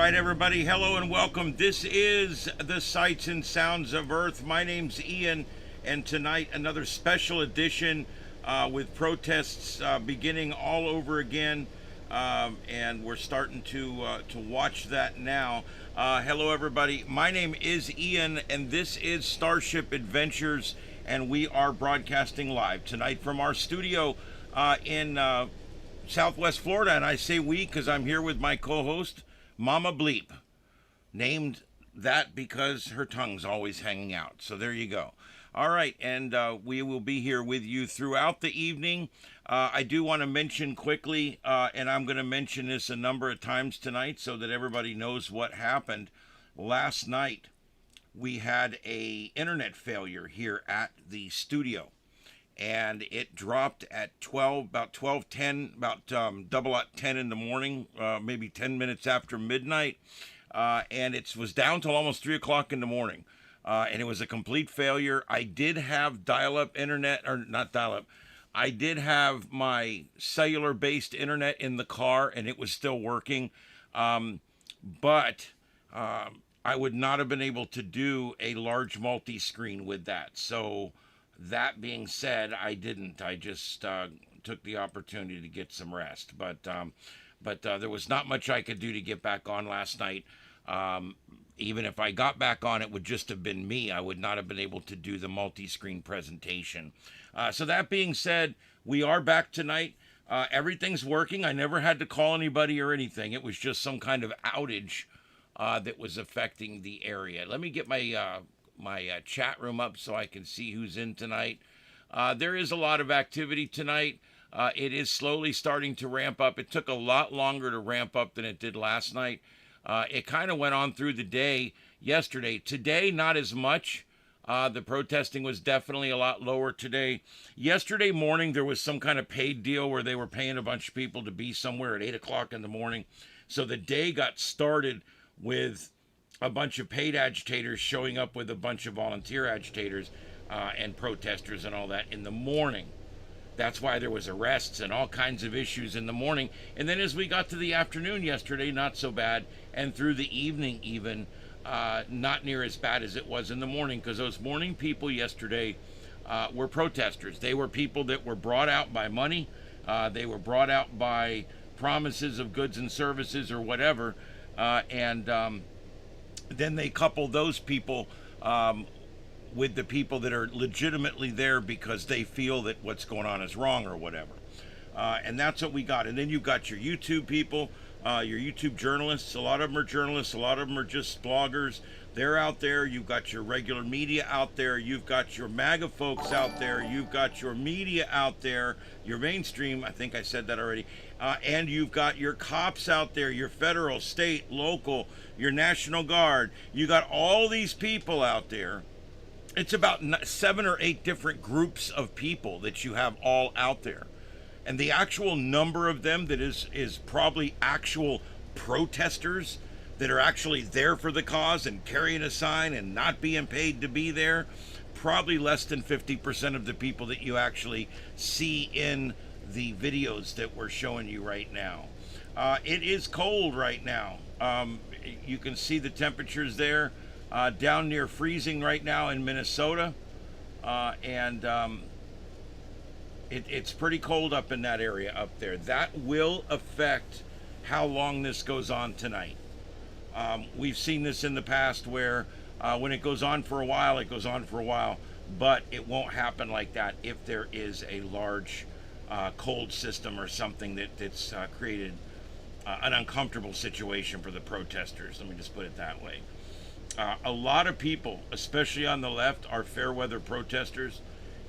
right, everybody. Hello and welcome. This is the Sights and Sounds of Earth. My name's Ian, and tonight another special edition with protests beginning all over again, and we're starting to watch that now. Hello, everybody. My name is Ian, and this is StarShip Adventures, and we are broadcasting live tonight from our studio in Southwest Florida. And I say we because I'm here with my co-host, Mama Bleep, named that because her tongue's always hanging out. So there you go. All right, and we will be here with you throughout the evening. I do want to mention quickly, and I'm going to mention this a number of times tonight so that everybody knows what happened. Last night, we had a internet failure here at the studio, and it dropped at about 12:10, about double at 10 in the morning, maybe 10 minutes after midnight, and it was down till almost 3 o'clock in the morning, and it was a complete failure. I did have dial-up internet, or not dial-up, I did have my cellular-based internet in the car, and it was still working, but I would not have been able to do a large multi-screen with that. So that being said, I didn't. I just took the opportunity to get some rest. But there was not much I could do to get back on last night. Even if I got back on, it would just have been me. I would not have been able to do the multi-screen presentation. So that being said, we are back tonight. Everything's working. I never had to call anybody or anything. It was just some kind of outage that was affecting the area. Let me get my my chat room up so I can see who's in tonight. There is a lot of activity tonight. It is slowly starting to ramp up. It took a lot longer to ramp up than it did last night. It kind of went on through the day yesterday. Today, not as much. The protesting was definitely a lot lower today. Yesterday morning, there was some kind of paid deal where they were paying a bunch of people to be somewhere at 8 o'clock in the morning. So the day got started with a bunch of paid agitators showing up with a bunch of volunteer agitators and protesters and all that in the morning. That's why there was arrests and all kinds of issues in the morning. And then as we got to the afternoon yesterday, not so bad. And through the evening even, not near as bad as it was in the morning, because those morning people yesterday were protesters. They were people that were brought out by money. They were brought out by promises of goods and services or whatever. Then they couple those people with the people that are legitimately there because they feel that what's going on is wrong or whatever. And that's what we got. And then you've got your YouTube people, your YouTube journalists. A lot of them are journalists. A lot of them are just bloggers. They're out there. You've got your regular media out there. You've got your MAGA folks out there. You've got your media out there, your mainstream. I think I said that already. And you've got your cops out there, your federal, state, local, your National Guard. You got all these people out there. It's about 7 or 8 different groups of people that you have all out there. And the actual number of them that is probably actual protesters that are actually there for the cause and carrying a sign and not being paid to be there, probably less than 50% of the people that you actually see in the videos that we're showing you right now. It is cold right now. You can see the temperatures there, down near freezing right now in Minnesota, and it's pretty cold up in that area up there. That will affect how long this goes on tonight. We've seen this in the past where when it goes on for a while, it goes on for a while, but it won't happen like that if there is a large cold system or something that's created an uncomfortable situation for the protesters. Let me just put it that way. A lot of people, especially on the left, are fair weather protesters,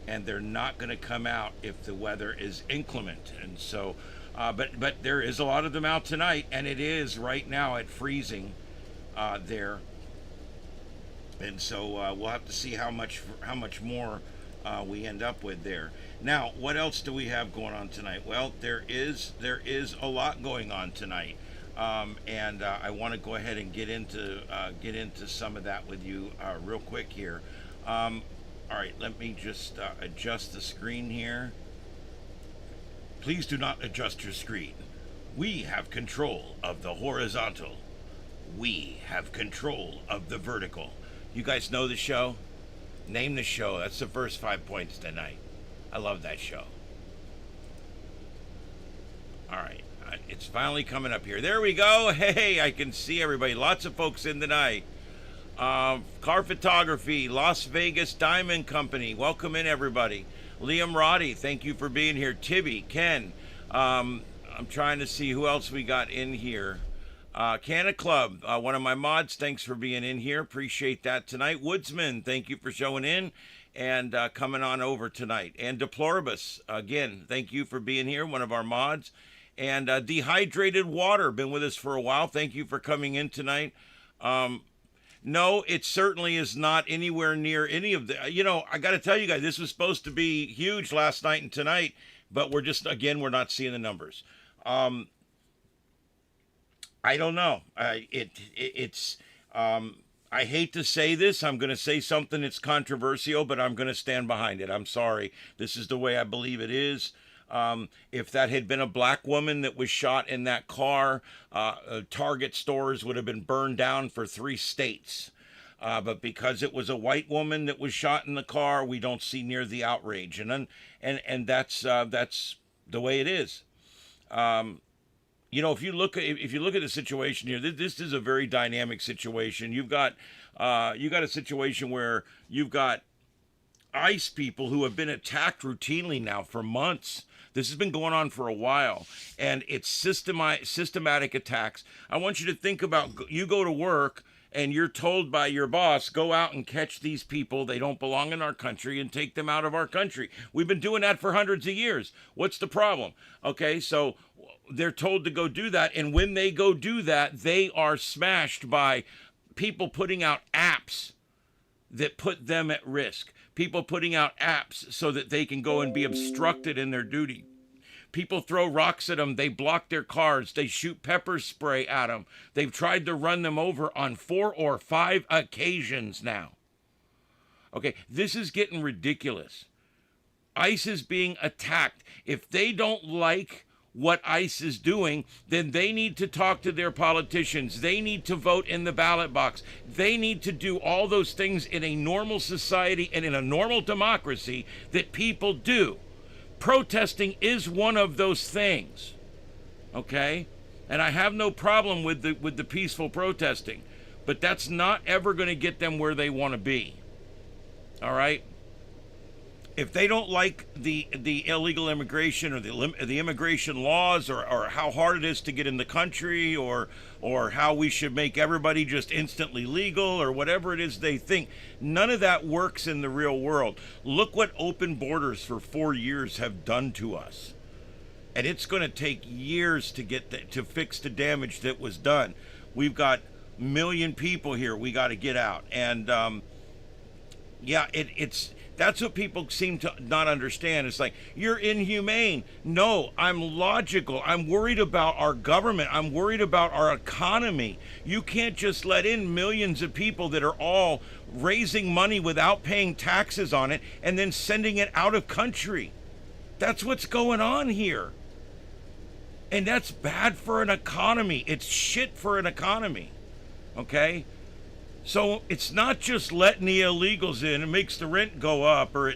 and they're not going to come out if the weather is inclement. And so, but there is a lot of them out tonight, and it is right now at freezing there. And so we'll have to see how much more we end up with there. Now, what else do we have going on tonight? Well, there is a lot going on tonight, and I want to go ahead and get into some of that with you real quick here. All right, let me just adjust the screen here. Please do not adjust your screen. We have control of the horizontal. We have control of the vertical. You guys know the show? Name the show. That's the first 5 points tonight. I love that show. All right. It's finally coming up here. There we go. Hey, I can see everybody. Lots of folks in tonight. Car Photography, Las Vegas Diamond Company. Welcome in, everybody. Liam Roddy, thank you for being here. Tibby, Ken. I'm trying to see who else we got in here. Canna Club, one of my mods, thanks for being in here. Appreciate that tonight. Woodsman, thank you for showing in and coming on over tonight. And Deploribus, again, thank you for being here, one of our mods. And Dehydrated Water, been with us for a while. Thank you for coming in tonight. No, it certainly is not anywhere near any of the, I got to tell you guys, this was supposed to be huge last night and tonight, but we're not seeing the numbers. I don't know. I hate to say this. I'm going to say something that's controversial, but I'm going to stand behind it. I'm sorry. This is the way I believe it is. If that had been a black woman that was shot in that car, Target stores would have been burned down for 3 states. But because it was a white woman that was shot in the car, we don't see near the outrage. And that's the way it is. If you look at the situation here, this is a very dynamic situation. You've got a situation where you've got ICE people who have been attacked routinely now for months. This has been going on for a while, and it's systematic attacks. I want you to think about, you go to work and you're told by your boss, go out and catch these people. They don't belong in our country, and take them out of our country. We've been doing that for hundreds of years. What's the problem? Okay, so they're told to go do that, and when they go do that, they are smashed by people putting out apps that put them at risk. People putting out apps so that they can go and be obstructed in their duty. People throw rocks at them. They block their cars. They shoot pepper spray at them. They've tried to run them over on 4 or 5 occasions now. Okay, this is getting ridiculous. ICE is being attacked. If they don't like what ICE is doing, then they need to talk to their politicians. They need to vote in the ballot box. They need to do all those things in a normal society and in a normal democracy that people do. Protesting is one of those things, okay? And I have no problem with the peaceful protesting, but that's not ever going to get them where they want to be, all right? If they don't like the illegal immigration or the immigration laws or how hard it is to get in the country or how we should make everybody just instantly legal or whatever it is they think, none of that works in the real world. Look what open borders for 4 years have done to us. And it's going to take years to to fix the damage that was done. We've got a million people here we got to get out. And that's what people seem to not understand. It's like, you're inhumane. No, I'm logical. I'm worried about our government. I'm worried about our economy. You can't just let in millions of people that are all raising money without paying taxes on it and then sending it out of country. That's what's going on here. And that's bad for an economy. It's shit for an economy. Okay? So it's not just letting the illegals in. It makes the rent go up, or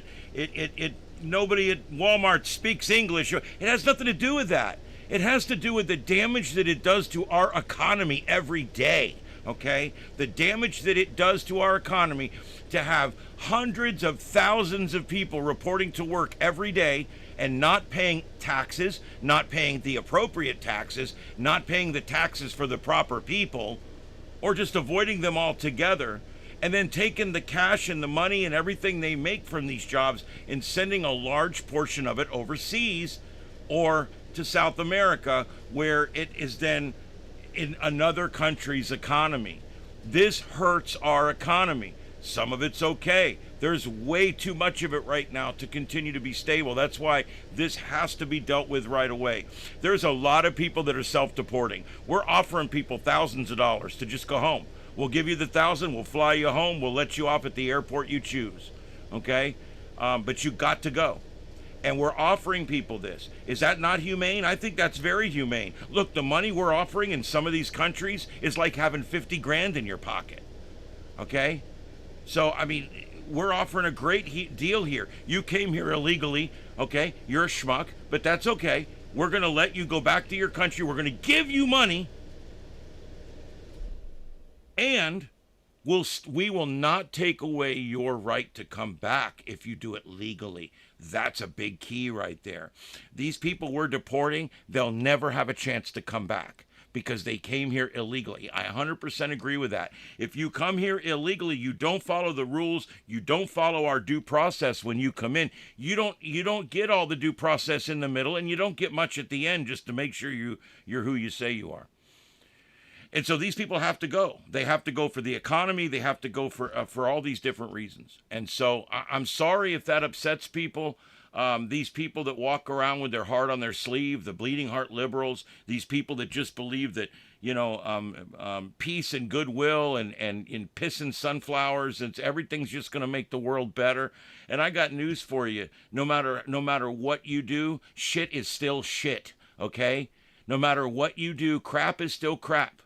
nobody at Walmart speaks English. It has nothing to do with that. It has to do with the damage that it does to our economy every day, okay? The damage that it does to our economy to have hundreds of thousands of people reporting to work every day and not paying taxes, not paying the appropriate taxes, not paying the taxes for the proper people, or just avoiding them altogether, and then taking the cash and the money and everything they make from these jobs and sending a large portion of it overseas or to South America, where it is then in another country's economy. This hurts our economy. Some of it's okay. There's way too much of it right now to continue to be stable. That's why this has to be dealt with right away. There's a lot of people that are self-deporting. We're offering people thousands of dollars to just go home. We'll give you the $1,000, we'll fly you home, we'll let you off at the airport you choose, okay? But you got to go. And we're offering people this. Is that not humane? I think that's very humane. Look, the money we're offering in some of these countries is like having 50 grand in your pocket. Okay? So, I mean, we're offering a great deal here. You came here illegally, okay? You're a schmuck, but that's okay. We're going to let you go back to your country. We're going to give you money. And we will not take away your right to come back if you do it legally. That's a big key right there. These people we're deporting, they'll never have a chance to come back because they came here illegally. I 100% agree with that. If you come here illegally, you don't follow the rules, you don't follow our due process when you come in. You don't get all the due process in the middle, and you don't get much at the end just to make sure you're who you say you are. And so these people have to go. They have to go for the economy. They have to go for all these different reasons. And so I'm sorry if that upsets people. These people that walk around with their heart on their sleeve, the bleeding heart liberals, these people that just believe that, peace and goodwill and in piss and sunflowers, and everything's just going to make the world better. And I got news for you. No matter what you do, shit is still shit, okay? No matter what you do, crap is still crap.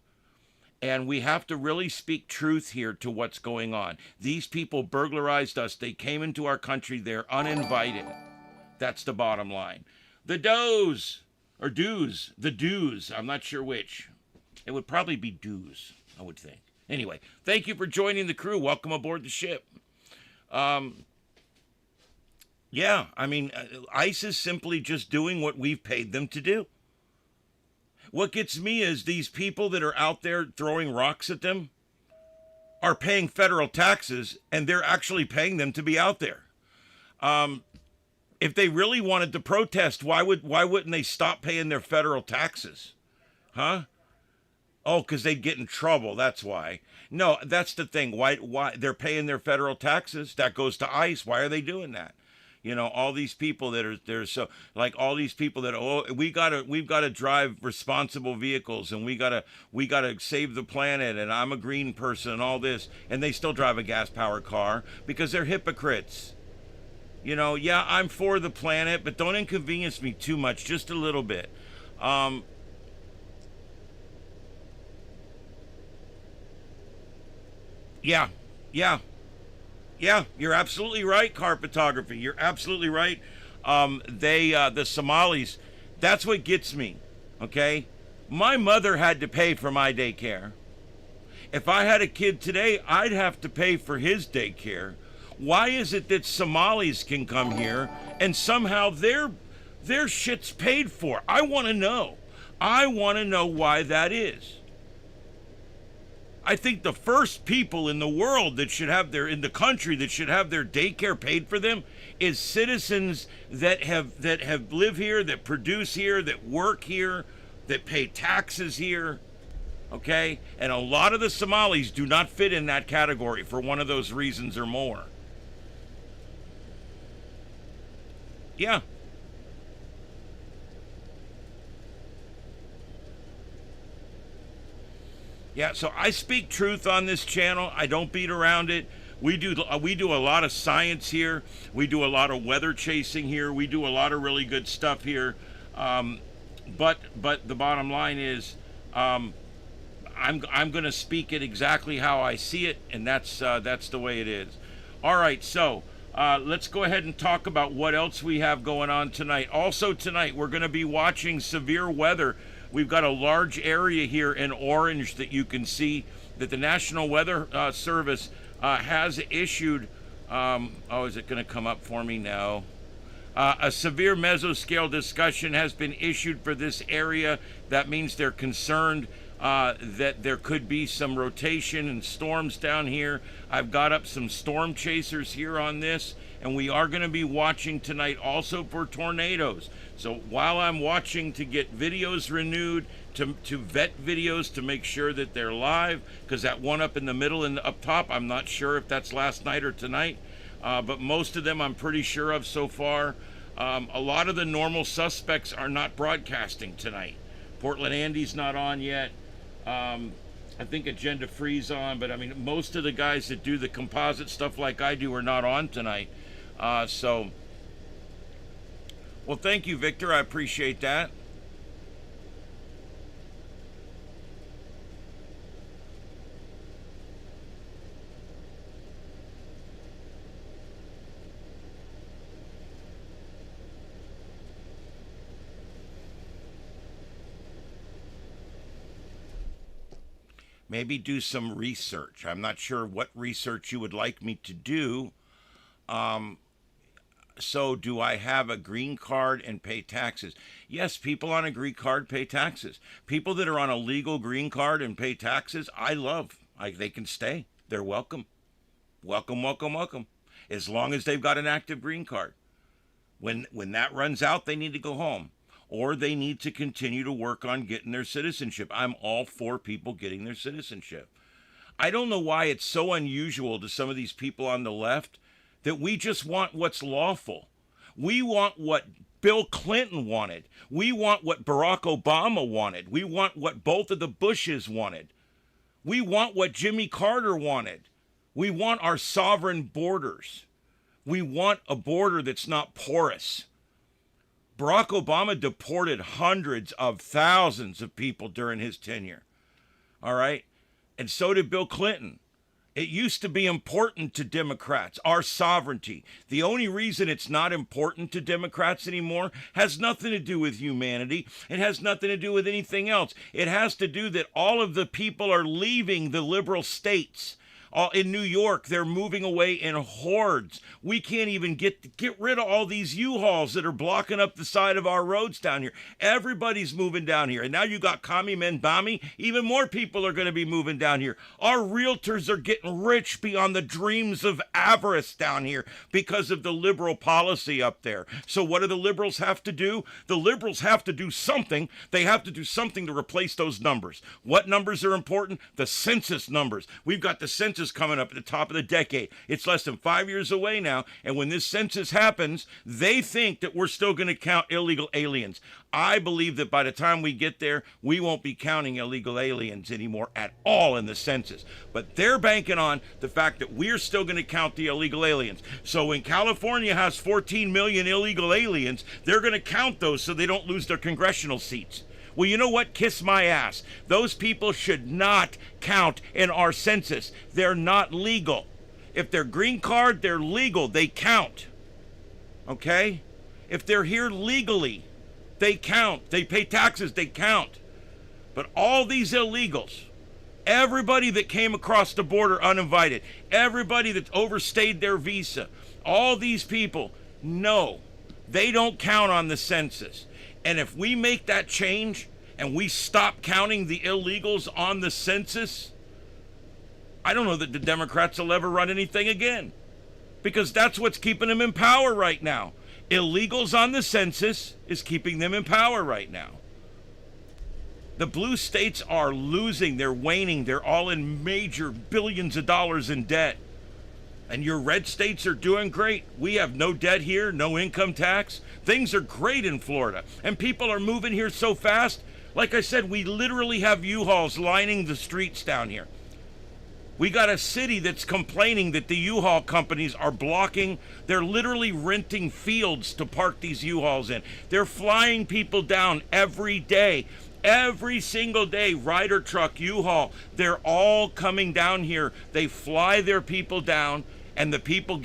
And we have to really speak truth here to what's going on. These people burglarized us. They came into our country. They're uninvited. That's the bottom line. The does, I'm not sure which. It would probably be dues, I would think. Anyway, thank you for joining the crew. Welcome aboard the ship. Yeah, I mean, ICE is simply just doing what we've paid them to do. What gets me is these people that are out there throwing rocks at them are paying federal taxes, and they're actually paying them to be out there. If they really wanted to protest, why wouldn't they stop paying their federal taxes? Huh? Oh, because they'd get in trouble. That's why. No, that's the thing. Why they're paying their federal taxes? That goes to ICE. Why are they doing that? All these people that are so, like, all these people that we've got to drive responsible vehicles, and we gotta save the planet, and I'm a green person and all this, and they still drive a gas powered car because they're hypocrites. Yeah, I'm for the planet, but don't inconvenience me too much, just a little bit. Yeah, you're absolutely right, carpetography. You're absolutely right. The Somalis, that's what gets me, okay? My mother had to pay for my daycare. If I had a kid today, I'd have to pay for his daycare. Why is it that Somalis can come here and somehow their shit's paid for? I want to know. I want to know why that is. I think the first people in the world that should have in the country that should have their daycare paid for them is citizens that live here, that produce here, that work here, that pay taxes here. Okay? And a lot of the Somalis do not fit in that category for one of those reasons or more. Yeah. Yeah, so I speak truth on this channel. I don't beat around it. We do a lot of science here. We do a lot of weather chasing here. We do a lot of really good stuff here. But the bottom line is, I'm going to speak it exactly how I see it, and that's the way it is. All right, so let's go ahead and talk about what else we have going on tonight. Also tonight, we're going to be watching severe weather. We've got a large area here in orange that you can see that the National Weather Service has issued. Is it going to come up for me now? A severe mesoscale discussion has been issued for this area. That means they're concerned that there could be some rotation and storms down here. I've got up some storm chasers here on this, and we are going to be watching tonight also for tornadoes. So while I'm watching to get videos renewed, to vet videos to make sure that they're live, because that one up in the middle and up top, I'm not sure if that's last night or tonight, but most of them I'm pretty sure of so far. A lot of the normal suspects are not broadcasting tonight. Portland Andy's not on yet. I think Agenda Free's on, but I mean, most of the guys that do the composite stuff like I do are not on tonight. So Well, thank you, Victor. I appreciate that. Maybe do some research. I'm not sure what research you would like me to do. Um, so, do I have a green card and pay taxes? Yes, people on a green card pay taxes. People that are on a legal green card and pay taxes, I love. They can stay. They're welcome. Welcome, welcome, welcome. As long as they've got an active green card. When that runs out, they need to go home. Or they need to continue to work on getting their citizenship. I'm all for people getting their citizenship. I don't know why it's so unusual to some of these people on the left that we just want what's lawful. We want what Bill Clinton wanted. We want what Barack Obama wanted. We want what both of the Bushes wanted. We want what Jimmy Carter wanted. We want our sovereign borders. We want a border that's not porous. Barack Obama deported hundreds of thousands of people during his tenure. All right? And so did Bill Clinton. It used to be important to Democrats, our sovereignty. The only reason it's not important to Democrats anymore has nothing to do with humanity. It has nothing to do with anything else. It has to do that all of the people are leaving the liberal states. In New York, they're moving away in hordes. We can't even get rid of all these U-Hauls that are blocking up the side of our roads down here. Everybody's moving down here. And now you got Kami Mendbami. Even more people are going to be moving down here. Our realtors are getting rich beyond the dreams of avarice down here because of the liberal policy up there. So what do the liberals have to do? The liberals have to do something. They have to do something to replace those numbers. What numbers are important? The census numbers. We've got the census coming up at the top of the decade. It's less than 5 years away now, and when this census happens, they think that we're still going to count illegal aliens. I believe that by the time we get there, we won't be counting illegal aliens anymore at all in the census. But they're banking on the fact that we're still going to count the illegal aliens. So when California has 14 million illegal aliens, they're going to count those so they don't lose their congressional seats. Well, you know what? Kiss my ass. Those people should not count in our census. They're not legal. If they're green card, they're legal. They count. Okay? If they're here legally, they count. They pay taxes. They count. But all these illegals, everybody that came across the border uninvited, everybody that overstayed their visa, all these people, no, they don't count on the census. And if we make that change and we stop counting the illegals on the census, I don't know that the Democrats will ever run anything again, because that's what's keeping them in power right now. Illegals on the census is keeping them in power right now. The blue states are losing. They're waning. They're all in major billions of dollars in debt. And your red states are doing great. We have no debt here, no income tax. Things are great in Florida. And people are moving here so fast. Like I said, we literally have U-Hauls lining the streets down here. We got a city that's complaining that the U-Haul companies are blocking. They're literally renting fields to park these U-Hauls in. They're flying people down every day. Every single day, Ryder truck, U-Haul, they're all coming down here. They fly their people down, and the people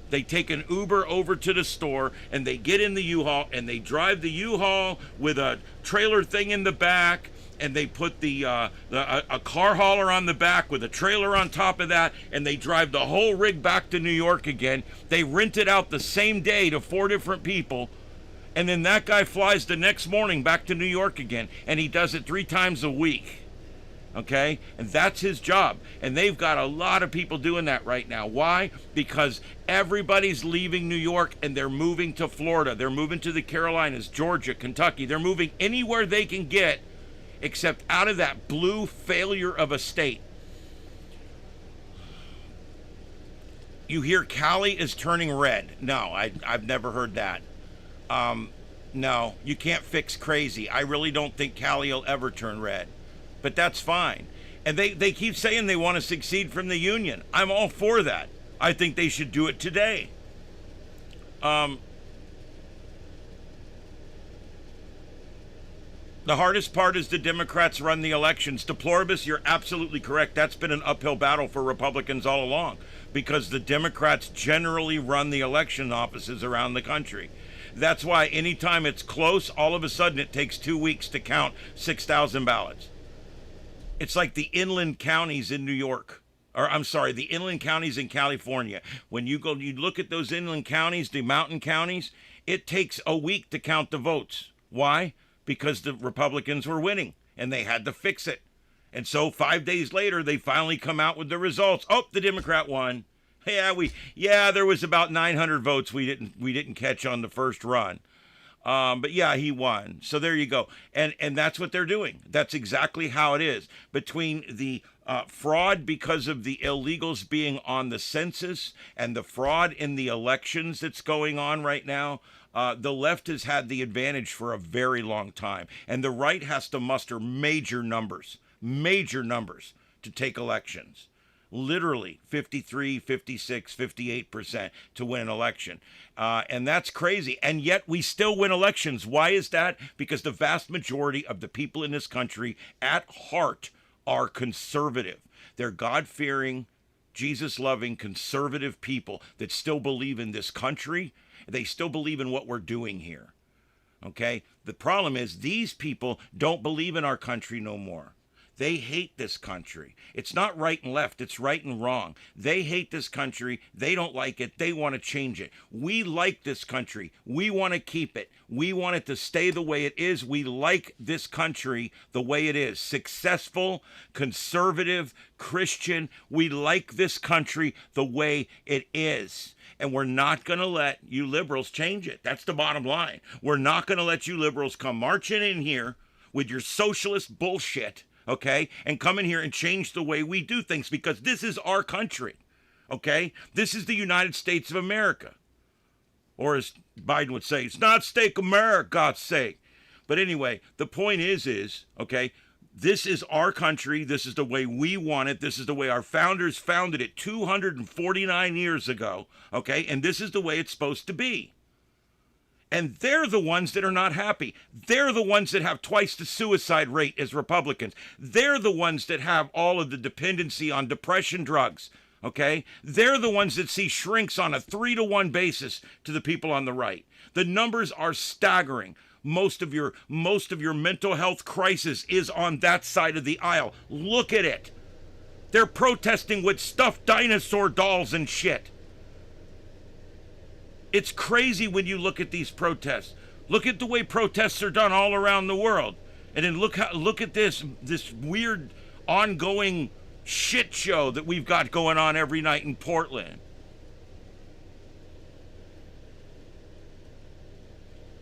they take an Uber over to the store, and they get in the U-Haul, and they drive the U-Haul with a trailer thing in the back, and they put a car hauler on the back with a trailer on top of that, and they drive the whole rig back to New York again. They rent it out the same day to 4 different people. And then that guy flies the next morning back to New York again, and he does it 3 times a week. Okay? And that's his job. And they've got a lot of people doing that right now. Why? Because everybody's leaving New York and they're moving to Florida. They're moving to the Carolinas, Georgia, Kentucky. They're moving anywhere they can get except out of that blue failure of a state. You hear Cali is turning red. No, I've never heard that. No, you can't fix crazy. I really don't think Cali will ever turn red, but that's fine. And they keep saying they want to succeed from the union. I'm all for that. I think they should do it today. The hardest part is the Democrats run the elections. Deploribus, you're absolutely correct. That's been an uphill battle for Republicans all along because the Democrats generally run the election offices around the country. That's why anytime it's close, all of a sudden it takes 2 weeks to count 6,000 ballots. It's like the inland counties in New York. Or I'm sorry, the inland counties in California. When you look at those inland counties, the mountain counties, it takes a week to count the votes. Why? Because the Republicans were winning and they had to fix it. And so 5 days later, they finally come out with the results. Oh, the Democrat won. Yeah, there was about 900 votes we didn't catch on the first run. But yeah, he won. So there you go. And that's what they're doing. That's exactly how it is. Between the fraud because of the illegals being on the census and the fraud in the elections that's going on right now, the left has had the advantage for a very long time. And the right has to muster major numbers to take elections. Literally 53, 56, 58% to win an election. And that's crazy. And yet we still win elections. Why is that? Because the vast majority of the people in this country at heart are conservative. They're God-fearing, Jesus-loving, conservative people that still believe in this country. They still believe in what we're doing here. Okay? The problem is these people don't believe in our country no more. They hate this country. It's not right and left. It's right and wrong. They hate this country. They don't like it. They want to change it. We like this country. We want to keep it. We want it to stay the way it is. We like this country the way it is. Successful, conservative, Christian. We like this country the way it is. And we're not going to let you liberals change it. That's the bottom line. We're not going to let you liberals come marching in here with your socialist bullshit, okay, and come in here and change the way we do things, because this is our country, okay? This is the United States of America. Or as Biden would say, it's not steak America, God's sake. But anyway, the point is, okay, this is our country. This is the way we want it. This is the way our founders founded it 249 years ago, okay? And this is the way it's supposed to be. And they're the ones that are not happy. They're the ones that have twice the suicide rate as Republicans. They're the ones that have all of the dependency on depression drugs, okay? They're the ones that see shrinks on a 3-to-1 basis to the people on the right. The numbers are staggering. Most of your mental health crisis is on that side of the aisle. Look at it. They're protesting with stuffed dinosaur dolls and shit. It's crazy when you look at these protests. Look at the way protests are done all around the world. And then look at this weird ongoing shit show that we've got going on every night in Portland.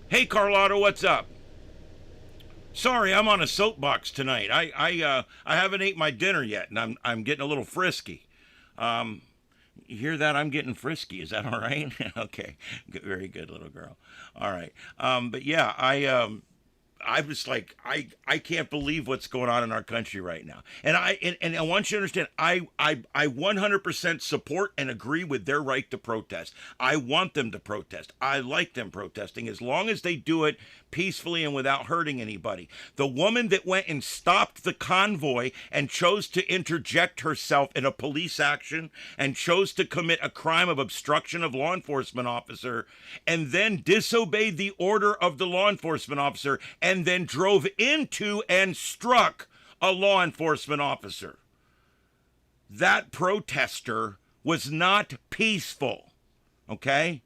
Hey Carlotta, what's up? Sorry, I'm on a soapbox tonight. I haven't ate my dinner yet, and I'm getting a little frisky. You hear that? I'm getting frisky. Is that all right? Okay. Good, very good, little girl. All right. But yeah, I was like, I can't believe what's going on in our country right now. And I want you to understand, I 100% support and agree with their right to protest. I want them to protest. I like them protesting as long as they do it peacefully and without hurting anybody. The woman that went and stopped the convoy and chose to interject herself in a police action and chose to commit a crime of obstruction of law enforcement officer and then disobeyed the order of the law enforcement officer and then drove into and struck a law enforcement officer. That protester was not peaceful, okay?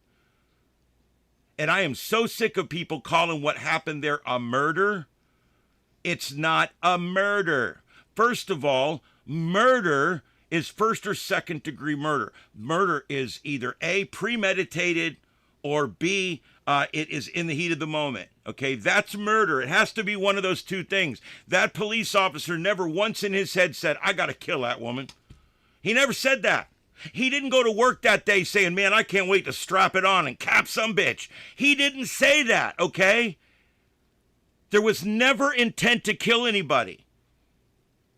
And I am so sick of people calling what happened there a murder. It's not a murder. First of all, murder is first or second degree murder. Murder is either A, premeditated, or B, it is in the heat of the moment. Okay, that's murder. It has to be one of those two things. That police officer never once in his head said, I got to kill that woman. He never said that. He didn't go to work that day saying, man, I can't wait to strap it on and cap some bitch. He didn't say that, okay? There was never intent to kill anybody.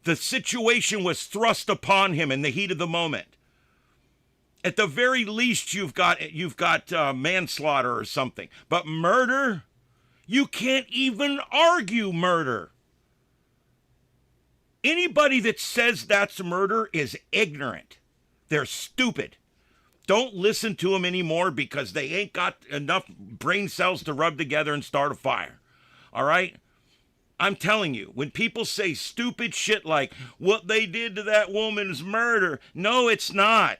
The situation was thrust upon him in the heat of the moment. At the very least, you've got manslaughter or something. But murder? You can't even argue murder. Anybody that says that's murder is ignorant. They're stupid. Don't listen to them anymore because they ain't got enough brain cells to rub together and start a fire. All right? I'm telling you, when people say stupid shit like, what they did to that woman's murder, no, it's not.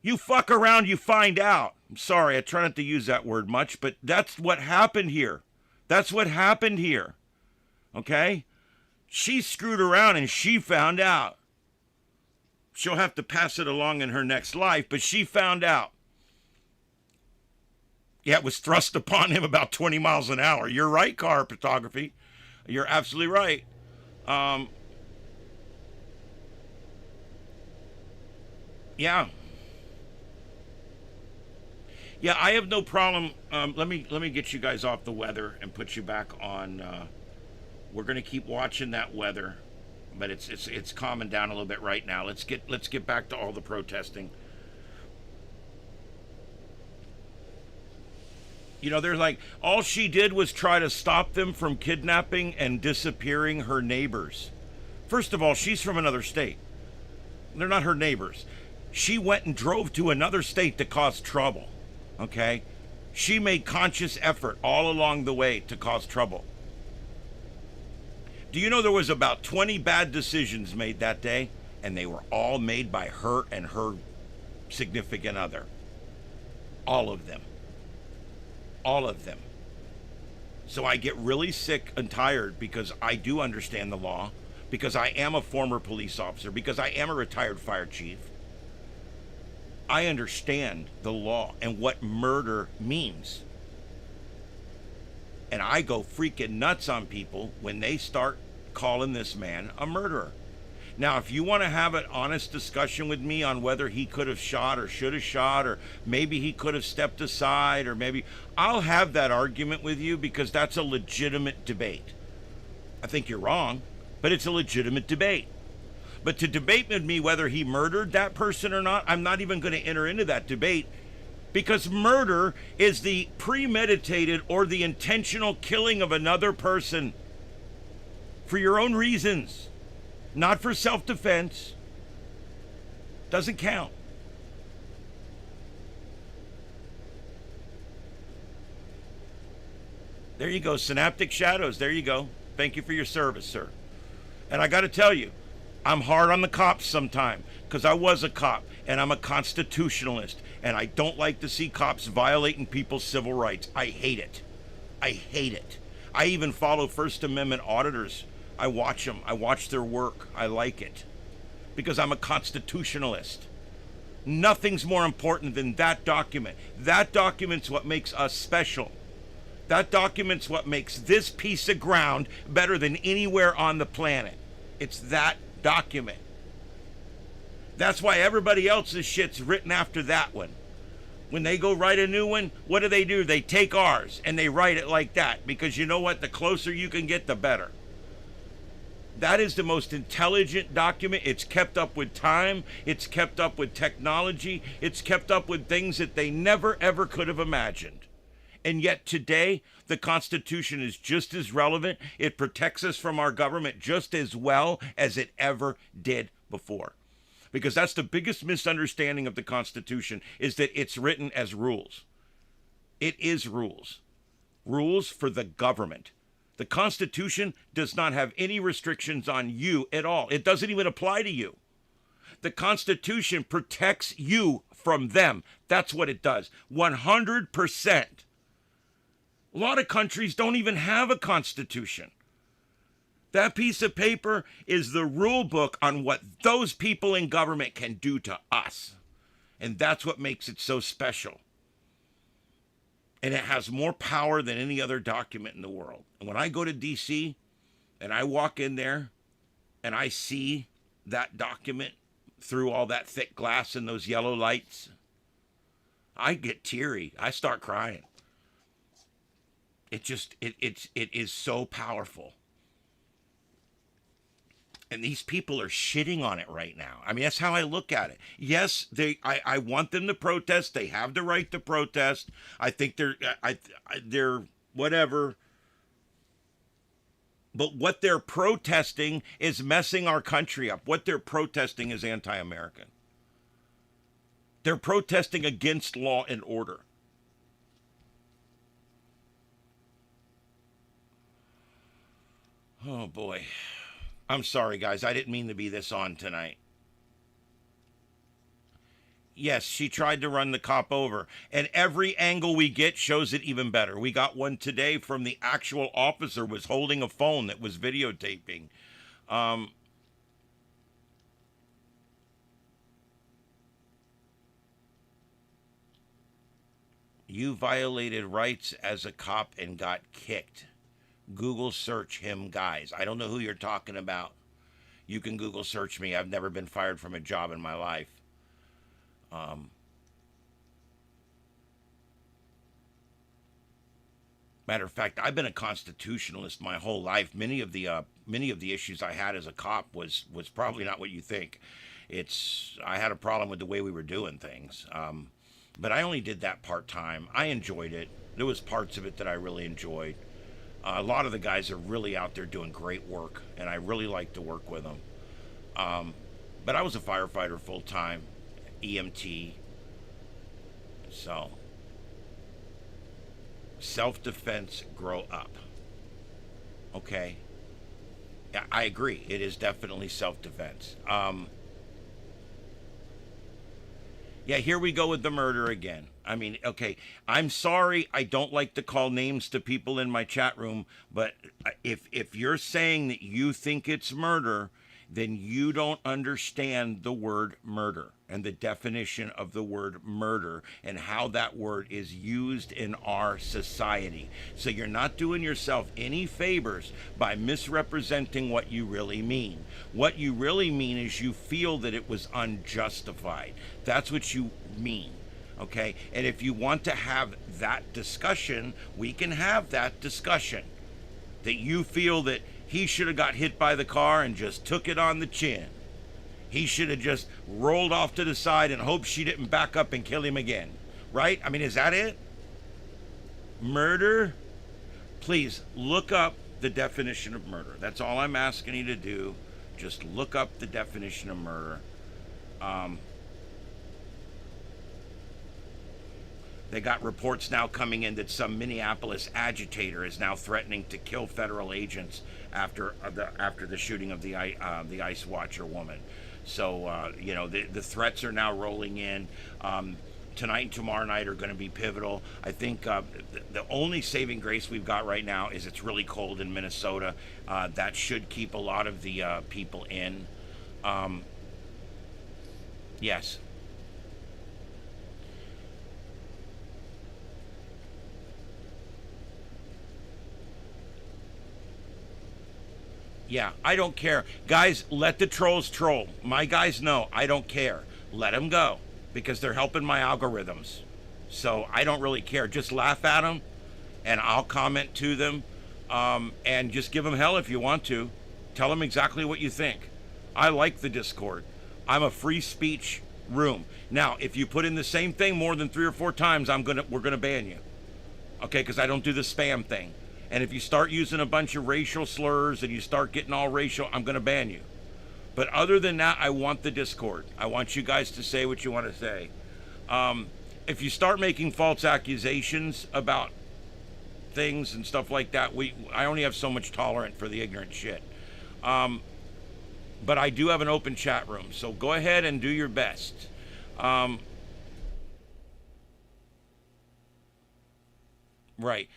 You fuck around, you find out. I'm sorry, I try not to use that word much, but that's what happened here. That's what happened here. Okay? She screwed around and she found out. She'll have to pass it along in her next life, but she found out. Yeah, it was thrust upon him about 20 miles an hour. You're right, car photography. You're absolutely right. Yeah. Yeah, I have no problem. Let me get you guys off the weather and put you back on. We're gonna keep watching that weather, but it's calming down a little bit right now. Let's get back to all the protesting. You know, they're like, all she did was try to stop them from kidnapping and disappearing her neighbors. First of all, she's from another state. They're not her neighbors. She went and drove to another state to cause trouble. Okay? She made conscious effort all along the way to cause trouble. Do you know there was about 20 bad decisions made that day? And they were all made by her and her significant other. All of them. All of them. So I get really sick and tired because I do understand the law, because I am a former police officer, because I am a retired fire chief. I understand the law and what murder means. And I go freaking nuts on people when they start calling this man a murderer. Now, if you want to have an honest discussion with me on whether he could have shot or should have shot, or maybe he could have stepped aside, or maybe, I'll have that argument with you because that's a legitimate debate. I think you're wrong, but it's a legitimate debate. But to debate with me whether he murdered that person or not, I'm not even going to enter into that debate, because murder is the premeditated or the intentional killing of another person for your own reasons, not for self-defense. Doesn't count. There you go, Synaptic Shadows. There you go. Thank you for your service, sir. And I got to tell you, I'm hard on the cops sometime because I was a cop and I'm a constitutionalist and I don't like to see cops violating people's civil rights. I hate it. I hate it. I even follow First Amendment auditors. I watch them. I watch their work. I like it because I'm a constitutionalist. Nothing's more important than that document. That document's what makes us special. That document's what makes this piece of ground better than anywhere on the planet. It's that document. That's why everybody else's shit's written after that one. When they go write a new one, what do? They take ours and they write it like that, because you know what? The closer you can get, the better. That is the most intelligent document. It's kept up with time. It's kept up with technology. It's kept up with things that they never ever could have imagined. And yet today, the Constitution is just as relevant. It protects us from our government just as well as it ever did before. Because that's the biggest misunderstanding of the Constitution, is that it's written as rules. It is rules. Rules for the government. The Constitution does not have any restrictions on you at all. It doesn't even apply to you. The Constitution protects you from them. That's what it does. 100%. A lot of countries don't even have a constitution. That piece of paper is the rule book on what those people in government can do to us. And that's what makes it so special. And it has more power than any other document in the world. And when I go to D.C. and I walk in there and I see that document through all that thick glass and those yellow lights, I get teary. I start crying. It is so powerful. And these people are shitting on it right now. I mean, that's how I look at it. Yes, I want them to protest. They have the right to protest. I think they're whatever. But what they're protesting is messing our country up. What they're protesting is anti-American. They're protesting against law and order. Oh boy. I'm sorry, guys. I didn't mean to be this on tonight. Yes, she tried to run the cop over. And every angle we get shows it even better. We got one today from the actual officer was holding a phone that was videotaping. You violated rights as a cop and got kicked. Google search him, guys. I don't know who you're talking about. You can Google search me. I've never been fired from a job in my life. Matter of fact, I've been a constitutionalist my whole life. Many of the issues I had as a cop was probably not what you think. I had a problem with the way we were doing things. But I only did that part time. I enjoyed it. There was parts of it that I really enjoyed. A lot of the guys are really out there doing great work, and I really like to work with them. But I was a firefighter full time, EMT. So, self-defense, grow up. Okay? Yeah, I agree. It is definitely self-defense. Yeah, here we go with the murder again. I mean, okay, I'm sorry I don't like to call names to people in my chat room, but if you're saying that you think it's murder, then you don't understand the word murder and the definition of the word murder and how that word is used in our society. So you're not doing yourself any favors by misrepresenting what you really mean. What you really mean is you feel that it was unjustified. That's what you mean. Okay? And if you want to have that discussion, we can have that discussion. That you feel that he should have got hit by the car and just took it on the chin. He should have just rolled off to the side and hoped she didn't back up and kill him again. Right? I mean, is that it? Murder? Please look up the definition of murder. That's all I'm asking you to do. Just look up the definition of murder. They got reports now coming in that some Minneapolis agitator is now threatening to kill federal agents after the shooting of the ICE watcher woman. So the threats are now rolling in. Tonight and tomorrow night are going to be pivotal. I think the only saving grace we've got right now is it's really cold in Minnesota. That should keep a lot of the people in. Yes. Yeah, I don't care. Guys, let the trolls troll. My guys know I don't care. Let them go because they're helping my algorithms. So I don't really care. Just laugh at them and I'll comment to them and just give them hell if you want to. Tell them exactly what you think. I like the Discord. I'm a free speech room. Now, if you put in the same thing more than 3 or 4 times, we're gonna ban you. Okay, because I don't do the spam thing. And if you start using a bunch of racial slurs and you start getting all racial, I'm going to ban you. But other than that, I want the Discord. I want you guys to say what you want to say. If you start making false accusations about things and stuff like that, I only have so much tolerance for the ignorant shit. But I do have an open chat room, so go ahead and do your best. Right.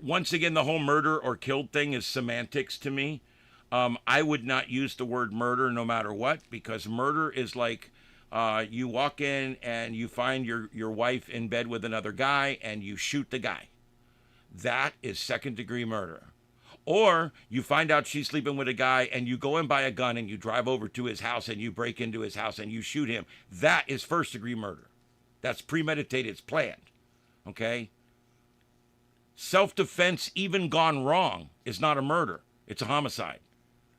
Once again, the whole murder or killed thing is semantics to me. I would not use the word murder no matter what, because murder is like you walk in and you find your wife in bed with another guy and you shoot the guy. That is second-degree murder. Or you find out she's sleeping with a guy and you go and buy a gun and you drive over to his house and you break into his house and you shoot him. That is first-degree murder. That's premeditated. It's planned. Okay? Self-defense, even gone wrong, is not a murder. It's a homicide.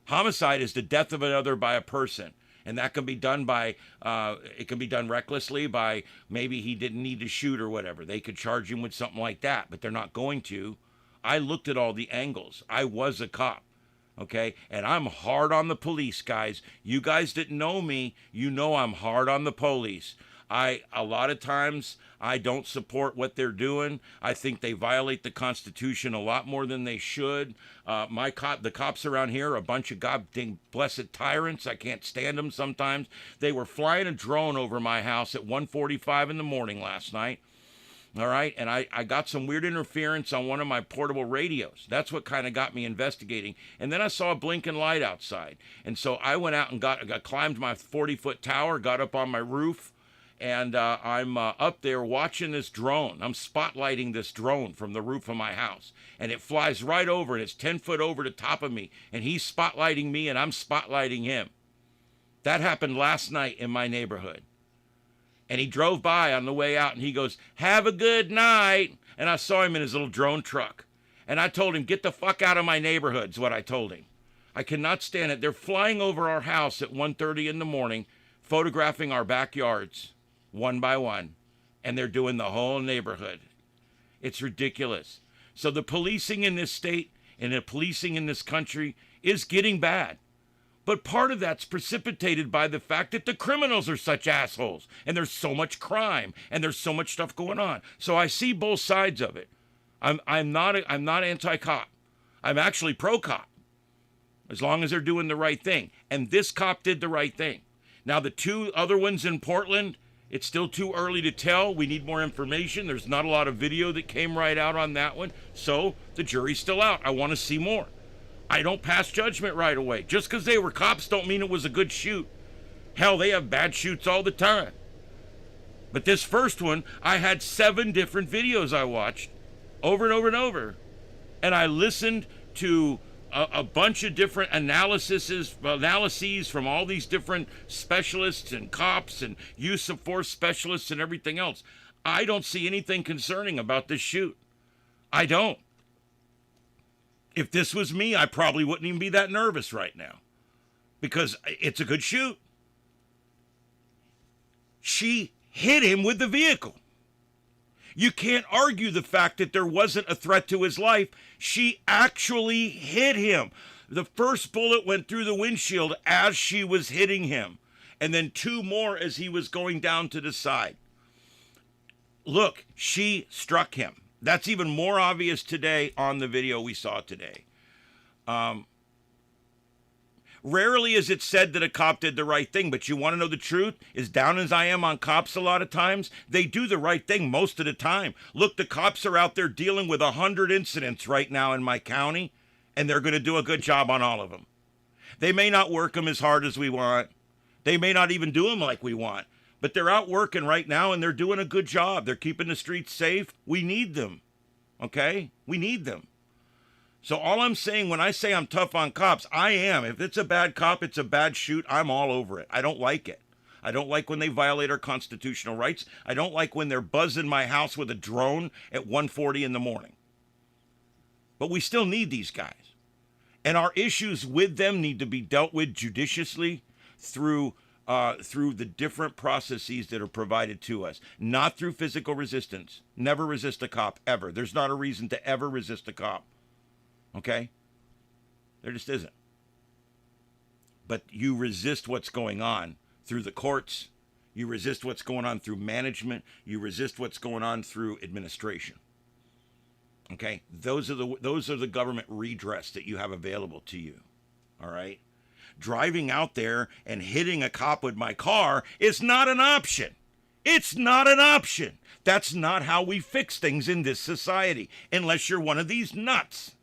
Homicide is the death of another by a person. And that can be done by, it can be done recklessly by maybe he didn't need to shoot or whatever. They could charge him with something like that, but they're not going to. I looked at all the angles. I was a cop, okay? And I'm hard on the police, guys. You guys that know me, you know I'm hard on the police. A lot of times, I don't support what they're doing. I think they violate the Constitution a lot more than they should. The cops around here are a bunch of goddamn blessed tyrants. I can't stand them sometimes. They were flying a drone over my house at 1:45 in the morning last night. All right, and I got some weird interference on one of my portable radios. That's what kind of got me investigating. And then I saw a blinking light outside. And so I went out and climbed my 40-foot tower, got up on my roof, and I'm up there watching this drone. I'm spotlighting this drone from the roof of my house. And it flies right over, and it's 10 foot over the top of me. And he's spotlighting me, and I'm spotlighting him. That happened last night in my neighborhood. And he drove by on the way out, and he goes, "Have a good night." And I saw him in his little drone truck. And I told him, "Get the fuck out of my neighborhood," is what I told him. I cannot stand it. They're flying over our house at 1:30 in the morning, photographing our backyards one by one. And they're doing the whole neighborhood. It's ridiculous. So the policing in this state and the policing in this country is getting bad. But part of that's precipitated by the fact that the criminals are such assholes, and there's so much crime, and there's so much stuff going on. So I see both sides of it. I'm not anti-cop. I'm actually pro-cop, as long as they're doing the right thing. And this cop did the right thing. Now the two other ones in Portland, it's still too early to tell. We need more information. There's not a lot of video that came right out on that one, so the jury's still out. I want to see more. I don't pass judgment right away. Just because they were cops don't mean it was a good shoot. Hell, they have bad shoots all the time. But this first one, I had 7 different videos I watched over and over and over. And I listened to a bunch of different analyses from all these different specialists and cops and use of force specialists and everything else. I don't see anything concerning about this shoot. I don't. If this was me, I probably wouldn't even be that nervous right now, because it's a good shoot. She hit him with the vehicle. You can't argue the fact that there wasn't a threat to his life. She actually hit him. The first bullet went through the windshield as she was hitting him, and then 2 more as he was going down to the side. Look, she struck him. That's even more obvious today on the video we saw today. Rarely is it said that a cop did the right thing, but you want to know the truth? As down as I am on cops a lot of times, they do the right thing most of the time. Look, the cops are out there dealing with 100 incidents right now in my county, and they're going to do a good job on all of them. They may not work them as hard as we want. They may not even do them like we want. But they're out working right now, and they're doing a good job. They're keeping the streets safe. We need them, okay? We need them. So all I'm saying when I say I'm tough on cops, I am. If it's a bad cop, it's a bad shoot, I'm all over it. I don't like it. I don't like when they violate our constitutional rights. I don't like when they're buzzing my house with a drone at 1:40 in the morning. But we still need these guys. And our issues with them need to be dealt with judiciously through the different processes that are provided to us, not through physical resistance. Never resist a cop, ever. There's not a reason to ever resist a cop, okay? There just isn't. But you resist what's going on through the courts. You resist what's going on through management. You resist what's going on through administration, okay? Those are the government redress that you have available to you, all right? Driving out there and hitting a cop with my car is not an option. It's not an option. That's not how we fix things in this society, unless you're one of these nuts.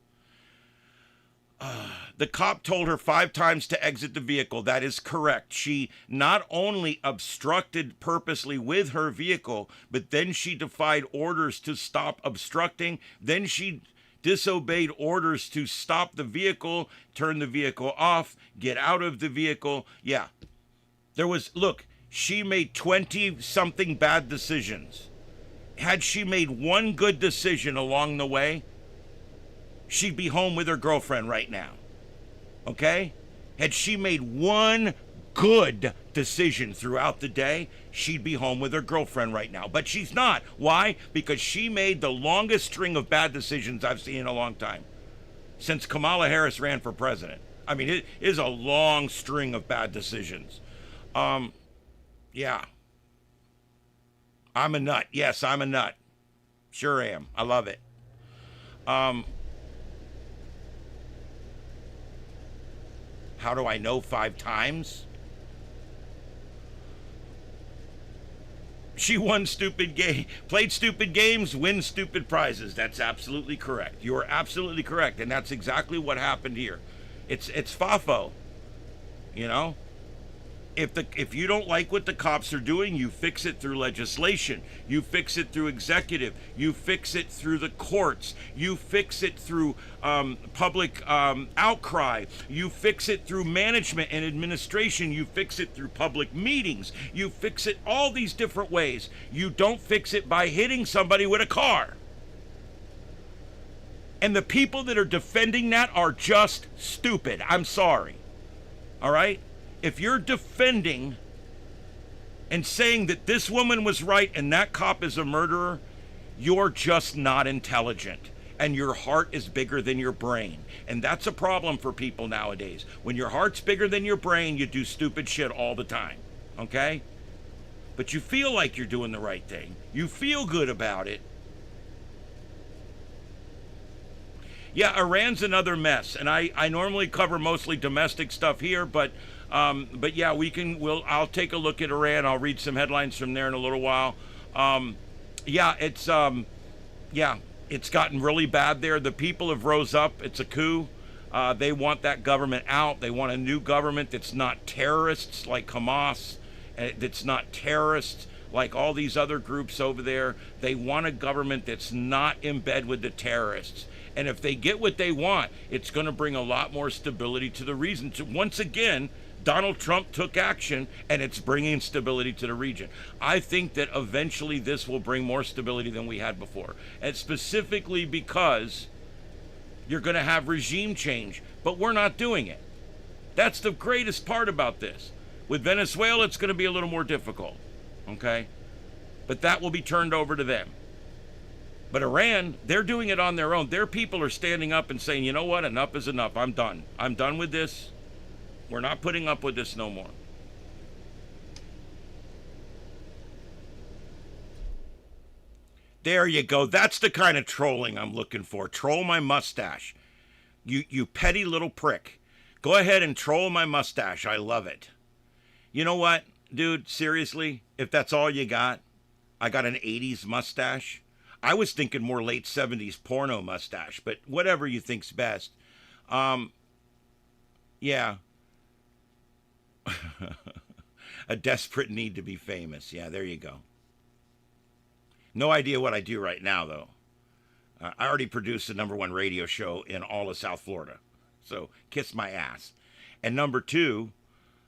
The cop told her 5 times to exit the vehicle. That is correct. She not only obstructed purposely with her vehicle, but then she defied orders to stop obstructing. Then she disobeyed orders to stop the vehicle, turn the vehicle off, get out of the vehicle. Yeah. Look, she made 20-something bad decisions. Had she made one good decision along the way, she'd be home with her girlfriend right now. Okay? Had she made one good decision throughout the day, she'd be home with her girlfriend right now. But she's not. Why? Because she made the longest string of bad decisions I've seen in a long time. Since Kamala Harris ran for president. I mean, it is a long string of bad decisions. Yeah. I'm a nut. Yes, I'm a nut. Sure am. I love it. How do I know 5 times? She won played stupid games, wins stupid prizes. That's absolutely correct. You are absolutely correct, and that's exactly what happened here. It's FAFO, you know. If you don't like what the cops are doing, you fix it through legislation. You fix it through executive. You fix it through the courts. You fix it through public outcry. You fix it through management and administration. You fix it through public meetings. You fix it all these different ways. You don't fix it by hitting somebody with a car. And the people that are defending that are just stupid. I'm sorry. All right? If you're defending and saying that this woman was right and that cop is a murderer, you're just not intelligent. And your heart is bigger than your brain. And that's a problem for people nowadays. When your heart's bigger than your brain, you do stupid shit all the time. Okay? But you feel like you're doing the right thing. You feel good about it. Yeah, Iran's another mess. And I normally cover mostly domestic stuff here, but yeah, I'll take a look at Iran. I'll read some headlines from there in a little while. Yeah, it's gotten really bad there. The people have rose up. It's a coup. They want that government out. They want a new government that's not terrorists like Hamas, that's not terrorists like all these other groups over there. They want a government that's not in bed with the terrorists. And if they get what they want, it's going to bring a lot more stability to the region. So once again, Donald Trump took action, and it's bringing stability to the region. I think that eventually this will bring more stability than we had before. And specifically because you're going to have regime change, but we're not doing it. That's the greatest part about this. With Venezuela, it's going to be a little more difficult, okay? But that will be turned over to them. But Iran, they're doing it on their own. Their people are standing up and saying, you know what, enough is enough. I'm done. I'm done with this. We're not putting up with this no more. There you go. That's the kind of trolling I'm looking for. Troll my mustache. You petty little prick. Go ahead and troll my mustache. I love it. You know what, dude? Seriously, if that's all you got, I got an 80s mustache. I was thinking more late 70s porno mustache, but whatever you think's best. Yeah. A desperate need to be famous. Yeah, there you go. No idea what I do right now, though. I already produced the #1 radio show in all of South Florida. So, kiss my ass. And number 2,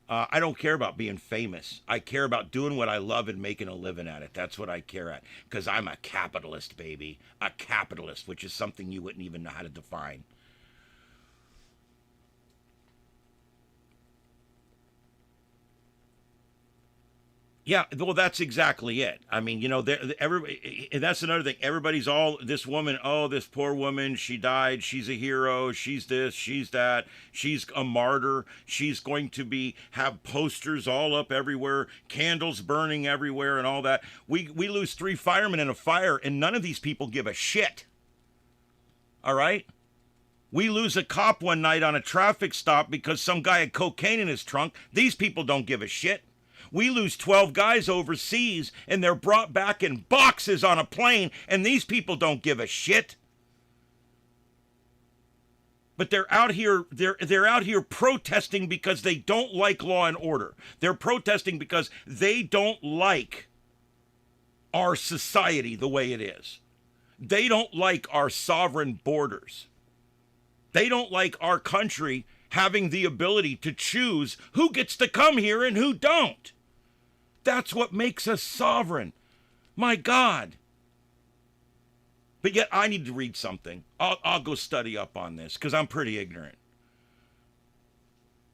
I don't care about being famous. I care about doing what I love and making a living at it. That's what I care at. Because I'm a capitalist, baby. A capitalist, which is something you wouldn't even know how to define. Yeah, well, that's exactly it. I mean, you know, that's another thing. Everybody's all, this woman, oh, this poor woman, she died, she's a hero, she's this, she's that, she's a martyr, she's going to have posters all up everywhere, candles burning everywhere and all that. We lose 3 firemen in a fire, and none of these people give a shit. All right? We lose a cop one night on a traffic stop because some guy had cocaine in his trunk. These people don't give a shit. We lose 12 guys overseas, and they're brought back in boxes on a plane, and these people don't give a shit. But they're out here, they're out here protesting because they don't like law and order. They're protesting because they don't like our society the way it is. They don't like our sovereign borders. They don't like our country having the ability to choose who gets to come here and who don't. That's what makes us sovereign. My God. But yet I need to read something. I'll go study up on this because I'm pretty ignorant.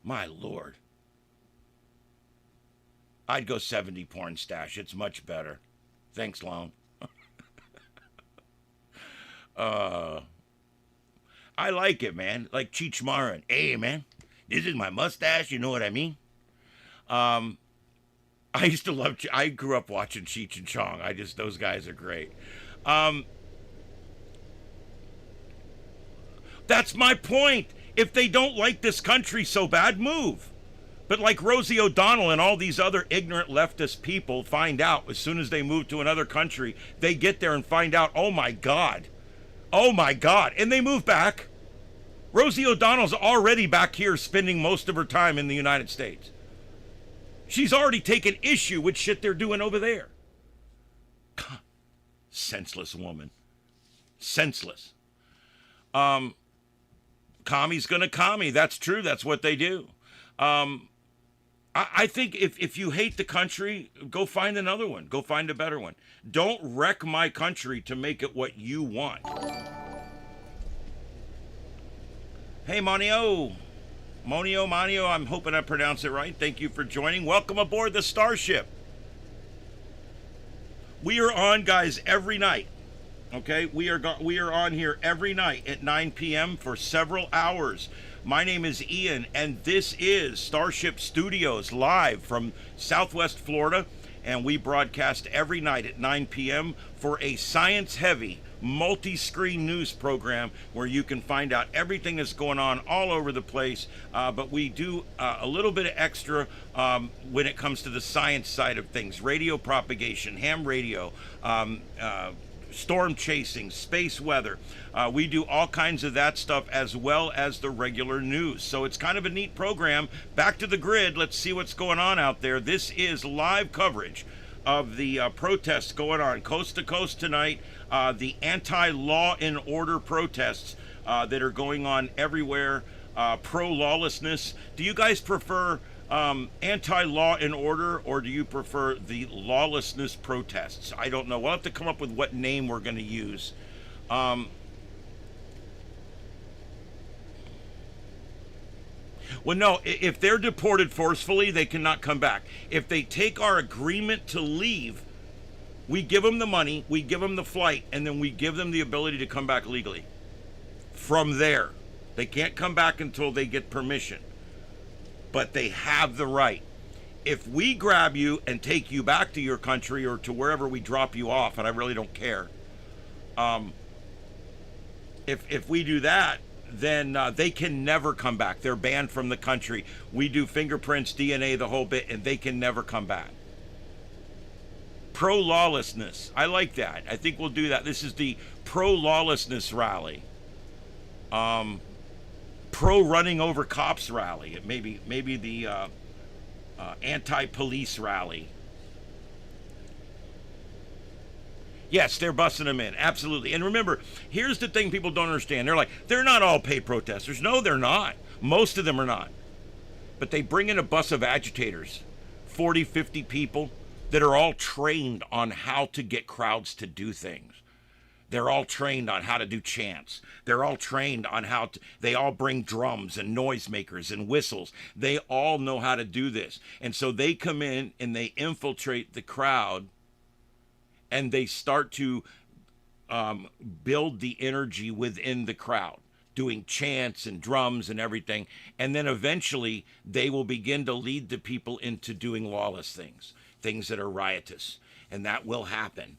My Lord. I'd go 70 porn stash. It's much better. Thanks, Lone. I like it, man. Like Cheech Marin. Hey, man, this is my mustache. You know what I mean? I used to love. I grew up watching Cheech and Chong. Those guys are great. That's my point. If they don't like this country so bad, move. But like Rosie O'Donnell and all these other ignorant leftist people find out as soon as they move to another country, they get there and find out, oh my God, and they move back. Rosie O'Donnell's already back here spending most of her time in the United States. She's already taken issue with shit they're doing over there. God, senseless woman. Senseless. Commie's gonna commie. That's true. That's what they do. I think if you hate the country, go find another one. Go find a better one. Don't wreck my country to make it what you want. Hey, Monio, I'm hoping I pronounced it right. Thank you for joining. Welcome aboard the Starship. We are on, guys, every night. Okay, we are on here every night at 9 p.m. for several hours. My name is Ian, and this is Starship Studios live from Southwest Florida, and we broadcast every night at 9 p.m. for a science-heavy, multi-screen news program where you can find out everything that's going on all over the place, but we do a little bit of extra when it comes to the science side of things. Radio propagation, ham radio, storm chasing, space weather. We do all kinds of that stuff as well as the regular news. So it's kind of a neat program. Back to the grid. Let's see what's going on out there. This is live coverage of the protests going on coast to coast tonight. The anti-law and order protests that are going on everywhere. Pro-lawlessness. Do you guys prefer anti-law and order, or do you prefer the lawlessness protests? I don't know. We'll have to come up with what name we're going to use. Well, no, if they're deported forcefully, they cannot come back. If they take our agreement to leave, we give them the money, we give them the flight, and then we give them the ability to come back legally. From there, they can't come back until they get permission. But they have the right. If we grab you and take you back to your country or to wherever we drop you off, and I really don't care, if we do that, then they can never come back. They're banned from the country. We do fingerprints, DNA, the whole bit, and they can never come back. Pro-lawlessness. I like that. I think we'll do that. This is the pro-lawlessness rally. Pro-running over cops rally. Maybe the anti-police rally. Yes, they're busting them in. Absolutely. And remember, here's the thing people don't understand. They're like, they're not all paid protesters. No, they're not. Most of them are not. But they bring in a bus of agitators, 40, 50 people that are all trained on how to get crowds to do things. They're all trained on how to do chants. They're all trained on how to, they all bring drums and noisemakers and whistles. They all know how to do this. And so they come in and they infiltrate the crowd, and they start to build the energy within the crowd, doing chants and drums and everything. And then eventually they will begin to lead the people into doing lawless things, things that are riotous. And that will happen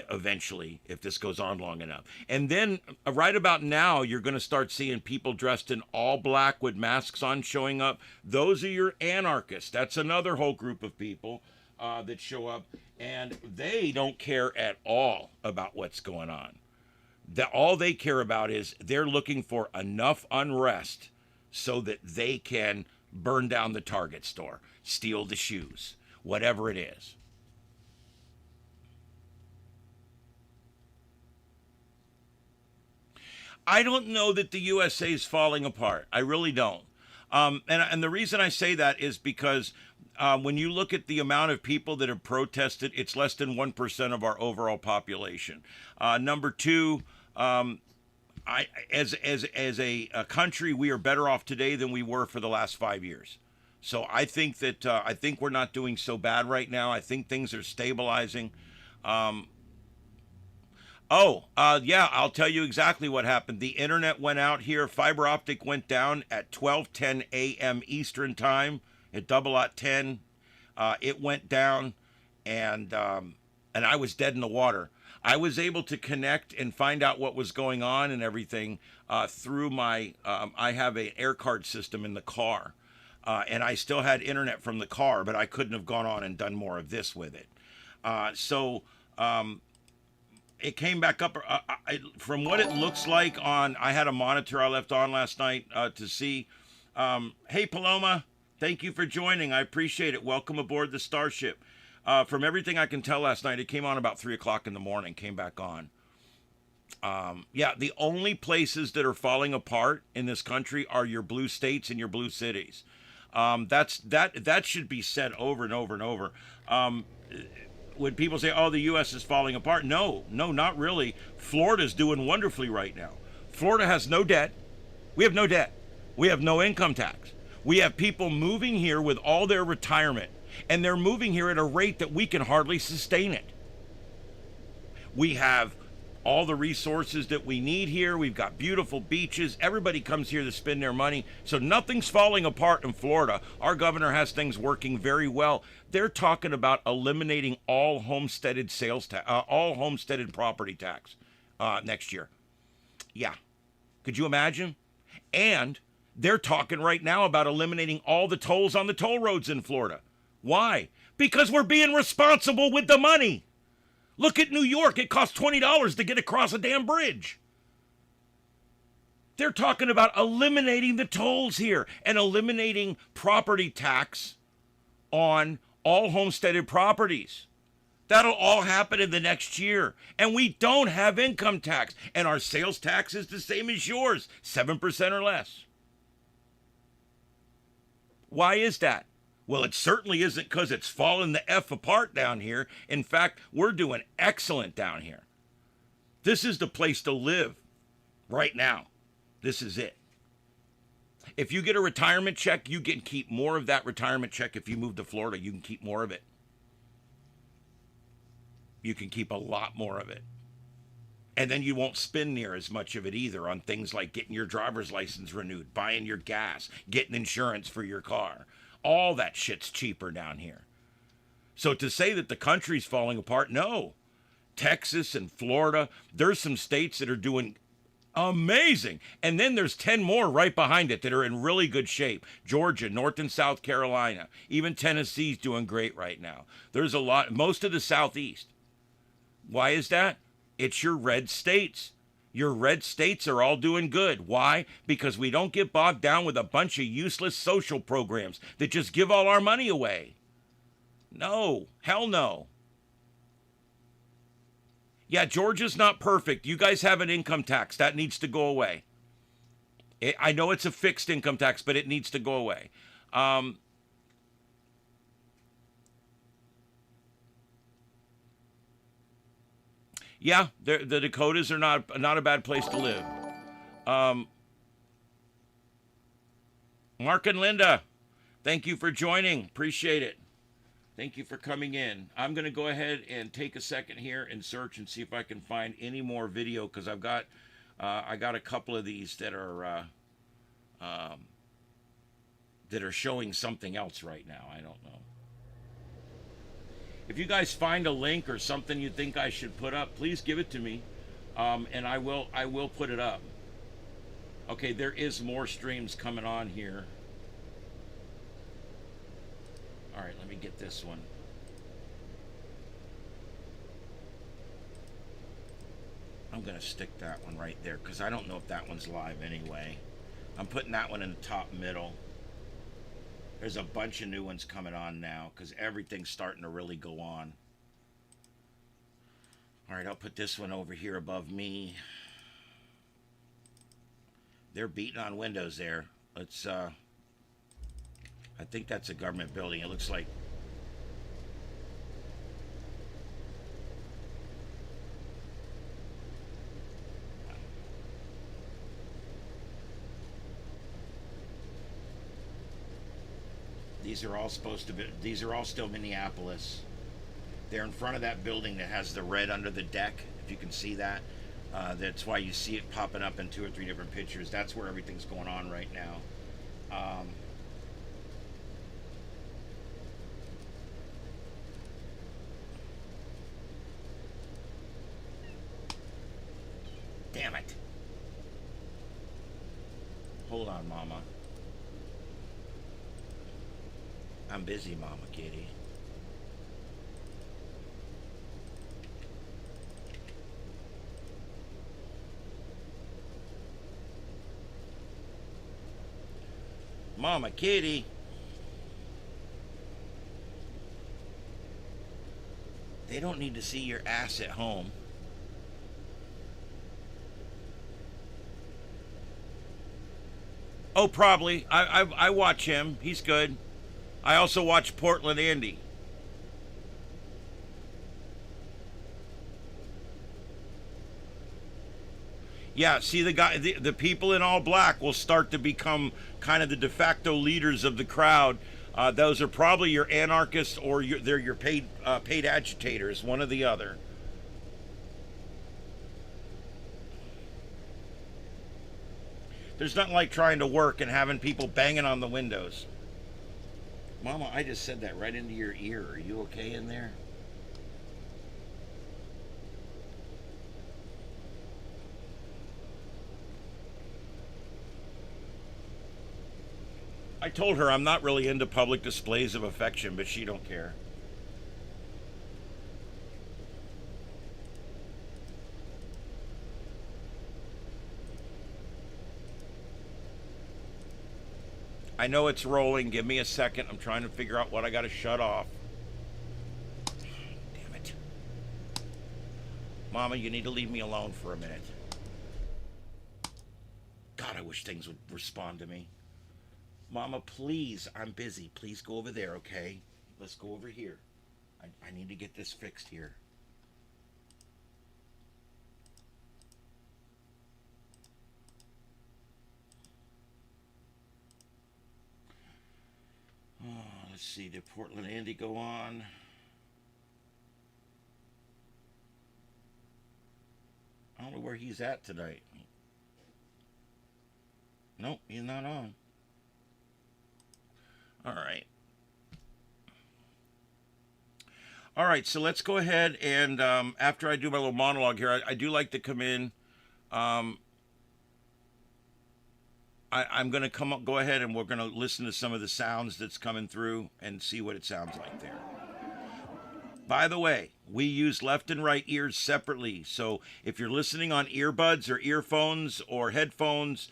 eventually if this goes on long enough. And then right about now, you're going to start seeing people dressed in all black with masks on showing up. Those are your anarchists. That's another whole group of people that show up, and they don't care at all about what's going on. All they care about is they're looking for enough unrest so that they can burn down the Target store, steal the shoes, whatever it is. I don't know that the USA is falling apart. I really don't. And the reason I say that is because when you look at the amount of people that have protested, it's less than 1% of our overall population. Number two, as a country, we are better off today than we were for the last 5 years. So I think we're not doing so bad right now. I think things are stabilizing. Um, yeah, I'll tell you exactly what happened. The internet went out here. Fiber optic went down at 12:10 a.m. Eastern time. At double at 10, it went down, and I was dead in the water. I was able to connect and find out what was going on and everything through my. I have an air card system in the car, and I still had internet from the car, but I couldn't have gone on and done more of this with it. So it came back up from what it looks like on. I had a monitor I left on last night to see. Hey Paloma, thank you for joining. I appreciate it. Welcome aboard the Starship. From everything I can tell last night, it came on about 3 o'clock in the morning. Came back on. Yeah, the only places that are falling apart in this country are your blue states and your blue cities. That should be said over and over and over. When people say, "Oh, the U.S. is falling apart," no, not really. Florida's doing wonderfully right now. Florida has no debt. We have no debt. We have no income tax. We have people moving here with all their retirement, and they're moving here at a rate that we can hardly sustain it. We have all the resources that we need here. We've got beautiful beaches. Everybody comes here to spend their money. So nothing's falling apart in Florida. Our governor has things working very well. They're talking about eliminating all homesteaded all homesteaded property tax next year. Yeah. Could you imagine? And they're talking right now about eliminating all the tolls on the toll roads in Florida. Why? Because we're being responsible with the money. Look at New York. It costs $20 to get across a damn bridge. They're talking about eliminating the tolls here and eliminating property tax on all homesteaded properties. That'll all happen in the next year. And we don't have income tax. And our sales tax is the same as yours, 7% or less. Why is that? Well, it certainly isn't because it's fallen the F apart down here. In fact, we're doing excellent down here. This is the place to live right now. This is it. If you get a retirement check, you can keep more of that retirement check. If you move to Florida, you can keep more of it. You can keep a lot more of it. And then you won't spend near as much of it either on things like getting your driver's license renewed, buying your gas, getting insurance for your car. All that shit's cheaper down here. So to say that the country's falling apart, no. Texas and Florida, there's some states that are doing amazing. And then there's 10 more right behind it that are in really good shape. Georgia, North and South Carolina, even Tennessee's doing great right now. There's a lot, most of the Southeast. Why is that? It's your red states. Your red states are all doing good. Why? Because we don't get bogged down with a bunch of useless social programs that just give all our money away. No, hell no. Yeah, Georgia's not perfect. You guys have an income tax. That needs to go away. I know it's a fixed income tax, but it needs to go away. Yeah, the Dakotas are not a bad place to live. Mark and Linda, thank you for joining. Appreciate it. Thank you for coming in. I'm going to go ahead and take a second here and search and see if I can find any more video, because I got a couple of these that are showing something else right now. I don't know. If you guys find a link or something you think I should put up, please give it to me, and I will put it up. Okay, there is more streams coming on here. All right, let me get this one. I'm gonna stick that one right there because I don't know if that one's live anyway. I'm putting that one in the top middle. There's a bunch of new ones coming on now because everything's starting to really go on. All right, I'll put this one over here above me. They're beating on windows there. Let's, I think that's a government building. It looks like. These are all supposed to be, these are all still Minneapolis. They're in front of that building that has the red under the deck, if you can see that. That's why you see it popping up in 2 or 3 different pictures. That's where everything's going on right now. Damn it. Hold on, Mama. I'm busy, Mama Kitty. Mama Kitty. They don't need to see your ass at home. Oh, probably. I watch him. He's good. I also watch Portland Andy. Yeah, see the people in all black will start to become kind of the de facto leaders of the crowd. Those are probably your anarchists or they're your paid agitators, one or the other. There's nothing like trying to work and having people banging on the windows. Mama, I just said that right into your ear. Are you okay in there? I told her I'm not really into public displays of affection, but she don't care. I know it's rolling. Give me a second. I'm trying to figure out what I got to shut off. Damn it. Mama, you need to leave me alone for a minute. God, I wish things would respond to me. Mama, please, I'm busy. Please go over there, okay? Let's go over here. I need to get this fixed here. Oh, let's see, did Portland Andy go on? I don't know where he's at tonight. Nope, he's not on. All right. All right, so let's go ahead and after I do my little monologue here, I do like to come in. I'm going to go ahead and we're going to listen to some of the sounds that's coming through and see what it sounds like there. By the way, we use left and right ears separately. So if you're listening on earbuds or earphones or headphones,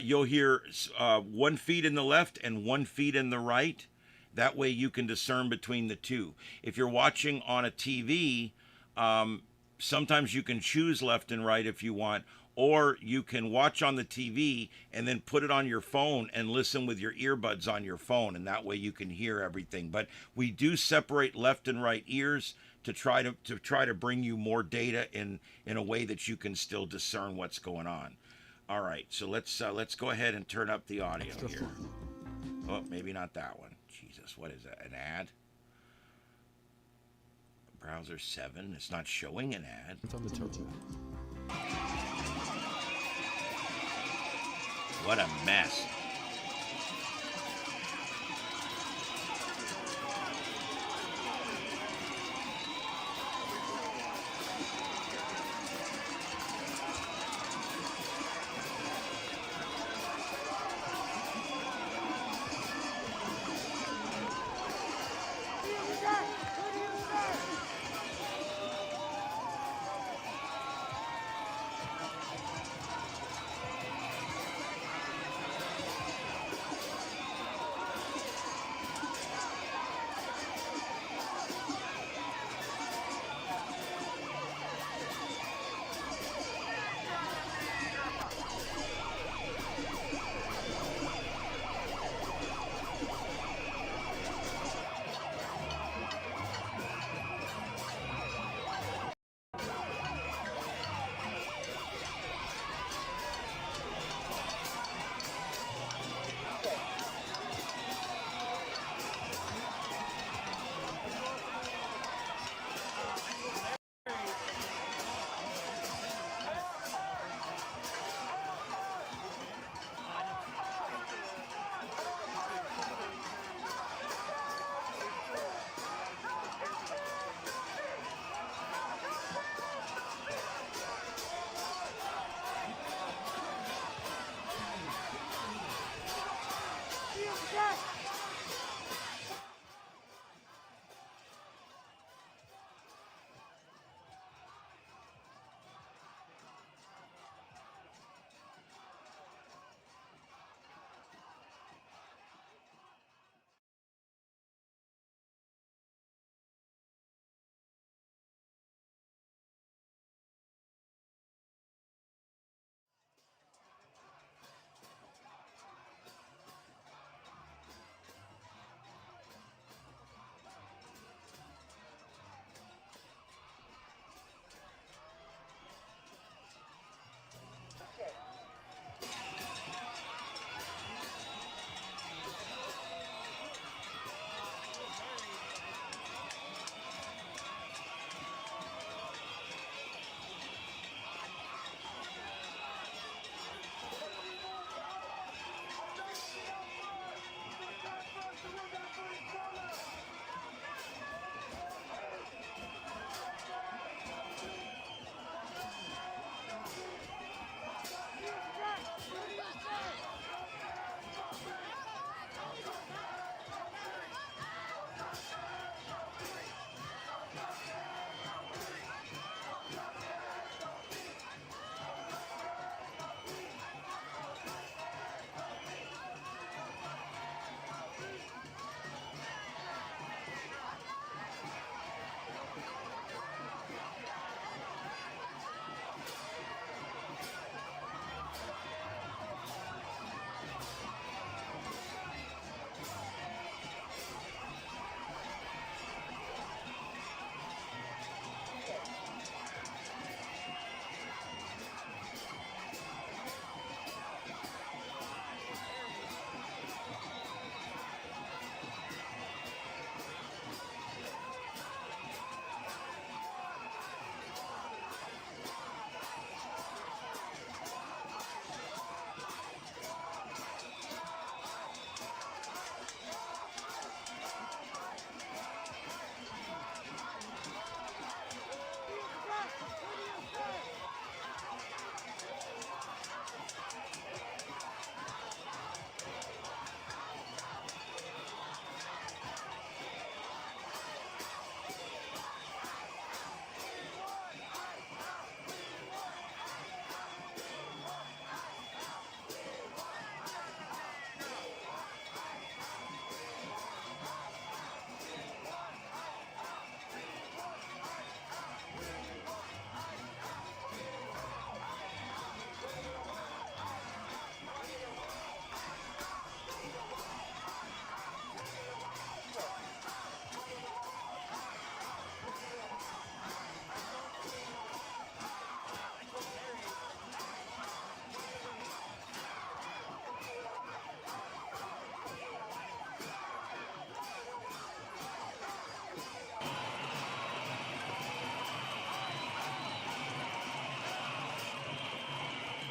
you'll hear 1 feed in the left and 1 feed in the right. That way you can discern between the two. If you're watching on a TV, sometimes you can choose left and right if you want, or you can watch on the TV and then put it on your phone and listen with your earbuds on your phone, and that way you can hear everything. But we do separate left and right ears to try to bring you more data in a way that you can still discern what's going on. All right, so let's go ahead and turn up the audio here. Oh, maybe not that one. Jesus, what is that? An ad? Browser 7. It's not showing an ad. It's on the turbo. What a mess.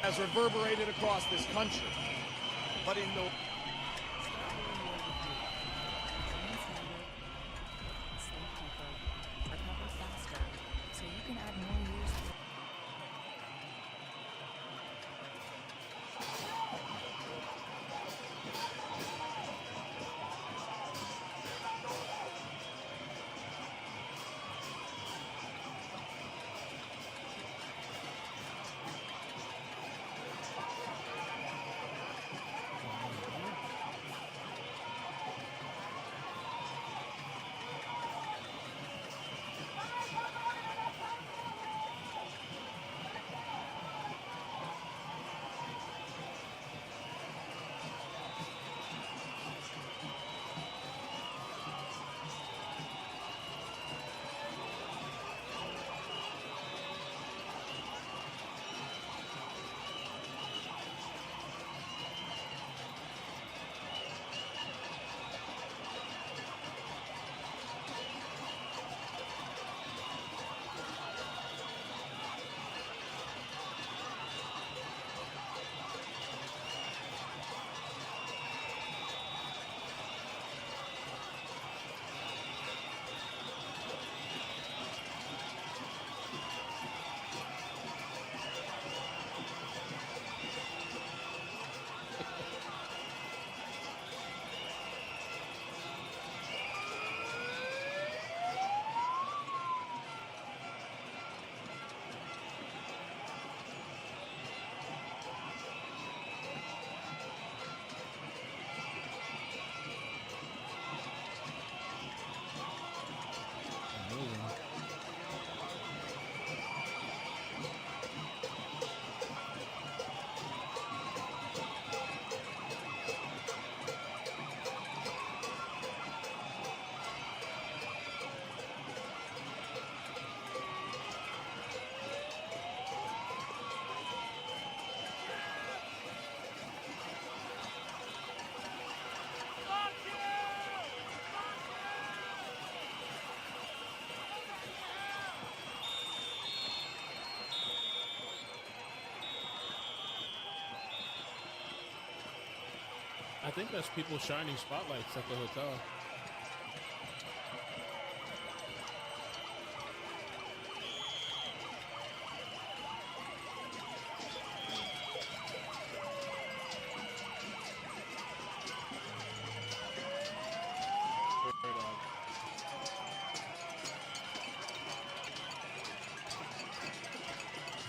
has reverberated across this country. But in the recover faster, so you can add more years to I think that's people shining spotlights at the hotel.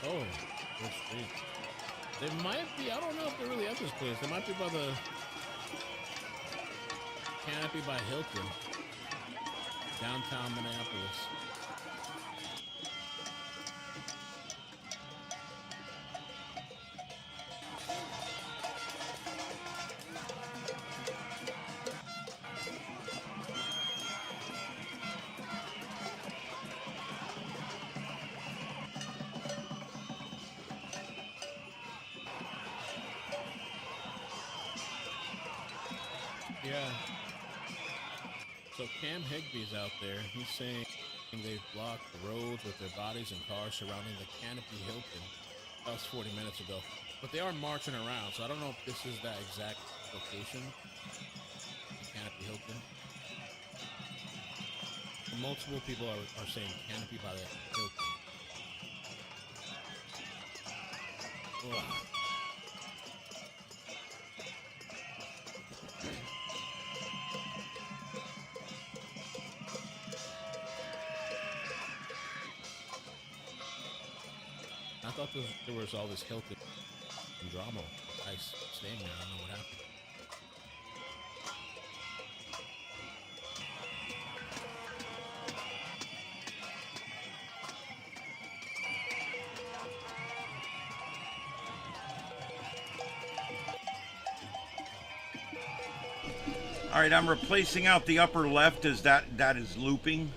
Oh, that's sweet. They might be, I don't know if they're really at this place. They might be by the Canopy by Hilton, downtown Minneapolis. Yeah. So Cam Higby's out there. He's saying they've blocked the roads with their bodies and cars surrounding the Canopy Hilton. That was 40 minutes ago. But they are marching around, so I don't know if this is that exact location. The Canopy Hilton. Multiple people are saying Canopy by the Hilton. Ugh. I thought there was all this Hilton drama. Guys staying there. I don't know what happened. All right, I'm replacing out the upper left as that is looping.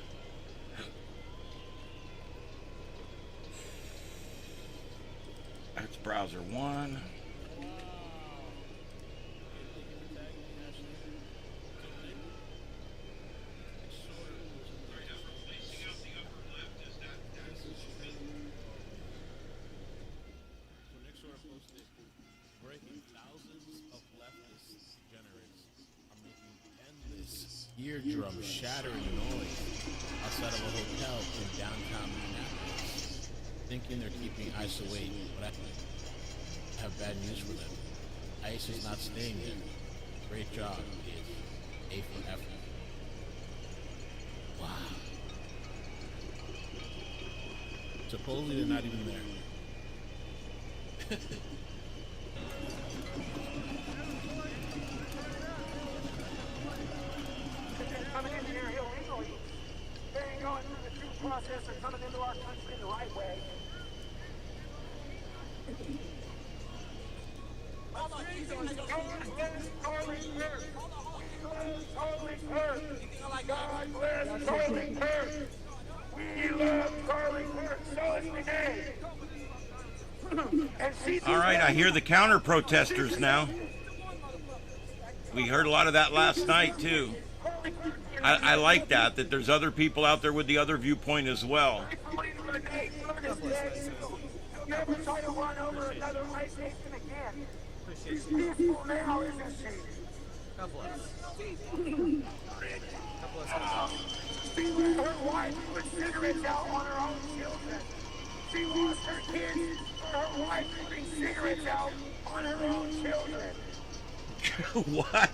That's browser 1. Breaking, thousands of leftist degenerates are making endless eardrum shattering noise outside of a hotel in downtown Minneapolis, thinking they're keeping ICE away, but I have bad news for them. ICE is not staying there. Great job, kids. A for effort. Wow. Supposedly they're not even there. Coming in here illegally. They ain't going through the due process of coming into our country the right way. God bless Charlie Kirk. We love Charlie Kirk. So is today. All right, I hear the counter protesters now. We heard a lot of that last night too. I like that there's other people out there with the other viewpoint as well. Never try to run over another ice nation again. She's peaceful now, isn't she? God bless. She let her wife put cigarettes out on her own children. She lost her kids for her wife putting cigarettes out on her own children. What?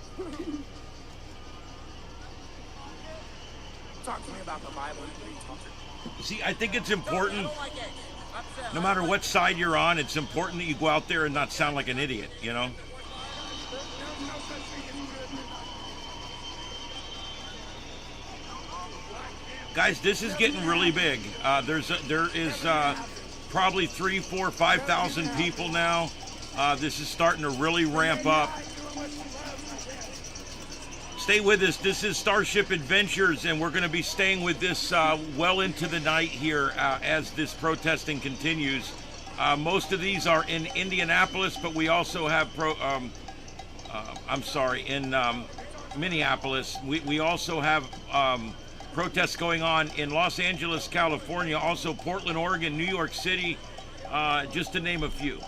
Talk to me about the Bible. What are you talking? See, I think it's important, no matter what side you're on, it's important that you go out there and not sound like an idiot, you know? Guys, this is getting really big. There is probably 3, 4, 5,000 people now. This is starting to really ramp up. Stay with us. This is StarShip Adventures, and we're going to be staying with this well into the night here as this protesting continues. Most of these are in Indianapolis, but we also have in Minneapolis. We also have protests going on in Los Angeles, California, also Portland, Oregon, New York City, just to name a few.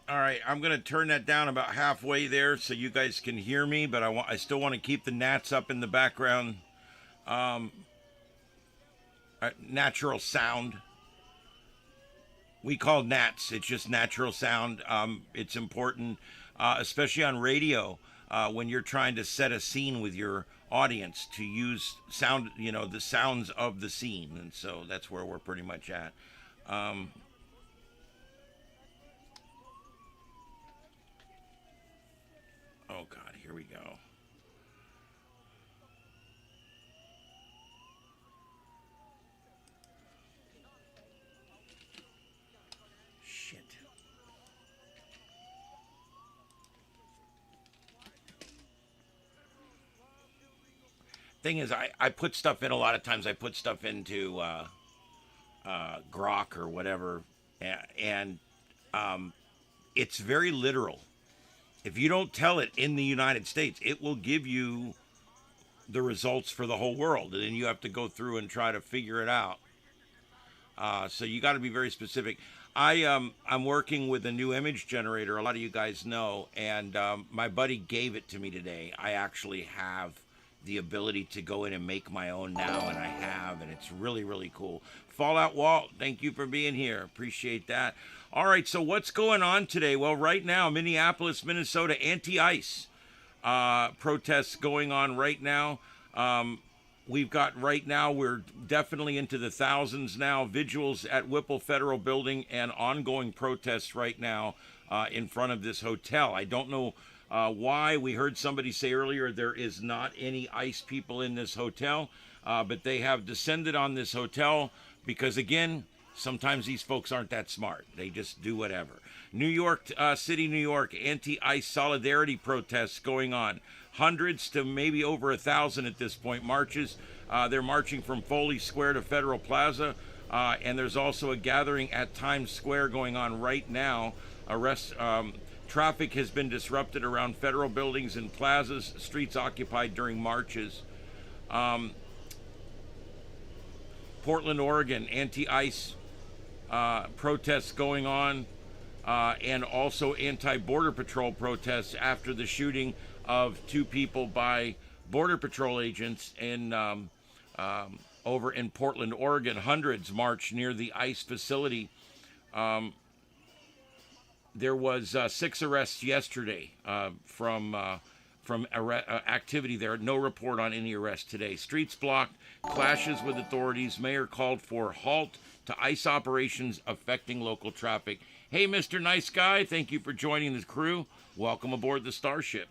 All right, I'm going to turn that down about halfway there so you guys can hear me, but I still want to keep the gnats up in the background. Natural sound. We call gnats. It's just natural sound. It's important, especially on radio, when you're trying to set a scene with your audience, to use sound, the sounds of the scene. And so that's where we're pretty much at. Oh, God, here we go. Shit. Thing is, I put stuff in a lot of times. I put stuff into Grok or whatever, and it's very literal. If you don't tell it in the United States, it will give you the results for the whole world, and then you have to go through and try to figure it out. So you got to be very specific. I'm working with a new image generator. A lot of you guys know, and my buddy gave it to me today. I actually have the ability to go in and make my own now, and I have, and it's really, really cool. Fallout Walt, thank you for being here. Appreciate that. All right, so what's going on today? Well, right now, Minneapolis, Minnesota, anti-ICE protests going on right now. We've got right now, we're definitely into the thousands now, vigils at Whipple Federal Building and ongoing protests right now in front of this hotel. I don't know why. We heard somebody say earlier there is not any ICE people in this hotel, but they have descended on this hotel because, again, sometimes these folks aren't that smart. They just do whatever. New York City, New York, anti-ICE solidarity protests going on. hundreds to maybe over 1,000 at this point marches. They're marching from Foley Square to Federal Plaza, and there's also a gathering at Times Square going on right now. Traffic has been disrupted around federal buildings and plazas, streets occupied during marches. Portland, Oregon, anti-ICE protests going on, and also anti-Border Patrol protests after the shooting of 2 people by Border Patrol agents in over in Portland, Oregon. Hundreds marched near the ICE facility. There was 6 arrests yesterday from activity there. No report on any arrests today. Streets blocked, clashes with authorities. Mayor called for halt to ICE operations affecting local traffic. Hey, Mr. Nice Guy, thank you for joining the crew. Welcome aboard the Starship.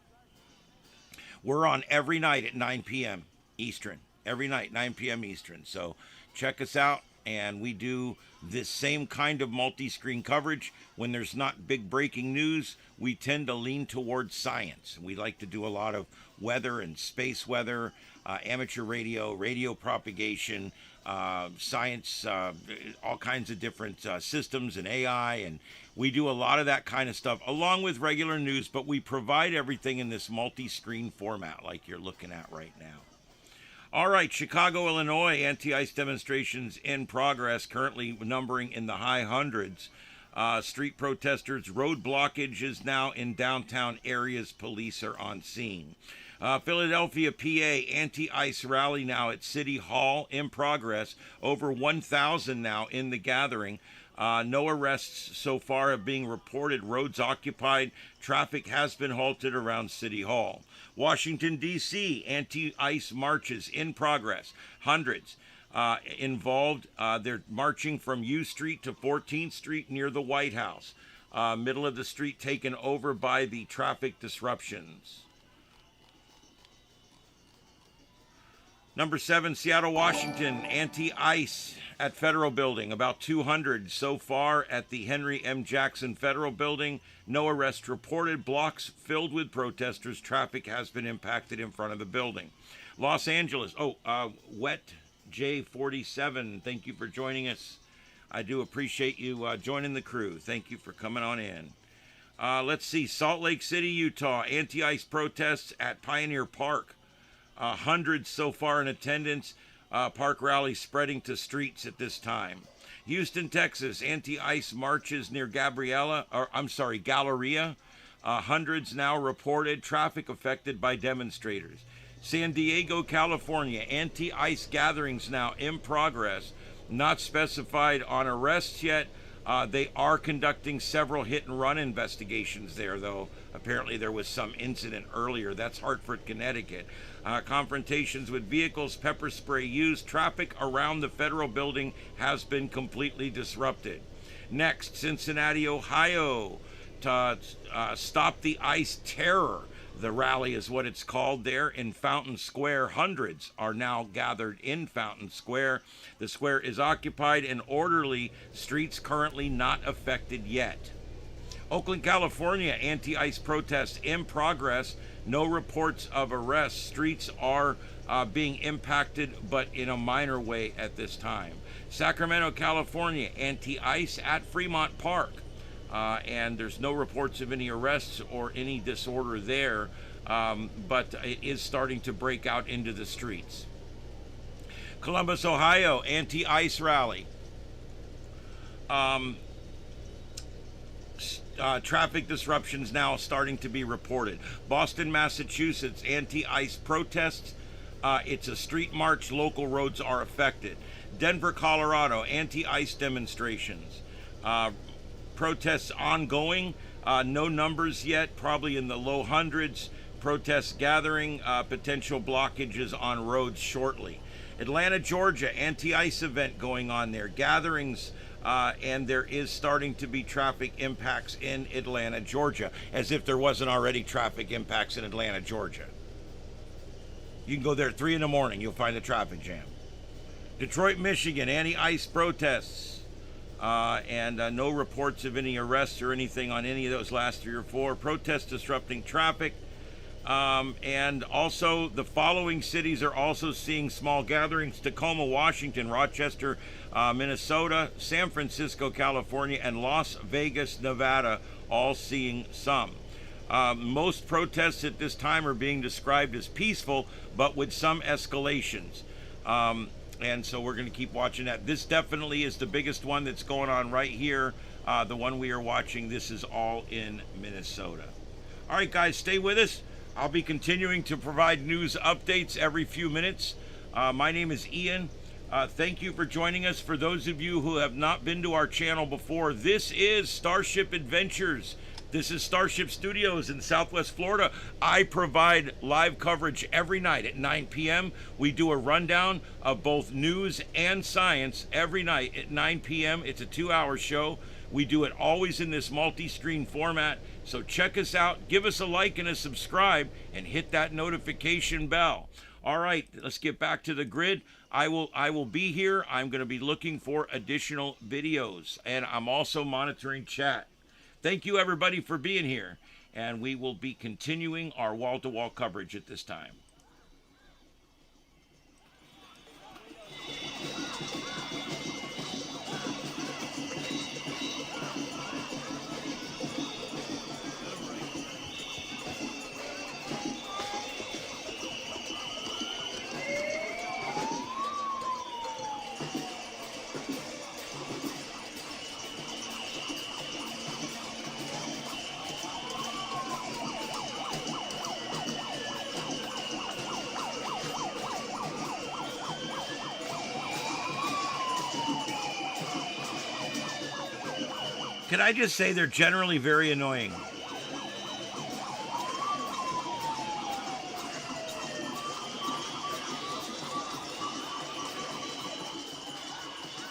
We're on every night at 9 p.m. Eastern. Every night, 9 p.m. Eastern. So check us out. And we do this same kind of multi-screen coverage. When there's not big breaking news, we tend to lean towards science. We like to do a lot of weather and space weather, amateur radio propagation, science, all kinds of different systems and AI. And we do a lot of that kind of stuff along with regular news, but we provide everything in this multi-screen format like you're looking at right now. All right, Chicago, Illinois, anti-ICE demonstrations in progress, currently numbering in the high hundreds. Street protesters, road blockage is now in downtown areas. Police are on scene. Philadelphia, PA, anti-ICE rally now at City Hall in progress. Over 1,000 now in the gathering. No arrests so far are being reported. Roads occupied. Traffic has been halted around City Hall. Washington, D.C., anti-ICE marches in progress. Hundreds involved. They're marching from U Street to 14th Street near the White House. Middle of the street taken over by the traffic disruptions. Number 7, Seattle, Washington, anti-ICE at Federal Building. About 200 so far at the Henry M. Jackson Federal Building. No arrest reported. Blocks filled with protesters. Traffic has been impacted in front of the building. Los Angeles. Wet J47. Thank you for joining us. I do appreciate you joining the crew. Thank you for coming on in. Let's see. Salt Lake City, Utah. Anti-ICE protests at Pioneer Park. Hundreds so far in attendance. Park rally spreading to streets at this time. Houston, Texas, anti-ICE marches near Galleria. Hundreds now reported. Traffic affected by demonstrators. San Diego, California, anti-ICE gatherings now in progress. Not specified on arrests yet. They are conducting several hit-and-run investigations there, though. Apparently there was some incident earlier. That's Hartford, Connecticut. Confrontations with vehicles, pepper spray used. Traffic around the federal building has been completely disrupted. Next, Cincinnati, Ohio, to stop the ICE terror. The rally is what it's called there in Fountain Square. Hundreds are now gathered in Fountain Square. The square is occupied and orderly. Streets currently not affected yet. Oakland, California, anti-ICE protests in progress. No reports of arrests. Streets are being impacted, but in a minor way at this time. Sacramento, California, anti-ICE at Fremont Park. And there's no reports of any arrests or any disorder there, but it is starting to break out into the streets. Columbus, Ohio, anti-ICE rally. Traffic disruptions now starting to be reported. Boston, Massachusetts, anti-ICE protests. It's a street march. Local roads are affected. Denver, Colorado, anti-ICE demonstrations. Protests ongoing. No numbers yet, probably in the low hundreds. Protests gathering. Potential blockages on roads shortly. Atlanta, Georgia, anti-ICE event going on there. Gatherings. And there is starting to be traffic impacts in Atlanta, Georgia, as if there wasn't already traffic impacts in Atlanta, Georgia. You can go there at 3 in the morning, you'll find a traffic jam. Detroit, Michigan, anti-ICE protests, and no reports of any arrests or anything on any of those last 3 or 4. Protests disrupting traffic. And also, the following cities are also seeing small gatherings: Tacoma, Washington; Rochester, Minnesota; San Francisco, California; and Las Vegas, Nevada, all seeing some. Most protests at this time are being described as peaceful, but with some escalations. And so we're going to keep watching that. This definitely is the biggest one that's going on right here. The one we are watching, this is all in Minnesota. All right, guys, stay with us. I'll be continuing to provide news updates every few minutes. My name is Ian. Thank you for joining us. For those of you who have not been to our channel before, this is StarShip Adventures. This is StarShip Studios in Southwest Florida. I provide live coverage every night at 9 p.m. We do a rundown of both news and science every night at 9 p.m. It's a 2-hour show. We do it always in this multi-screen format. So check us out, give us a like and a subscribe, and hit that notification bell. All right, let's get back to the grid. I will be here. I'm going to be looking for additional videos, and I'm also monitoring chat. Thank you, everybody, for being here, and we will be continuing our wall-to-wall coverage at this time. Can I just say they're generally very annoying?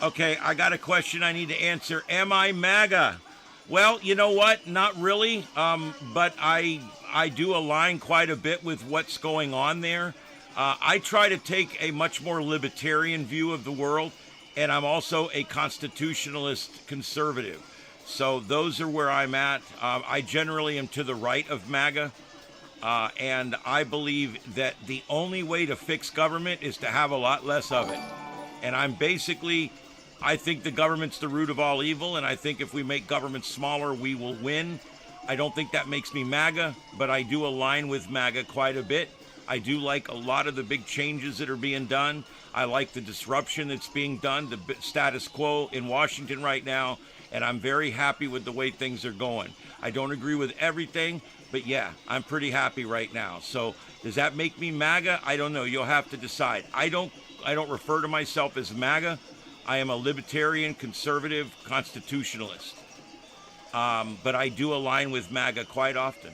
Okay, I got a question I need to answer. Am I MAGA? Well, you know what? Not really, but I do align quite a bit with what's going on there. I try to take a much more libertarian view of the world, and I'm also a constitutionalist conservative. So those are where I'm at. I generally am to the right of MAGA, and I believe that the only way to fix government is to have a lot less of it. And I think the government's the root of all evil, and I think if we make government smaller, we will win. I don't think that makes me MAGA, but I do align with MAGA quite a bit. I do like a lot of the big changes that are being done. I like the disruption that's being done, the status quo in Washington right now, and I'm very happy with the way things are going. I don't agree with everything, but yeah, I'm pretty happy right now. So does that make me MAGA? I don't know. You'll have to decide. I don't refer to myself as MAGA. I am a libertarian, conservative, constitutionalist. But I do align with MAGA quite often.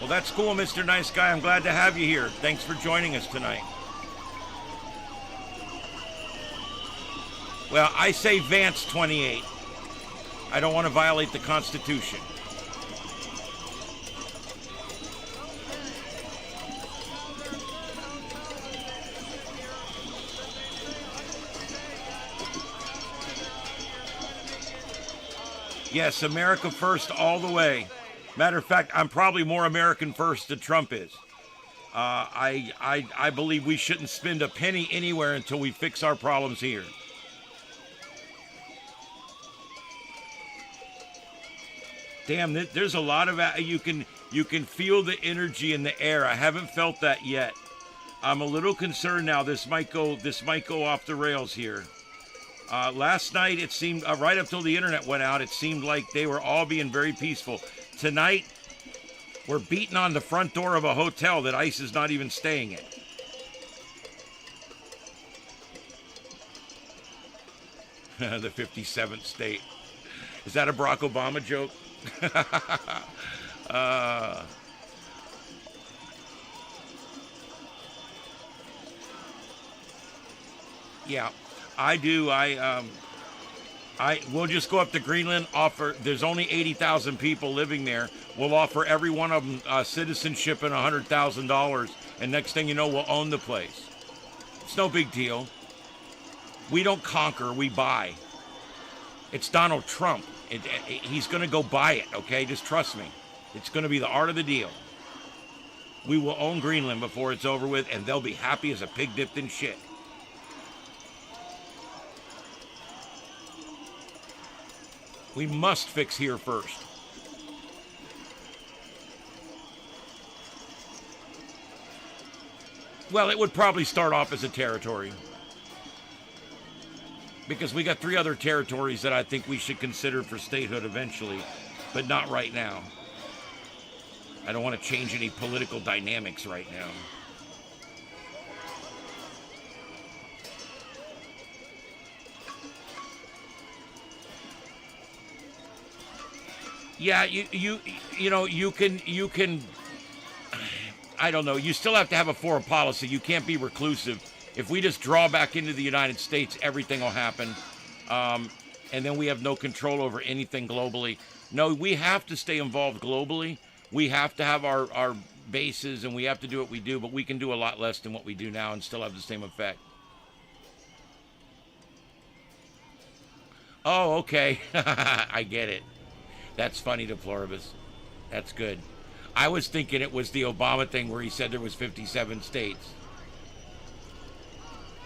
Well, that's cool, Mr. Nice Guy. I'm glad to have you here. Thanks for joining us tonight. Well, I say Vance 28. I don't want to violate the Constitution. Yes, America first all the way. Matter of fact, I'm probably more American first than Trump is. I believe we shouldn't spend a penny anywhere until we fix our problems here. Damn, there's a lot of you can feel the energy in the air. I haven't felt that yet. I'm a little concerned now. This might go off the rails here. Last night it seemed right up till the internet went out, it seemed like they were all being very peaceful. Tonight, we're beating on the front door of a hotel that ICE is not even staying in. The 57th state. Is that a Barack Obama joke? Yeah, I do. We'll just go up to Greenland. Offer. There's only 80,000 people living there. We'll offer every one of them citizenship and $100,000, and next thing you know, we'll own the place. It's no big deal. We don't conquer. We buy. It's Donald Trump. He's going to go buy it. Okay, just trust me. It's going to be the art of the deal. We will own Greenland before it's over with, and they'll be happy as a pig dipped in shit. We must fix here first. Well, it would probably start off as a territory. Because we got 3 other territories that I think we should consider for statehood eventually, but not right now. I don't want to change any political dynamics right now. Yeah, you know, you can, I don't know, you still have to have a foreign policy. You can't be reclusive. If we just draw back into the United States, everything will happen. And then we have no control over anything globally. No, we have to stay involved globally. We have to have our bases, and we have to do what we do, but we can do a lot less than what we do now and still have the same effect. Oh, okay. I get it. That's funny, Deploribus. That's good. I was thinking it was the Obama thing where he said there was 57 states.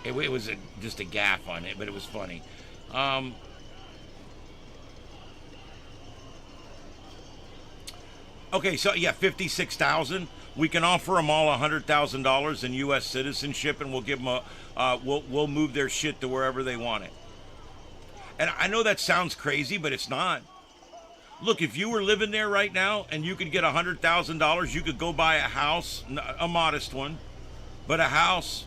It was just a gaffe on it, but it was funny. Okay, so yeah, 56,000. We can offer them all $100,000 in U.S. citizenship, and we'll give them we'll move their shit to wherever they want it. And I know that sounds crazy, but it's not. Look, if you were living there right now and you could get $100,000, you could go buy a house, a modest one, but a house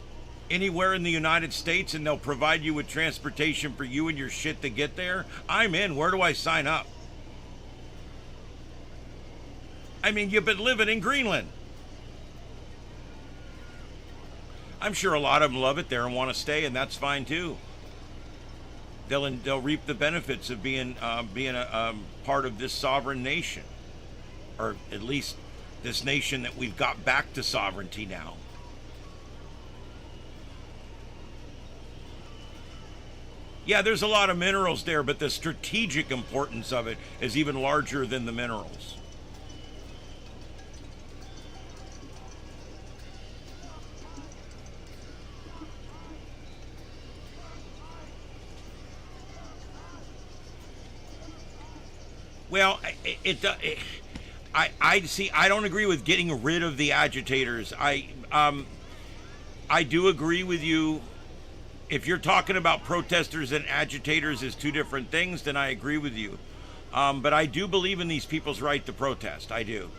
anywhere in the United States, and they'll provide you with transportation for you and your shit to get there. I'm in. Where do I sign up? I mean, you've been living in Greenland. I'm sure a lot of them love it there and want to stay, and that's fine too. They'll reap the benefits of being a part of this sovereign nation, or at least this nation that we've got back to sovereignty now. Yeah, there's a lot of minerals there, but the strategic importance of it is even larger than the minerals. Well, I see. I don't agree with getting rid of the agitators. I do agree with you. If you're talking about protesters and agitators as 2 different things, then I agree with you. But I do believe in these people's right to protest. I do.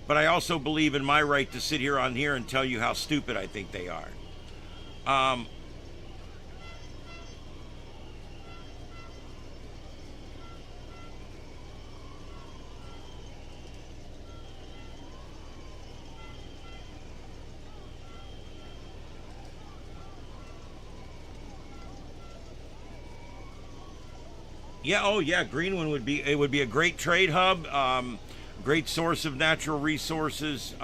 But I also believe in my right to sit here on here and tell you how stupid I think they are. Yeah, oh yeah, Greenland would be a great trade hub, great source of natural resources,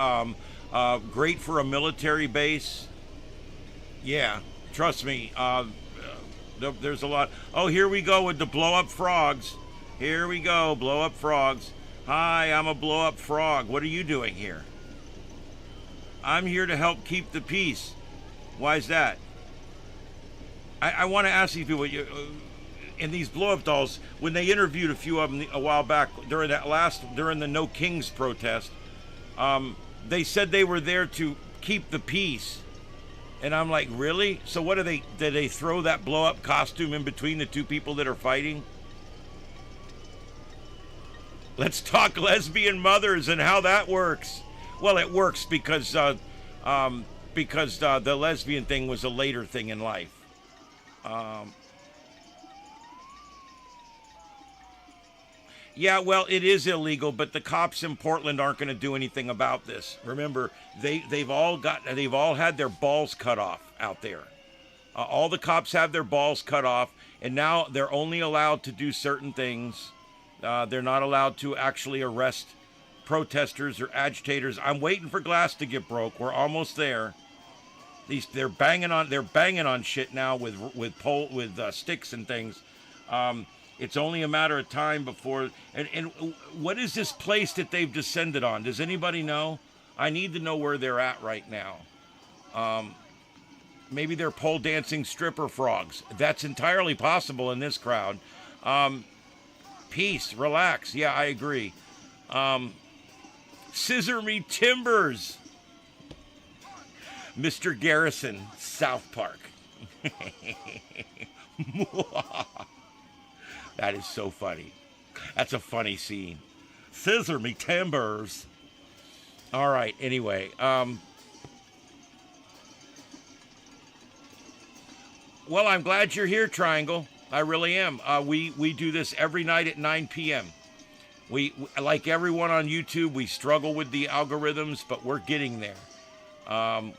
great for a military base. Yeah, trust me, there's a lot. Oh, here we go with the blow up frogs. Here we go, blow up frogs. Hi, I'm a blow up frog. What are you doing here? I'm here to help keep the peace. Why is that? I want to ask these people, and these blow-up dolls, when they interviewed a few of them a while back during the No Kings protest, they said they were there to keep the peace. And I'm like, really? So what did they throw that blow-up costume in between the 2 people that are fighting? Let's talk lesbian mothers and how that works. Well, it works because the lesbian thing was a later thing in life. Yeah, well, it is illegal, but the cops in Portland aren't going to do anything about this. Remember, they've all had their balls cut off out there. All the cops have their balls cut off, and now they're only allowed to do certain things. They're not allowed to actually arrest protesters or agitators. I'm waiting for glass to get broke. We're almost there. They're banging on shit now with sticks and things. It's only a matter of time before. And what is this place that they've descended on? Does anybody know? I need to know where they're at right now. Maybe they're pole dancing stripper frogs. That's entirely possible in this crowd. Peace, relax. Yeah, I agree. Scissor me timbers. Mr. Garrison, South Park. That is so funny. That's a funny scene. Scissor me timbers. All right, anyway. Well, I'm glad you're here, Triangle. I really am. We do this every night at 9 p.m. We, like everyone on YouTube, we struggle with the algorithms, but we're getting there.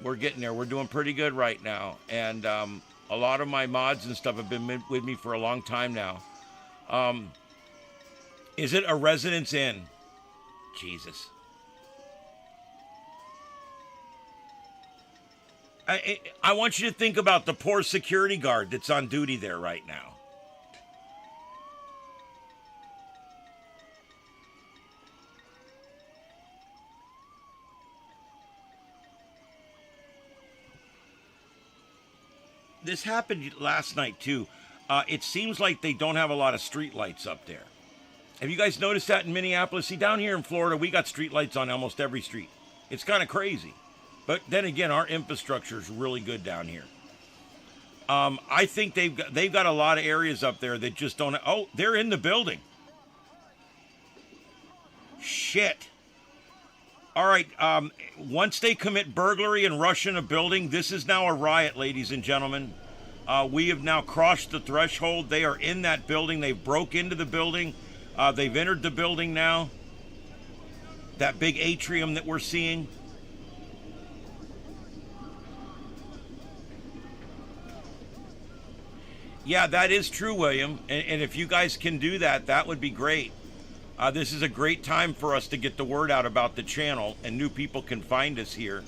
We're getting there. We're doing pretty good right now. And a lot of my mods and stuff have been with me for a long time now. Is it a Residence Inn? Jesus. I want you to think about the poor security guard that's on duty there right now. This happened last night, too. It seems like they don't have a lot of street lights up there. Have you guys noticed that in Minneapolis? See, down here in Florida, we got street lights on almost every street. It's kind of crazy. But then again, our infrastructure is really good down here. I think they've got a lot of areas up there that just don't... Oh, they're in the building. Shit. All right, once they commit burglary and rush in a building, this is now a riot, ladies and gentlemen. We have now crossed the threshold. They are in that building. They broke into the building. They've entered the building now. That big atrium that we're seeing. Yeah, that is true, William. And if you guys can do that, that would be great. This is a great time for us to get the word out about the channel, and new people can find us here.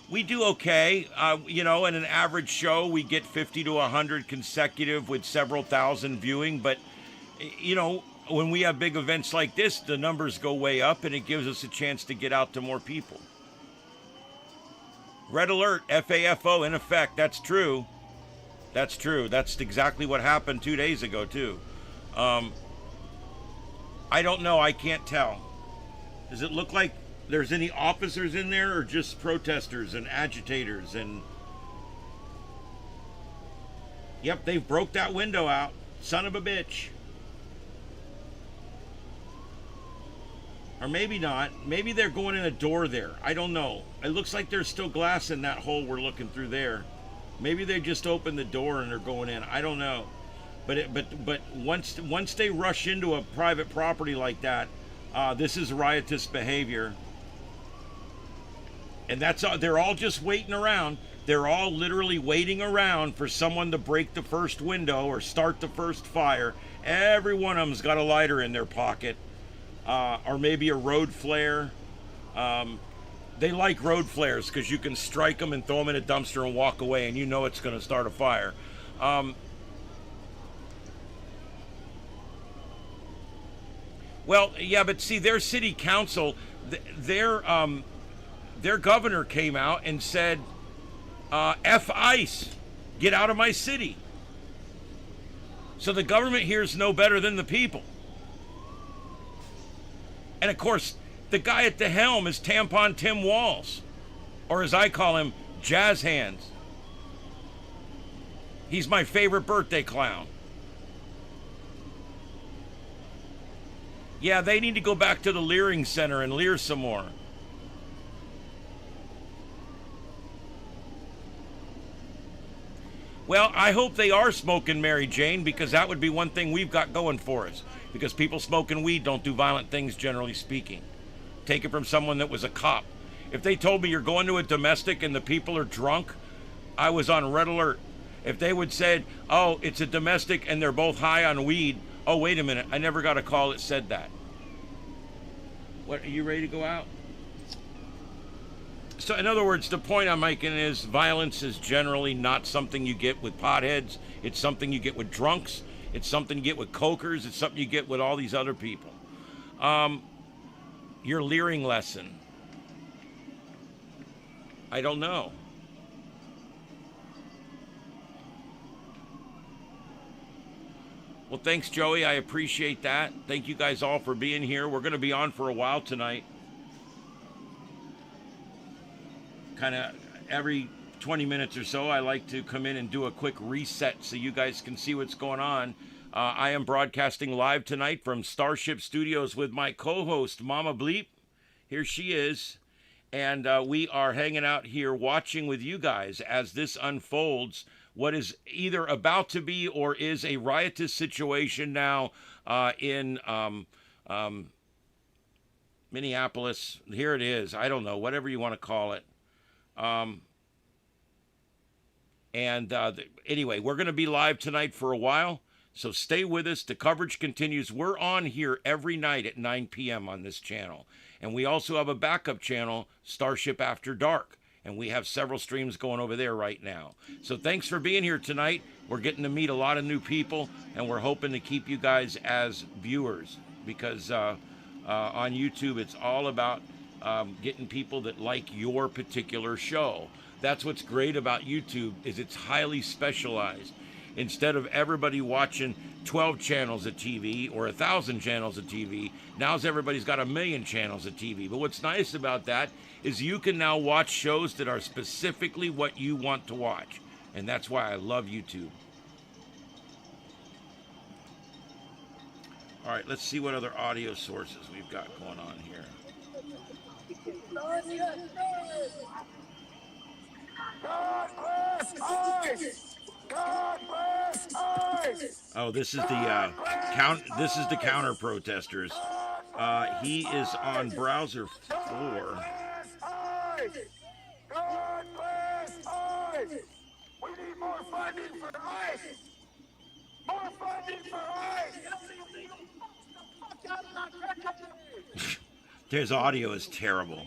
We do okay. You know, in an average show, we get 50 to 100 consecutive with several thousand viewing. But, you know, when we have big events like this, the numbers go way up, and it gives us a chance to get out to more people. Red alert, FAFO in effect. That's true. That's true. That's exactly what happened 2 days ago, too. I don't know. I can't tell. Does it look like there's any officers in there or just protesters and agitators? And yep, they've broke that window out. Son of a bitch. Or maybe not. Maybe they're going in a door there. I don't know. It looks like there's still glass in that hole we're looking through there. Maybe they just opened the door and they're going in. I don't know. But once they rush into a private property like that, this is riotous behavior. And that's all. They're all just waiting around. They're all literally waiting around for someone to break the first window or start the first fire. Every one of them's got a lighter in their pocket. Or maybe a road flare. They like road flares because you can strike them and throw them in a dumpster and walk away, and you know it's going to start a fire. Well, yeah, but see, their city council, their governor came out and said, F ICE, get out of my city. So the government here is no better than the people. And of course, the guy at the helm is Tampon Tim Walls, or as I call him, Jazz Hands. He's my favorite birthday clown. Yeah, they need to go back to the Leering Center and leer some more. Well, I hope they are smoking Mary Jane, because that would be one thing we've got going for us. Because people smoking weed don't do violent things, generally speaking. Take it from someone that was a cop. If they told me you're going to a domestic and the people are drunk, I was on red alert. If they would said, oh, it's a domestic and they're both high on weed, oh, wait a minute, I never got a call that said that. What, are you ready to go out? So in other words, the point I'm making is violence is generally not something you get with potheads. It's something you get with drunks. It's something you get with cokers. It's something you get with all these other people. Your leering lesson. I don't know. Well, thanks, Joey. I appreciate that. Thank you guys all for being here. We're going to be on for a while tonight. Kind of every 20 minutes or so, I like to come in and do a quick reset so you guys can see what's going on. I am broadcasting live tonight from StarShip Studios with my co-host, Mama Bleep. Here she is. And we are hanging out here watching with you guys as this unfolds. What is either about to be or is a riotous situation now in Minneapolis. Here it is. I don't know, whatever you want to call it. Anyway, we're going to be live tonight for a while, so stay with us. The coverage continues. We're on here every night at 9 p.m. on this channel. And we also have a backup channel, StarShip After Dark. And we have several streams going over there right now. So thanks for being here tonight. We're getting to meet a lot of new people, and we're hoping to keep you guys as viewers, because on YouTube it's all about getting people that like your particular show. That's what's great about YouTube, is it's highly specialized. Instead of everybody watching 12 channels of TV or 1,000 channels of TV, now everybody's got 1 million channels of TV. But what's nice about that is you can now watch shows that are specifically what you want to watch. And that's why I love YouTube. All right, let's see what other audio sources we've got going on here. God bless ice! God bless ice! Oh, this is the counter protesters. He is on browser 4. God bless ice! We need more funding for ice! More funding for ice! His audio is terrible.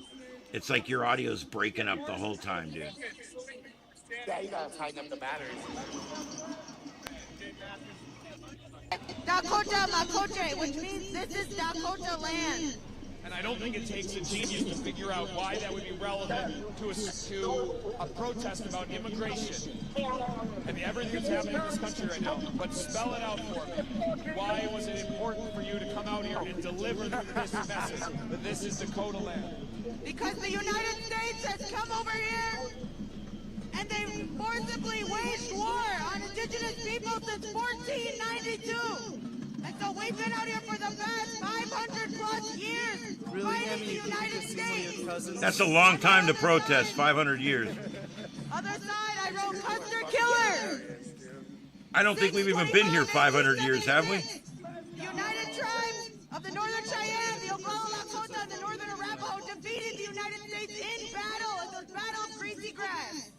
It's like your audio is breaking up the whole time, dude. Yeah, you gotta tighten up the batteries. Dakota Makoche, which means this is Dakota land. And I don't think it takes a genius to figure out why that would be relevant to a protest about immigration and everything that's happening in this country right now. But spell it out for me. Why was it important for you to come out here and deliver this message that this is Dakota land? Because the United States has come over here and they forcibly waged war on indigenous people since 1492. And so we've been out here for the past 500 plus years fighting the United States. That's a long time to protest, 500 years. Other side, I wrote Custer Killer. I don't think we've even been here 500 years, have we? The United Tribes of the Northern Cheyenne, the Oglala Lakota, and the Northern Arapaho defeated the United States in battle at the Battle of Greasy Grass.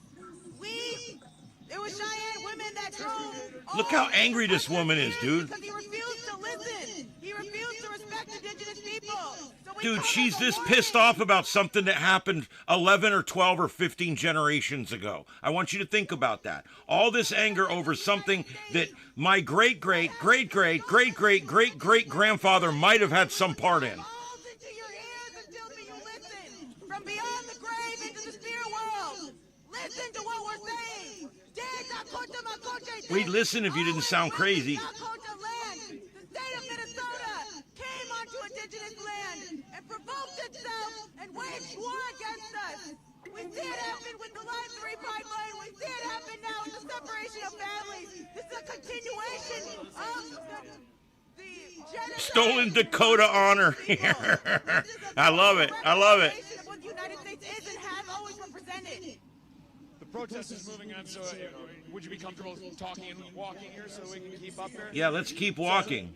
It was Cheyenne women that drove. Look how angry this woman is, dude. Because he refused to listen. He refused to respect indigenous people. So Dude, she's this pissed off about something that happened 11 or 12 or 15 generations ago. I want you to think about that. All this anger over something that my great-great-great-great-great-great-great-grandfather might have had some part in. From beyond the grave into the spirit world. Listen to what we're saying. We'd listen if you didn't sound crazy. The state of Minnesota came onto indigenous land and provoked itself and waged war against us. We see it happen with the Line 3 pipeline. We see it happen now with the separation of families. This is a continuation of the genocide. Stolen Dakota honor. I love it. I love it. What the United States is and has always represented. The protest is moving on, so would you be comfortable talking and walking here so we can keep up here? Yeah, let's keep walking.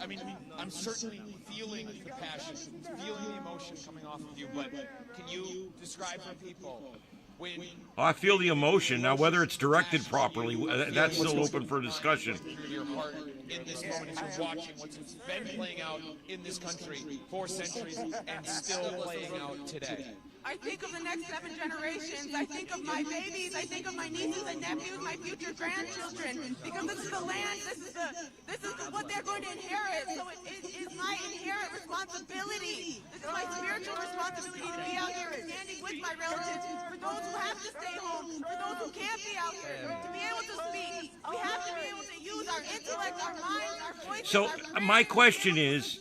I mean, I'm certainly feeling the passion, feeling the emotion coming off of you, but can you describe for people when... Well, I feel the emotion. Now, whether it's directed properly, that's still open for discussion. Your heart in this moment as you're watching what's been playing out in this country for centuries and still playing out today. I think of the next 7 generations. I think of my babies. I think of my nieces and nephews, my future grandchildren. Because this is the land. This is what they're going to inherit. So it is my inherent responsibility. This is my spiritual responsibility to be out here standing with my relatives. For those who have to stay home, for those who can't be out here, to be able to speak. We have to be able to use our intellect, our minds, our voices. So my question is.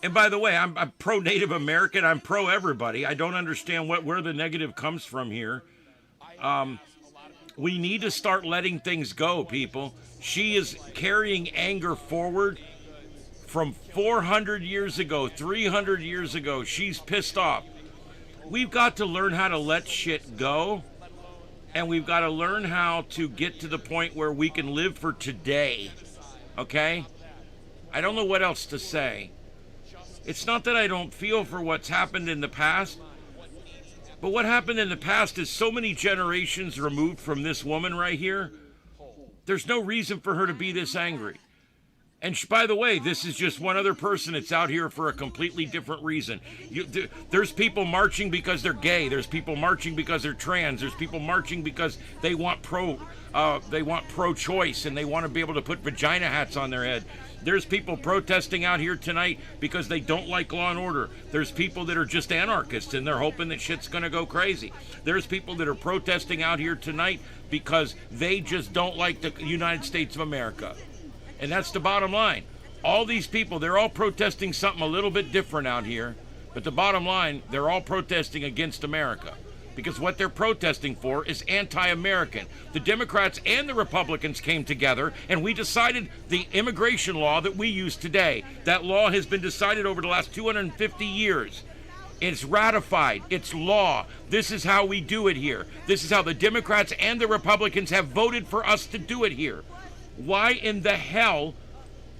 And by the way, I'm pro-Native American. I'm pro-everybody. I don't understand where the negative comes from here. We need to start letting things go, people. She is carrying anger forward from 400 years ago, 300 years ago. She's pissed off. We've got to learn how to let shit go. And we've got to learn how to get to the point where we can live for today. Okay? I don't know what else to say. It's not that I don't feel for what's happened in the past, but what happened in the past is so many generations removed from this woman right here. There's no reason for her to be this angry. And by the way, this is just one other person that's out here for a completely different reason. There's people marching because they're gay. There's people marching because they're trans. There's people marching because they want pro-choice and they want to be able to put vagina hats on their head. There's people protesting out here tonight because they don't like law and order. There's people that are just anarchists and they're hoping that shit's going to go crazy. There's people that are protesting out here tonight because they just don't like the United States of America. And that's the bottom line. All these people, they're all protesting something a little bit different out here. But the bottom line, they're all protesting against America. Because what they're protesting for is anti-American. The Democrats and the Republicans came together and we decided the immigration law that we use today. That law has been decided over the last 250 years. It's ratified. It's law. This is how we do it here. This is how the Democrats and the Republicans have voted for us to do it here. Why in the hell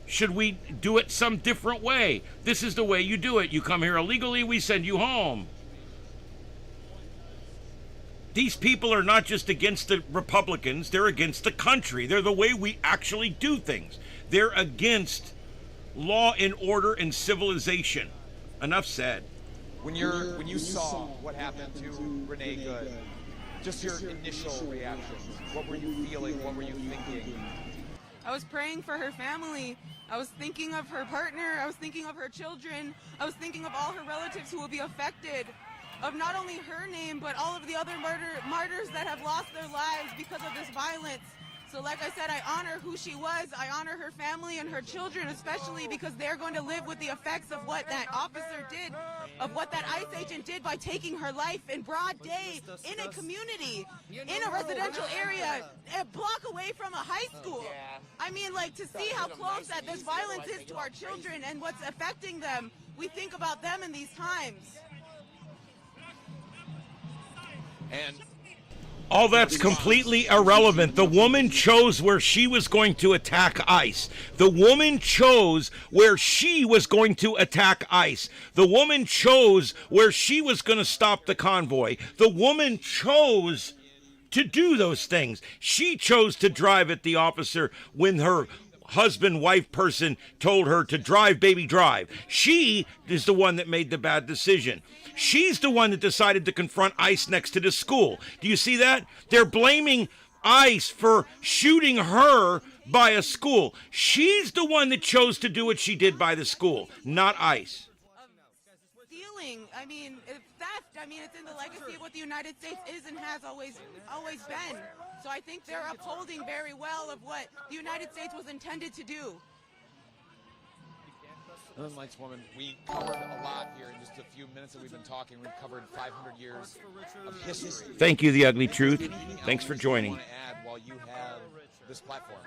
should we do it some different way? This is the way you do it. You come here illegally, we send you home. These people are not just against the Republicans, they're against the country. They're the way we actually do things. They're against law and order and civilization. Enough said. When you saw what happened to Renee Good, just your initial reactions, what were you feeling? What were you thinking? I was praying for her family. I was thinking of her partner. I was thinking of her children. I was thinking of all her relatives who will be affected. Of not only her name, but all of the other martyrs that have lost their lives because of this violence. So like I said, I honor who she was. I honor her family and her children, especially because they're going to live with the effects of what that officer did, of what that ICE agent did by taking her life in broad day in a community, in a residential area, a block away from a high school. I mean, like, to see how close that this violence is to our children and what's affecting them, we think about them in these times. And all that's completely irrelevant. The woman chose where she was going to attack ICE. The woman chose where she was going to attack ICE. The woman chose where she was going to stop the convoy. The woman chose to do those things. She chose to drive at the officer when her husband, wife person told her to drive, baby, drive. She is the one that made the bad decision. She's the one that decided to confront ICE next to the school. Do you see that? They're blaming ICE for shooting her by a school. She's the one that chose to do what she did by the school, not ICE. Stealing, I mean, theft, I mean, it's in the legacy of what the United States is and has always been. So I think they're upholding very well of what the United States was intended to do. Northern Lights woman, we covered a lot here in just a few minutes that we've been talking. We've covered 500 years of history. Thank you, The Ugly Truth. Thanks for joining. Want to add while you have this platform?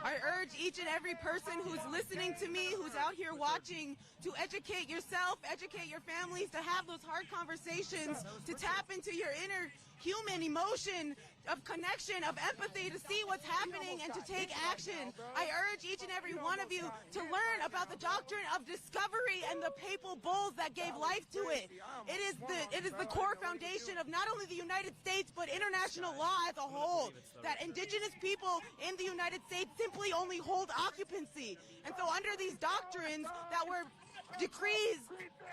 I urge each and every person who's listening to me, who's out here watching, to educate yourself, educate your families, to have those hard conversations, to tap into your human emotion, of connection, of empathy to see what's happening and to take action. I urge each and every one of you to learn about the doctrine of discovery and the papal bulls that gave life to it. It is the core foundation of not only the United States but international law as a whole, that indigenous people in the United States simply only hold occupancy. And so under these doctrines that were decrees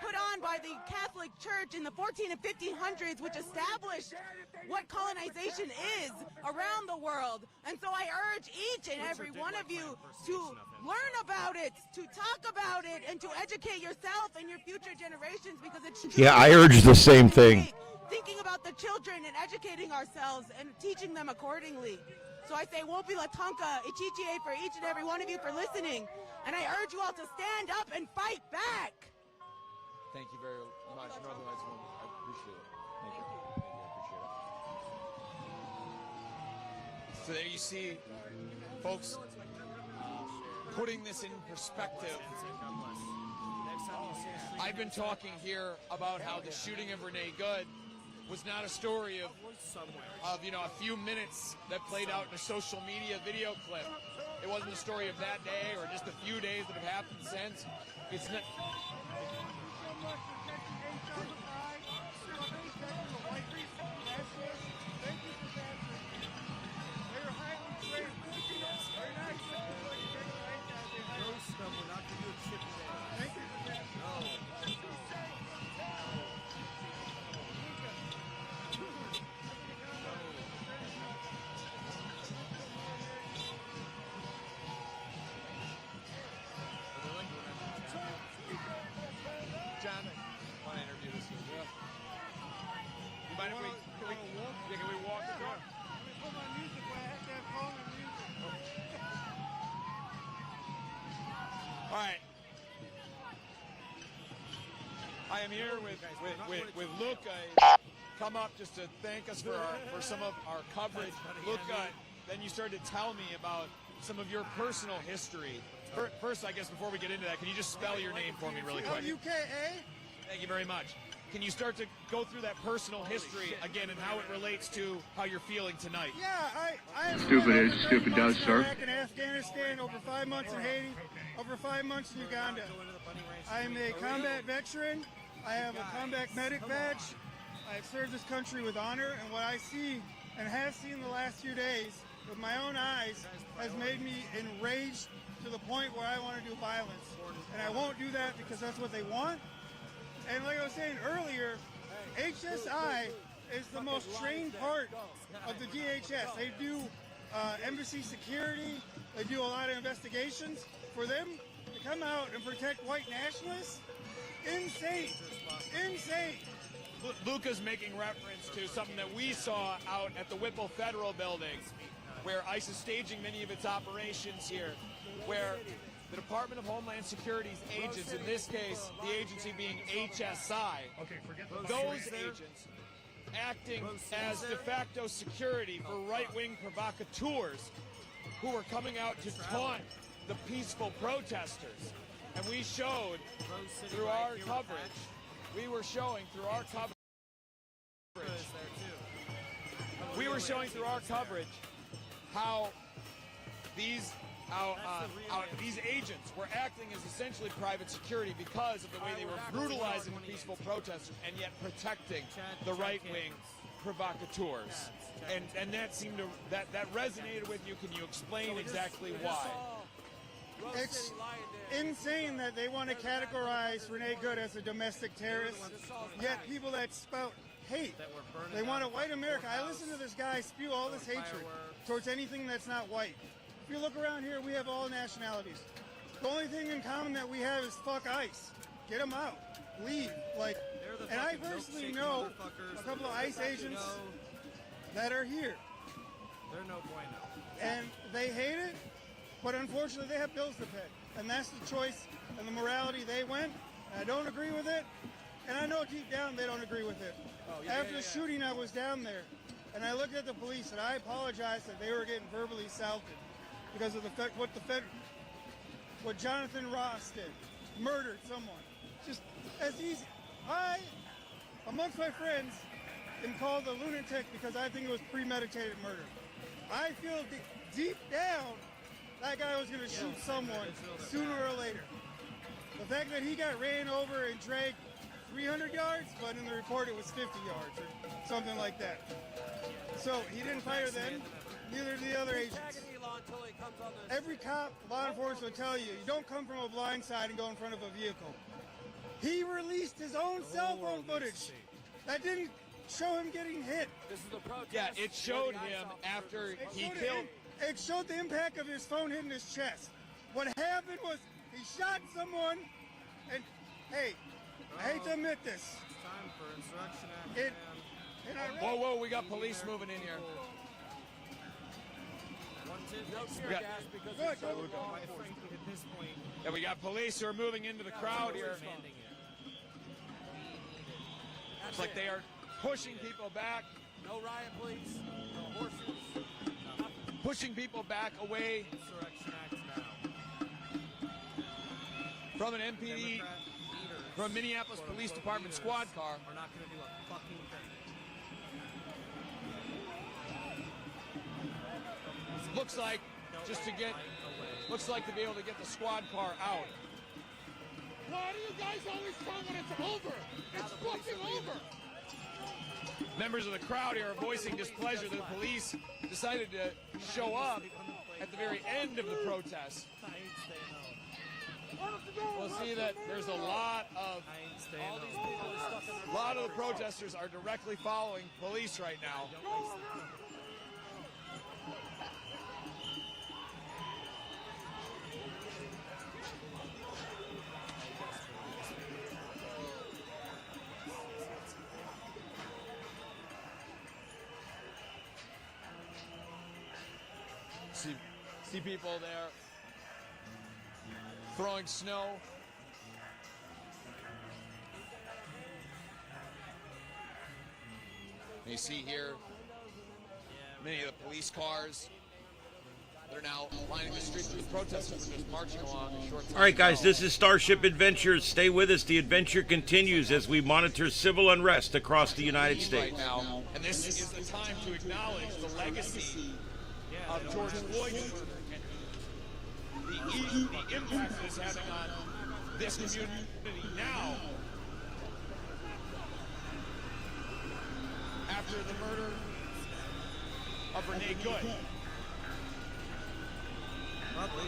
put on by the Catholic Church in the 14 and 1500s, which established what colonization is around the world. And so I urge each and every one of you to learn about it, to talk about it, and to educate yourself and your future generations, because it's Yeah, I urge the same thing. Thinking about the children and educating ourselves and teaching them accordingly. So I say, Wopi Latonka, Ichichie for each and every one of you for listening. And I urge you all to stand up and fight back. Thank you very much, Northern Lights Woman. I appreciate it. Thank you. I appreciate it. So there you see, folks, putting this in perspective. I've been talking here about how the shooting of Renee Good was not a story of a few minutes that played out in a social media video clip. It wasn't the story of that day or just a few days that have happened since. It's not. John, I want to interview this one. Yeah. You mind if can we walk the door? Let me put my music where I have to have phone and music. All right. I am here with Luke. Come up just to thank us for some of our coverage. Luke, then you started to tell me about some of your personal history. First, I guess before we get into that, can you just spell your name for me really quick? L-U-K-A. Thank you very much. Can you start to go through that personal history again and how it relates to how you're feeling tonight? Yeah, I have Stupid is, stupid does, sir. Iraq and Afghanistan, over 5 months in Haiti, over 5 months in Uganda. I'm a combat veteran. I have a combat medic badge. I have served this country with honor, and what I see and have seen the last few days with my own eyes has made me enraged to the point where I want to do violence. And I won't do that because that's what they want. And like I was saying earlier, HSI is the most trained part of the DHS. They do embassy security. They do a lot of investigations. For them to come out and protect white nationalists, insane, insane. Luca's making reference to something that we saw out at the Whipple Federal Building, where ICE is staging many of its operations here, where the Department of Homeland Security's agents, in this case, the agency being HSI, those agents acting as de facto security for right-wing provocateurs who were coming out to taunt the peaceful protesters. And we showed through our coverage, how these agents were acting as essentially private security because of the way they were brutalizing the peaceful protesters and yet protecting the right-wing provocateurs. And that seemed to that resonated with you. Can you explain exactly why? It's insane that they want to categorize Renee Good as a domestic terrorist, yet people that spout hate, they want a white America. I listen to this guy spew all this hatred towards anything that's not white. If you look around here, we have all nationalities. The only thing in common that we have is fuck ICE. Get them out. Leave. And I personally know a couple of ICE agents that are here. They're no bueno. And they hate it, but unfortunately they have bills to pay. And that's the choice and the morality they went. And I don't agree with it. And I know deep down they don't agree with it. After the shooting, I was down there. And I looked at the police and I apologized that they were getting verbally assaulted because of what Jonathan Ross did, murdered someone. Just as easy. I, amongst my friends, am called a lunatic because I think it was premeditated murder. I feel deep down that guy was going to shoot someone sooner or later. The fact that he got ran over and dragged 300 yards, but in the report it was 50 yards or something like that. So he didn't fire then, neither did the other agents. Every cop, law enforcement will tell you, you don't come from a blind side and go in front of a vehicle. He released his own cell phone footage that didn't show him getting hit. This is the protest. Yeah, it showed him after he killed. It showed the impact of his phone hitting his chest. What happened was he shot someone, and hey, I hate to admit this. It's time for Insurrection Act. Whoa, we got police moving in here. No tear got- gas because Good, it's so good. long. Quite frankly, at this point, Yeah, we got police who are moving into the crowd here. expanding it. It's like they are pushing people back, No riot police, no horses. pushing people back away Insurrection Act now. from an MPD, Democrat leaders, from Minneapolis quote, Police unquote, Department leaders squad car. are not going to do a fucking thing. Looks like just to get, looks like to be able to get the squad car out. Why do you guys always come when it's over? It's fucking over. Members of the crowd here are voicing displeasure that the police decided to show up at the very end of the protest. I ain't staying home. We'll see that there's a lot of I ain't staying home. a lot of the protesters are directly following police right now. See people there throwing snow. You see here many of the police cars. They're now lining the streets. The protesters are just marching along a short time. All right, guys, this is StarShip Adventures. Stay with us. The adventure continues as we monitor civil unrest across the United States. Right now, and this is the time to acknowledge the legacy of George Floyd's murder and the impact it is having on this community now. After the murder of Renee Good.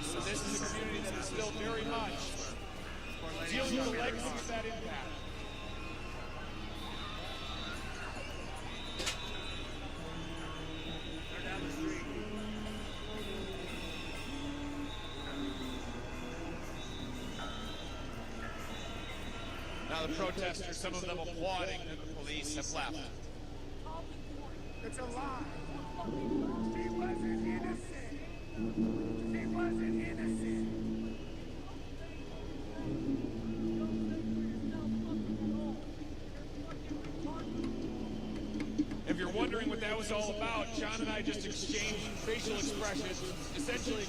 So this is a community that is still very much dealing with the legacy of that impact. They're down the street. Now the protesters, some of them applauding that the police have left. It's a lie. She wasn't innocent. She wasn't innocent. If you're wondering what that was all about, John and I just exchanged facial expressions, essentially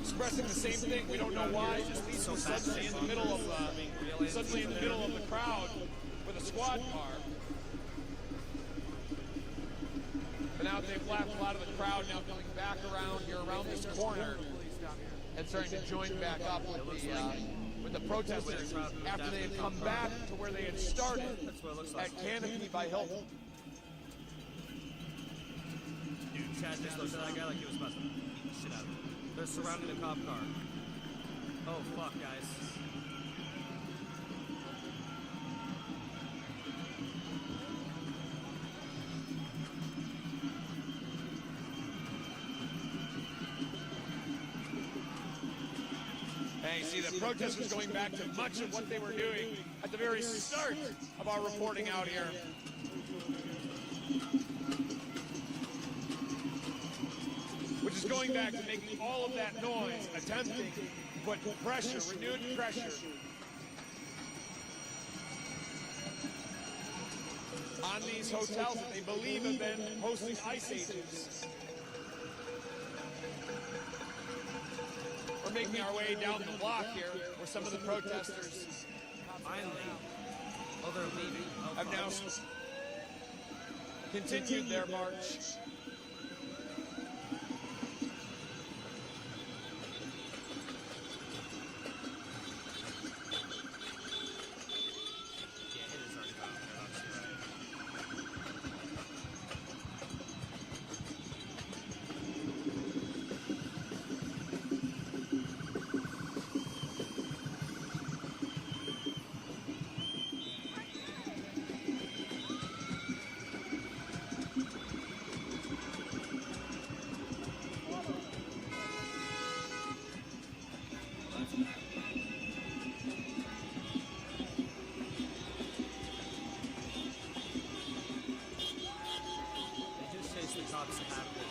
expressing the same thing. We don't know why. Police were suddenly in the middle of the crowd with a squad car. But now that they've left, a lot of the crowd now coming back around here, around this corner, and starting to join back up with the protesters after they had come back to where they had started at Canopy by Hilton. Dude, Chad just looked at that guy like he was about to beat the shit out of him. They're surrounding the cop car. Oh, fuck, guys. And you see the protesters going back to much of what they were doing at the very start of our reporting out here. Which is going back to making all of that noise, attempting to put pressure, renewed pressure, on these hotels that they believe have been hosting ice ages. We're making our way down the block here, where some of the protesters Finally. Oh, they're leaving. Oh, have now continued their march.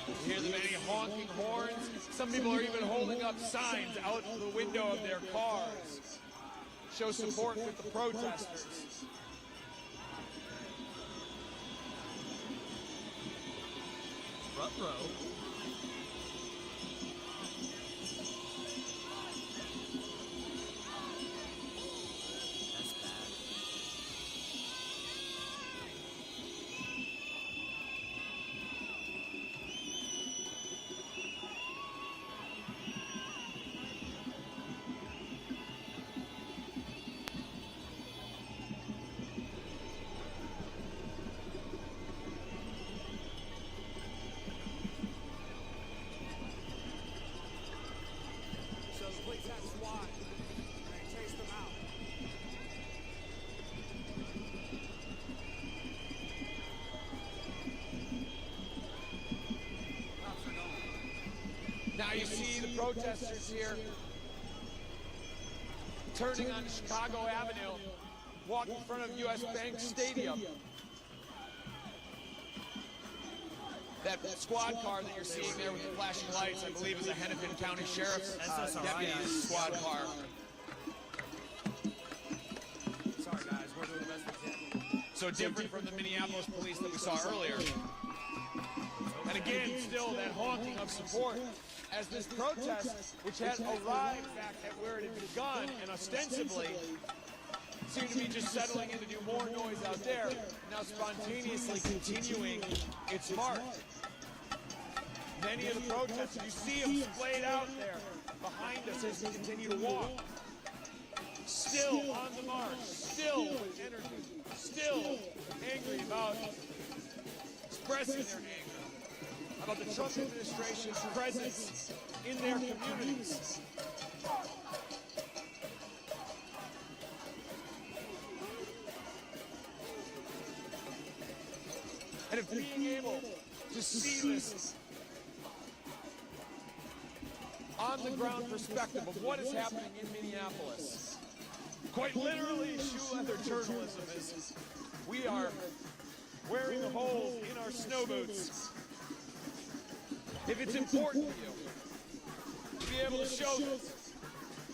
You hear the many honking horns. Some people are even holding up signs out the window of their cars. Show support with the protesters. Front row. That's bad. So the police had SWAT and chased them out. Cops are gone. Now you see the protesters here turning on Chicago Avenue, walking in front of U.S. Bank Stadium. That squad car that you're seeing there with the flashing lights, I believe, is a Hennepin County Sheriff's deputy's squad car. Sorry, guys. We're doing the best we can. So different from the Minneapolis police that we saw earlier. And again, still that honking of support as this protest, which had arrived back at where it had begun and ostensibly seemed to be just settling in to do more noise out there, now spontaneously continuing its march. Many of the protesters, you see them splayed out there behind us as we continue to walk. Still on the march, still with energy, still angry about expressing their anger about the Trump administration's presence in their communities. And if being able to see this on the ground perspective of what is happening in Minneapolis, quite literally shoe leather journalism is, we are wearing holes in our snow boots. If it's important to you to be able to show this,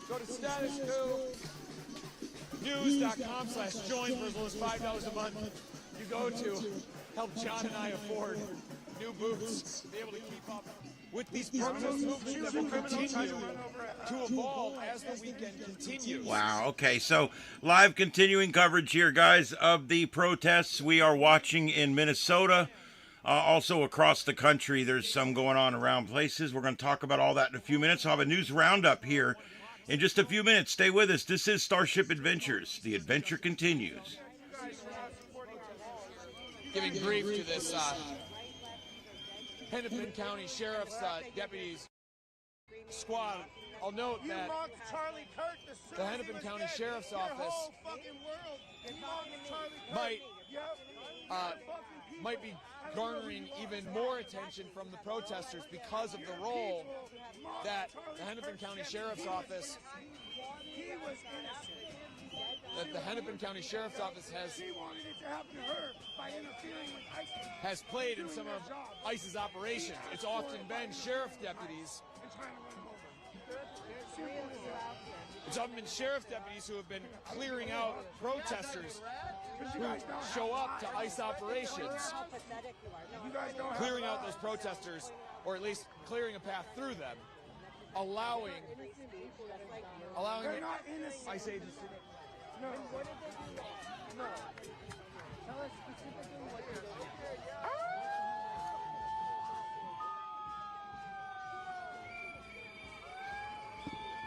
go to statusquo.news.com/join for as little as $5 a month. You go to help John and I afford new boots, be able to keep up with these protest movements that will continue to evolve as the weekend continues. Wow. Okay. So live continuing coverage here, guys, of the protests we are watching in Minnesota. Also across the country, there's some going on around places. We're going to talk about all that in a few minutes. I'll have a news roundup here in just a few minutes. Stay with us. This is StarShip Adventures. The adventure continues. Giving brief to this Hennepin County Sheriff's deputies squad. I'll note that the Hennepin County Sheriff's Office might be garnering even more attention from the protesters because of the role that the Hennepin County Sheriff's Office has played in some of ICE's operations. It's often been sheriff deputies. It's often been sheriff deputies who have been clearing out protesters who show up to ICE operations, clearing out those protesters, or at least clearing a path through them, allowing ICE agents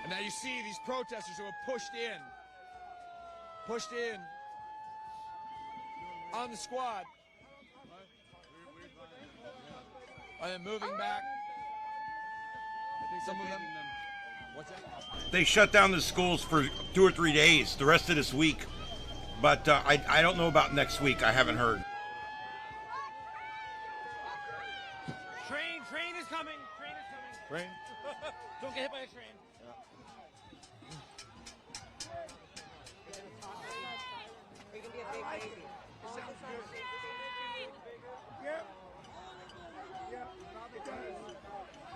And now you see these protesters who have pushed in on the squad, and then moving back. Some of them. What's that? They shut down the schools for 2 or 3 days, the rest of this week. But I don't know about next week. I haven't heard. Train is coming. Rain. Don't get hit by a train.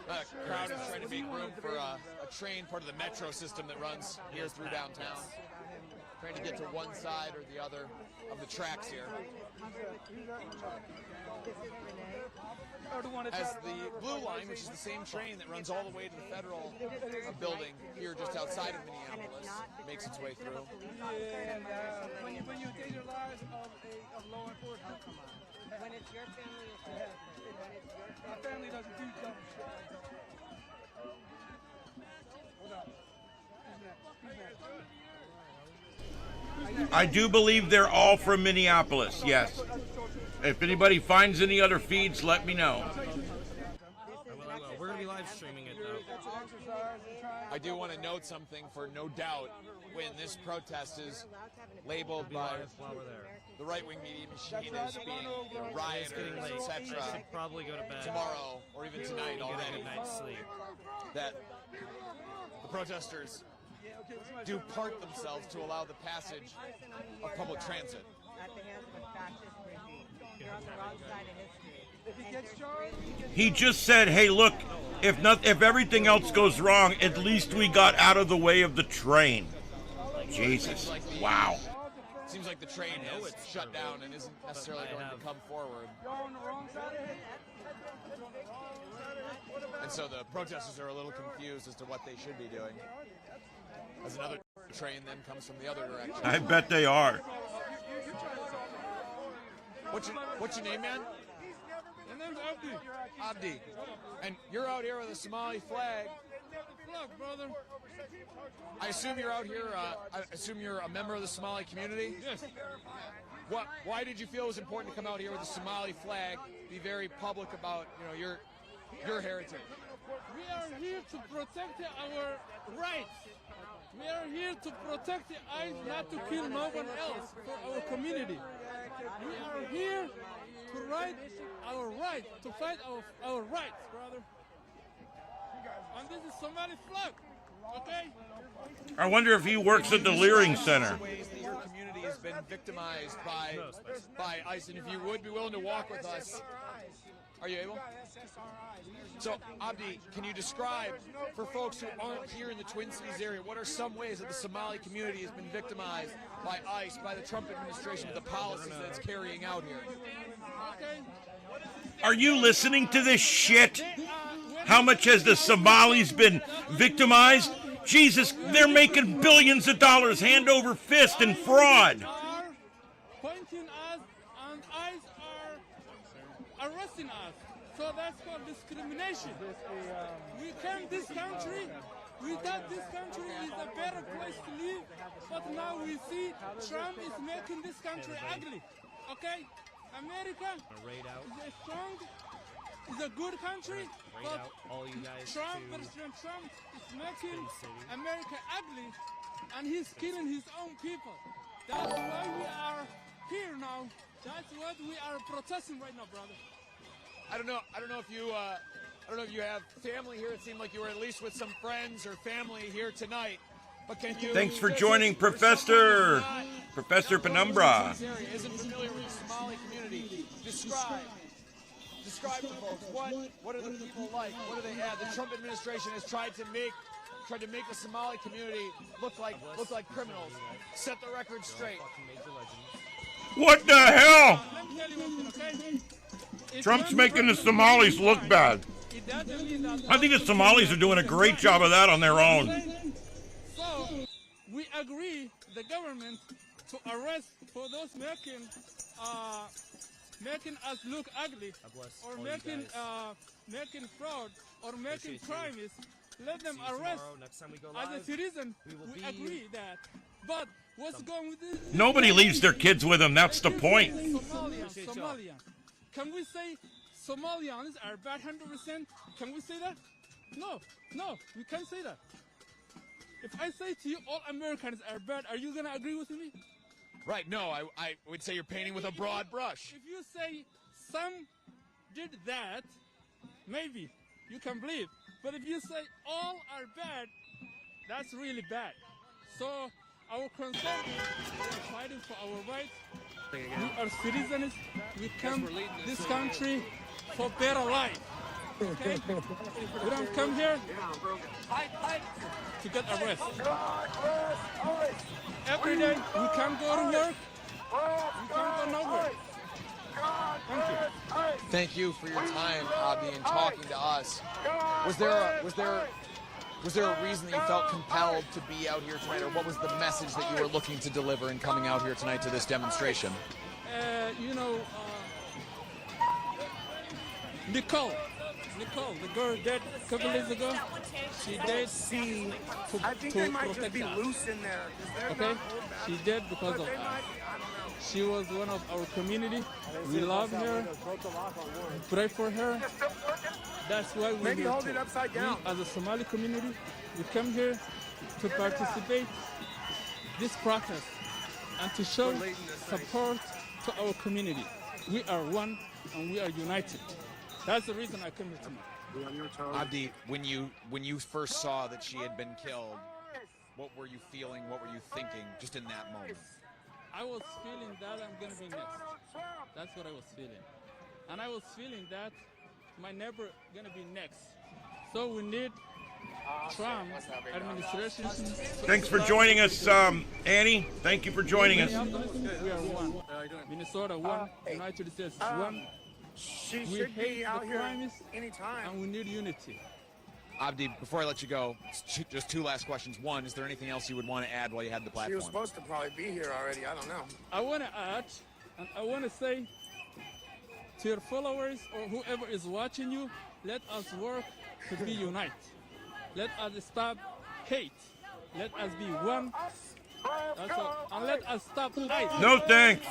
The crowd is trying to make room for a train, part of the metro system that runs here through downtown. Trying to get to one side or the other of the tracks here. As the Blue Line, which is the same train that runs all the way to the federal building here just outside of Minneapolis, makes its way through. When you endanger lives of law enforcement, when it's your family, my family doesn't do dumb shit. Hold on. I do believe they're all from Minneapolis, yes. If anybody finds any other feeds, let me know. We're going to be live streaming it, though. I do want to note something for no doubt when this protest is labeled by the right-wing media machine as being rioters, etc. Probably go to bed tomorrow or even tonight already. Get a good night's sleep. That the protesters do part themselves to allow the passage of public transit. At the hands of a fascist regime. You're on the wrong side of history. If he gets charged, He just said, hey, look, if everything else goes wrong, at least we got out of the way of the train. Jesus. Wow. Seems like the train is shut down and isn't necessarily going to come forward. you're on the wrong side of history. And so the protesters are a little confused as to what they should be doing. As another train then comes from the other direction. I bet they are. What's your name, man? My name's Abdi. And you're out here with a Somali flag. Look, brother. I assume you're out here, I assume you're a member of the Somali community? Yes. Why did you feel it was important to come out here with a Somali flag, be very public about, your heritage? We are here to protect our rights. We are here to protect the eyes, not to kill no one else for our community. We are here to fight our right, to fight our rights, brother. And this is Somali flag, okay? I wonder if he works at the Leering Center. Ways that your community has been victimized by ICE, and if you would be willing to walk with us, are you able? So, Abdi, can you describe for folks who aren't here in the Twin Cities area, what are some ways that the Somali community has been victimized by ICE, by the Trump administration, with the policies that it's carrying out here? Are you listening to this shit? How much has the Somalis been victimized? Jesus, they're making billions of dollars hand over fist in fraud. Are pointing us and ICE are arresting us. So that's called discrimination. We came this country, we thought this country is a better place to live, but now we see Trump is making this country ugly. Okay? America is a strong, is a good country, but President Trump is making America ugly, and he's killing his own people. That's why we are here now. That's what we are protesting right now, brother. I don't know if you have family here. It seemed like you were at least with some friends or family here tonight. But can you? Thanks for joining, Professor Penumbra. Isn't familiar with the Somali community. Describe to folks what are the people like? What do they have? The Trump administration has tried to make the Somali community look like criminals. Set the record straight. What the hell? Let me tell you one thing, okay? Trump's making the Somalis look bad. I think the Somalis are doing a great job of that on their own. So, we agree, the government, to arrest for those making us look ugly, or making fraud, or making crimes. Let them arrest. As a citizen, we agree that. But what's going with this? Nobody leaves their kids with them. That's the point. Somalians. Can we say Somalians are bad 100%? Can we say that? No, we can't say that. If I say to you all Americans are bad, are you gonna agree with me? Right, no, I would say you're painting with a broad brush. If you say some did that, maybe you can believe. But if you say all are bad, that's really bad. So our concern is we are fighting for our rights. We are citizens. We come this country for better life. Okay? We don't come here to get arrested. Every day we can't go to work. We can't go nowhere. Thank you. Thank you for your time, Abdi, and talking to us. Was there a reason that you felt compelled to be out here tonight, or what was the message that you were looking to deliver in coming out here tonight to this demonstration? Nicole, the girl dead a couple days ago. She died to protect us. Loose in there. Okay? She died because of us. She was one of our community. We love her. We pray for her. That's why we Maybe hold it upside down. We, as a Somali community, we come here to participate this protest and to show support to our community. We are one and we are united. That's the reason I came here tonight. Abdi, when you first saw that she had been killed, what were you feeling? What were you thinking just in that moment? I was feeling that I'm going to be next. That's what I was feeling. And I was feeling that my neighbor going to be next. So we need Trump administration. Thanks for joining us, Annie. Thank you for joining us. We are one. Minnesota one. United States one. She We should hate be out the here crimes anytime. and we need unity. Abdi, before I let you go, just two last questions. One, is there anything else you would want to add while you had the She platform? was supposed to probably be here already. I don't know. I want to add, and I want to say to your followers or whoever is watching you, let us work to be united. Let us stop hate. Let us be one. That's all. And let us stop hate. No thanks.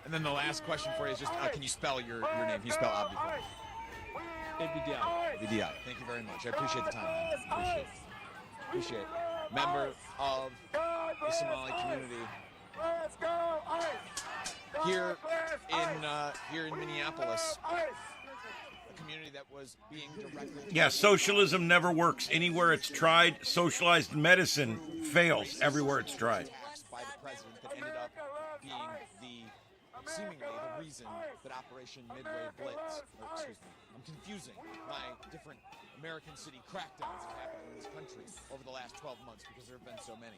And then the last question for you is just, can you spell your name? Can you spell Abdi for me? ABDI. VDI. Thank you very much. I appreciate the time, man. Appreciate it. Member of the Somali community here in Minneapolis, a community that was being directly. Yeah, socialism never works. Anywhere it's tried, socialized medicine fails everywhere it's tried. Passed by the president that ended up being seemingly the reason that Operation Midway Blitz, I'm confusing my different American city crackdowns that happened in this country over the last 12 months because there have been so many.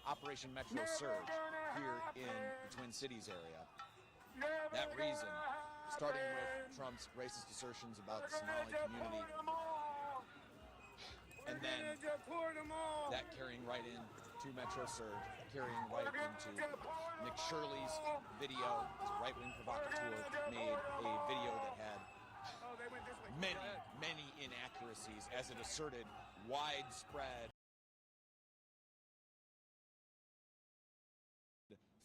Operation Metro Surge here in the Twin Cities area. That reason, starting with Trump's racist assertions about the Somali community, and then that carrying right into Metro Surge, carrying right into Nick Shirley's video. It's a right-wing provocateur made a video that had many inaccuracies as it asserted widespread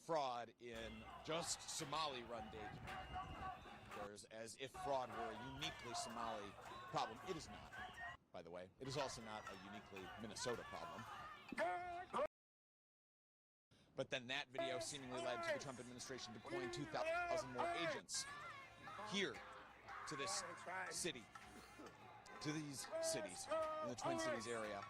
fraud in just Somali-run daycares, as if fraud were a uniquely Somali problem. It is not, by the way. It is also not a uniquely Minnesota problem. But then that video seemingly led to the Trump administration deploying 2,000 more agents here to this city, to these cities in the Twin Cities area.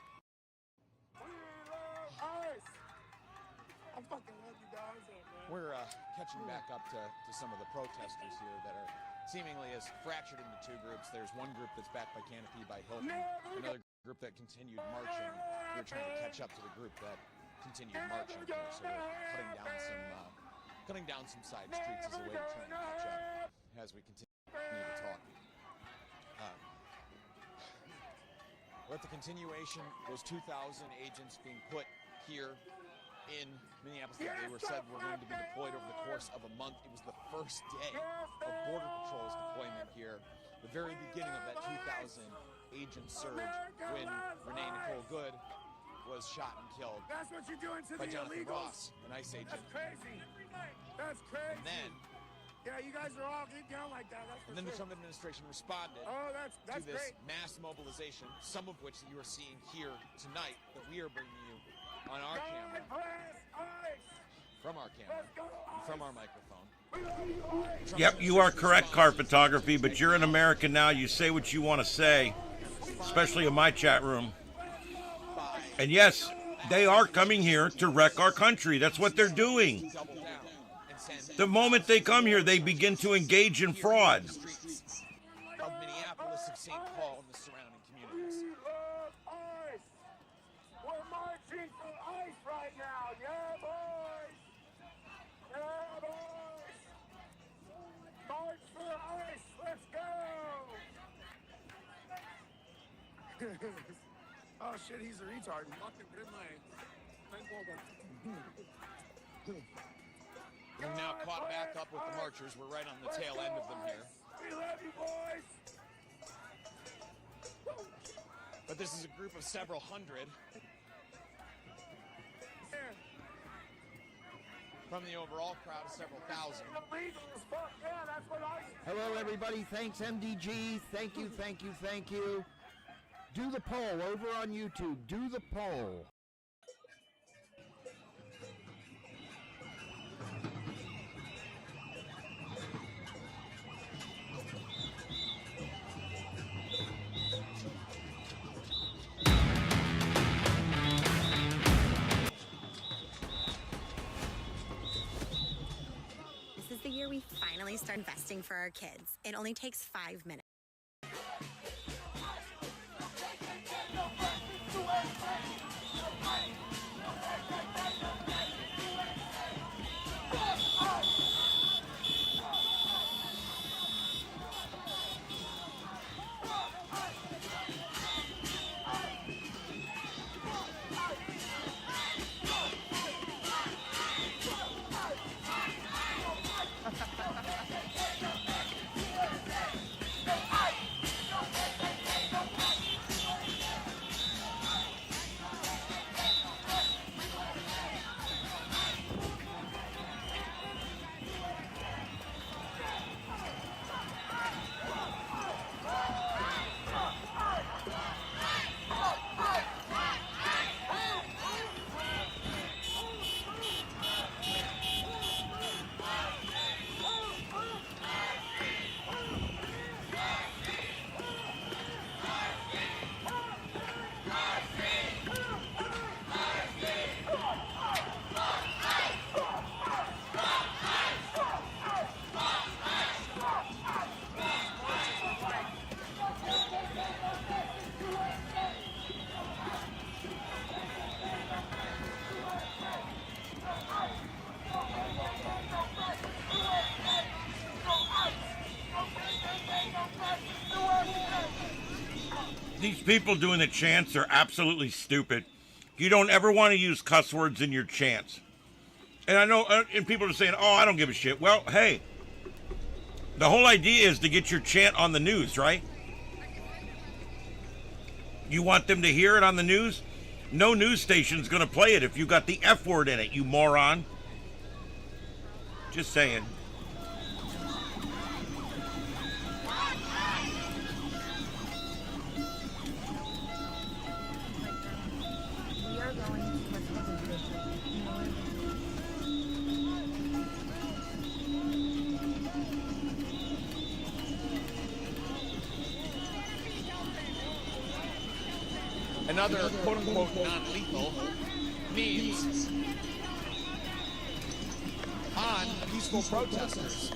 We're catching back up to some of the protesters here that are seemingly as fractured into two groups. There's one group that's backed by Canopy, by Hilton, another group that continued marching. We're trying to catch up to the group that continued marching here, so we're cutting down some side streets as a way to try and catch up as we continue to talk. We're at the continuation. There's 2,000 agents being put here in Minneapolis that they were going to be deployed over the course of a month. It was the first day of Border Patrol's deployment here, the very beginning of that 2,000 agent surge when Renee Nicole Good was shot and killed That's what you're doing to by the Jonathan illegals. Ross, an ICE agent. That's crazy. That's crazy. And then, yeah, you guys are all getting down like that. That's for the sure. Trump administration responded Oh, to that's this great. mass mobilization, some of which you are seeing here tonight that we are bringing you on our camera, from our camera, and from our microphone. Yep, you are correct, Car Photography, but you're an American now. You say what you want to say, especially in my chat room. And yes, they are coming here to wreck our country. That's what they're doing. Double down and send The moment they come here, they begin to engage in fraud. the streets of Minneapolis, of St. Paul, and the surrounding communities. We love ice. We're marching for ice right now. Yeah, boys. Yeah, boys. March for ice. Let's go. Oh shit, he's a retard. Fucking good night. We've now caught back up with the marchers. We're right on the tail end of them here. We love you, boys. But this is a group of several hundred from the overall crowd of several thousand. Illegals, fuck yeah, that's what I said. Hello, everybody. Thanks, MDG. Thank you, thank you, thank you. Do the poll over on YouTube. Do the poll. This is the year we finally start investing for our kids. It only takes 5 minutes. These people doing the chants are absolutely stupid. You don't ever want to use cuss words in your chants. And I know, and people are saying, oh, I don't give a shit. Well, hey, the whole idea is to get your chant on the news, right? You want them to hear it on the news? No news station's going to play it if you got the F word in it, you moron. Just saying. We are going to what's called a vision. Another quote-unquote non-lethal means on peaceful protesters.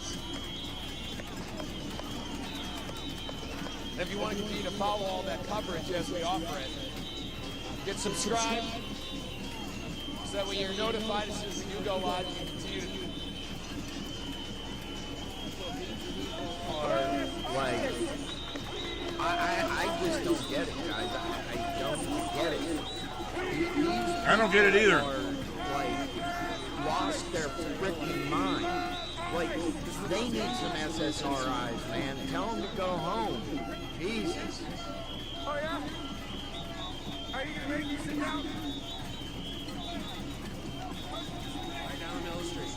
And if you want to continue to follow all that coverage as we offer it, get subscribed so that when you're notified as soon as we do go live, you can continue to Like, I just don't get it, guys. I don't get it. I don't get it either. Like, lost their freaking mind. Like, they need some SSRIs, man. Tell them to go home. Jesus. Oh, yeah? Are you gonna make me sit down? Right down Mill Street.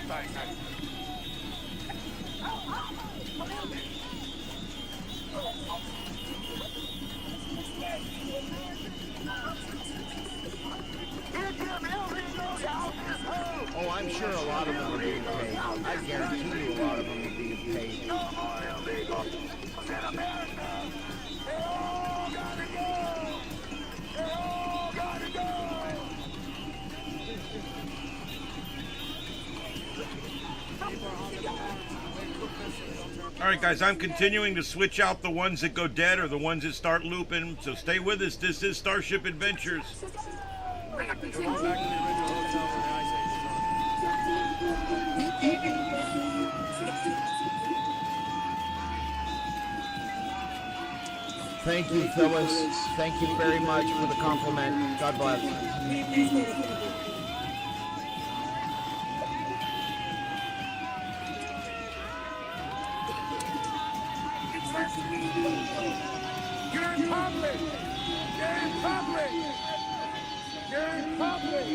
Sorry. Oh, I'm sure a lot of them are being paid. I guarantee you a lot of them are being paid. No more illegals in America. They all gotta go. They all gotta go. All right, guys, I'm continuing to switch out the ones that go dead or the ones that start looping. So stay with us. This is Starship Adventures. We're going back to the original hotel where the Ice Age is on. Thank you, Phyllis. Thank you very much for the compliment. God bless. You're in public. You're in public. You're in public.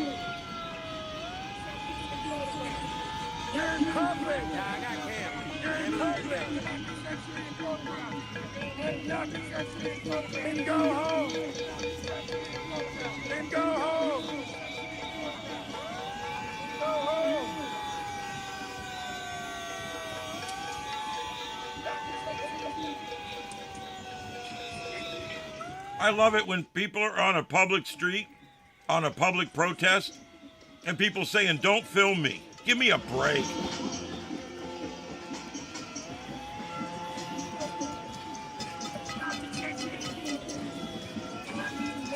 You're in public. Yeah, I got Cam. You're in public. Then go home. Then go home. Go home. I love it when people are on a public street, on a public protest, and people saying, "Don't film me. Give me a break."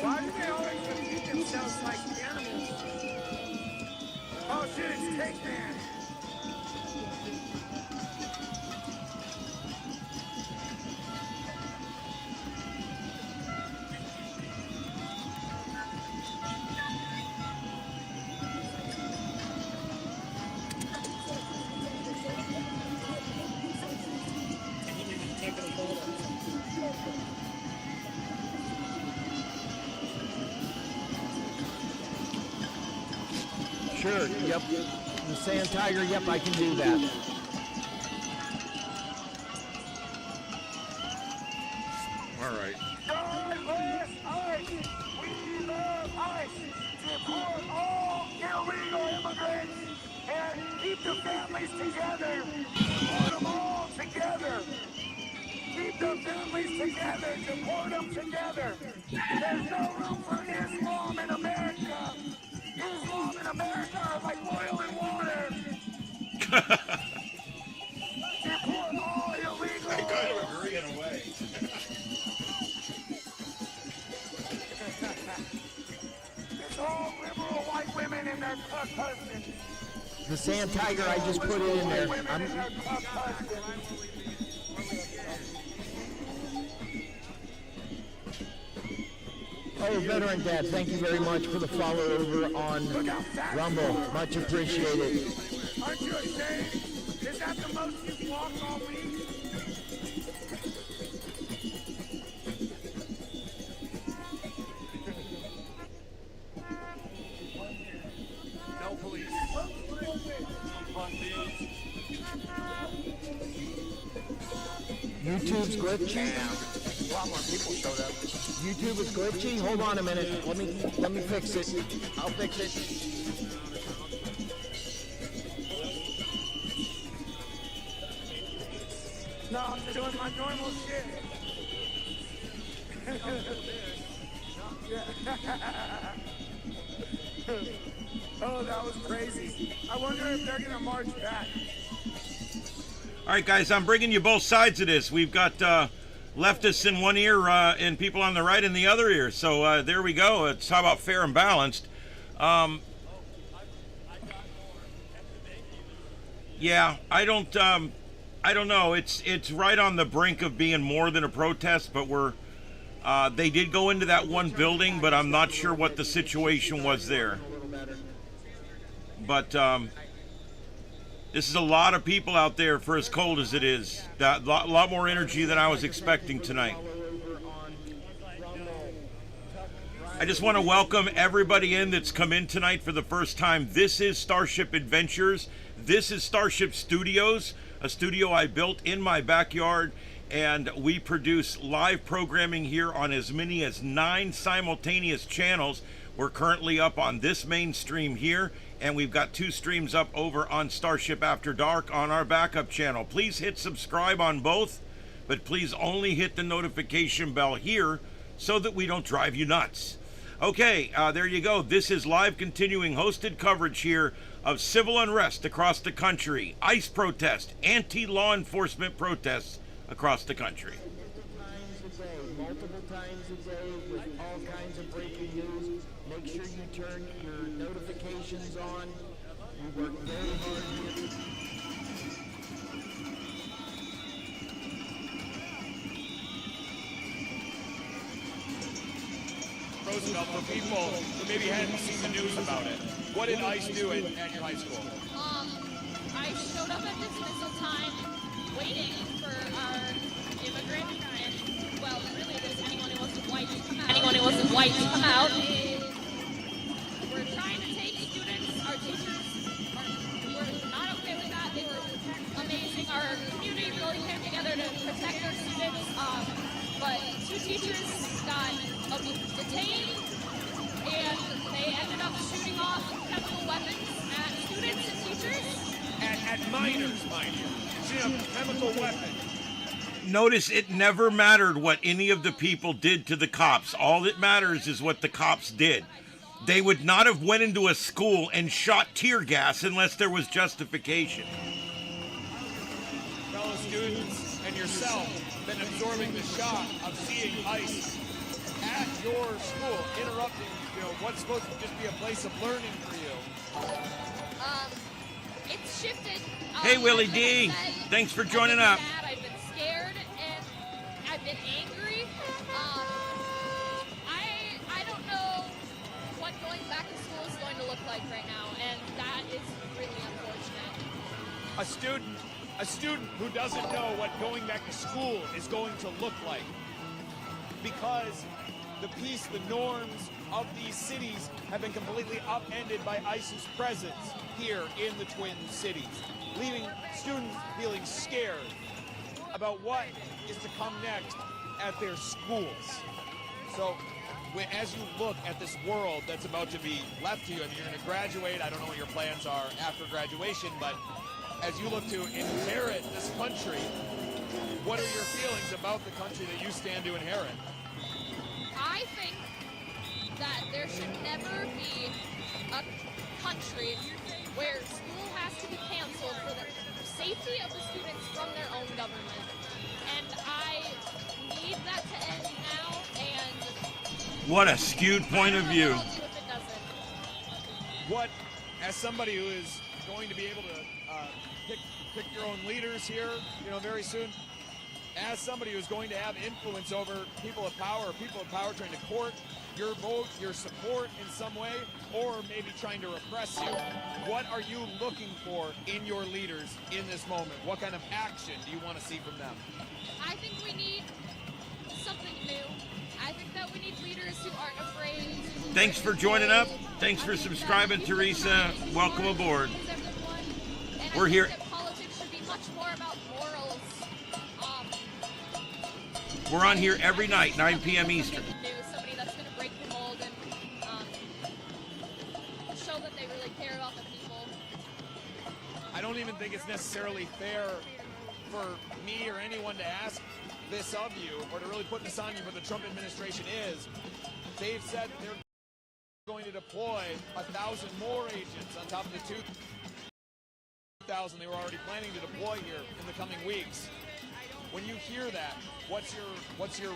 Why do they always repeat themselves like animals? Oh shit, it's Cake Man. Sure, yep. The Sand Tiger, yep, I can do that. All right. God bless ICE. We love ICE. Deport all illegal immigrants and keep the families together. Deport them all together. Keep the families together. Deport them together. There's no room for Islam in America. Islam in America are like oil and water. Deport all illegal. I kind of agree in a way. It's all liberal white women and their cuck husbands. The Sand Tiger, I just put it in there. Women and their cuck husbands. Oh, Veteran Dad, thank you very much for the follow over on Rumble. Much appreciated. Aren't you ashamed? Is that the most you've walked all week? No police. Fun dudes. YouTube's glitchy. A lot more people showed up. YouTube is glitchy. Hold on a minute. Let me fix it. I'll fix it. No, I'm just doing my normal shit. Oh, that was crazy. I wonder if they're gonna march back. All right, guys, I'm bringing you both sides of this. We've got leftists in one ear and people on the right in the other ear. So there we go. It's how about fair and balanced. Yeah, I don't know. It's right on the brink of being more than a protest, but we're They did go into that one building, but I'm not sure what the situation was there. But this is a lot of people out there for as cold as it is. A lot more energy than I was expecting tonight. I just want to welcome everybody in that's come in tonight for the first time. This is StarShip Adventures. This is StarShip Studios, a studio I built in my backyard, and we produce live programming here on as many as 9 simultaneous channels. We're currently up on this main stream here, and we've got 2 streams up over on StarShip After Dark on our backup channel. Please hit subscribe on both, but please only hit the notification bell here so that we don't drive you nuts. Okay, there you go. This is live continuing hosted coverage here of civil unrest across the country, ICE protests, anti-law enforcement protests across the country. Multiple times a day with all kinds of breaking news. Make sure you turn your notifications on. We work very hard here. Roosevelt, for people who maybe hadn't seen the news about it, what did ICE do at your high school? I showed up at dismissal time waiting for our immigrant and, well, really there's anyone who wasn't white to come out. We're trying to take students, our teachers were not okay with that. They were amazing. Our community really came together to protect our students, but 2 teachers got detained, and they ended up shooting off chemical weapons at students and teachers. At minors, mind you. Shooting a chemical weapon. Notice it never mattered what any of the people did to the cops. All that matters is what the cops did. They would not have went into a school and shot tear gas unless there was justification. Fellow students and yourself been absorbing the shock of seeing ICE at your school, interrupting, what's supposed to just be a place of learning for you. It's shifted. Hey, Willie D. Thanks for joining up. I've been scared and I've been angry. I don't know what going back to school is going to look like right now, and that is really unfortunate. A student who doesn't know what going back to school is going to look like, because the peace, the norms of these cities have been completely upended by ICE's presence here in the Twin Cities, leaving students feeling scared about what is to come next at their schools. So as you look at this world that's about to be left to you, I mean, you're going to graduate. I don't know what your plans are after graduation, but as you look to inherit this country, what are your feelings about the country that you stand to inherit? I think that there should never be a country where school has to be canceled for the safety of the students from their own government. And I need that to end now, and what a skewed point of view. what I'll do if it doesn't. What, as somebody who is going to be able to pick your own leaders here, very soon, as somebody who's going to have influence over people of power trying to court your vote, your support in some way, or maybe trying to repress you, what are you looking for in your leaders in this moment? What kind of action do you want to see from them? I think we need something new. I think that we need leaders who aren't afraid. Thanks for joining up. Thanks for subscribing, Teresa. Welcome aboard. We're here. Politics should be much more about morals. We're on here every night, 9 p.m. Eastern. Somebody that's going to break the mold and show that they really care about the people. I don't even think it's necessarily fair for me or anyone to ask this of you or to really put this on you, but the Trump administration is. They've said they're going to deploy 1,000 more agents on top of the 2,000 they were already planning to deploy here in the coming weeks. When you hear that, what's your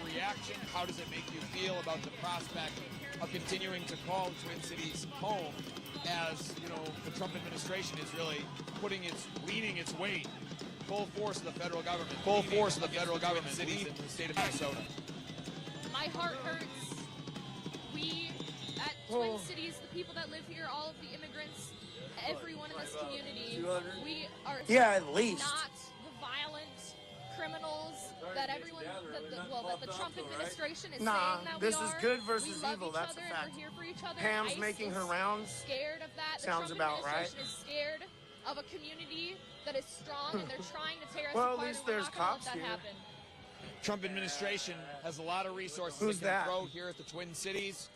reaction? How does it make you feel about the prospect of continuing to call Twin Cities home, as the Trump administration is really leading its weight, full force of the federal government, cities in the state of Minnesota? My My heart hurts. We, at Twin Cities, the people that live here, all of the immigrants, everyone in this community, we are at least not the violent criminals that everyone, that the Trump administration is saying that we are. This is good versus we love evil. Each That's other a and fact. we're here for each other. Pam's ICE making is her rounds. Scared of that. The Sounds Trump about right. administration is scared of a community that is strong, and they're trying to tear us Well, at apart. least And we're there's not gonna cops let that here. happen. Trump administration has a lot of resources Who's they can that? throw here at the Twin Cities.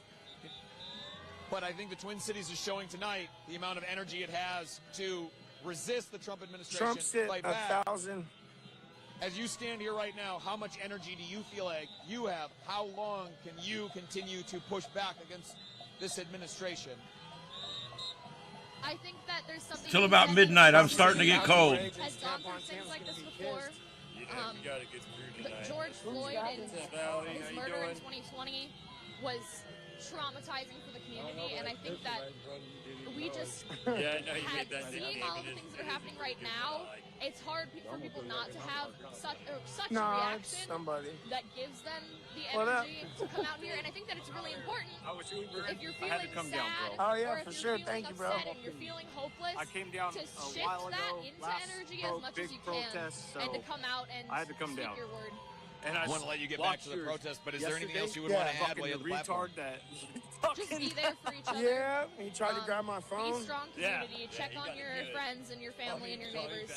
But I think the Twin Cities is showing tonight the amount of energy it has to resist the Trump administration. Trump's hit fight back. 1,000. As you stand here right now, how much energy do you feel like you have? How long can you continue to push back against this administration? I think that there's something. Till about midnight, I'm starting to get cold. Has gone through things like this before. George Floyd and his murder in 2020 was traumatizing for the community, and I think that we just seeing all of the things that are happening right now, it's hard for people not to have such a reaction that gives them the energy to come out here, and I think that it's really important if you're feeling sad or if you're feeling upset and you're feeling hopeless to shift that into energy as much as you can and to come out and speak your word. And I want to let you get back to the protest, but is there anything else you would want to add while you have the platform? Just be there for each other. Yeah, he tried to grab my phone. Be strong community. Check on your friends and your family and your neighbors.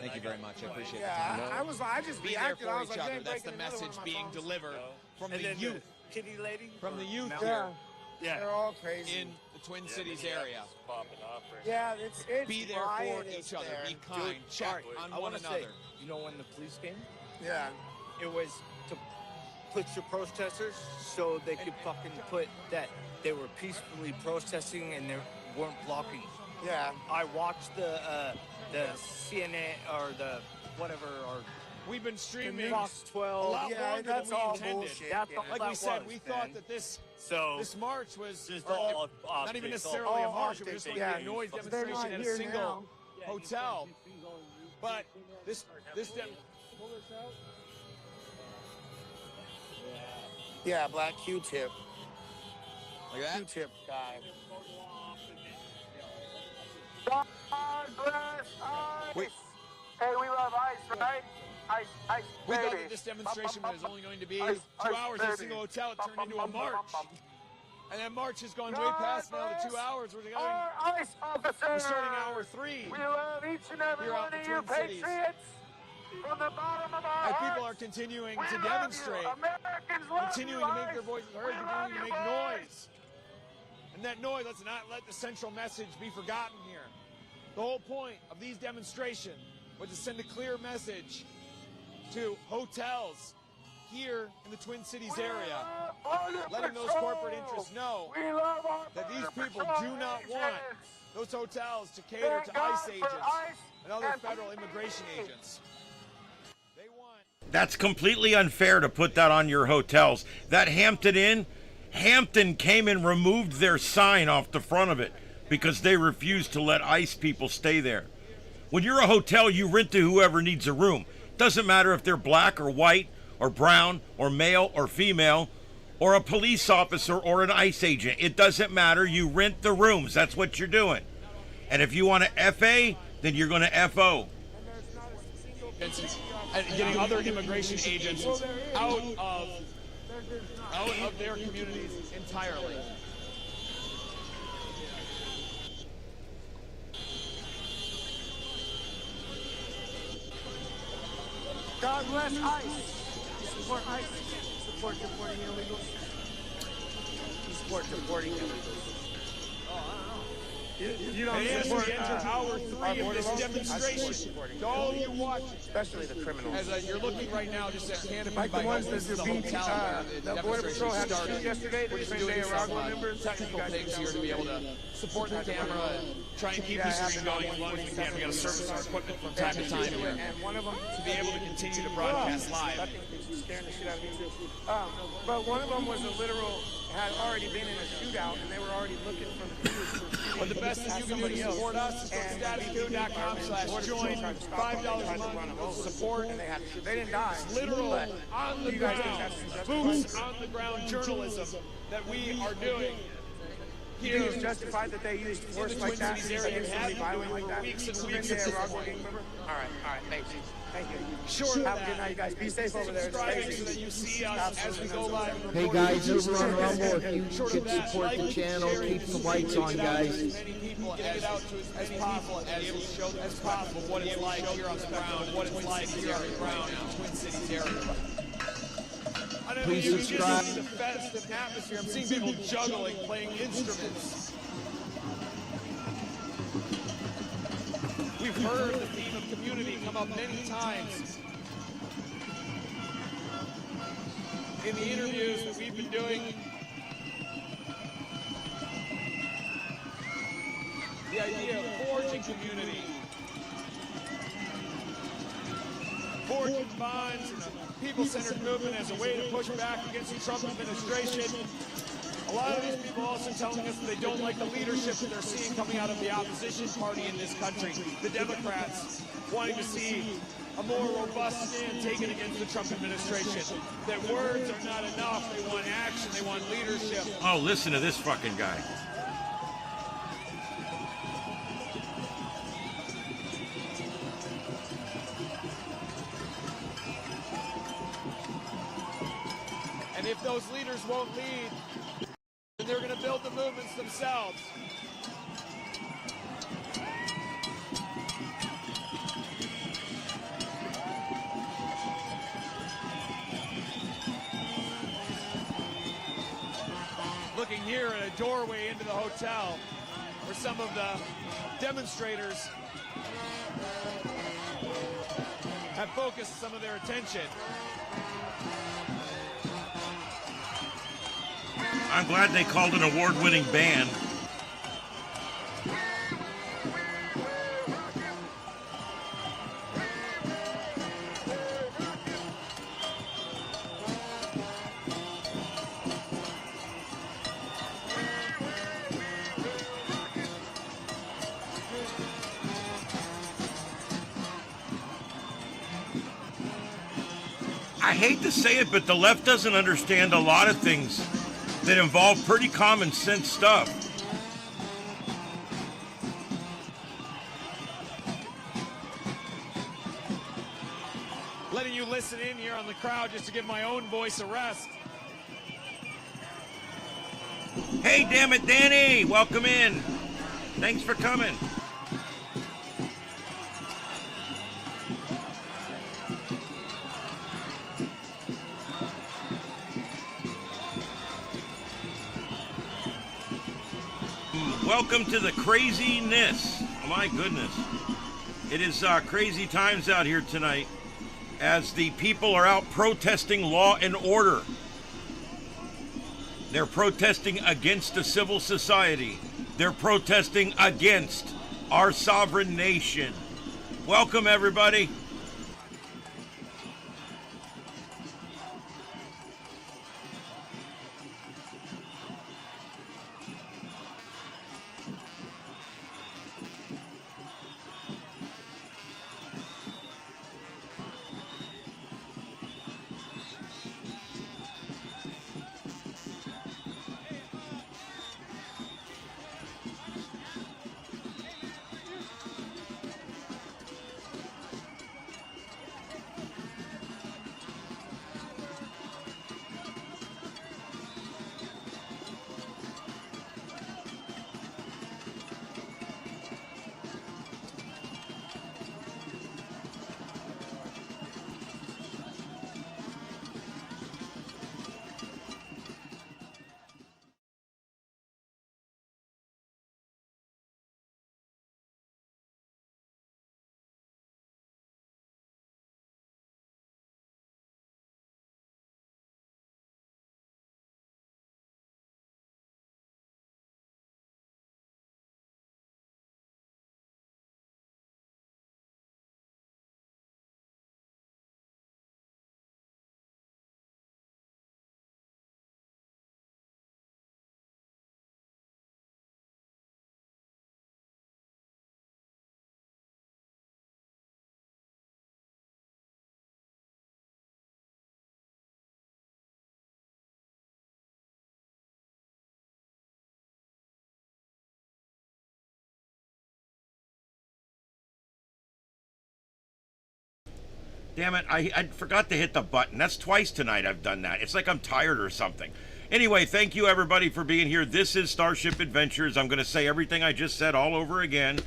Thank you very much. I appreciate it. I just be there reacted. for I was each like, other. "Ain't That's the breaking another one message of my being phones." delivered from the youth. Kitty lady? From the youth Yeah. here They're all crazy. in the Twin Cities area. Yeah, it's Be there for each other. Be kind. Check on one another. You know when the police came? Yeah. It was to put your protesters so they could fucking put that they were peacefully protesting and they weren't blocking. Yeah. I watched the CNN or the whatever or We've been streaming Fox a 12. lot longer that's than we all intended. bullshit. That's all Like that we said, was, we man. thought that this march was Just not all even optics, necessarily a all march. It was just going to be a noise They're demonstration not at a here single now. hotel. But this Yeah, black Q-tip. like that. Q-tip guy. God bless ICE. Wait. Hey, we love ICE, right? ICE, We thought baby. that this demonstration was only going to be Ice, 2 ice, hours at a baby. single hotel. It turned into a march. And that march has gone way God past now the 2 bless hours. We're Our ICE officers. We're starting hour 3. We love each and every Here out one in of the you Twin Cities. patriots. From the bottom of our And hearts. people are continuing We to love demonstrate, you. Americans love continuing you, to make ICE. their voices heard, We love continuing to you, make boys. noise. And that noise, let's not let the central message be forgotten here. The whole point of these demonstrations was to send a clear message to hotels here in the Twin Cities area, letting those corporate interests know We love our that these border people patrol do not want agents. those hotels to cater Thank to God ICE for agents ICE and other and federal PD. immigration agents. They want That's completely unfair to put that on your hotels. That Hampton Inn, Hampton came and removed their sign off the front of it because they refused to let ICE people stay there. When you're a hotel, you rent to whoever needs a room. Doesn't matter if they're black or white or brown or male or female or a police officer or an ICE agent. It doesn't matter. You rent the rooms. That's what you're doing. And if you want to FA, then you're going to FO. and getting other immigration agents out of their communities entirely. God bless ICE. Support ICE. Support deporting illegals. Support deporting illegals. You don't And as support, we enter hour 3 of this demonstration, to all you watching, especially the criminals. as you're looking right now, just at Canopy Like by the ones Hilton, that the the beach, hotel where the the Border demonstration Patrol had to started. shoot yesterday. We're They just think doing they some Aragua members. technical things here to be able to support the camera and try and keep the stream going as long as we can. We got to service our equipment from time to time here And one of them to be able to continue to broadcast live. I think she's scaring the shit out of me too. But one of them was a literal, had already been in a shootout, and they were already looking for the for shooting But the best thing you can do to support us is go to statusquo.com/join. $5 a month will support. They didn't die. Literal, on the ground, boots on the ground journalism that we are doing. You think it's justified that they used force like that? Violent like that? Weeks and All weeks. right, thank you. Thank you. Sure. Have a good night, guys. Be safe over there. Subscribing so that you see us as we go live. Hey guys, over on Rumble, if you could support the channel, keep the lights on, guys. Many people get it out to as possible as possible what it's like here on the ground, what it's like here on the ground in the Twin Cities area. I don't Please know, you subscribe. just see the festive atmosphere. I'm seeing people juggling, playing instruments. We've heard the theme of community come up many times in the interviews that we've been doing. The idea of forging community, forging bonds, and a people-centered movement as a way to push back against the Trump administration. A lot of these people also telling us that they don't like the leadership that they're seeing coming out of the opposition party in this country, the Democrats, wanting to see a more robust stand taken against the Trump administration. That words are not enough. They want action. They want leadership. Oh, listen to this fucking guy. And if those leaders won't lead, then they're going to build the movements themselves. Looking here at a doorway into the hotel where some of the demonstrators have focused some of their attention. I'm glad they called an award-winning band. I hate to say it, but the left doesn't understand a lot of things that involve pretty common sense stuff. Letting you listen in here on the crowd just to give my own voice a rest. Hey, damn it, Danny! Welcome in. Thanks for coming. Welcome to the craziness. Oh, my goodness. It is crazy times out here tonight as the people are out protesting law and order. They're protesting against a civil society. They're protesting against our sovereign nation. Welcome, everybody. Damn it, I forgot to hit the button. That's twice tonight I've done that. It's like I'm tired or something. Anyway, thank you everybody for being here. This is StarShip Adventures. I'm going to say everything I just said all over again.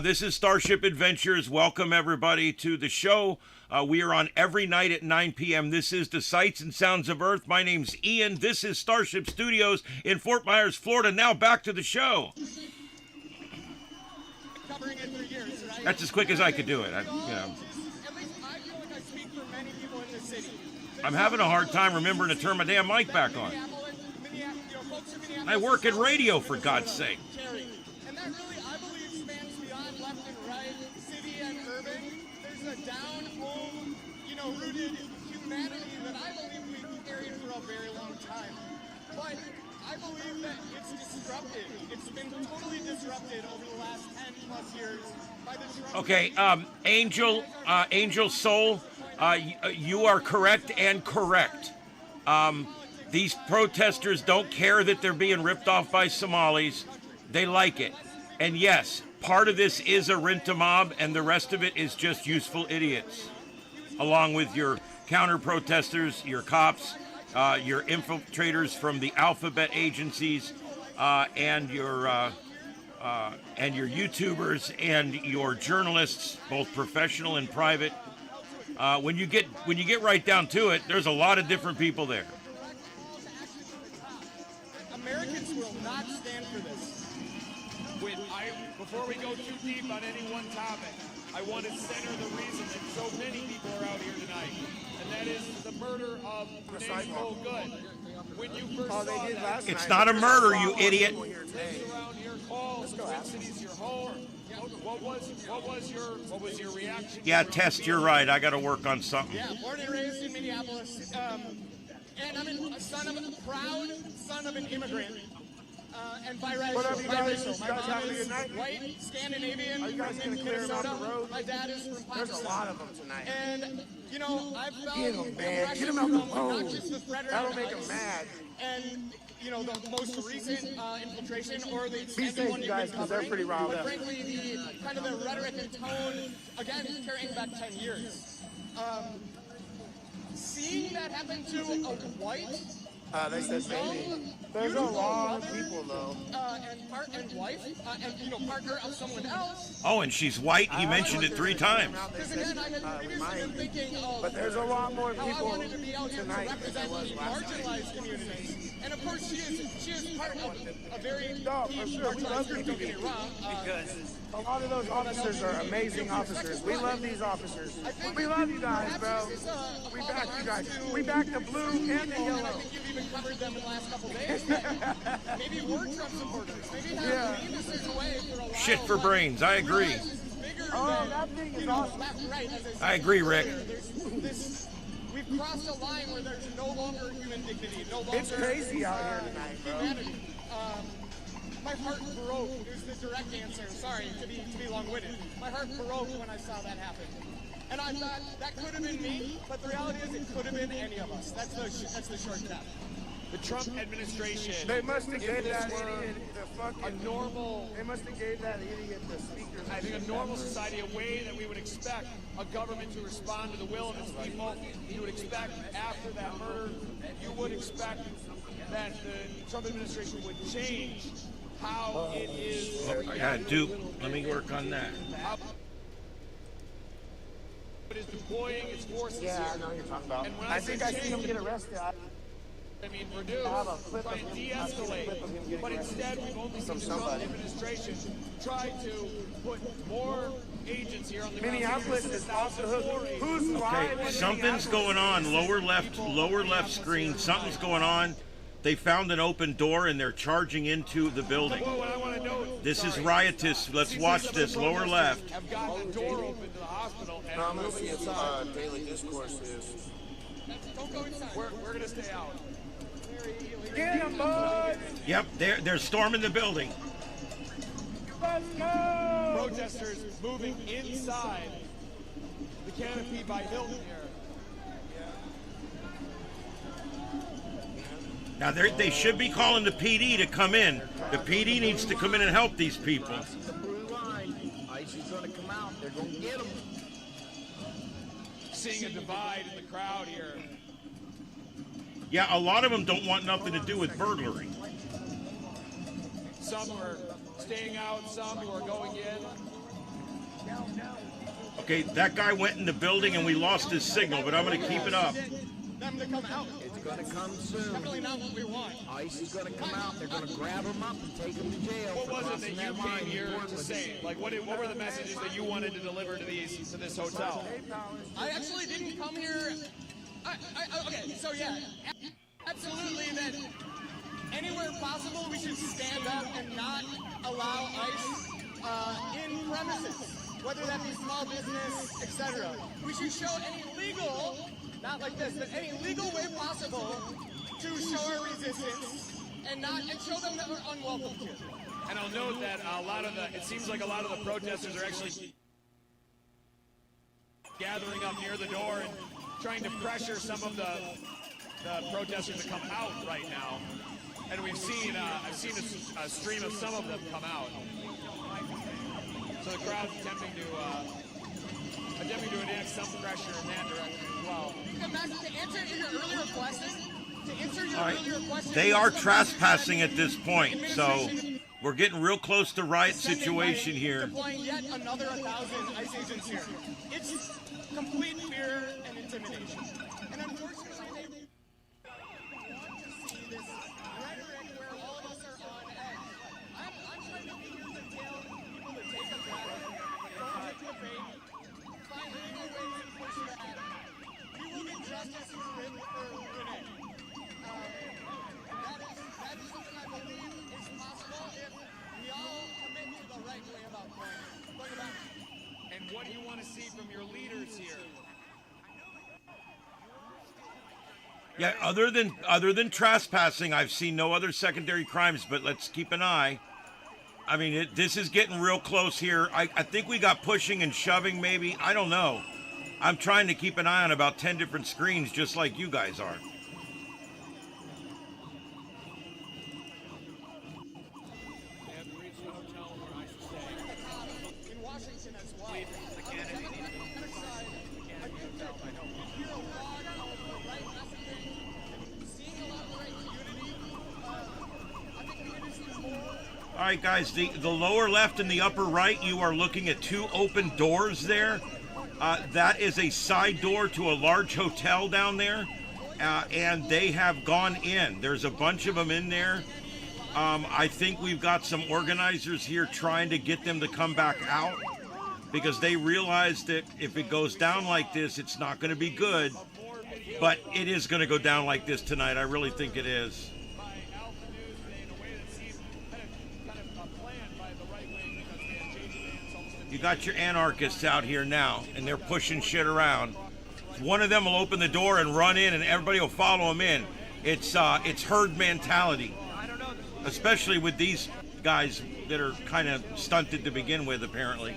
This is StarShip Adventures. Welcome everybody to the show. We are on every night at 9 p.m. This is the Sights and Sounds of Earth. My name's Ian. This is StarShip Studios in Fort Myers, Florida. Now back to the show. Covering it for years, right? That's as quick as I could do it. At least I feel like I speak for many people in the city. I'm having a hard time remembering to turn my damn mic back on. I work in radio, for God's sake. And that really, I believe, spans beyond left and right, city and urban. There's a down-home, rooted humanity that I believe we've carried for a very long time. But I believe that it's disrupted. It's been totally disrupted over the last 10+ years by the Trump. Okay, Angel Soul, you are correct and correct. These protesters don't care that they're being ripped off by Somalis. They like it. And yes, part of this is a rent-a-mob, and the rest of it is just useful idiots. Along with your counter-protesters, your cops, your infiltrators from the alphabet agencies, and your YouTubers and your journalists, both professional and private. When you get right down to it, there's a lot of different people there. Americans will not stand for this. Before we go too deep on any one topic, I want to center the reason that so many people are out here tonight, and that is the murder of Renee Good. When you first saw that, it's not a murder, you idiot. Around your call, Twin Cities your home. What was your reaction? Yeah, Test, you're right. I got to work on something. Yeah, born and raised in Minneapolis, and I'm a proud son of an immigrant. And biracial. What up, you guys? My You guys mom having a is good night? white, Scandinavian, Are you guys from gonna clear them Minnesota. off the road? My dad is from Pakistan. There's a lot of them tonight. And, I've felt Get 'em, man. Get 'em out the road. not just the Frederick That'll make 'em mad. And, the most recent infiltration or the Be extended safe, one you you've guys, been 'cause they're covering. pretty riled But up. frankly, the kind of the rhetoric and tone, again, carrying back 10 years. Seeing that happen to a white, They said maybe. There's a lot of people, though. and wife, and partner of someone else. Oh, and she's white. He mentioned it 3 times. Because again, I had previously been thinking of But there's a lot more how I people wanted to be out here to tonight than represent there was the last night. marginalized communities. And of course, she is part of a very No, for sure. We love marginalized group. Don't get me wrong. Because a lot of those officers are amazing officers. We love these officers. We love you guys, bro. We back you guys. We back the blue and the yellow. I think you've even covered them in the last couple days. Maybe we're Trump supporters. Maybe have leaned this away for a while. Shit for brains. I agree. Oh, that thing is awesome. Left, right, as I said I agree, Rick. We've crossed a line where there's no longer human dignity, no longer It's crazy out here tonight, bro. humanity. My heart broke. It was the direct answer. Sorry to be long-winded. My heart broke when I saw that happen. And I thought that could have been me, but the reality is it could have been any of us. That's the short cut. The Trump administration. They must have gave that idiot the fucking... A normal... They must have gave that idiot the speaker. I think a normal society, a way that we would expect a government to respond to the will of its people. You would expect after that murder, you would expect that the Trump administration would change how it is. I got a dupe. Let me work on that. It is deploying its forces Yeah, here. I know what you're talking about. And when I think I see him get arrested. Purdue, trying to de-escalate, but instead we've only seen the Trump administration try to put more agents here on the ground. Minneapolis is off the hook. Who's live? Okay, something's going on. Lower left screen. Something's going on. They found an open door and they're charging into the building. This is riotous. Let's watch this. Lower left. Have gotten the door open to the hospital. And I'm going to see if Daily Discourse is. Don't go inside. We're going to stay out. Get him, boys! Yep, they're storming the building. Let's go! Protesters moving inside the canopy by Hilton here. Now they should be calling the PD to come in. The PD needs to come in and help these people. The blue line. ICE is going to come out. They're going to get them. seeing a divide in the crowd here. Yeah, a lot of them don't want nothing to do with burglary. Some are staying out, some who are going in. Okay, that guy went in the building and we lost his signal, but I'm going to keep it up. Them to come out. It's going to come soon. Definitely not what we want. ICE is going to come out. They're going to grab them up and take them to jail. What was it that you came here to say? Like, what were the messages that you wanted to deliver to this hotel? I actually didn't come here. Okay, so yeah, absolutely that anywhere possible we should stand up and not allow ICE in premises, whether that be small business, etc. We should show any legal, not like this, but any legal way possible to show our resistance and show them that we're unwelcome here. And I'll note that it seems like a lot of the protesters are actually gathering up near the door and trying to pressure some of the protesters to come out right now. And I've seen a stream of some of them come out. So the crowd's attempting to enact some pressure in that direction as well. To answer your earlier question, They are trespassing at this point, so we're getting real close to riot situation here. Deploying yet another 1,000 ICE agents here. It's complete fear and intimidation. And unfortunately, they want to see this rhetoric where all of us are on edge. I'm trying to be here to tell people to take a breath, don't take the bait, find legal ways to push back. We will get justice for Renee. That is something I believe is possible if we all commit to the right way about going about it. And what do you want to see from your leaders here? Yeah, other than trespassing, I've seen no other secondary crimes, but let's keep an eye. I mean, this is getting real close here. I think we got pushing and shoving maybe. I don't know. I'm trying to keep an eye on about 10 different screens, just like you guys are. In Washington as well. All right, guys, the lower left and the upper right, you are looking at two open doors there. That is a side door to a large hotel down there, and they have gone in. There's a bunch of them in there. I think we've got some organizers here trying to get them to come back out because they realize that if it goes down like this, it's not going to be good. But it is going to go down like this tonight. I really think it is. You got your anarchists out here now, and they're pushing shit around. One of them will open the door and run in, and everybody will follow him in. It's herd mentality, especially with these guys that are kind of stunted to begin with, apparently.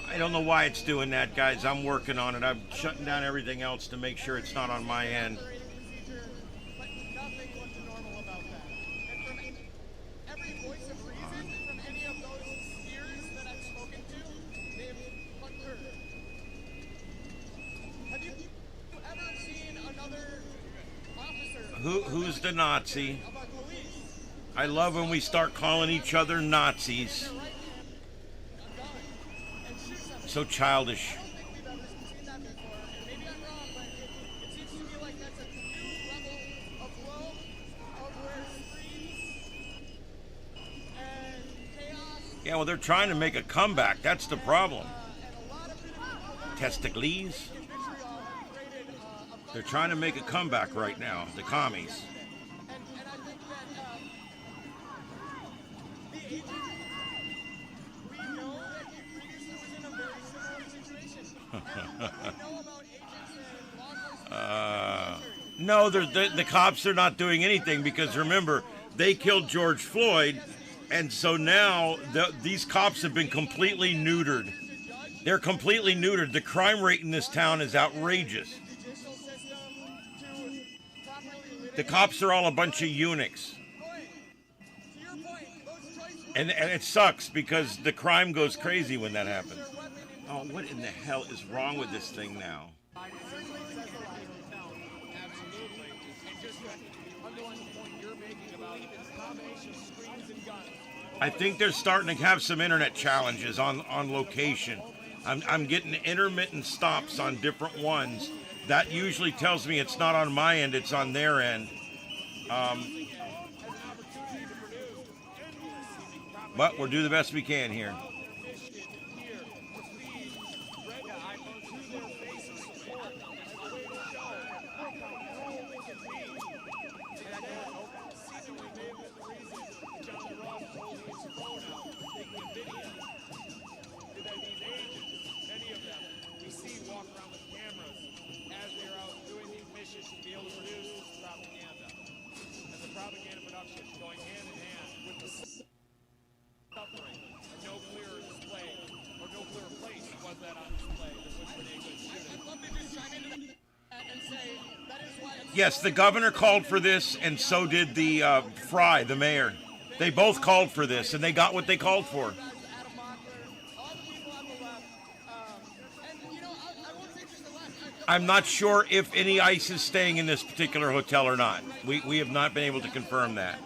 I don't know why it's doing that, guys. I'm working on it. I'm shutting down everything else to make sure it's not on my end. But nothing looks normal about that. And from every voice of reason, from any of those ears that I've spoken to, they've concurred. Have you ever seen another officer? Who's the Nazi? I love when we start calling each other Nazis. So childish. Yeah, well, they're trying to make a comeback. That's the problem. Testicles. They're trying to make a comeback right now, the commies. No, the cops are not doing anything because remember, they killed George Floyd, and so now these cops have been completely neutered. They're completely neutered. The crime rate in this town is outrageous. The cops are all a bunch of eunuchs. And it sucks because the crime goes crazy when that happens. Oh, what in the hell is wrong with this thing now? I think they're starting to have some internet challenges on location. I'm getting intermittent stops on different ones. That usually tells me it's not on my end, it's on their end. But we'll do the best we can here. Yes, the governor called for this, and so did the Fry, the mayor. They both called for this, and they got what they called for. I'm not sure if any ICE is staying in this particular hotel or not. We have not been able to confirm that.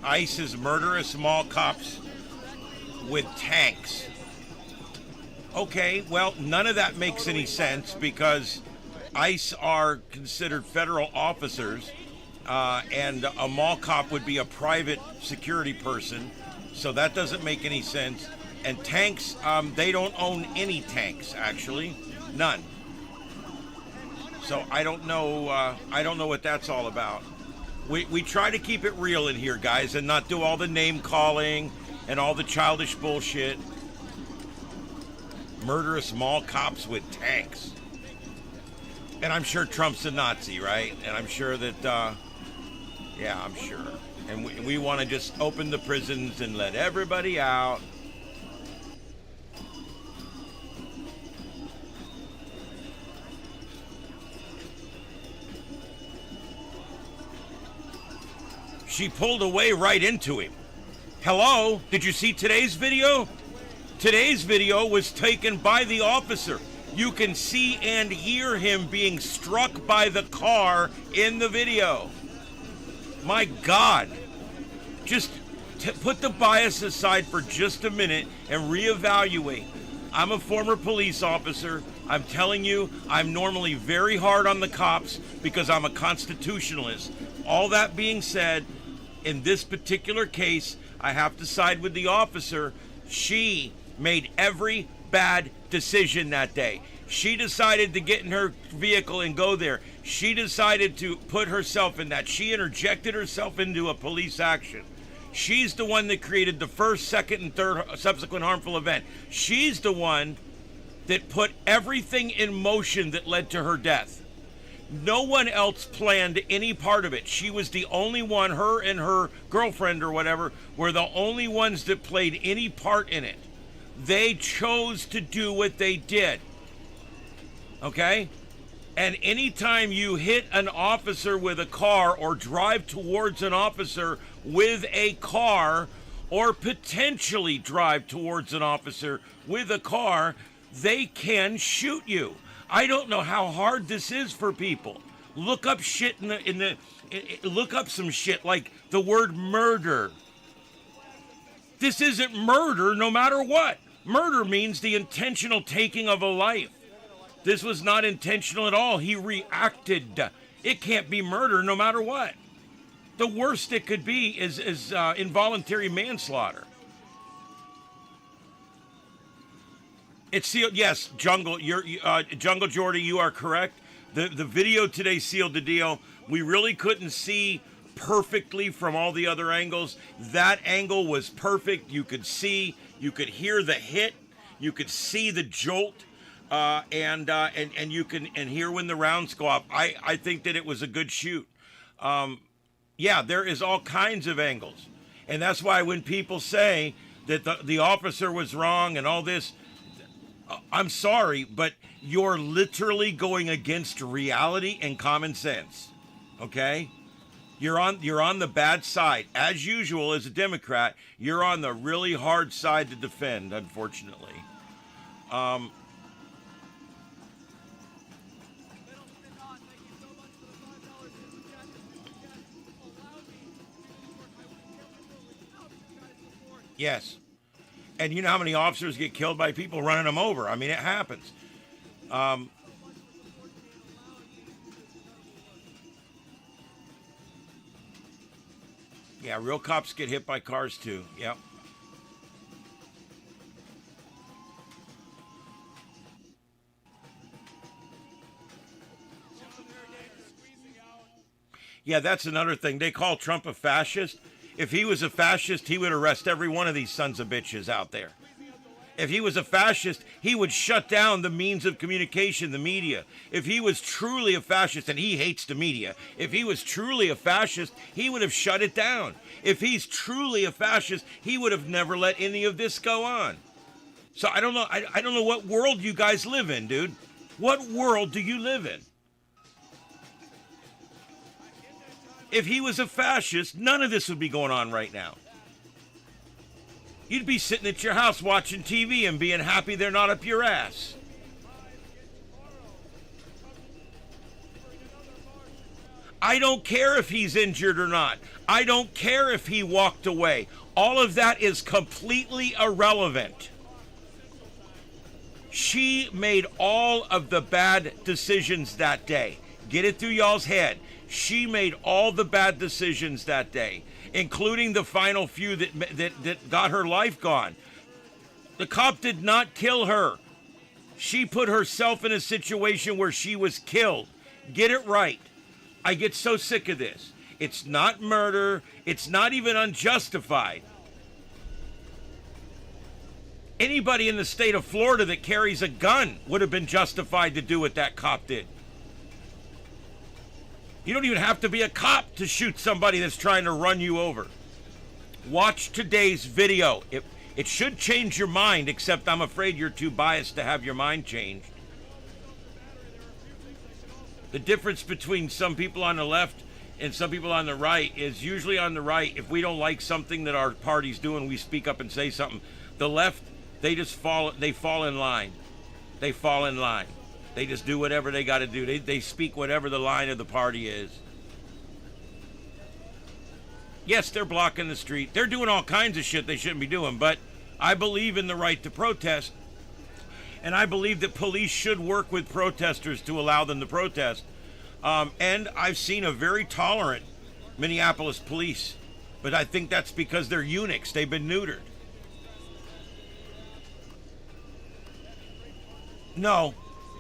ICE is murderous mall cops with tanks. Okay, well, none of that makes any sense because ICE are considered federal officers, and a mall cop would be a private security person, so that doesn't make any sense. And tanks, they don't own any tanks, actually, none. So I don't know what that's all about. We try to keep it real in here, guys, and not do all the name calling and all the childish bullshit. Murderous mall cops with tanks. And I'm sure Trump's a Nazi, right? And I'm sure that, yeah, I'm sure. And we want to just open the prisons and let everybody out. She pulled away right into him. Hello? Did you see today's video? Today's video was taken by the officer. You can see and hear him being struck by the car in the video. My God. Just put the bias aside for just a minute and reevaluate. I'm a former police officer. I'm telling you, I'm normally very hard on the cops because I'm a constitutionalist. All that being said, in this particular case, I have to side with the officer. She made every bad decision that day. She decided to get in her vehicle and go there. She decided to put herself in that. She interjected herself into a police action. She's the one that created the first, second, and third subsequent harmful event. She's the one that put everything in motion that led to her death. No one else planned any part of it. She was the only one, her and her girlfriend or whatever, were the only ones that played any part in it. They chose to do what they did. Okay? And anytime you hit an officer with a car or drive towards an officer with a car or potentially drive towards an officer with a car, they can shoot you. I don't know how hard this is for people. Look up shit look up some shit like the word murder. This isn't murder no matter what. Murder means the intentional taking of a life. This was not intentional at all. He reacted. It can't be murder no matter what. The worst it could be is involuntary manslaughter. It's sealed. Yes, Jungle. Jungle Jordy. You are correct. The video today sealed the deal. We really couldn't see perfectly from all the other angles. That angle was perfect. You could see. You could hear the hit. You could see the jolt. And you can hear when the rounds go off. I think that it was a good shoot. Yeah, there is all kinds of angles, and that's why when people say that the officer was wrong and all this, I'm sorry, but you're literally going against reality and common sense. Okay, you're on the bad side as usual as a Democrat. You're on the really hard side to defend, unfortunately. Yes. And you know how many officers get killed by people running them over? I mean, it happens. Yeah, real cops get hit by cars too. Yep. Yeah, that's another thing. They call Trump a fascist. If he was a fascist, he would arrest every one of these sons of bitches out there. If he was a fascist, he would shut down the means of communication, the media. If he was truly a fascist, and he hates the media, if he was truly a fascist, he would have shut it down. If he's truly a fascist, he would have never let any of this go on. So I don't know. I don't know what world you guys live in, dude. What world do you live in? If he was a fascist, none of this would be going on right now. You'd be sitting at your house watching TV and being happy they're not up your ass. I don't care if he's injured or not. I don't care if he walked away. All of that is completely irrelevant. She made all of the bad decisions that day. Get it through y'all's head. She made all the bad decisions that day, including the final few that got her life gone. The cop did not kill her. She put herself in a situation where she was killed. Get it right. I get so sick of this. It's not murder. It's not even unjustified. Anybody in the state of Florida that carries a gun would have been justified to do what that cop did. You don't even have to be a cop to shoot somebody that's trying to run you over. Watch today's video. It should change your mind, except I'm afraid you're too biased to have your mind changed. The difference between some people on the left and some people on the right is usually on the right, if we don't like something that our party's doing, we speak up and say something. The left, they fall in line. They fall in line. They just do whatever they got to do. They speak whatever the line of the party is. Yes, they're blocking the street. They're doing all kinds of shit they shouldn't be doing, but I believe in the right to protest, and I believe that police should work with protesters to allow them to protest. And I've seen a very tolerant Minneapolis police, but I think that's because they're eunuchs. They've been neutered.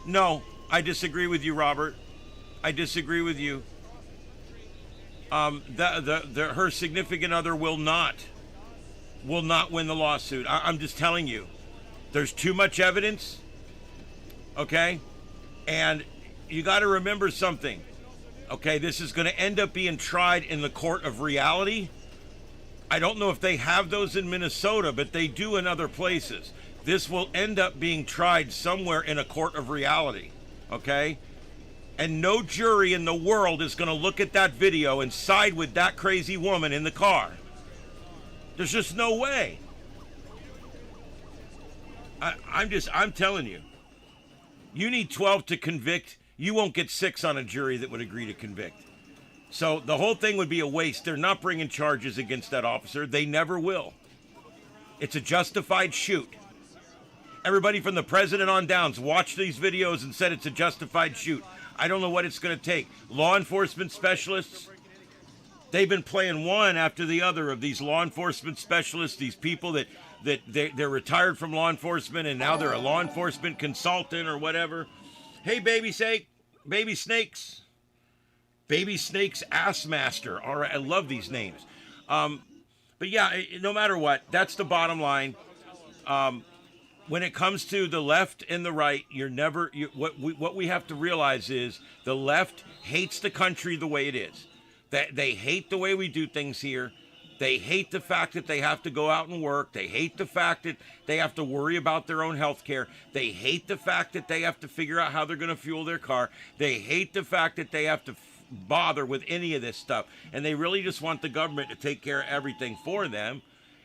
No, I disagree with you, Robert. I disagree with you. Her significant other will not win the lawsuit. I'm just telling you. There's too much evidence, okay? And you got to remember something, okay? This is going to end up being tried in the court of reality. I don't know if they have those in Minnesota, but they do in other places. This will end up being tried somewhere in a court of reality, okay? And no jury in the world is going to look at that video and side with that crazy woman in the car. There's just no way. I'm telling you. You need 12 to convict. You won't get 6 on a jury that would agree to convict. So the whole thing would be a waste. They're not bringing charges against that officer. They never will. It's a justified shoot. Everybody from the president on downs watched these videos and said it's a justified shoot. I don't know what it's going to take. Law enforcement specialists, They've been playing one after the other of these law enforcement specialists, these people that they're retired from law enforcement and now they're a law enforcement consultant or whatever. Hey, baby snakes, ass master. All right, I love these names. But yeah, no matter what, that's the bottom line. When it comes to the left and the right, what we have to realize is the left hates the country the way it is. They hate the way we do things here. They hate the fact that they have to go out and work. They hate the fact that they have to worry about their own health care. They hate the fact that they have to figure out how they're going to fuel their car. They hate the fact that they have to bother with any of this stuff. And they really just want the government to take care of everything for them.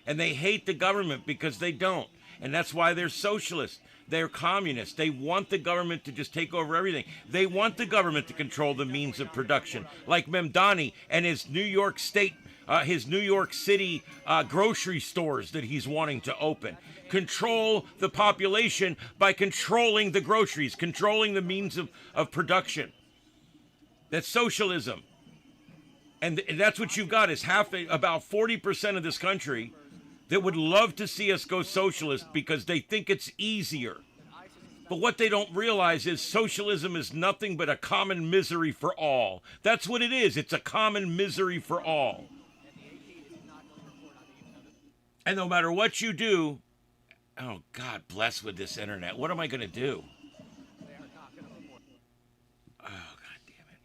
And they hate the government because they don't. And that's why they're socialists. They're communists. They want the government to just take over everything. They want the government to control the means of production, like Memdani and his New York City grocery stores that he's wanting to open. Control the population by controlling the groceries, controlling the means of production. That's socialism. And that's what you've got is about 40% of this country that would love to see us go socialist because they think it's easier. But what they don't realize is socialism is nothing but a common misery for all. That's what it is. It's a common misery for all. And no matter what you do, oh, God bless with this internet. What am I going to do? Oh, God damn it.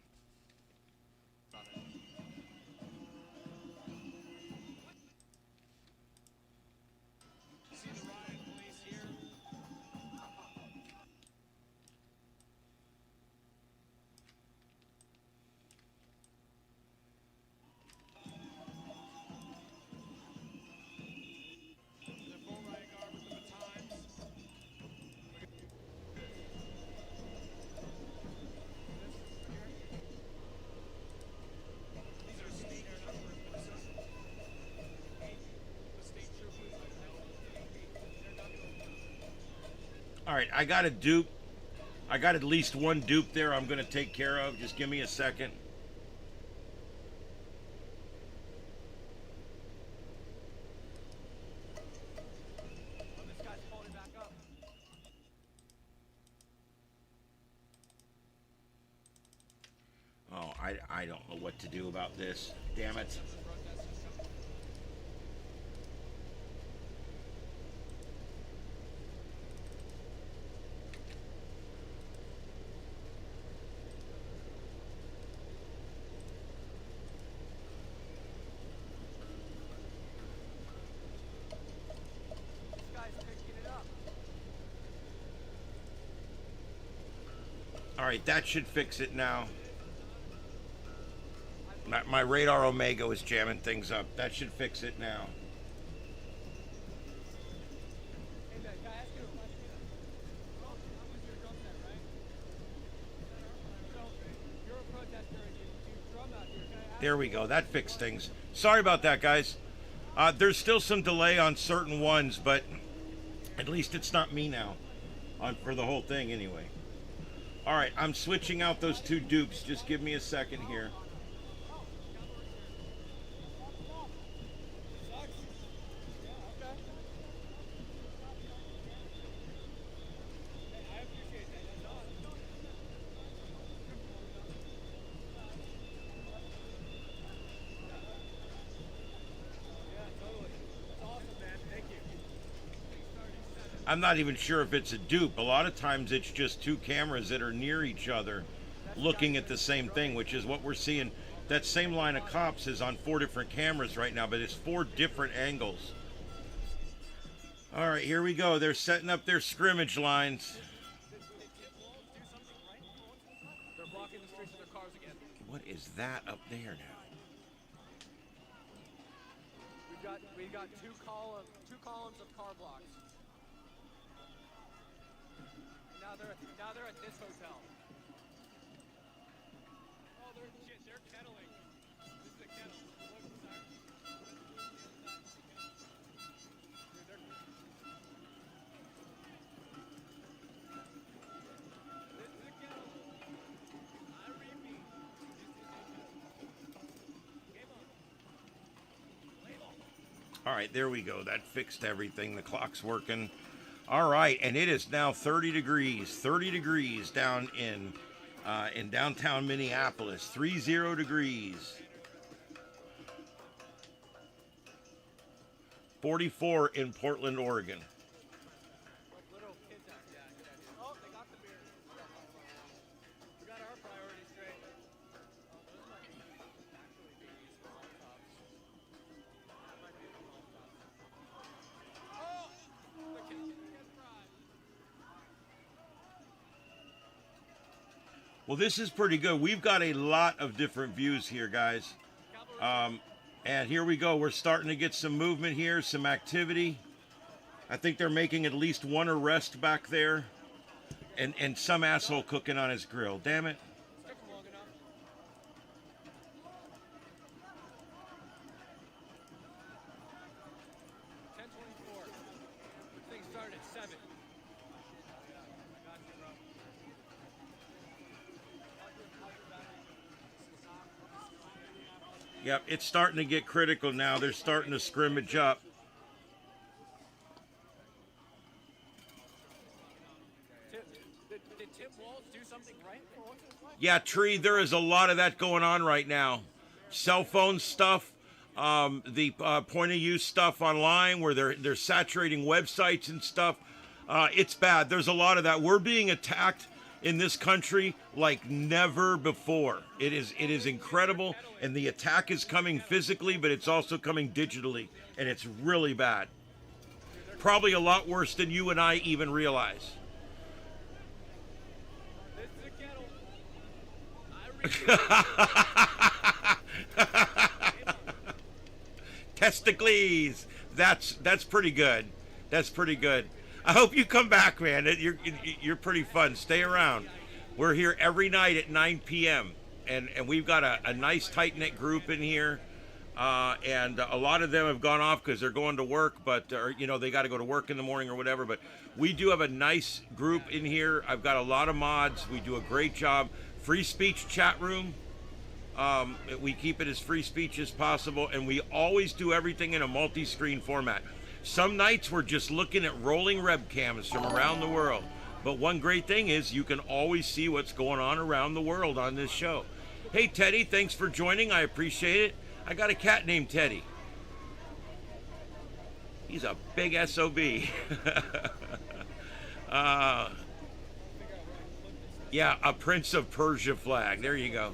All right, I got a dupe. I got at least one dupe there I'm going to take care of. Just give me a second. Oh, I don't know what to do about this. Damn it. All right, that should fix it now. My radar Omega was jamming things up. That should fix it now. There we go. That fixed things. Sorry about that, guys. There's still some delay on certain ones, but at least it's not me now for the whole thing anyway. All right, I'm switching out those two dupes. Just give me a second here. I'm not even sure if it's a dupe. A lot of times it's just two cameras that are near each other looking at the same thing, which is what we're seeing. That same line of cops is on 4 different cameras right now, but it's 4 different angles. All right, here we go. They're setting up their scrimmage lines. What is that up there now? We've got two columns of car blocks. Now they're at this hotel. Oh, they're kettling. This is a kettle. All right, there we go. That fixed everything. The clock's working. All right, and it is now 30 degrees. 30 degrees down in downtown Minneapolis. 30 degrees. 44 in Portland, Oregon. Well, this is pretty good. We've got a lot of different views here, guys. And here we go. We're starting to get some movement here, some activity. I think they're making at least one arrest back there. And some asshole cooking on his grill. Damn it. Yep, it's starting to get critical now. They're starting to scrimmage up. Did Tim Walz do something right for once in his life? Yeah, Tree, there is a lot of that going on right now. Cell phone stuff, the point of use stuff online where they're saturating websites and stuff. It's bad. There's a lot of that. We're being attacked in this country like never before. It is incredible, and the attack is coming physically, but it's also coming digitally, and it's really bad. Probably a lot worse than you and I even realize. Testicles. That's pretty good. That's pretty good. I hope you come back, man. You're pretty fun. Stay around. We're here every night at 9 p.m. and we've got a nice tight-knit group in here. And a lot of them have gone off because they're going to work, but they got to go to work in the morning or whatever. But we do have a nice group in here. I've got a lot of mods. We do a great job. Free speech chat room. We keep it as free speech as possible, and we always do everything in a multi-screen format. Some nights we're just looking at rolling webcams from around the world. But one great thing is you can always see what's going on around the world on this show. Hey, Teddy, thanks for joining. I appreciate it. I got a cat named Teddy. He's a big SOB. Yeah, a Prince of Persia flag. There you go.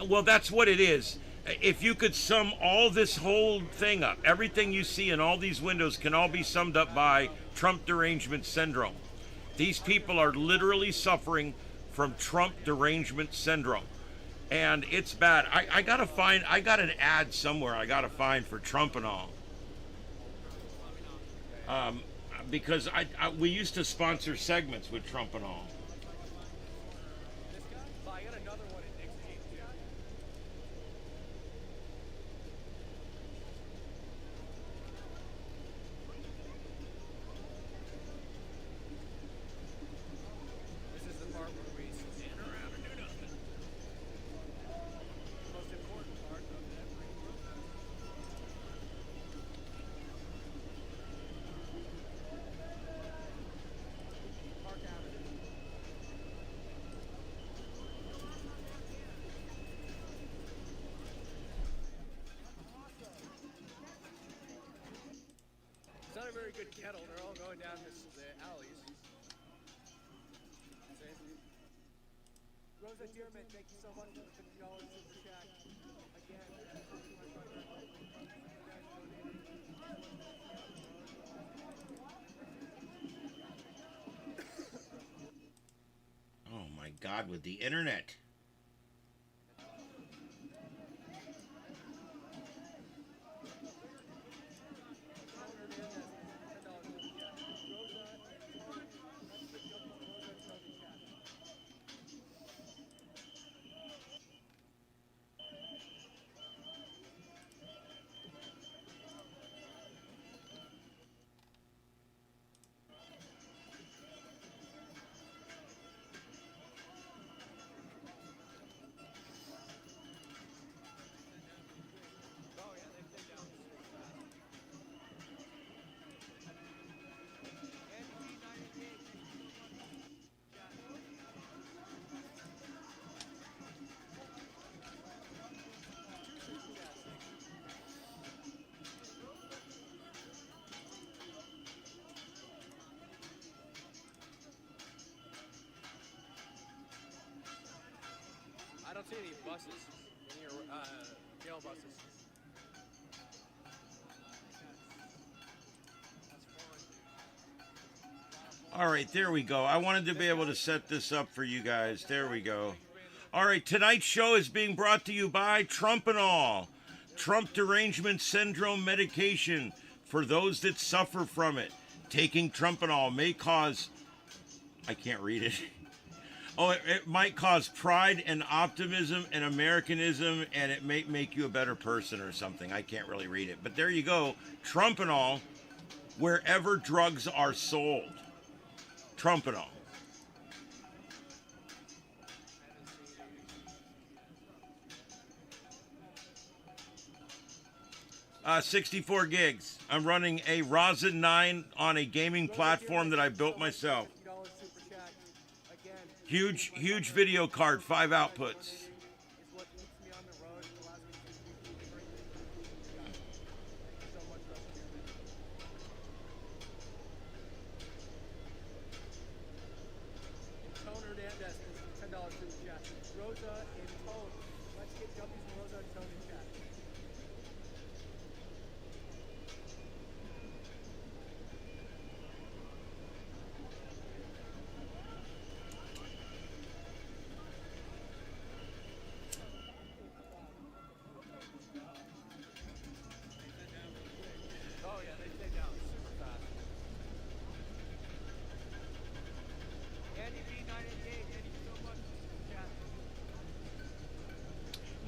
Well, that's what it is. If you could sum all this whole thing up, everything you see in all these windows can all be summed up by Trump derangement syndrome. These people are literally suffering from Trump derangement syndrome. And it's bad. I got an ad somewhere I gotta find for Trump and all. Because we used to sponsor segments with Trump and all. It's not a very good kettle. They're all going down the alleys. Rosa Dearman, thank you so much for the $50 super chat. Oh my God, with the internet. any buses, any jail buses. All right, there we go. I wanted to be able to set this up for you guys. There we go. All right, tonight's show is being brought to you by Trumpanol, Trump derangement syndrome medication for those that suffer from it. Taking Trumpanol may cause, I can't read it. Oh, it might cause pride and optimism and Americanism, and it may make you a better person or something. I can't really read it. But there you go. Trumpanol, wherever drugs are sold. Trumpanol. 64 gigs. I'm running a Ryzen 9 on a gaming platform that I built myself. Huge video card, 5 outputs.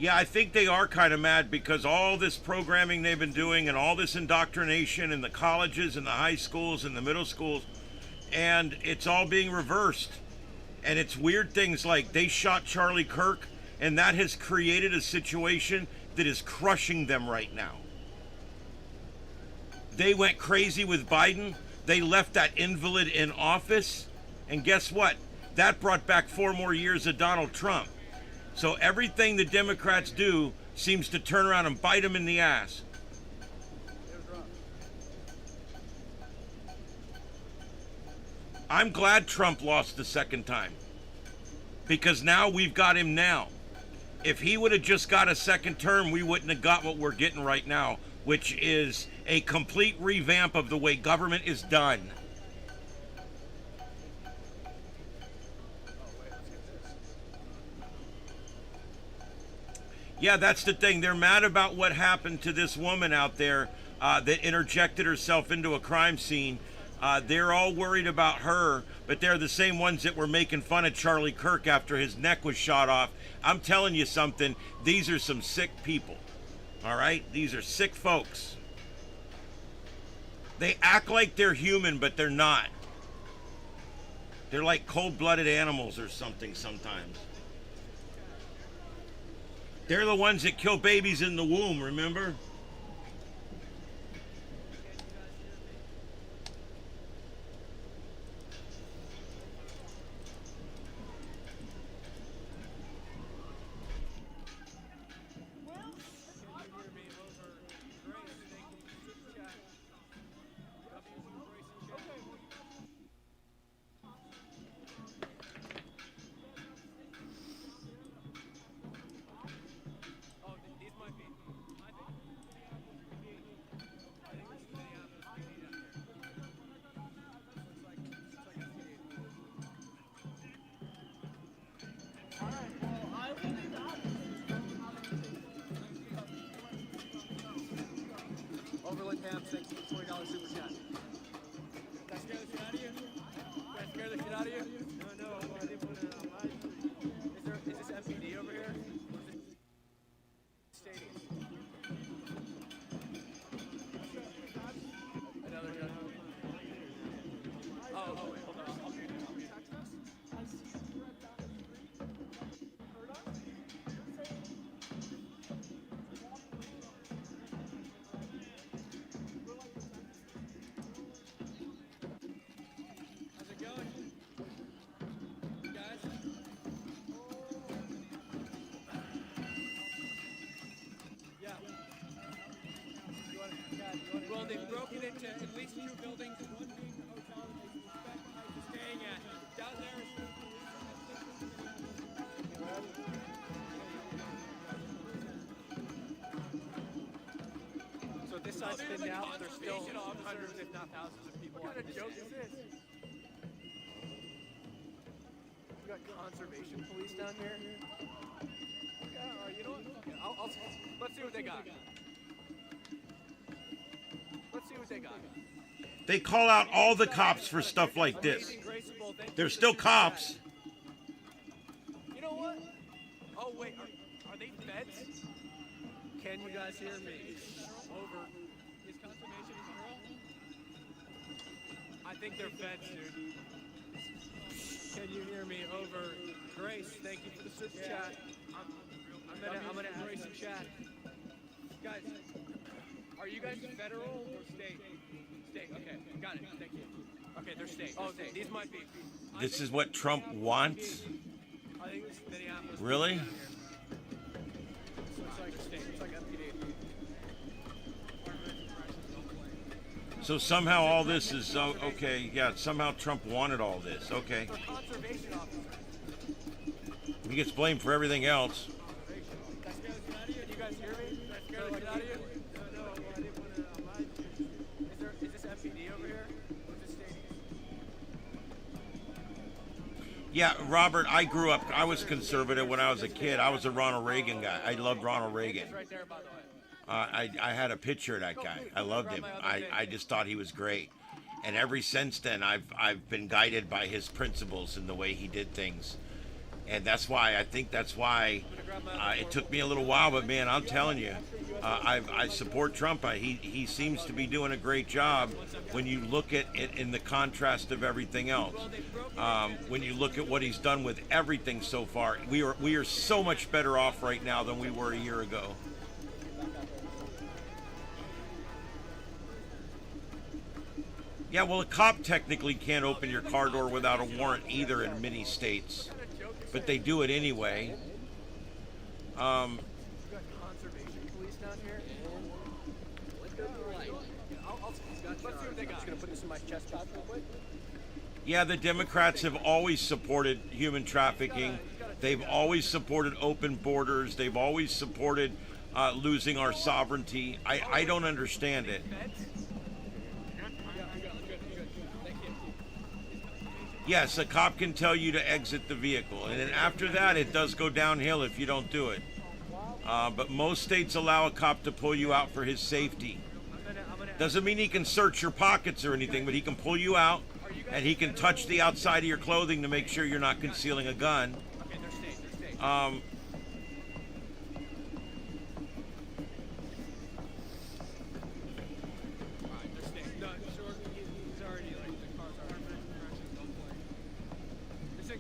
Yeah, I think they are kind of mad because all this programming they've been doing and all this indoctrination in the colleges and the high schools and the middle schools, and it's all being reversed. And it's weird things like they shot Charlie Kirk, and that has created a situation that is crushing them right now. They went crazy with Biden. They left that invalid in office. And guess what? That brought back 4 more years of Donald Trump. So everything the Democrats do seems to turn around and bite them in the ass. I'm glad Trump lost the second time, because now we've got him now. If he would have just got a second term, we wouldn't have got what we're getting right now, which is a complete revamp of the way government is done. Yeah, that's the thing. They're mad about what happened to this woman out there that interjected herself into a crime scene. They're all worried about her, but they're the same ones that were making fun of Charlie Kirk after his neck was shot off. I'm telling you something. These are some sick people. All right? These are sick folks. They act like they're human, but they're not. They're like cold-blooded animals or something sometimes. They're the ones that kill babies in the womb, remember? Overland Ham, thanks for the $20 super chat. Did I scare the shit out of you? Did I scare the shit out of you? No, I didn't put it on my street. Is this MPD over here? Or is this stadium? Another gun. Oh, wait, hold on. Well, they've broken into at least 2 buildings, one being the hotel that they suspect is staying at. Down there is So this side's thinned out, but there's still hundreds, if not thousands, of people. What kind of joke is this? You got conservation police down here? Yeah, all right, you know what? Okay, let's see what they got. Let's see what they got. They call out all the cops for stuff like this. They're still cops. You know what? Oh, wait, are they feds? Can you guys hear me? Over. Is conservation a girl? I think they're feds, dude. Can you hear me? Over. Grace, thank you for the super chat. I'm gonna add some chat. Guys, are you guys federal or state? State, okay, got it, thank you. Okay, they're state. Oh, state. These might be. This is what Trump wants? I think it's Minneapolis. Really? It's like state, it's like MPD. So somehow all this is, okay, yeah, somehow Trump wanted all this, okay. For conservation officers. He gets blamed for everything else. Can you guys hear me? Can I get out of here? No, I didn't want to lie to you. Is this MPD over here? Or is this state? Yeah, Robert, I grew up, I was conservative when I was a kid. I was a Ronald Reagan guy. I loved Ronald Reagan. Right there, by the way. I had a picture of that guy. I loved him. I just thought he was great. And ever since then, I've been guided by his principles and the way he did things. And I think that's why it took me a little while, but man, I'm telling you, I support Trump. He seems to be doing a great job when you look at it in the contrast of everything else. When you look at what he's done with everything so far, we are so much better off right now than we were a year ago. Yeah, well, a cop technically can't open your car door without a warrant either in many states, but they do it anyway. You got conservation police down here? Let's go to the light. Let's see what they got. I'm just going to put this in my chest pouch real quick. Yeah, the Democrats have always supported human trafficking. They've always supported open borders. They've always supported losing our sovereignty. I don't understand it. Yes, a cop can tell you to exit the vehicle, and then after that, it does go downhill if you don't do it. But most states allow a cop to pull you out for his safety. Doesn't mean he can search your pockets or anything, but he can pull you out, and he can touch the outside of your clothing to make sure you're not concealing a gun.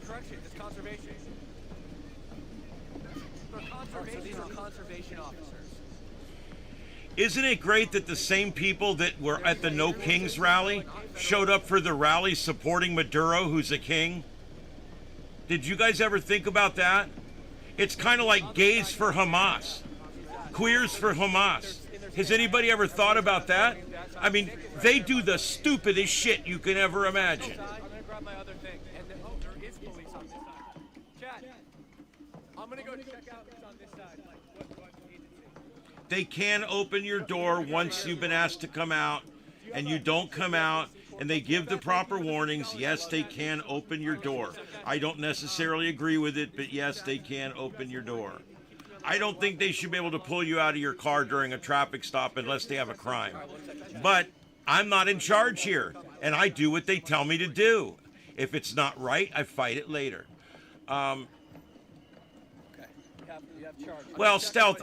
Correction, it's conservation. For conservation, so these are conservation officers. Isn't it great that the same people that were at the No Kings rally showed up for the rally supporting Maduro, who's a king? Did you guys ever think about that? It's kind of like gays for Hamas, queers for Hamas. Has anybody ever thought about that? I mean, they do the stupidest shit you can ever imagine. I'm gonna grab my other thing. And then, there is police on this side. Chad, I'm gonna go check out what's on this side. Like, what agency? They can open your door once you've been asked to come out, and you don't come out, and they give the proper warnings. Yes, they can open your door. I don't necessarily agree with it, but yes, they can open your door. I don't think they should be able to pull you out of your car during a traffic stop unless they have a crime. But I'm not in charge here, and I do what they tell me to do. If it's not right, I fight it later. Well, Stealth,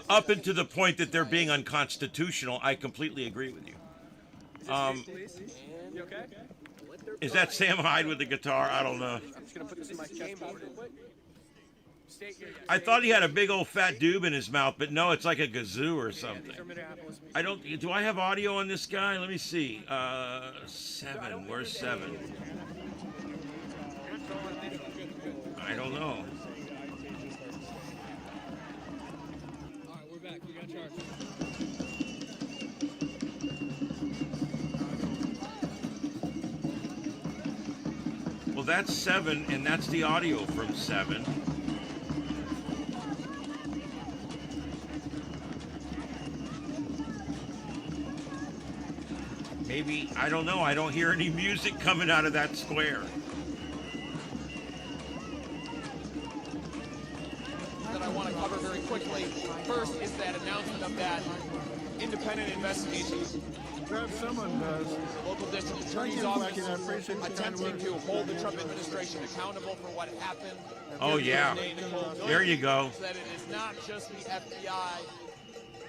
up until the point that they're being unconstitutional, I completely agree with you. You okay? Is that Sam Hyde with the guitar? I don't know. I'm just gonna put this in my chest pouch real quick. I thought he had a big old fat doob in his mouth, but no, it's like a kazoo or something. I don't. Do I have audio on this guy? Let me see. 7. Where's 7? I don't know. All right, we're back. We got charged. Well, that's 7, and that's the audio from 7. Maybe, I don't know. I don't hear any music coming out of that square. That I want to cover very quickly. First is that announcement of that independent investigation. Grab someone does. The local district attorney's office attempting to hold the Trump administration accountable for what happened. Oh, yeah. There you go. So that it is not just the FBI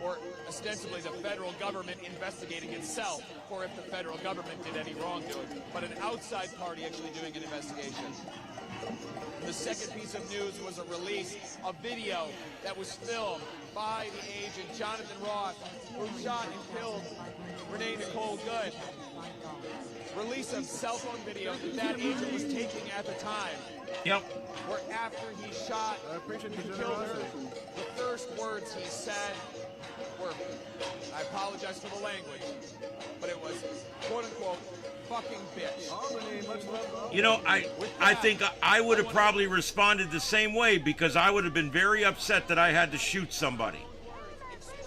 or ostensibly the federal government investigating itself or if the federal government did any wrongdoing, but an outside party actually doing an investigation. The second piece of news was a release of video that was filmed by the agent Jonathan Roth, who shot and killed Renee Nicole Good. Release of cell phone video that agent was taking at the time. Yep. Where after he shot and killed her, the first words he said were, I apologize for the language, but it was, quote unquote, fucking bitch. You know, I think I would have probably responded the same way because I would have been very upset that I had to shoot somebody. Express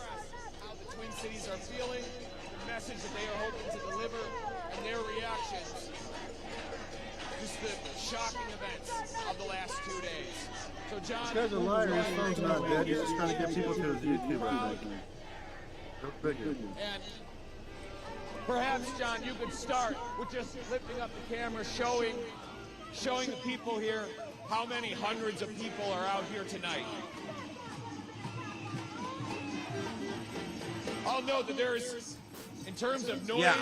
how the Twin Cities are feeling, the message that they are hoping to deliver, and their reactions. Just the shocking events of the last 2 days. So, John, This guy's a liar. His phone's not dead. He's just trying to get people to his YouTube, I think. Go figure. And perhaps, John, you could start with just lifting up the camera, showing the people here how many hundreds of people are out here tonight. I'll note that there is, in terms of noise. Yeah,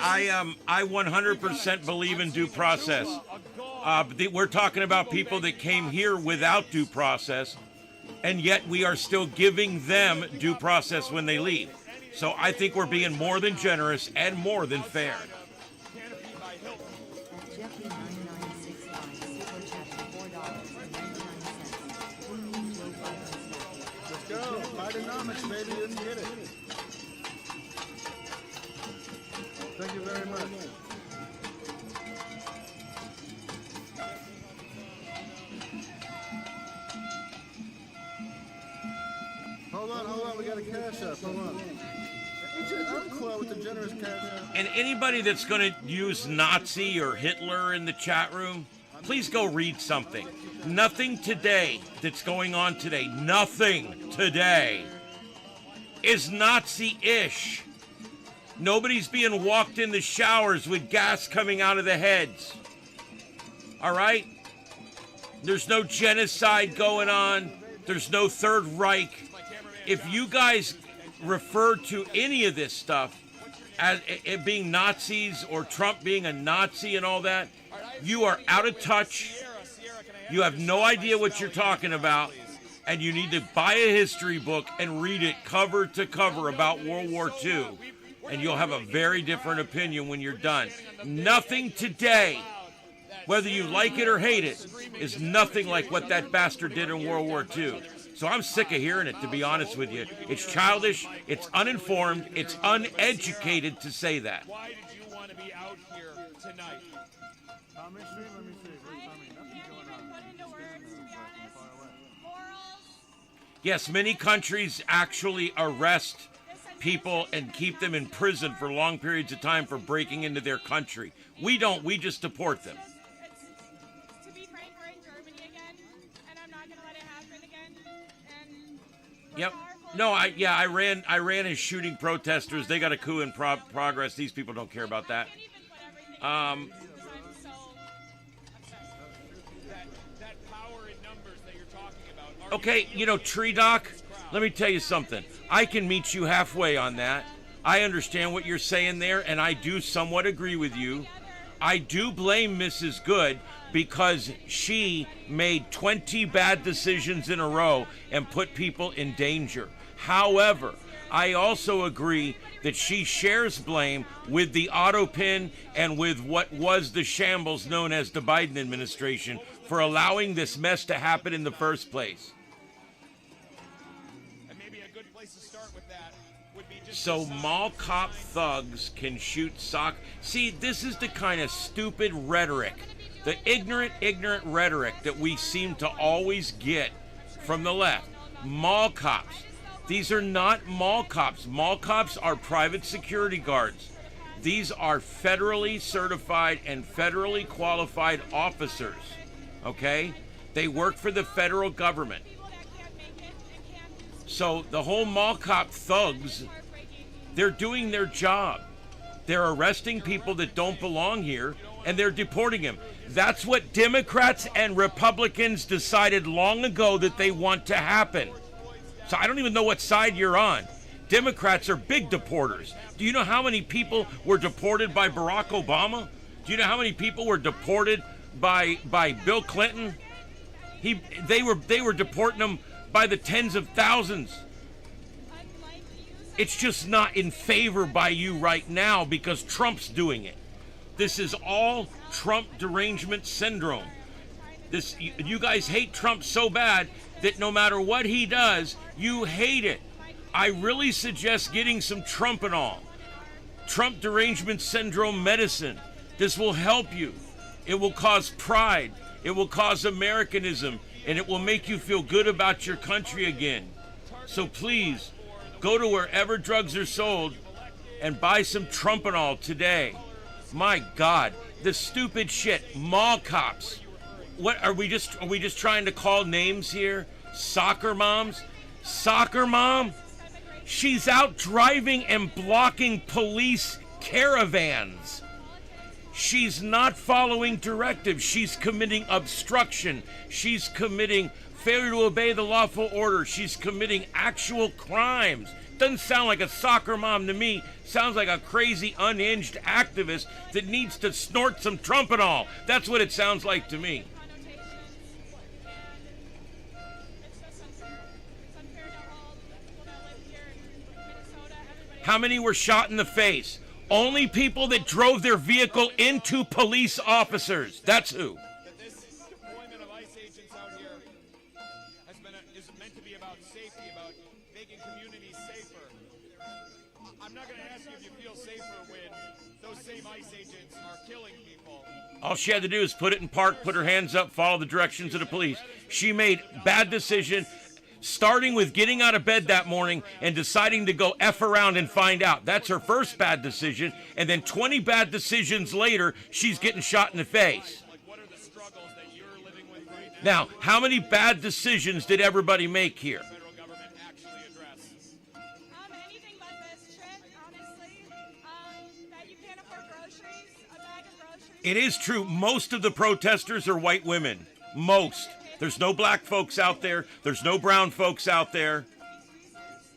I 100% believe in due process. We're talking about people that came here without due process, and yet we are still giving them due process when they leave. So I think we're being more than generous and more than fair. Let's go. Bidenomics, baby. Didn't get it. Thank you very much. Hold on. We got a cash up. Hold on. I'm cool with the generous cash up. And anybody that's going to use Nazi or Hitler in the chat room, please go read something. Nothing today that's going on today, nothing today is Nazi-ish. Nobody's being walked in the showers with gas coming out of the heads. All right? There's no genocide going on. There's no Third Reich. If you guys refer to any of this stuff as it being Nazis or Trump being a Nazi and all that, you are out of touch. You have no idea what you're talking about, and you need to buy a history book and read it cover to cover about World War II, and you'll have a very different opinion when you're done. Nothing today, whether you like it or hate it, is nothing like what that bastard did in World War II. So I'm sick of hearing it, to be honest with you. It's childish, it's uninformed, it's uneducated to say that. Why did you want to be out here tonight? Let me see. Nothing's going on. Yes, many countries actually arrest people and keep them in prison for long periods of time for breaking into their country. We don't, we just deport them. To be frank, we're in Germany again, and I'm not going to let it happen again. And Yep. No, I ran as shooting protesters. They got a coup in progress. These people don't care about that. Okay, you know, Tree Doc, let me tell you something. I can meet you halfway on that. I understand what you're saying there, and I do somewhat agree with you. I do blame Mrs. Good because she made 20 bad decisions in a row and put people in danger. However, I also agree that she shares blame with the auto pin and with what was the shambles known as the Biden administration for allowing this mess to happen in the first place. And maybe a good place to start with that would be just So mall cop thugs can shoot sock. See, this is the kind of stupid rhetoric, the ignorant rhetoric that we seem to always get from the left. Mall cops. These are not mall cops. Mall cops are private security guards. These are federally certified and federally qualified officers, okay? They work for the federal government. So the whole mall cop thugs, they're doing their job. They're arresting people that don't belong here, and they're deporting them. That's what Democrats and Republicans decided long ago that they want to happen. So I don't even know what side you're on. Democrats are big deporters. Do you know how many people were deported by Barack Obama? Do you know how many people were deported by Bill Clinton? They were deporting them by the tens of thousands. It's just not in favor by you right now because Trump's doing it. This is all Trump derangement syndrome. You guys hate Trump so bad that no matter what he does, you hate it. I really suggest getting some Trumpanol, Trump derangement syndrome medicine. This will help you. It will cause pride. It will cause Americanism, and it will make you feel good about your country again. So please, go to wherever drugs are sold and buy some Trumpanol today. My God, this stupid shit, mall cops. What are we just trying to call names here? Soccer moms? Soccer mom? She's out driving and blocking police caravans. She's not following directives. She's committing obstruction. She's committing failure to obey the lawful order. She's committing actual crimes. Doesn't sound like a soccer mom to me. Sounds like a crazy, unhinged activist that needs to snort some Trumpanol. That's what it sounds like to me. How many were shot in the face? Only people that drove their vehicle into police officers. That's who. This deployment of ICE agents out here is meant to be about safety, about making communities safer. I'm not going to ask you if you feel safer when those same ICE agents are killing people. All she had to do is put it in park, put her hands up, follow the directions of the police. She made bad decision, starting with getting out of bed that morning and deciding to go F around and find out. That's her first bad decision. And then 20 bad decisions later, she's getting shot in the face. Now, how many bad decisions did everybody make here? Anything but this trick, honestly. That you can't afford groceries, a bag of groceries. It is true. Most of the protesters are white women. Most. There's no black folks out there. There's no brown folks out there.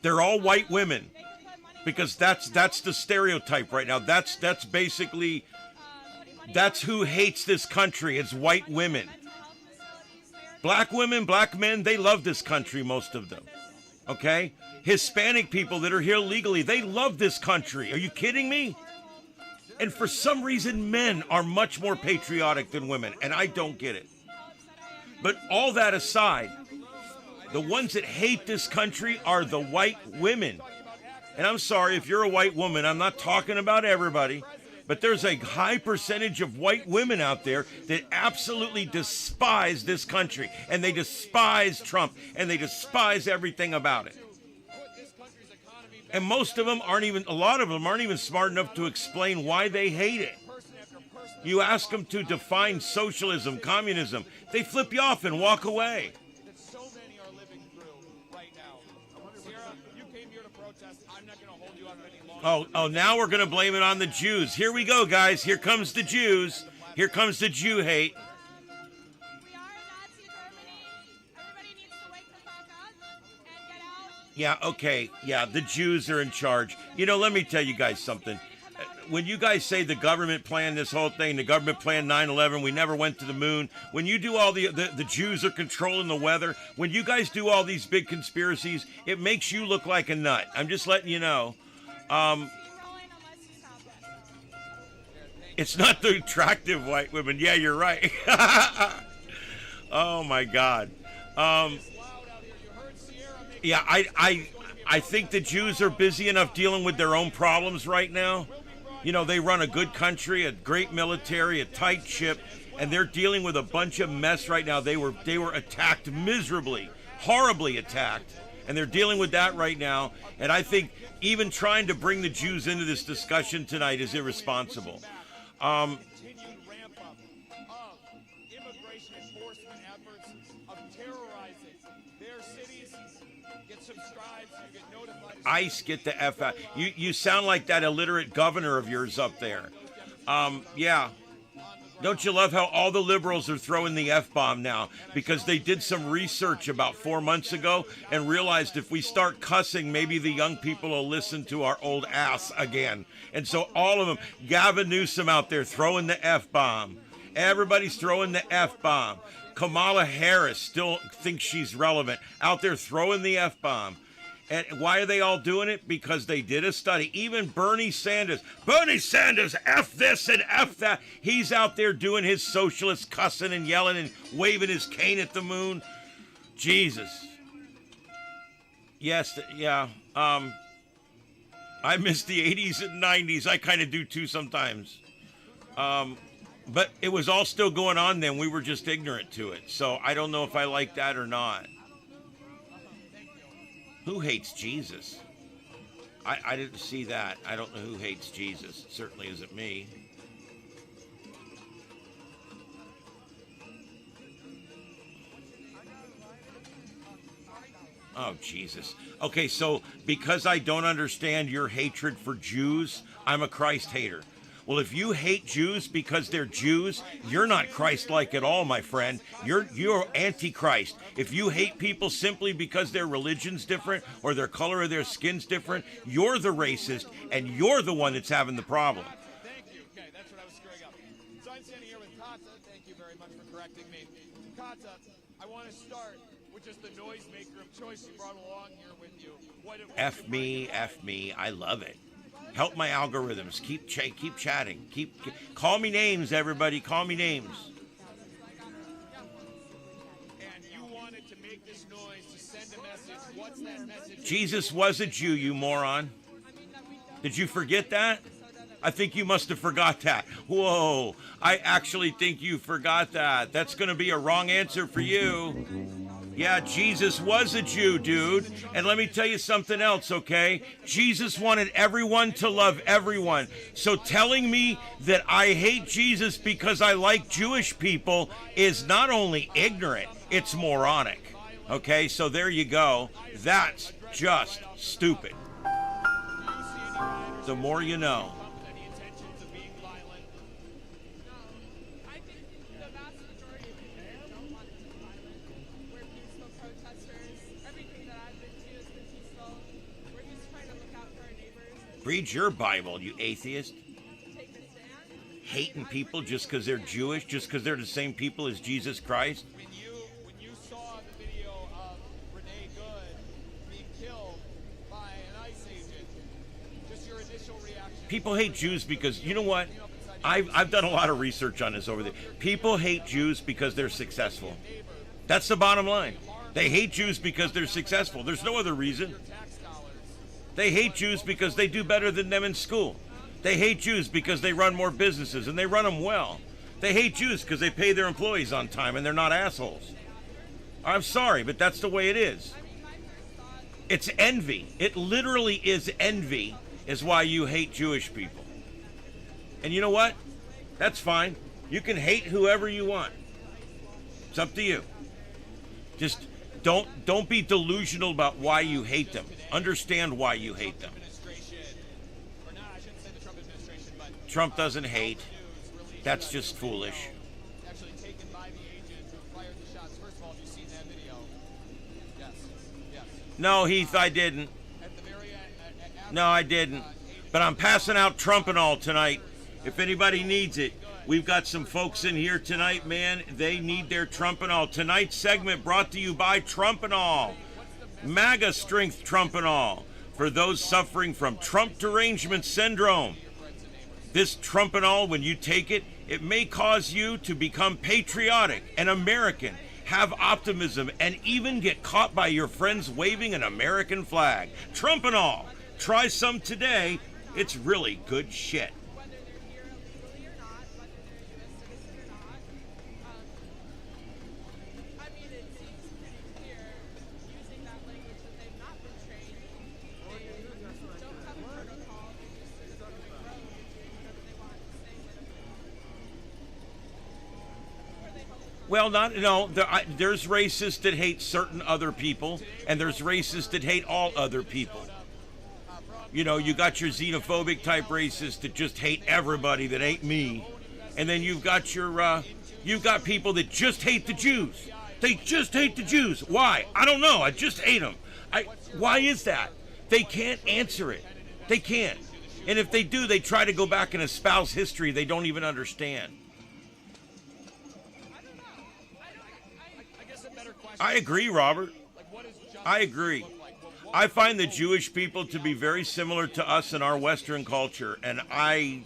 They're all white women, because that's the stereotype right now. That's basically, that's who hates this country. It's white women. Black women, black men, they love this country, most of them. Okay? Hispanic people that are here legally, they love this country. Are you kidding me? And for some reason, men are much more patriotic than women, and I don't get it. But all that aside, the ones that hate this country are the white women. And I'm sorry if you're a white woman, I'm not talking about everybody, but there's a high percentage of white women out there that absolutely despise this country, and they despise Trump, and they despise everything about it. And most of them a lot of them aren't even smart enough to explain why they hate it. You ask them to define socialism, communism, they flip you off and walk away. That so many are living through right now. Sierra, you came here to protest. I'm not going to hold you up any longer. Oh, now we're going to blame it on the Jews. Here we go, guys. Here comes the Jews. Here comes the Jew hate. Yeah, okay. Yeah, the Jews are in charge. You know, let me tell you guys something. When you guys say the government planned this whole thing, the government planned 9/11, we never went to the moon. When you do all the Jews are controlling the weather, when you guys do all these big conspiracies, it makes you look like a nut. I'm just letting you know. It's not the attractive white women. Yeah, you're right. Oh my God. Yeah, I think the Jews are busy enough dealing with their own problems right now. You know, they run a good country, a great military, a tight ship, and they're dealing with a bunch of mess right now. They were attacked miserably, horribly attacked, And they're dealing with that right now. And I think even trying to bring the Jews into this discussion tonight is irresponsible. Continued ramp up of immigration enforcement efforts of terrorizing their cities. Get subscribed so you get notified. ICE, get the F out. You sound like that illiterate governor of yours up there. Yeah. Don't you love how all the liberals are throwing the F-bomb now? Because they did some research about 4 months ago and realized if we start cussing, maybe the young people will listen to our old ass again. And so all of them, Gavin Newsom out there throwing the F-bomb. Everybody's throwing the F-bomb. Kamala Harris still thinks she's relevant, out there throwing the F-bomb. And why are they all doing it? Because they did a study. Even Bernie Sanders, F this and F that. He's out there doing his socialist cussing and yelling and waving his cane at the moon. Jesus. Yes, yeah. I miss the 80s and 90s. I kind of do too sometimes. But it was all still going on then. We were just ignorant to it. So I don't know if I like that or not. Who hates Jesus? I didn't see that. I don't know who hates Jesus. It certainly isn't me. Oh, Jesus. Okay, so because I don't understand your hatred for Jews, I'm a Christ hater. Well, if you hate Jews because they're Jews, you're not Christ-like at all, my friend. You're anti-Christ. If you hate people simply because their religion's different or their color of their skin's different, you're the racist, and you're the one that's having the problem. Thank you. Okay, that's what I was screwing up. So I'm standing here with Kata. Thank you very much for correcting me. Kata, I want to start with just the noisemaker of choice you brought along here with you. F me. I love it. Help my algorithms. Keep chatting. Call me names, everybody. Call me names. And you wanted to make this noise to send a message. What's that message? Jesus was a Jew, you moron. Did you forget that? I think you must have forgot that. Whoa. I actually think you forgot that. That's going to be a wrong answer for you. Yeah, Jesus was a Jew, dude. And let me tell you something else, okay? Jesus wanted everyone to love everyone. So telling me that I hate Jesus because I like Jewish people is not only ignorant, it's moronic. Okay, so there you go. That's just stupid. The more you know. Read your Bible, you atheist. Hating people just because they're Jewish, just because they're the same people as Jesus Christ. When you saw the video of Renee Good being killed by an ICE agent, just your initial reaction. People hate Jews because, you know what? I've done a lot of research on this over there. People hate Jews because they're successful. That's the bottom line. They hate Jews because they're successful. There's no other reason. They hate Jews because they do better than them in school. They hate Jews because they run more businesses and they run them well. They hate Jews because they pay their employees on time and they're not assholes. I'm sorry, but that's the way it is. It's envy. It literally is envy is why you hate Jewish people. And you know what? That's fine. You can hate whoever you want. It's up to you. Just don't be delusional about why you hate them. Understand why you hate them. Trump doesn't hate. That's just foolish. Actually taken by the agent who fired the shots. First of all, have you seen that video? Yes. No, Heath, I didn't. No, I didn't. But I'm passing out Trump and all tonight. If anybody needs it. We've got some folks in here tonight, man. They need their Trump and all. Tonight's segment brought to you by Trump and all. MAGA strength Trump and all. For those suffering from Trump derangement syndrome. This Trump and all, when you take it, it may cause you to become patriotic and American, have optimism, and even get caught by your friends waving an American flag. Trump and all. Try some today. It's really good shit. Well, not no. There's racists that hate certain other people, and there's racists that hate all other people. You know, you got your xenophobic type racists that just hate everybody that ain't me, and then you've got people that just hate the Jews. They just hate the Jews. Why? I don't know. I just hate them. Why is that? They can't answer it. They can't. And if they do, they try to go back and espouse history they don't even understand. I agree, Robert. I agree. I find the Jewish people to be very similar to us in our Western culture, and I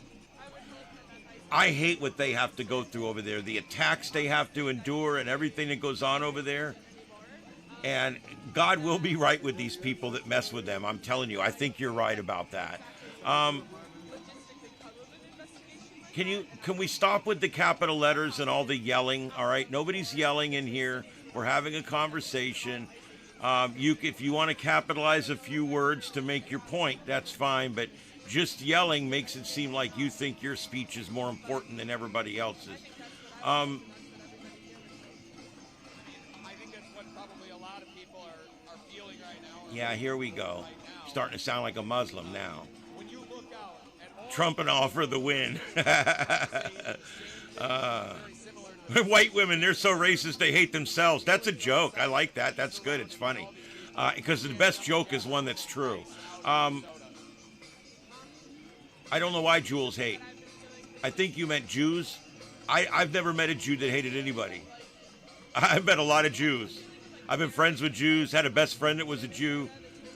hate what they have to go through over there, the attacks they have to endure and everything that goes on over there. And God will be right with these people that mess with them. I'm telling you, I think you're right about that. Can we stop with the capital letters and all the yelling? All right, nobody's yelling in here. We're having a conversation. If you want to capitalize a few words to make your point, that's fine. But just yelling makes it seem like you think your speech is more important than everybody else's. I think that's what probably a lot of people are feeling right now. Yeah, here we go. Starting to sound like a Muslim now. Trump and all for the win. White women, they're so racist they hate themselves. That's a joke. I like that. That's good. It's funny. Because the best joke is one that's true. I don't know why Jules hate. I think you meant Jews. I've never met a Jew that hated anybody. I've met a lot of Jews. I've been friends with Jews, had a best friend that was a Jew,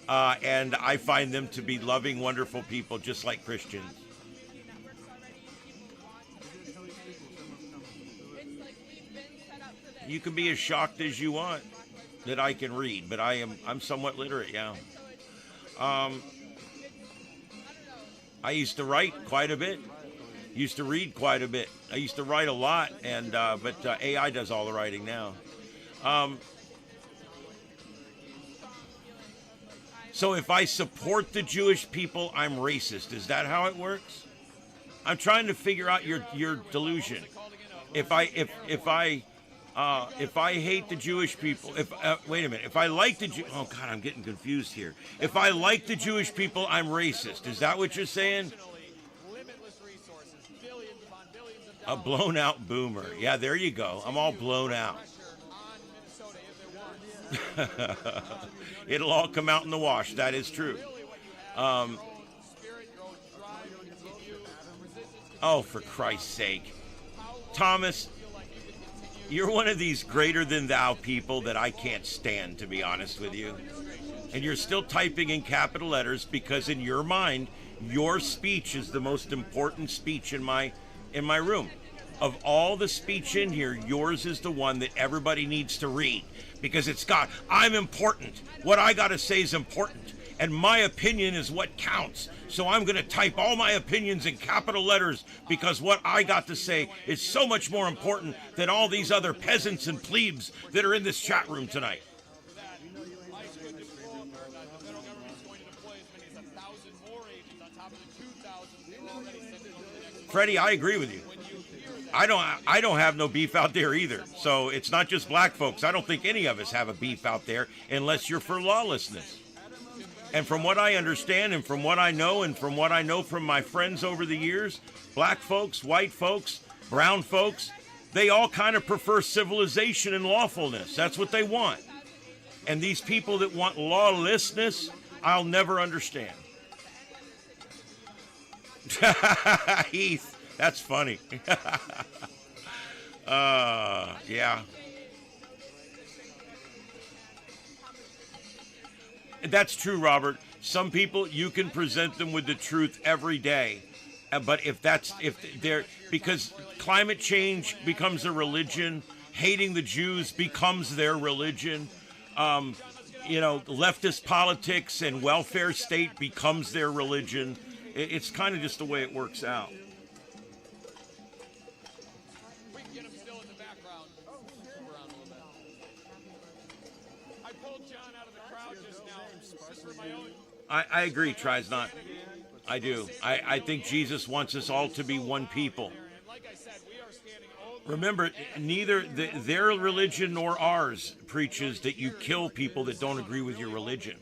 and I find them to be loving, wonderful people, just like Christians. You can be as shocked as you want that I can read, but I'm somewhat literate, yeah. I used to write quite a bit. Used to read quite a bit. I used to write a lot, but AI does all the writing now. So if I support the Jewish people, I'm racist. Is that how it works? I'm trying to figure out your delusion. If I hate the Jewish people, wait a minute. If I like the oh God, I'm getting confused here. If I like the Jewish people, I'm racist. Is that what you're saying? A blown out boomer. Yeah, there you go. I'm all blown out. It'll all come out in the wash. That is true. Oh, for Christ's sake. Thomas, you're one of these greater than thou people that I can't stand, to be honest with you. And you're still typing in capital letters because in your mind, your speech is the most important speech in my room. Of all the speech in here, yours is the one that everybody needs to read because it's got, I'm important. What I got to say is important. And my opinion is what counts. So I'm going to type all my opinions in capital letters because what I got to say is so much more important than all these other peasants and plebes that are in this chat room tonight. Freddie, I agree with you. I don't have no beef out there either. So it's not just black folks. I don't think any of us have a beef out there unless you're for lawlessness. And from what I understand and from what I know and from what I know from my friends over the years, black folks, white folks, brown folks, they all kind of prefer civilization and lawfulness. That's what they want. And these people that want lawlessness, I'll never understand. Heath. That's funny. Yeah. That's true, Robert. Some people, you can present them with the truth every day. But because climate change becomes a religion, hating the Jews becomes their religion, leftist politics and welfare state becomes their religion. It's kind of just the way it works out. We can get him still in the background. Around a little bit. I pulled John out of the crowd just now, just for my own. I agree, tries not. I do. I think Jesus wants us all to be one people. Like I said, we are standing only Remember, neither their religion nor ours preaches that you kill people that don't agree with your religion.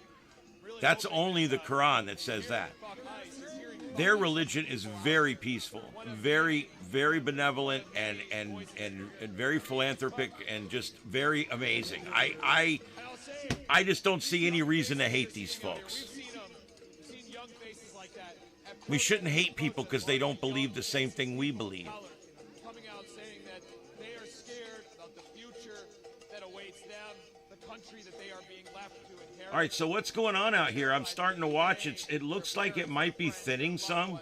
That's only the Quran that says that. Their religion is very peaceful, very, very benevolent, and very philanthropic, and just very amazing. I just don't see any reason to hate these folks. We shouldn't hate people because they don't believe the same thing we believe. Coming out saying that they are scared about the future that awaits them, the country that they are being left to inherit. All right, so what's going on out here? I'm starting to watch. It looks like it might be thinning some.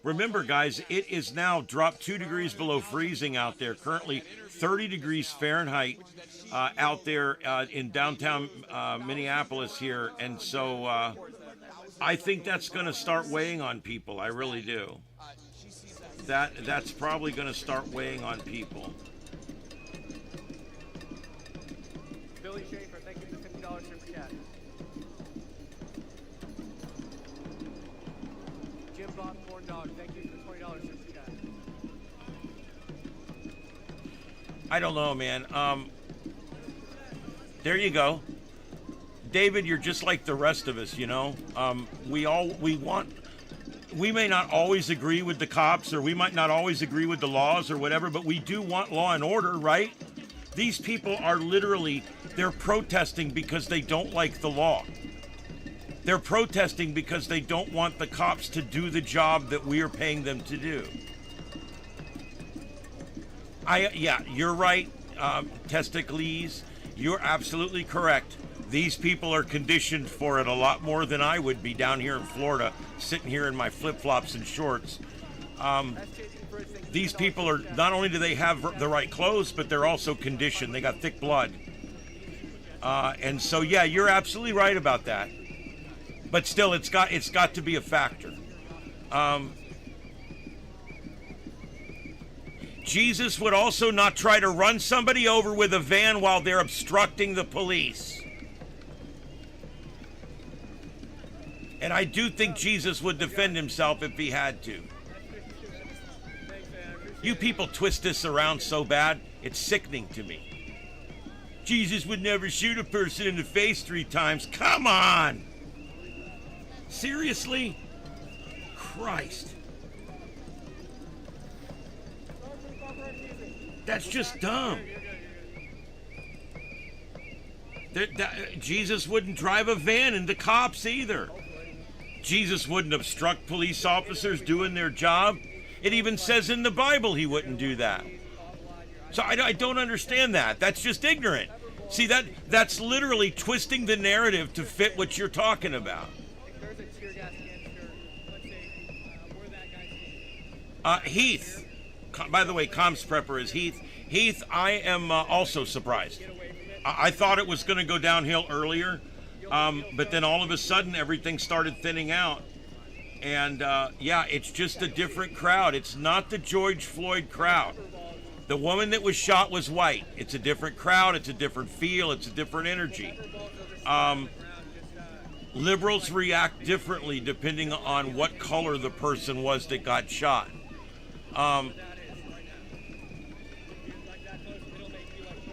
Remember, guys, it is now dropped 2 degrees below freezing out there. Currently 30 degrees Fahrenheit out there in downtown Minneapolis here. And so I think that's going to start weighing on people. I really do. That's probably going to start weighing on people. Billy Schaefer, thank you for $50 super chat. Jim Bob Corn Dog, thank you for $20 super chat. I don't know, man. There you go. David, you're just like the rest of us, you know. We may not always agree with the cops, or we might not always agree with the laws or whatever, but we do want law and order, right? These people are literally, they're protesting because they don't like the law. They're protesting because they don't want the cops to do the job that we are paying them to do. Yeah, you're right, Testicles. You're absolutely correct. These people are conditioned for it a lot more than I would be down here in Florida, sitting here in my flip-flops and shorts. These people are, not only do they have the right clothes, but they're also conditioned. They got thick blood. And so, yeah, you're absolutely right about that. But still, it's got to be a factor. Jesus would also not try to run somebody over with a van while they're obstructing the police. And I do think Jesus would defend himself if he had to. You people twist this around so bad, it's sickening to me. Jesus would never shoot a person in the face 3 times. Come on! Seriously? Christ. That's just dumb. Jesus wouldn't drive a van into cops either. Jesus wouldn't obstruct police officers doing their job. It even says in the Bible he wouldn't do that. So I don't understand that. That's just ignorant. See, that's literally twisting the narrative to fit what you're talking about. Heath. By the way, comms prepper is Heath. Heath, I am also surprised. I thought it was going to go downhill earlier. But then all of a sudden, everything started thinning out. And, yeah, it's just a different crowd. It's not the George Floyd crowd. The woman that was shot was white. It's a different crowd. It's a different feel. It's a different energy. Liberals react differently depending on what color the person was that got shot.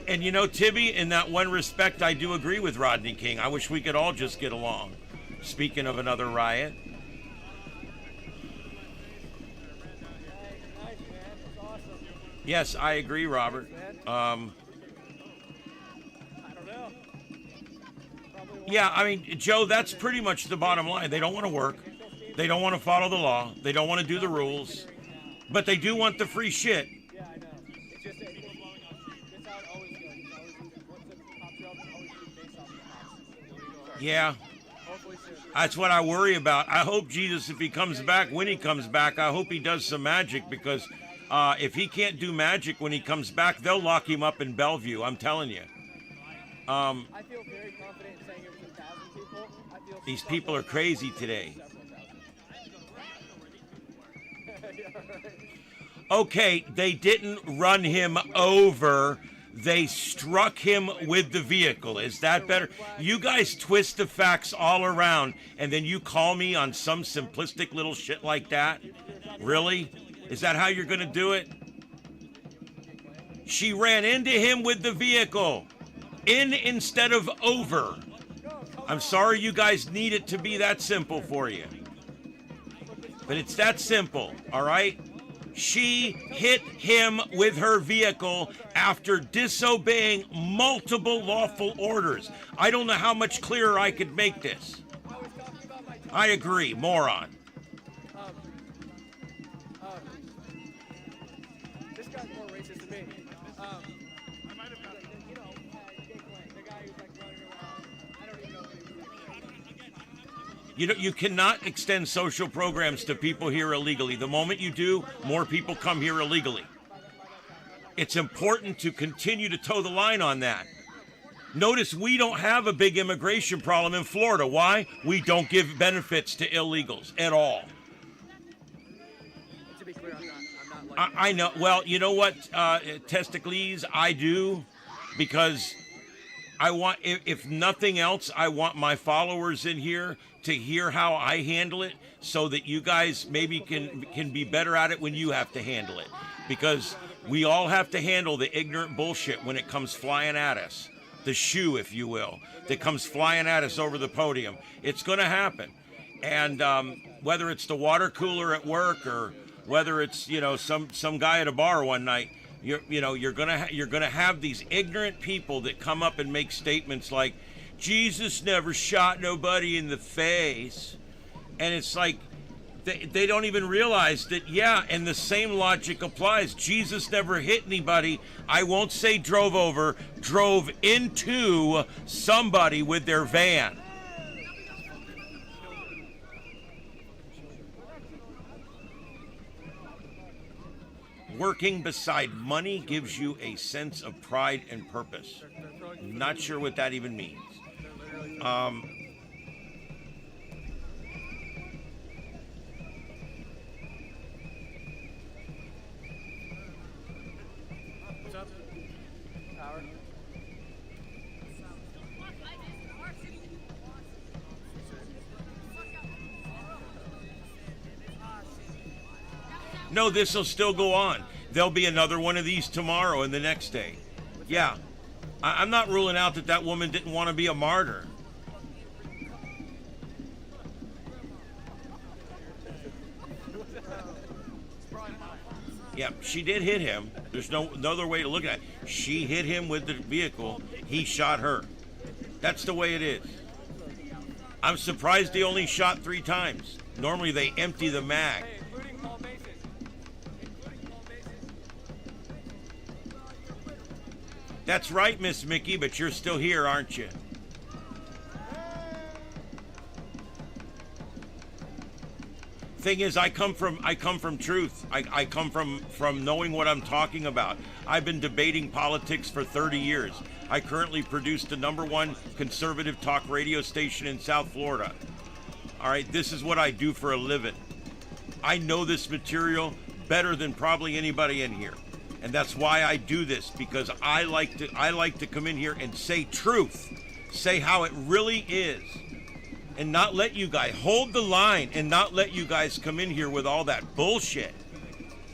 And you know, Tibby, in that one respect, I do agree with Rodney King. I wish we could all just get along. Speaking of another riot. Yes, I agree, Robert. Yeah, I mean, Joe, that's pretty much the bottom line. They don't want to work. They don't want to follow the law. They don't want to do the rules. But they do want the free shit. Yeah, that's what I worry about. I hope Jesus, if he comes back, when he comes back, I hope he does some magic, because if he can't do magic when he comes back, they'll lock him up in Bellevue. I'm telling you. I feel very confident in saying it was 1,000 people. These people are crazy today. Okay, they didn't run him over. They struck him with the vehicle. Is that better? You guys twist the facts all around, and then you call me on some simplistic little shit like that? Really? Is that how you're going to do it? She ran into him with the vehicle. In instead of over. I'm sorry you guys need it to be that simple for you. But it's that simple, all right? She hit him with her vehicle after disobeying multiple lawful orders. I don't know how much clearer I could make this. I agree, moron. This guy's more racist than me. I might have got the guy who's like running around. I don't even know what he was. You cannot extend social programs to people here illegally. The moment you do, more people come here illegally. It's important to continue to toe the line on that. Notice we don't have a big immigration problem in Florida. Why? We don't give benefits to illegals at all. To be clear, I'm not like I know. Well, you know what, Testicles, I do, because I want, if nothing else, I want my followers in here to hear how I handle it, so that you guys maybe can be better at it when you have to handle it, because we all have to handle the ignorant bullshit when it comes flying at us. The shoe, if you will, that comes flying at us over the podium. It's going to happen. And whether it's the water cooler at work, or whether it's, some guy at a bar one night, you're gonna have these ignorant people that come up and make statements like, Jesus never shot nobody in the face. And it's like, they don't even realize that, and the same logic applies. Jesus never hit anybody. I won't say drove over, drove into somebody with their van. Working beside money gives you a sense of pride and purpose. Not sure what that even means. What's up? Power. No, this will still go on. There'll be another one of these tomorrow and the next day. Yeah. I'm not ruling out that woman didn't want to be a martyr. Yeah, she did hit him. There's no other way to look at it. She hit him with the vehicle. He shot her. That's the way it is. I'm surprised he only shot 3 times. Normally they empty the mag. That's right, Miss Mickey, but you're still here, aren't you? Thing is, I come from truth. I come from knowing what I'm talking about. I've been debating politics for 30 years. I currently produce the #1 conservative talk radio station in South Florida. All right, this is what I do for a living. I know this material better than probably anybody in here. And that's why I do this, because I like to come in here and say truth, say how it really is, and not let you guys hold the line, and not let you guys come in here with all that bullshit.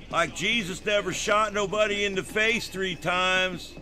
Like Jesus never shot nobody in the face 3 times.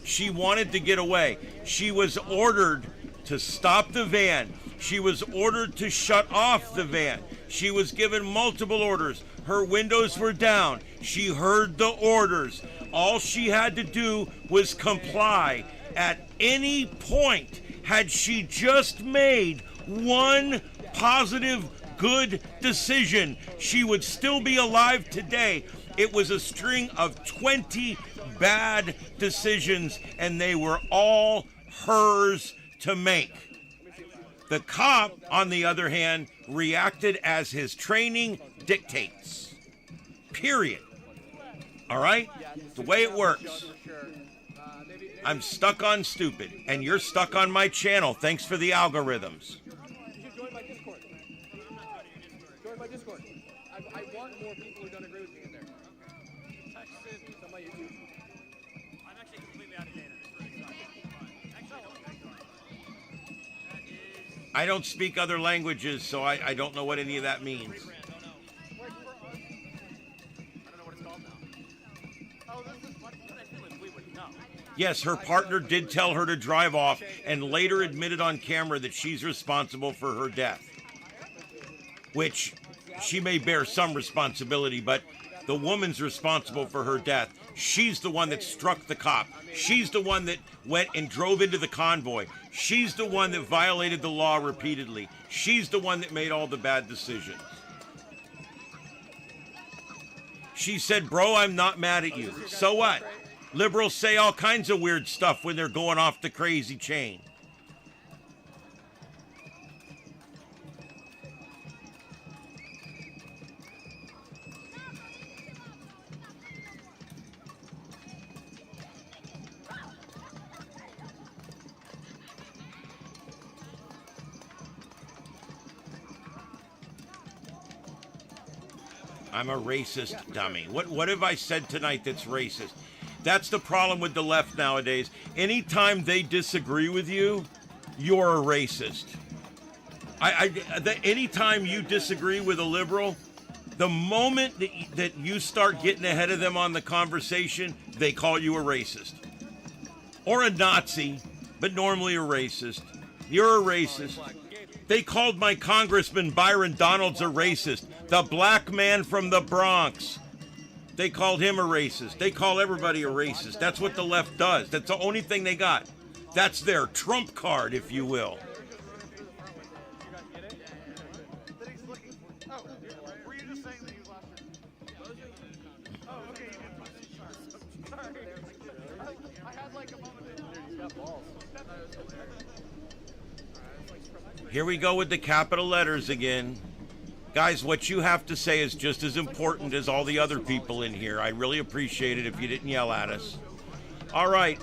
She wanted to get away. She was ordered to stop the van. She was ordered to shut off the van. She was given multiple orders. Her windows were down. She heard the orders. All she had to do was comply. At any point, had she just made one positive, good decision, she would still be alive today. It was a string of 20 bad decisions, and they were all hers to make. The cop, on the other hand, reacted as his training dictates. Period. All right? The way it works. I'm stuck on stupid, and you're stuck on my channel. Thanks for the algorithms. You should join my Discord. Join my Discord. I want more people who don't agree with me in there. It's on my YouTube. I'm actually completely out of data. It's really exciting. Actually, I don't speak other languages, so I don't know what any of that means. I don't know what it's called now. Yes, her partner did tell her to drive off and later admitted on camera that she's responsible for her death. Which she may bear some responsibility, but the woman's responsible for her death. She's the one that struck the cop. She's the one that went and drove into the convoy. She's the one that violated the law repeatedly. She's the one that made all the bad decisions. She said, bro, I'm not mad at you. So what? Liberals say all kinds of weird stuff when they're going off the crazy chain. I'm a racist dummy. What have I said tonight that's racist? That's the problem with the left nowadays. Anytime they disagree with you, you're a racist. Anytime you disagree with a liberal, the moment that you start getting ahead of them on the conversation, they call you a racist. Or a Nazi, but normally a racist. You're a racist. They called my Congressman Byron Donalds a racist. The black man from the Bronx. They called him a racist. They call everybody a racist. That's what the left does. That's the only thing they got. That's their trump card, if you will. Here we go with the capital letters again. Guys, what you have to say is just as important as all the other people in here. I really appreciate it if you didn't yell at us. All right.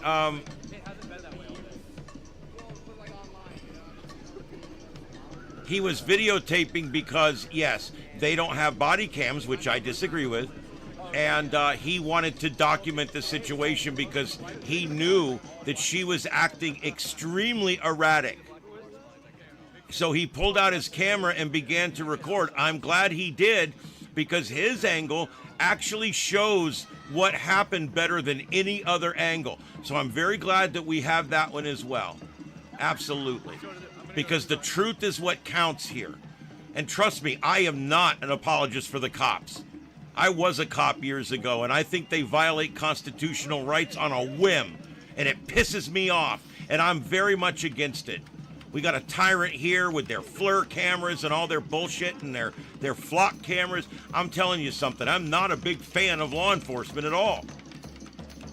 He was videotaping because, yes, they don't have body cams, which I disagree with. And he wanted to document the situation because he knew that she was acting extremely erratic. So he pulled out his camera and began to record. I'm glad he did, because his angle actually shows what happened better than any other angle. So I'm very glad that we have that one as well. Absolutely. Because the truth is what counts here. And trust me, I am not an apologist for the cops. I was a cop years ago, and I think they violate constitutional rights on a whim. And it pisses me off, and I'm very much against it. We got a tyrant here with their FLIR cameras and all their bullshit and their flock cameras. I'm telling you something, I'm not a big fan of law enforcement at all.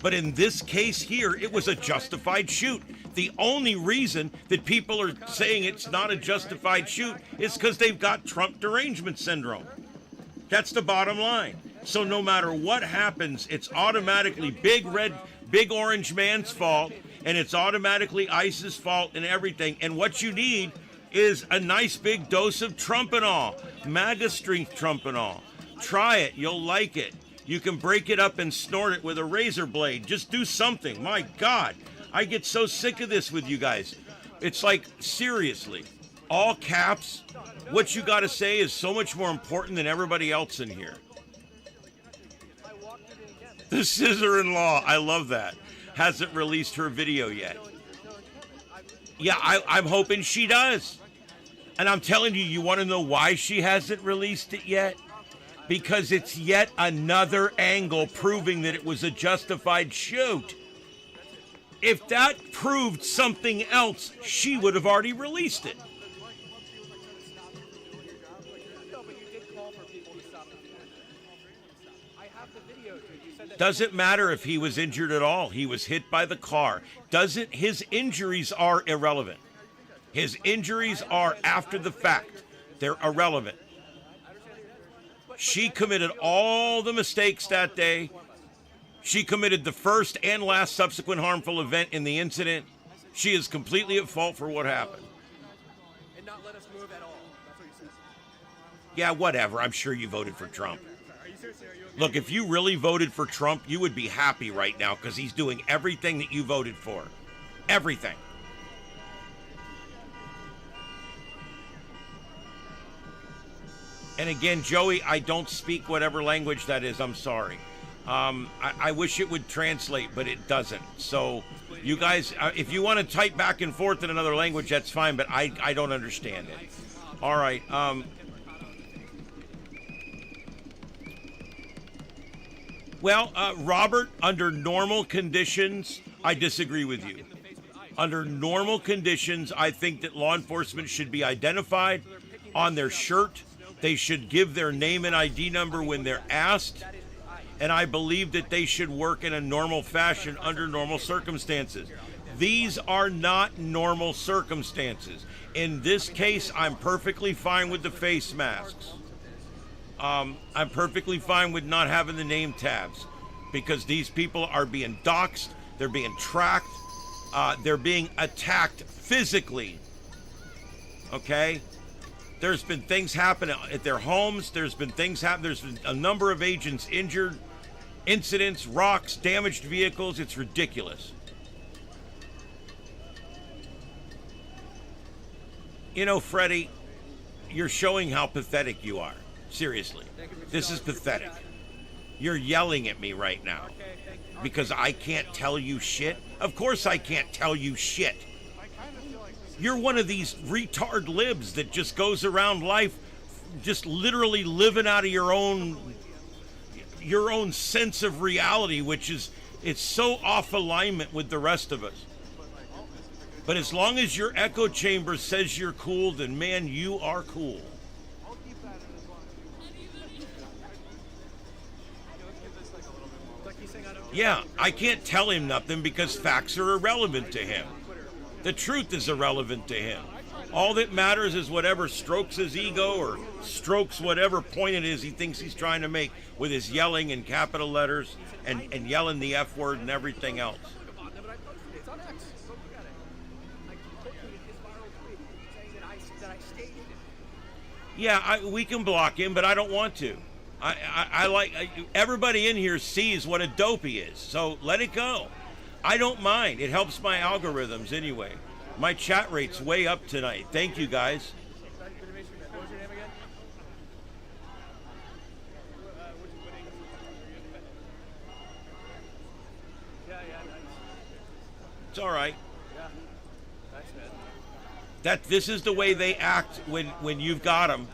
But in this case here, it was a justified shoot. The only reason that people are saying it's not a justified shoot is because they've got Trump derangement syndrome. That's the bottom line. So no matter what happens, it's automatically big orange man's fault. And it's automatically ICE's fault and everything. And what you need is a nice big dose of Trumpanol, MAGA strength Trumpanol. Try it. You'll like it. You can break it up and snort it with a razor blade. Just do something. My God, I get so sick of this with you guys. It's like, seriously, all caps. What you got to say is so much more important than everybody else in here. The scissor-in-law. I love that. Hasn't released her video yet. Yeah, I'm hoping she does. And I'm telling you, you want to know why she hasn't released it yet? Because it's yet another angle proving that it was a justified shoot. If that proved something else, she would have already released it. Doesn't matter if he was injured at all. He was hit by the car. His injuries are irrelevant. His injuries are after the fact. They're irrelevant. She committed all the mistakes that day. She committed the first and last subsequent harmful event in the incident. She is completely at fault for what happened. And not let us move at all. That's what you said. Yeah, whatever. I'm sure you voted for Trump. Look, if you really voted for Trump, you would be happy right now because he's doing everything that you voted for. Everything. And again, Joey, I don't speak whatever language that is. I'm sorry. I wish it would translate, but it doesn't. So you guys, if you want to type back and forth in another language, that's fine, but I don't understand it. All right. Well, Robert, under normal conditions, I disagree with you. Under normal conditions, I think that law enforcement should be identified on their shirt. They should give their name and ID number when they're asked. And I believe that they should work in a normal fashion under normal circumstances. These are not normal circumstances. In this case, I'm perfectly fine with the face masks. I'm perfectly fine with not having the name tags because these people are being doxxed, they're being tracked, they're being attacked physically. Okay? There's been things happen at their homes. There's been things happen. There's been a number of agents injured, incidents, rocks, damaged vehicles. It's ridiculous. You know, Freddie, you're showing how pathetic you are. Seriously. This is pathetic. You're yelling at me right now because I can't tell you shit. Of course I can't tell you shit. You're one of these retard libs that just goes around life just literally living out of your own sense of reality, which is, it's so off alignment with the rest of us. But as long as your echo chamber says you're cool, then man, you are cool. Yeah, I can't tell him nothing because facts are irrelevant to him. The truth is irrelevant to him. All that matters is whatever strokes his ego or strokes whatever point it is he thinks he's trying to make with his yelling in capital letters and yelling the F word and everything else. Yeah, we can block him, but I don't want to. I like everybody in here sees what a dope he is, so let it go. I don't mind. It helps my algorithms anyway. My chat rate's way up tonight. Thank you, guys. What was your name again? Yeah, nice. It's all right. Yeah, nice, man. This is the way they act when you've got them,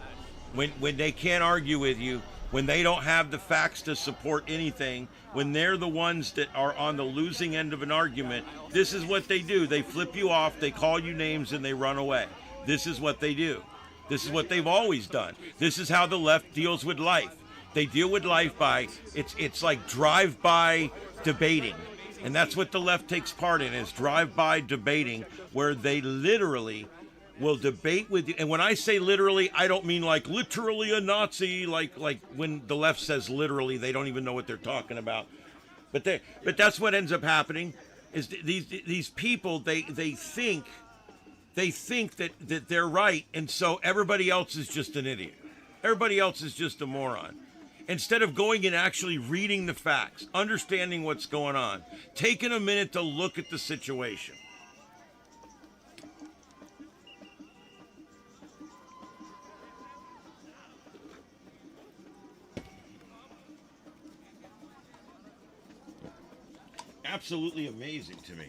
when they can't argue with you, when they don't have the facts to support anything, when they're the ones that are on the losing end of an argument. This is what they do. They flip you off, they call you names, and they run away. This is what they do. This is what they've always done. This is how the left deals with life. They deal with life by, it's like drive-by debating. And that's what the left takes part in, is drive-by debating, where they literally will debate with you. And when I say literally, I don't mean like literally a Nazi, like when the left says literally, they don't even know what they're talking about. But that's what ends up happening, is these people, they think that they're right, and so everybody else is just an idiot. Everybody else is just a moron. Instead of going and actually reading the facts, understanding what's going on, taking a minute to look at the situation. Absolutely amazing to me.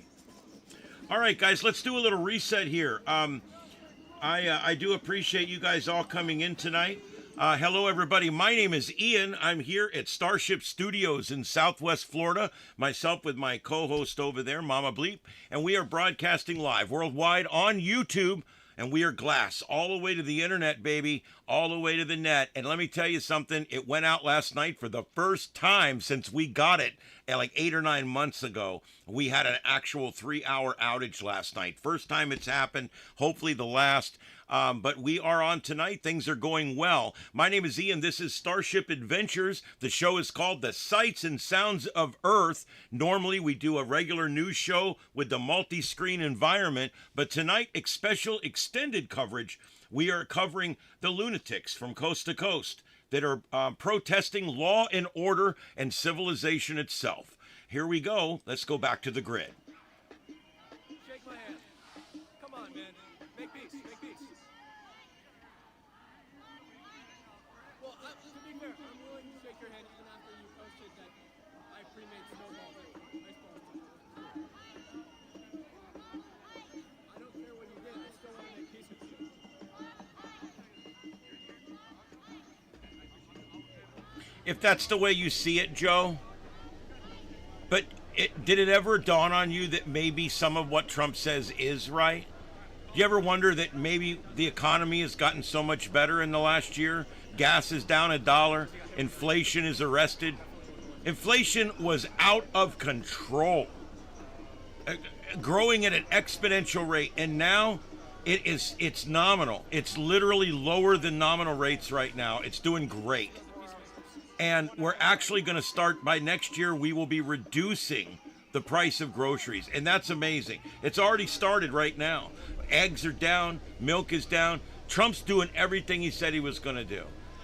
All right, guys, let's do a little reset here. I do appreciate you guys all coming in tonight. Hello, everybody. My name is Ian. I'm here at StarShip Studios in Southwest Florida, myself with my co-host over there, Mama Bleep, and we are broadcasting live worldwide on YouTube, and we are glass all the way to the internet, baby, all the way to the net. And let me tell you something, it went out last night for the first time since we got it like 8 or 9 months ago. We had an actual 3-hour outage last night. First time it's happened, hopefully the last. But we are on tonight. Things are going well. My name is Ian. This is StarShip Adventures. The show is called The Sights and Sounds of Earth. Normally, we do a regular news show with the multi-screen environment, but tonight, special extended coverage. We are covering the lunatics from coast to coast that are protesting law and order and civilization itself. Here we go. Let's go back to the grid. Shake my hand. Come on, man. Make peace. Well, to be fair, I'm willing to shake your hand even after you posted that pre-made snowball too. Ice balls too. I don't care what you did. I still want to make peace with you. If that's the way you see it, Joe. But did it ever dawn on you that maybe some of what Trump says is right? Do you ever wonder that maybe the economy has gotten so much better in the last year? Gas is down $1. Inflation is arrested. Inflation was out of control, growing at an exponential rate, and now it's nominal. It's literally lower than nominal rates right now. It's doing great. And we're actually going to start, by next year, we will be reducing the price of groceries. And that's amazing. It's already started right now. Eggs are down. Milk is down. Trump's doing everything he said he was going to do.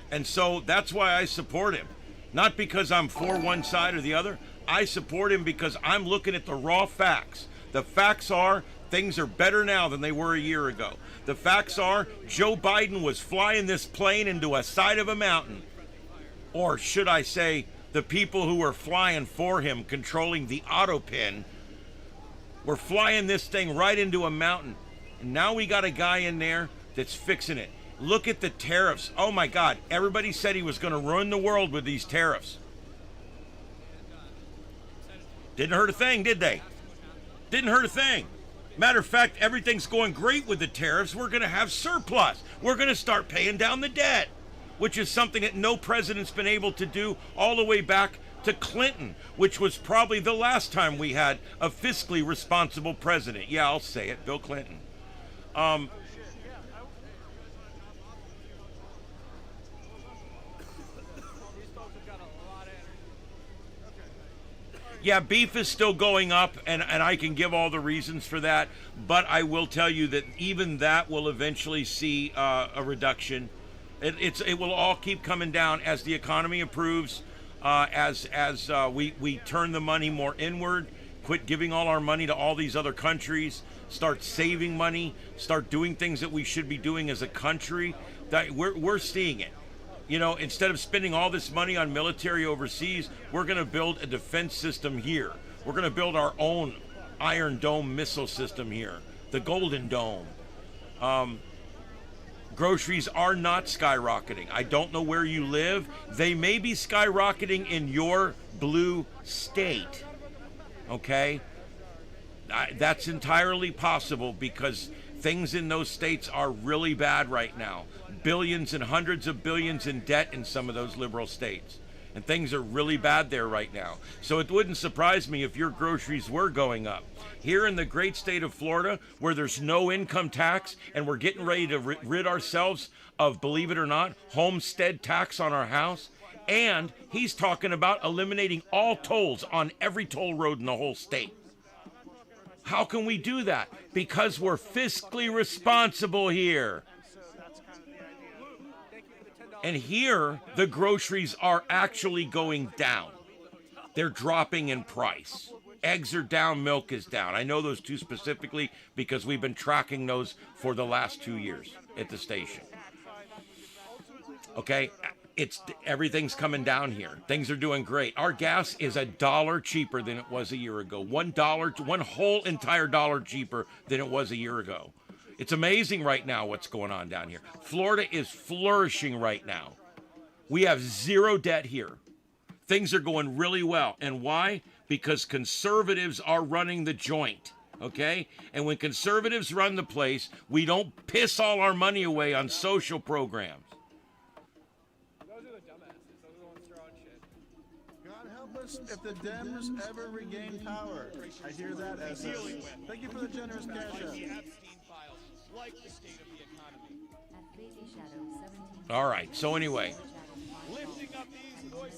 And so that's why I support him. Not because I'm for one side or the other. I support him because I'm looking at the raw facts. The facts are things are better now than they were a year ago. The facts are Joe Biden was flying this plane into a side of a mountain. Or should I say, the people who were flying for him, controlling the auto pin, were flying this thing right into a mountain. And now we got a guy in there that's fixing it. Look at the tariffs. Oh my God, everybody said he was going to ruin the world with these tariffs. Didn't hurt a thing, did they? Didn't hurt a thing. Matter of fact, everything's going great with the tariffs. We're going to have surplus. We're going to start paying down the debt, which is something that no president's been able to do all the way back to Clinton, which was probably the last time we had a fiscally responsible president. Yeah, I'll say it, Bill Clinton. Yeah, beef is still going up, and I can give all the reasons for that, but I will tell you that even that will eventually see a reduction. It will all keep coming down as the economy improves, as we turn the money more inward, quit giving all our money to all these other countries, start saving money, start doing things that we should be doing as a country. That we're seeing it. You know, instead of spending all this money on military overseas, we're going to build a defense system here. We're going to build our own Iron Dome missile system here, the Golden Dome. Groceries are not skyrocketing. I don't know where you live. They may be skyrocketing in your blue state. Okay? That's entirely possible because things in those states are really bad right now. Billions and hundreds of billions in debt in some of those liberal states. And things are really bad there right now. So it wouldn't surprise me if your groceries were going up. Here in the great state of Florida, where there's no income tax, and we're getting ready to rid ourselves of, believe it or not, homestead tax on our house. And he's talking about eliminating all tolls on every toll road in the whole state. How can we do that? Because we're fiscally responsible here. And here, the groceries are actually going down. They're dropping in price. Eggs are down, milk is down. I know those two specifically because we've been tracking those for the last 2 years at the station. Okay, everything's coming down here. Things are doing great. Our gas is $1 cheaper than it was a year ago. $1, one whole entire dollar cheaper than it was a year ago. It's amazing right now what's going on down here. Florida is flourishing right now. We have zero debt here. Things are going really well. And why? Because conservatives are running the joint, okay? And when conservatives run the place, we don't piss all our money away on social programs. Those are the dumbasses. Those are the ones throwing shit. God help us if the Dems ever regain power. I hear that as thank you for the generous cash out. Like the state of the economy. All right, so anyway,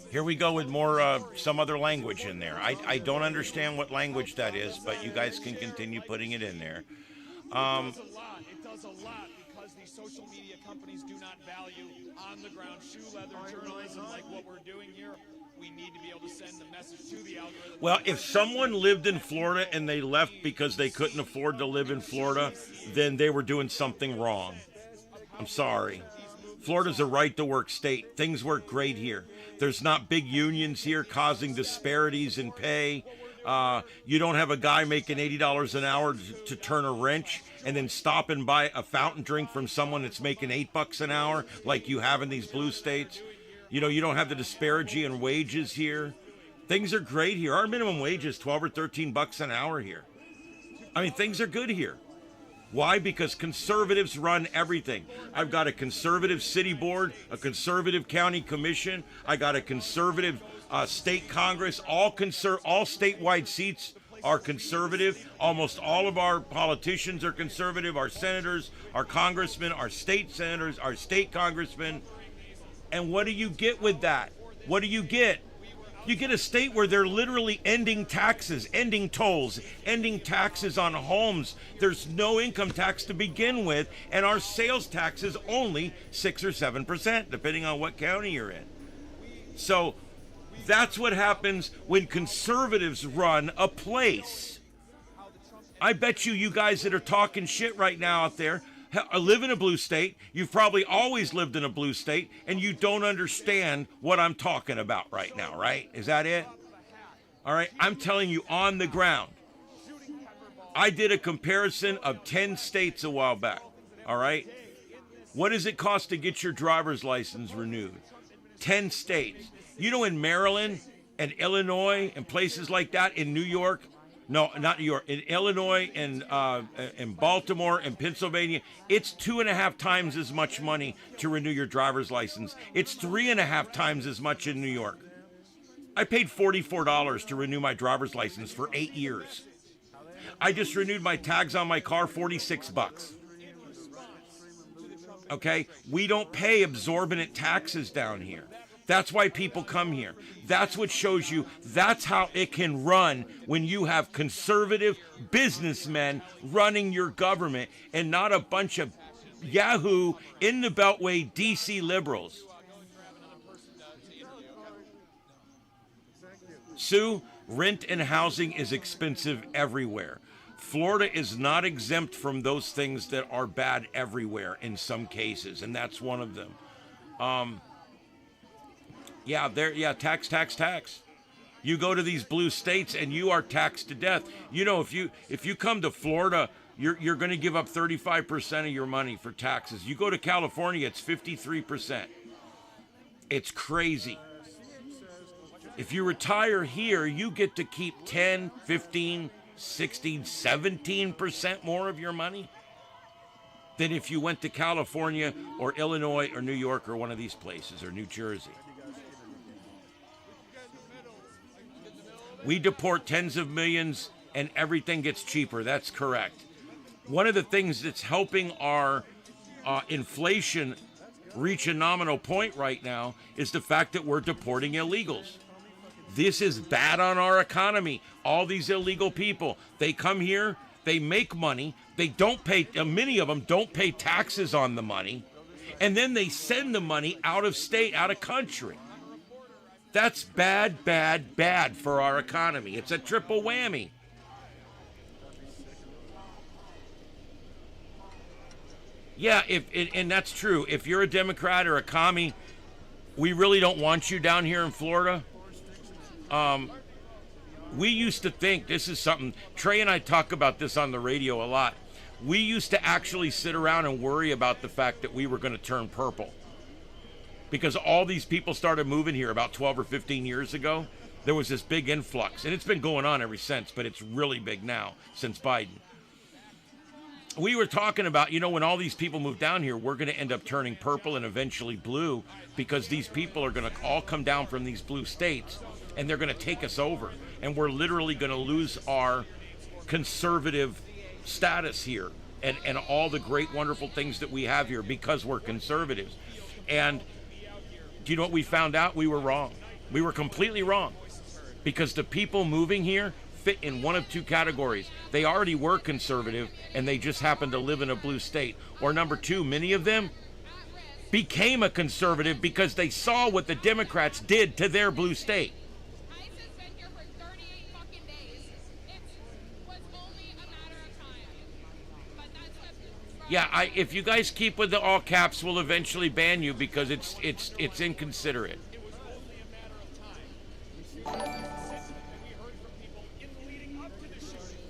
here we go with more, some other language in there. I don't understand what language that is, but you guys can continue putting it in there. It does a lot because these social media companies do not value on-the-ground shoe leather journalism like what we're doing here. We need to be able to send the message to the algorithm. Well, if someone lived in Florida and they left because they couldn't afford to live in Florida, then they were doing something wrong. I'm sorry. Florida's a right-to-work state. Things work great here. There's not big unions here causing disparities in pay. You don't have a guy making $80 an hour to turn a wrench and then stop and buy a fountain drink from someone that's making $8 an hour like you have in these blue states. You know, you don't have the disparity in wages here. Things are great here. Our minimum wage is 12 or 13 bucks an hour here. I mean, things are good here. Why? Because conservatives run everything. I've got a conservative city board, a conservative county commission. I got a conservative state congress. All statewide seats are conservative. Almost all of our politicians are conservative. Our senators, our congressmen, our state senators, our state congressmen. And what do you get with that? What do you get? You get a state where they're literally ending taxes, ending tolls, ending taxes on homes. There's no income tax to begin with, and our sales tax is only 6 or 7%, depending on what county you're in. So that's what happens when conservatives run a place. I bet you guys that are talking shit right now out there live in a blue state. You've probably always lived in a blue state, and you don't understand what I'm talking about right now, right? Is that it? All right, I'm telling you on the ground. I did a comparison of 10 states a while back, all right? What does it cost to get your driver's license renewed? 10 states. You know, in Maryland and Illinois and places like that, in New York, no, not New York, in Illinois and in Baltimore and Pennsylvania, it's 2.5 times as much money to renew your driver's license. It's 3.5 times as much in New York. I paid $44 to renew my driver's license for 8 years. I just renewed my tags on my car, $46. Okay, we don't pay exorbitant taxes down here. That's why people come here. That's what shows you that's how it can run when you have conservative businessmen running your government and not a bunch of Yahoo in the Beltway DC liberals. Sue, rent and housing is expensive everywhere. Florida is not exempt from those things that are bad everywhere in some cases, and that's one of them. Tax. You go to these blue states and you are taxed to death. You know, if you come to Florida, you're going to give up 35% of your money for taxes. You go to California, it's 53%. It's crazy. If you retire here, you get to keep 10, 15, 16, 17% more of your money than if you went to California or Illinois or New York or one of these places or New Jersey. We deport tens of millions and everything gets cheaper. That's correct. One of the things that's helping our inflation reach a nominal point right now is the fact that we're deporting illegals. This is bad on our economy. All these illegal people, they come here, they make money, they don't pay, many of them don't pay taxes on the money, and then they send the money out of state, out of country. That's bad, bad, bad for our economy. It's a triple whammy. Yeah, and that's true. If you're a Democrat or a commie, we really don't want you down here in Florida. We used to think, this is something, Trey and I talk about this on the radio a lot. We used to actually sit around and worry about the fact that we were going to turn purple. Because all these people started moving here about 12 or 15 years ago. There was this big influx, and it's been going on ever since, but it's really big now since Biden. We were talking about, when all these people move down here, we're going to end up turning purple and eventually blue because these people are going to all come down from these blue states, and they're going to take us over, and we're literally going to lose our conservative status here and all the great, wonderful things that we have here because we're conservatives. And do you know what we found out? We were wrong. We were completely wrong because the people moving here fit in one of two categories. They already were conservative and they just happened to live in a blue state. Or number two, many of them became a conservative because they saw what the Democrats did to their blue state. Yeah, if you guys keep with the all caps, we'll eventually ban you because it's inconsiderate.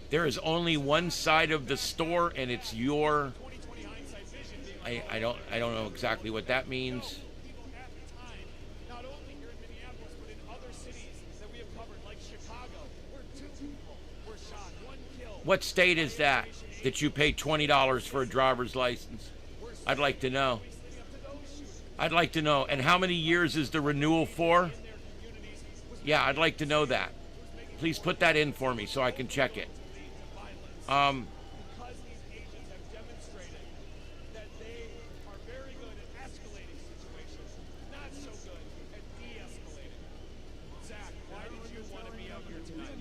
There is only one side of the store, and it's your. I don't know exactly what that means. Not only here in Minneapolis, but in other cities that we have covered, like Chicago, where 2 people were shot, 1 killed. What state is that you pay $20 for a driver's license? I'd like to know. I'd like to know. And how many years is the renewal for? Yeah, I'd like to know that. Please put that in for me so I can check it. Because these agents have demonstrated that they are very good at escalating situations, not so good at de-escalating. Zach, why did you want to be out here tonight?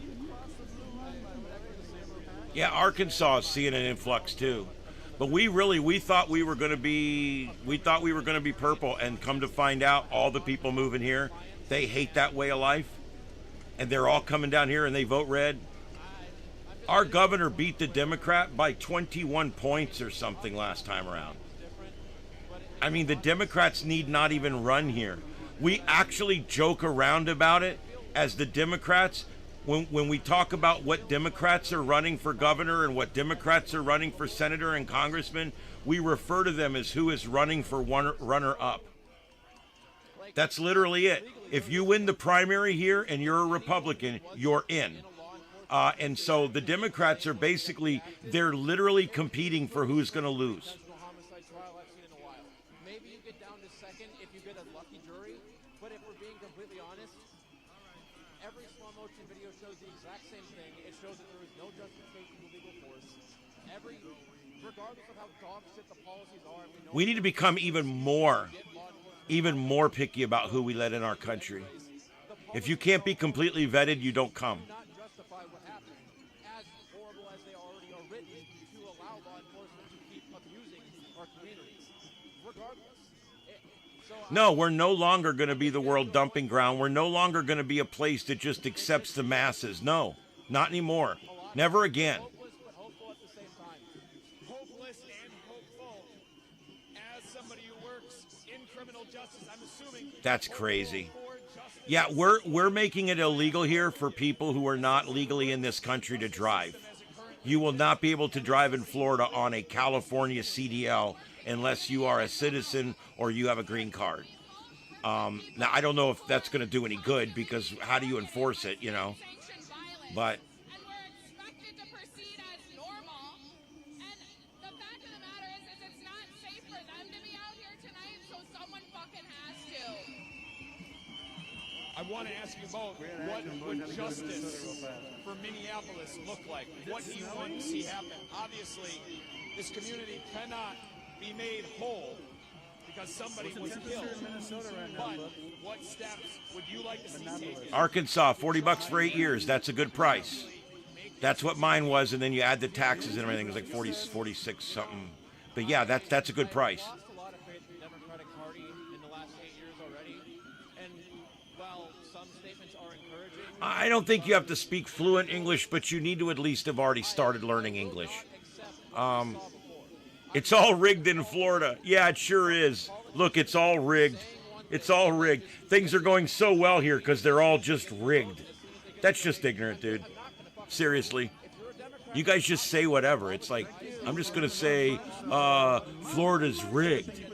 Yeah, Arkansas is seeing an influx too. But we thought we were going to be purple, and come to find out all the people moving here, they hate that way of life. And they're all coming down here and they vote red. Our governor beat the Democrat by 21 points or something last time around. I mean, the Democrats need not even run here. We actually joke around about it as the Democrats. When we talk about what Democrats are running for governor and what Democrats are running for senator and congressman, we refer to them as who is running for runner-up. That's literally it. If you win the primary here and you're a Republican, you're in. And so the Democrats are they're literally competing for who's going to lose. Maybe you get down to second if you get a lucky jury, but if we're being completely honest, every slow motion video shows the exact same thing. It shows that there is no justification for legal force. Regardless of how dog shit the policies are, we need to become even more picky about who we let in our country. If you can't be completely vetted, you don't come. No, we're no longer going to be the world dumping ground. We're no longer going to be a place that just accepts the masses. No, not anymore. Never again. Hopeless and hopeful. As somebody who works in criminal justice, I'm assuming. That's crazy. Yeah, we're making it illegal here for people who are not legally in this country to drive. You will not be able to drive in Florida on a California CDL unless you are a citizen or you have a green card. Now, I don't know if that's going to do any good because how do you enforce it, you know? But I want to ask you both, what would justice for Minneapolis look like? What do you want to see happen? Obviously, this community cannot be made whole because somebody was killed. But what steps would you like to see taken? Arkansas, $40 for 8 years. That's a good price. That's what mine was, and then you add the taxes and everything. It was like 46 something. But yeah, that's a good price. I don't think you have to speak fluent English, but you need to at least have already started learning English. It's all rigged in Florida. Yeah, it sure is. Look, it's all rigged. It's all rigged. Things are going so well here because they're all just rigged. That's just ignorant, dude. Seriously. You guys just say whatever. It's like, I'm just going to say, Florida's rigged.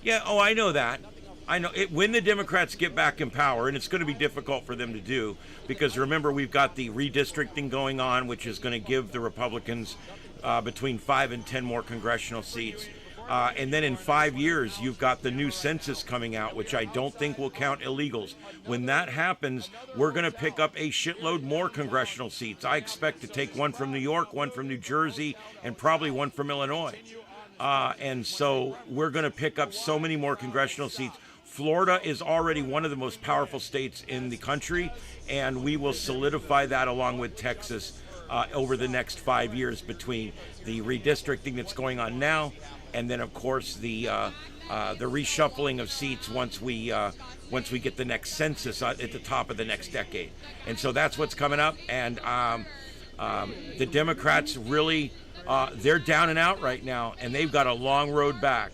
Yeah, oh, I know that. I know it. When the Democrats get back in power, and it's going to be difficult for them to do, because remember, we've got the redistricting going on, which is going to give the Republicans between 5 and 10 more congressional seats. And then in 5 years, you've got the new census coming out, which I don't think will count illegals. When that happens, we're going to pick up a shitload more congressional seats. I expect to take one from New York, one from New Jersey, and probably one from Illinois. And so we're going to pick up so many more congressional seats. Florida is already one of the most powerful states in the country, and we will solidify that along with Texas over the next 5 years between the redistricting that's going on now and then of course the reshuffling of seats once we get the next census at the top of the next decade. And so that's what's coming up. And the Democrats really, they're down and out right now, and they've got a long road back.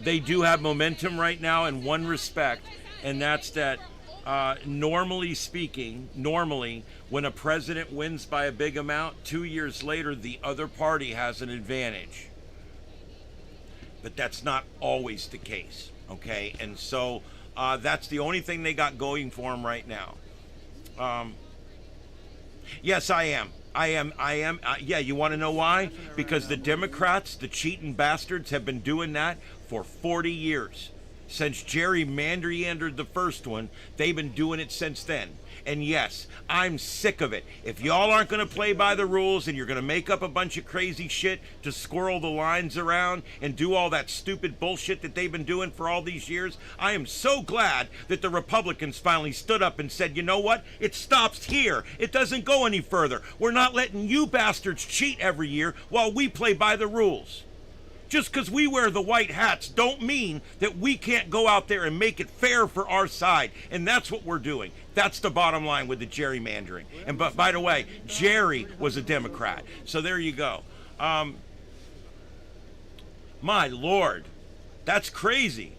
They do have momentum right now in one respect, and that's that normally speaking, when a president wins by a big amount, 2 years later, the other party has an advantage. But that's not always the case, okay? And so that's the only thing they got going for them right now. Yes, I am. Yeah, you want to know why? Because the Democrats, the cheating bastards, have been doing that for 40 years. Since Jerry Mandiandered the first one, they've been doing it since then. And yes, I'm sick of it. If y'all aren't going to play by the rules and you're going to make up a bunch of crazy shit to squirrel the lines around and do all that stupid bullshit that they've been doing for all these years, I am so glad that the Republicans finally stood up and said, you know what? It stops here. It doesn't go any further. We're not letting you bastards cheat every year while we play by the rules. Just because we wear the white hats don't mean that we can't go out there and make it fair for our side. And that's what we're doing. That's the bottom line with the gerrymandering. And but by the way, Jerry was a Democrat. So there you go. My Lord, that's crazy.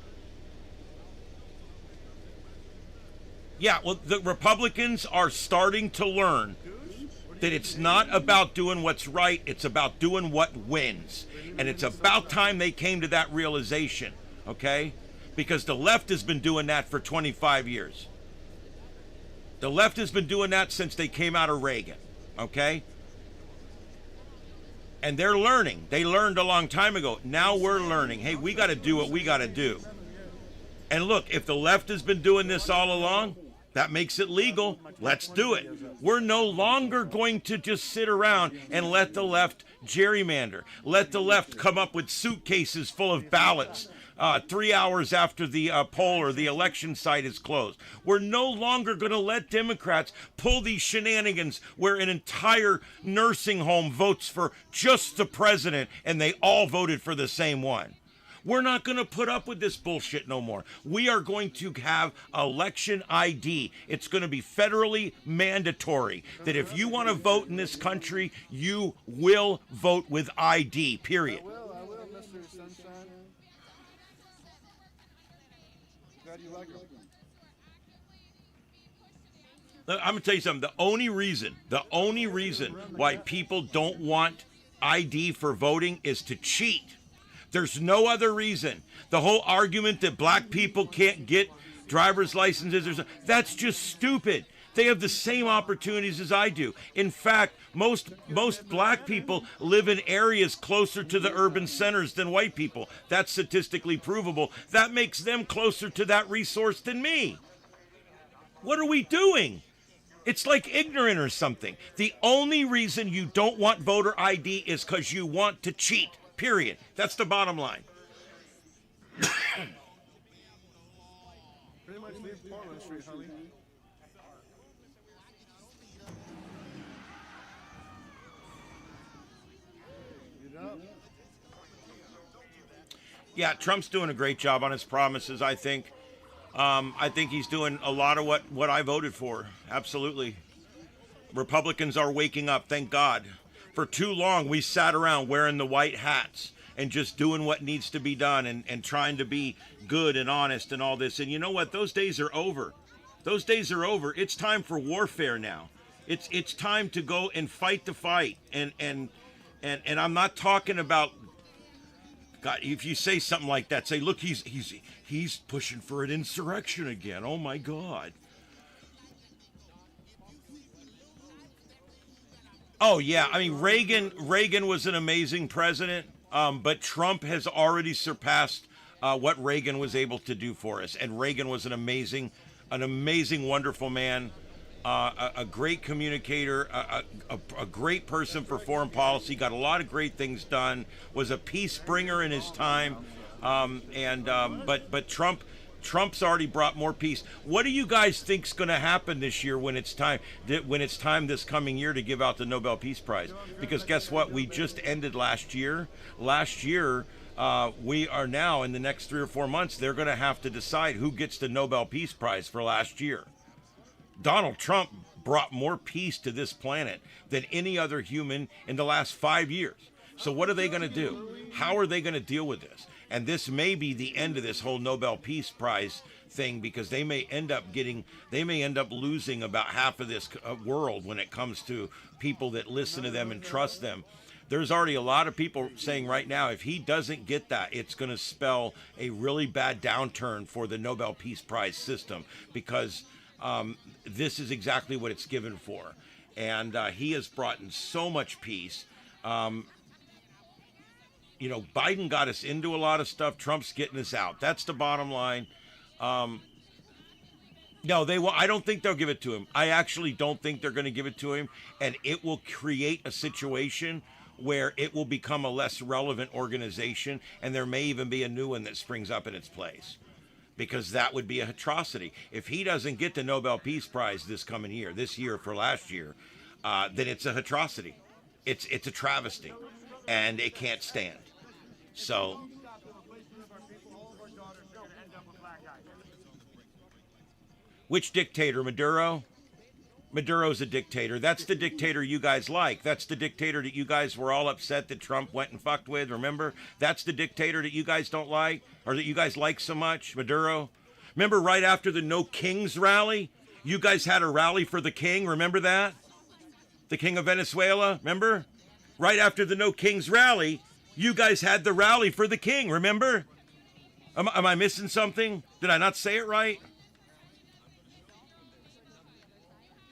Yeah, well, the Republicans are starting to learn that it's not about doing what's right, it's about doing what wins. And it's about time they came to that realization, okay? Because the left has been doing that for 25 years. The left has been doing that since they came out of Reagan, okay? And they're learning. They learned a long time ago. Now we're learning. Hey, we got to do what we got to do. And look, if the left has been doing this all along, that makes it legal. Let's do it. We're no longer going to just sit around and let the left gerrymander. Let the left come up with suitcases full of ballots 3 hours after the poll or the election site is closed. We're no longer going to let Democrats pull these shenanigans where an entire nursing home votes for just the president and they all voted for the same one. We're not going to put up with this bullshit no more. We are going to have election ID. It's going to be federally mandatory that if you want to vote in this country, you will vote with ID, period. I will, Mr. Sunshine. Glad you like it. Look, I'm going to tell you something. The only reason why people don't want ID for voting is to cheat. There's no other reason. The whole argument that black people can't get driver's licenses, that's just stupid. They have the same opportunities as I do. In fact, most black people live in areas closer to the urban centers than white people. That's statistically provable. That makes them closer to that resource than me. What are we doing? It's like ignorant or something. The only reason you don't want voter ID is because you want to cheat. Period. That's the bottom line. Pretty much leave Portland Street, homie. You know? Yeah, Trump's doing a great job on his promises, I think. I think he's doing a lot of what I voted for. Absolutely. Republicans are waking up, thank God. For too long, we sat around wearing the white hats and just doing what needs to be done and trying to be good and honest and all this. And you know what? Those days are over. Those days are over. It's time for warfare now. It's time to go and fight the fight. And I'm not talking about, God, if you say something like that, say, look, he's pushing for an insurrection again. Oh my God. Oh, yeah. I mean, Reagan was an amazing president, but Trump has already surpassed what Reagan was able to do for us. And Reagan was an amazing, wonderful man, a great communicator, a great person for foreign policy, got a lot of great things done, was a peace bringer in his time. But Trump's already brought more peace. What do you guys think's going to happen this year when it's time this coming year to give out the Nobel Peace Prize? Because guess what? We just ended last year. Last year, we are now in the next 3 or 4 months, they're going to have to decide who gets the Nobel Peace Prize for last year. Donald Trump brought more peace to this planet than any other human in the last 5 years. So what are they going to do? How are they going to deal with this? And this may be the end of this whole Nobel Peace Prize thing, because they may end up losing about half of this world when it comes to people that listen to them and trust them. There's already a lot of people saying right now, if he doesn't get that, it's going to spell a really bad downturn for the Nobel Peace Prize system, because this is exactly what it's given for. And he has brought in so much peace. You know, Biden got us into a lot of stuff. Trump's getting us out. That's the bottom line. No, they will. I don't think they'll give it to him. I actually don't think they're going to give it to him. And it will create a situation where it will become a less relevant organization. And there may even be a new one that springs up in its place, because that would be an atrocity. If he doesn't get the Nobel Peace Prize this year for last year, then it's a atrocity. It's a travesty, and it can't stand. So, which dictator? Maduro? Maduro's a dictator. That's the dictator you guys like. That's the dictator that you guys were all upset that Trump went and fucked with, remember? That's the dictator that you guys don't like, or that you guys like so much, Maduro. Remember right after the No Kings rally? You guys had a rally for the king, remember that? The king of Venezuela, remember? Right after the No Kings rally, you guys had the rally for the king, remember? Am I missing something? Did I not say it right?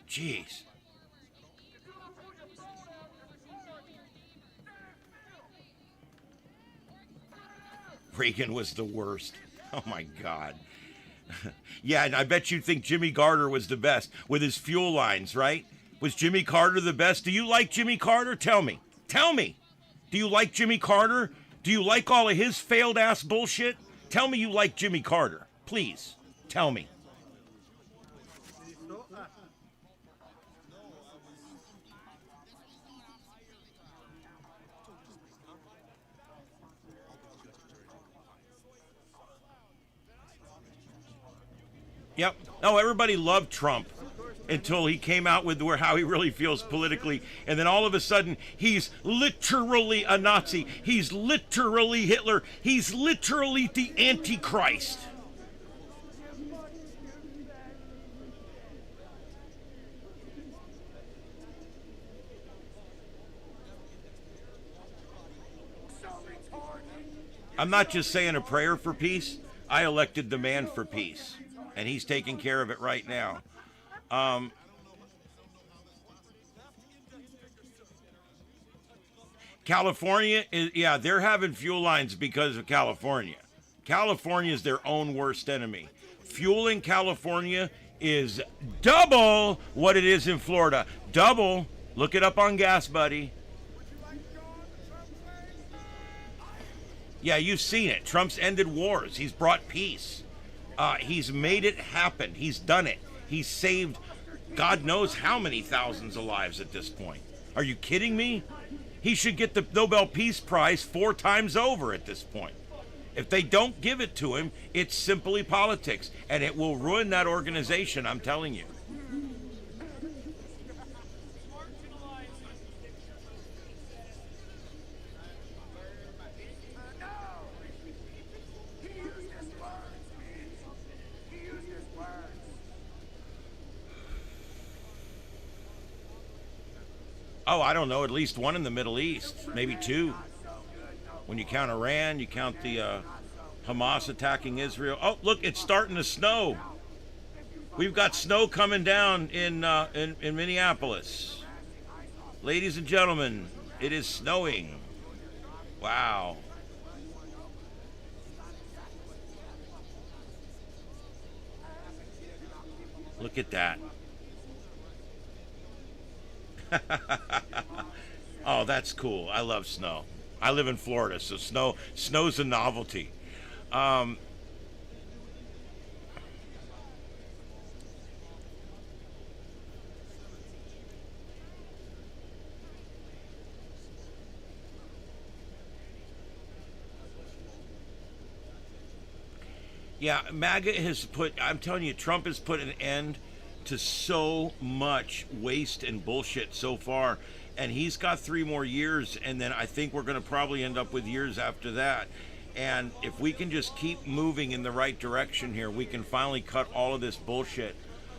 Jeez. Reagan was the worst. Oh my God. Yeah, and I bet you think Jimmy Carter was the best with his fuel lines, right? Was Jimmy Carter the best? Do you like Jimmy Carter? Tell me. Tell me. Do you like Jimmy Carter? Do you like all of his failed ass bullshit? Tell me you like Jimmy Carter. Please. Tell me. Yep. No, everybody loved Trump until he came out with how he really feels politically. And then all of a sudden, he's literally a Nazi. He's literally Hitler. He's literally the Antichrist. I'm not just saying a prayer for peace. I elected the man for peace, and he's taking care of it right now. California is, yeah, they're having fuel lines because of California. California is their own worst enemy. Fuel in California is double what it is in Florida. Double. Look it up on Gas Buddy. Yeah, you've seen it. Trump's ended wars. He's brought peace. He's made it happen. He's done it. He's saved God knows how many thousands of lives at this point. Are you kidding me? He should get the Nobel Peace Prize 4 times over at this point. If they don't give it to him, it's simply politics, and it will ruin that organization, I'm telling you. Oh, I don't know, at least one in the Middle East, maybe 2. When you count Iran, you count the Hamas attacking Israel. Oh, look, it's starting to snow. We've got snow coming down in Minneapolis. Ladies and gentlemen, it is snowing. Wow. Look at that. Oh, that's cool. I love snow. I live in Florida, so snow's a novelty. Yeah, MAGA has put, I'm telling you, Trump has put an end to so much waste and bullshit so far. And he's got 3 more years, and then I think we're going to probably end up with years after that. And if we can just keep moving in the right direction here, we can finally cut all of this bullshit.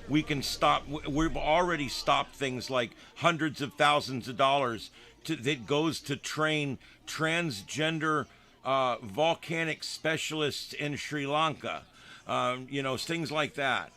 We can stop. We've already stopped things like hundreds of thousands of dollars that goes to train transgender volcanic specialists in Sri Lanka. Things like that.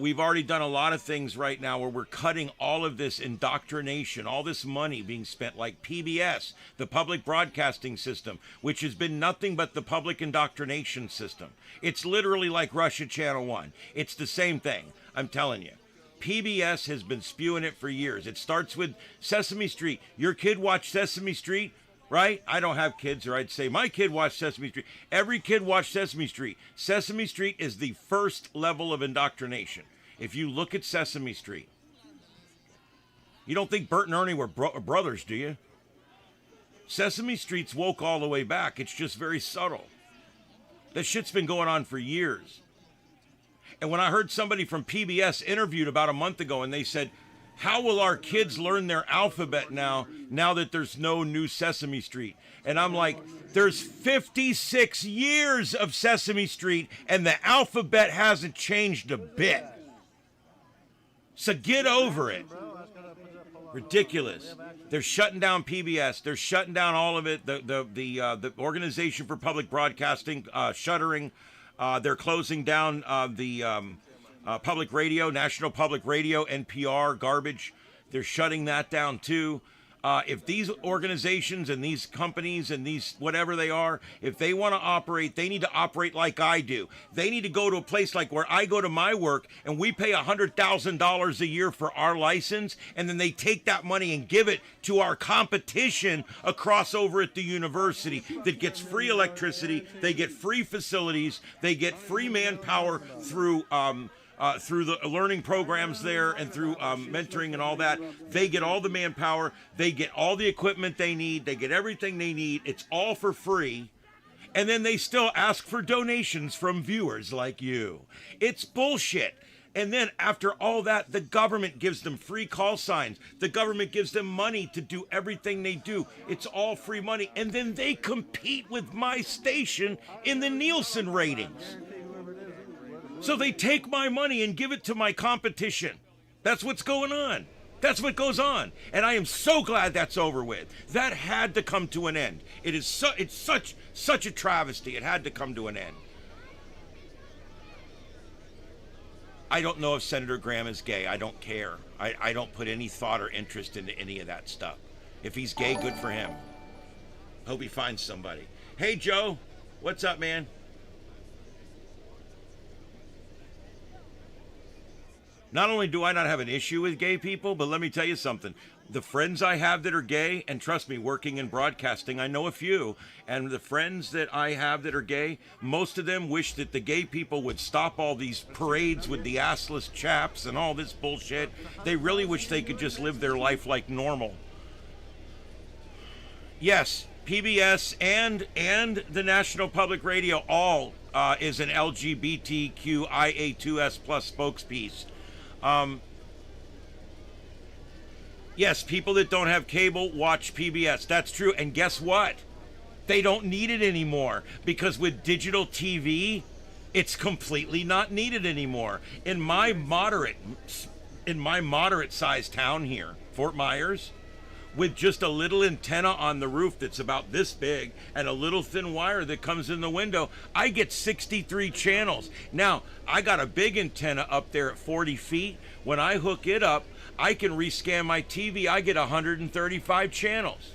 We've already done a lot of things right now where we're cutting all of this indoctrination, all this money being spent, like PBS, the public broadcasting system, which has been nothing but the public indoctrination system. It's literally like Russia Channel 1. It's the same thing, I'm telling you. PBS has been spewing it for years. It starts with Sesame Street. Your kid watched Sesame Street? Right? I don't have kids, or I'd say my kid watched Sesame Street. Every kid watched Sesame Street. Sesame Street is the first level of indoctrination. If you look at Sesame Street, you don't think Bert and Ernie were brothers, do you? Sesame Street's woke all the way back. It's just very subtle. That shit's been going on for years. And when I heard somebody from PBS interviewed about a month ago, and they said, how will our kids learn their alphabet now that there's no new Sesame Street? And I'm like, there's 56 years of Sesame Street, and the alphabet hasn't changed a bit. So get over it. Ridiculous. They're shutting down PBS. They're shutting down all of it. The Organization for Public Broadcasting, shuttering. They're closing down the public radio, National Public Radio, NPR, garbage. They're shutting that down too. If these organizations and these companies and these whatever they are, if they want to operate, they need to operate like I do. They need to go to a place like where I go to my work, and we pay $100,000 a year for our license, and then they take that money and give it to our competition across over at the university that gets free electricity, they get free facilities, they get free manpower through the learning programs there and through mentoring and all that. They get all the manpower. They get all the equipment they need. They get everything they need. It's all for free. And then they still ask for donations from viewers like you. It's bullshit. And then after all that, the government gives them free call signs. The government gives them money to do everything they do. It's all free money. And then they compete with my station in the Nielsen ratings. So they take my money and give it to my competition. That's what's going on. That's what goes on. And I am so glad that's over with. That had to come to an end. It's such a travesty. It had to come to an end. I don't know if Senator Graham is gay. I don't care. I don't put any thought or interest into any of that stuff. If he's gay, good for him. Hope he finds somebody. Hey, Joe. What's up, man? Not only do I not have an issue with gay people, but let me tell you something. The friends I have that are gay, and trust me, working in broadcasting, I know a few, and the friends that I have that are gay, most of them wish that the gay people would stop all these parades with the assless chaps and all this bullshit. They really wish they could just live their life like normal. Yes, PBS and the National Public Radio all is an LGBTQIA2S plus spokespiece. Yes, people that don't have cable watch PBS. That's true. And guess what? They don't need it anymore, because with digital TV, it's completely not needed anymore. In my moderate sized town here, Fort Myers, with just a little antenna on the roof that's about this big and a little thin wire that comes in the window, I get 63 channels. Now, I got a big antenna up there at 40 feet. When I hook it up, I can rescan my TV. I get 135 channels.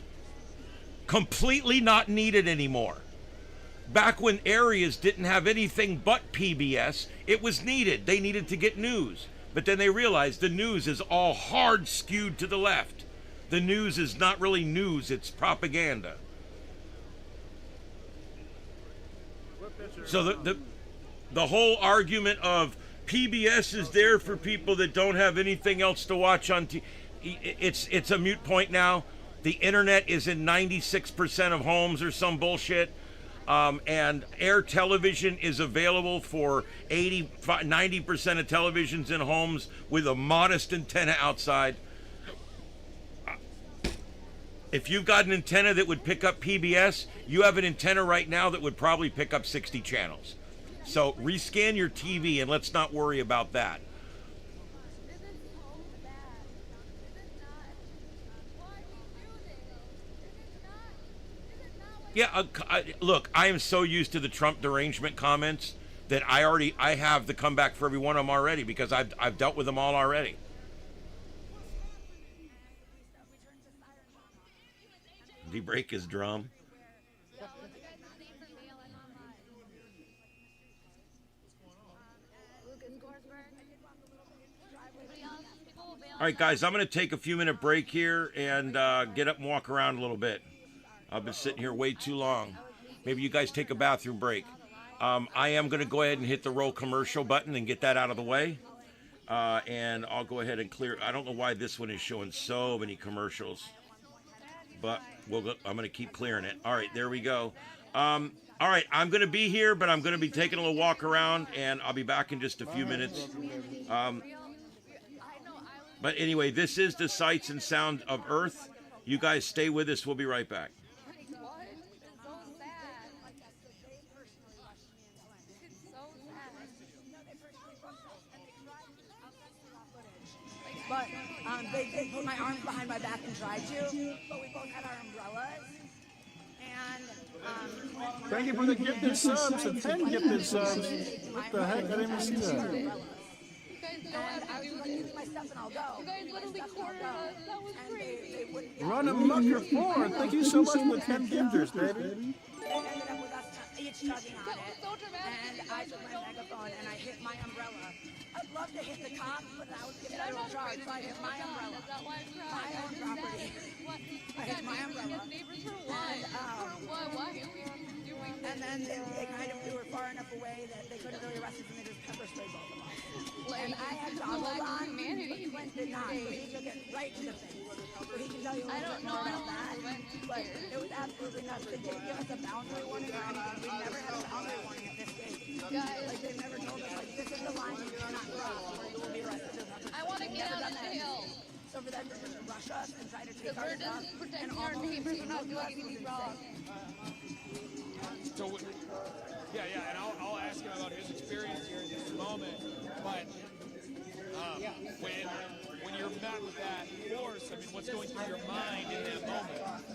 Completely not needed anymore. Back when areas didn't have anything but PBS, it was needed. They needed to get news. But then they realized the news is all hard skewed to the left. The news is not really news, it's propaganda. So the whole argument of PBS is there for people that don't have anything else to watch on TV, it's a moot point now. The internet is in 96% of homes or some bullshit. And air television is available for 90% of televisions in homes with a modest antenna outside. If you've got an antenna that would pick up PBS, you have an antenna right now that would probably pick up 60 channels. So rescan your TV and let's not worry about that. Yeah, look, I am so used to the Trump derangement comments that I have the comeback for every one of them already because I've dealt with them all already. Did he break his drum? All right, guys, I'm going to take a few-minute break here and get up and walk around a little bit. I've been sitting here way too long. Maybe you guys take a bathroom break. I am going to go ahead and hit the roll commercial button and get that out of the way. And I'll go ahead and clear. I don't know why this one is showing so many commercials. But I'm going to keep clearing it. All right, there we go. All right, I'm going to be here, but I'm going to be taking a little walk around, and I'll be back in just a few minutes. But anyway, this is the Sights and Sound of Earth. You guys stay with us. We'll be right back. But they put my arms behind my back and tried to, but we both had our umbrellas. And thank you for the gifted subs, the 10 gifted subs. What the heck? I didn't even see that. And I was like, give me my stuff and I'll go. You guys literally cornered us. That was crazy. Run amok your floor. Thank you so much for the 10 gifters, baby. It ended up with us each tugging on it. And I took my megaphone and I hit my umbrella. I'd love to hit the cops, but I was getting federal charge, so I hit my umbrella. My own property. I hit my umbrella. And then they kind of, we were far enough away that they couldn't really arrest us, and they just pepper sprayed both of us. And I had goggles on, but Clint did not, so he took it right to the face. So he can tell you a little bit more about that. But it was absolutely nuts. They didn't give us a boundary warning or anything. We never had a boundary warning at this gate. Like, they've never told us, like, this is the line you cannot cross, or you will be arrested. I want to get out of jail. So for them to just rush us and try to take our stuff and our neighbors are not doing anything wrong. So, and I'll ask him about his experience here in just a moment. But when you're met with that force, I mean, what's going through your mind in that moment?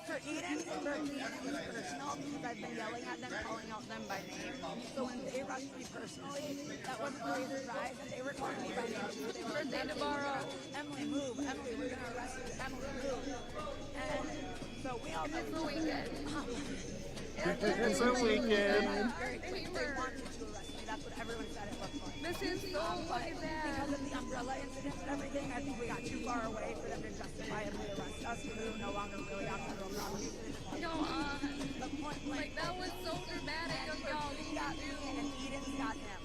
For Eden, it was personal because I've been yelling at them, calling out them by name. So when they rushed me personally, that wasn't really a surprise, and they were calling me by name. They were saying tomorrow, Emily, move. Emily, we're going to arrest you. Emily, move. And so we all knew the weekend. It's a weekend. They wanted to arrest me. That's what everyone said it looked like. This is so fucking bad. Because of the umbrella incident and everything, I think we got too far away for them to justifiably arrest us. We were no longer really on federal property. No, the point, like that was so dramatic of y'all. He got me and Eden's got him.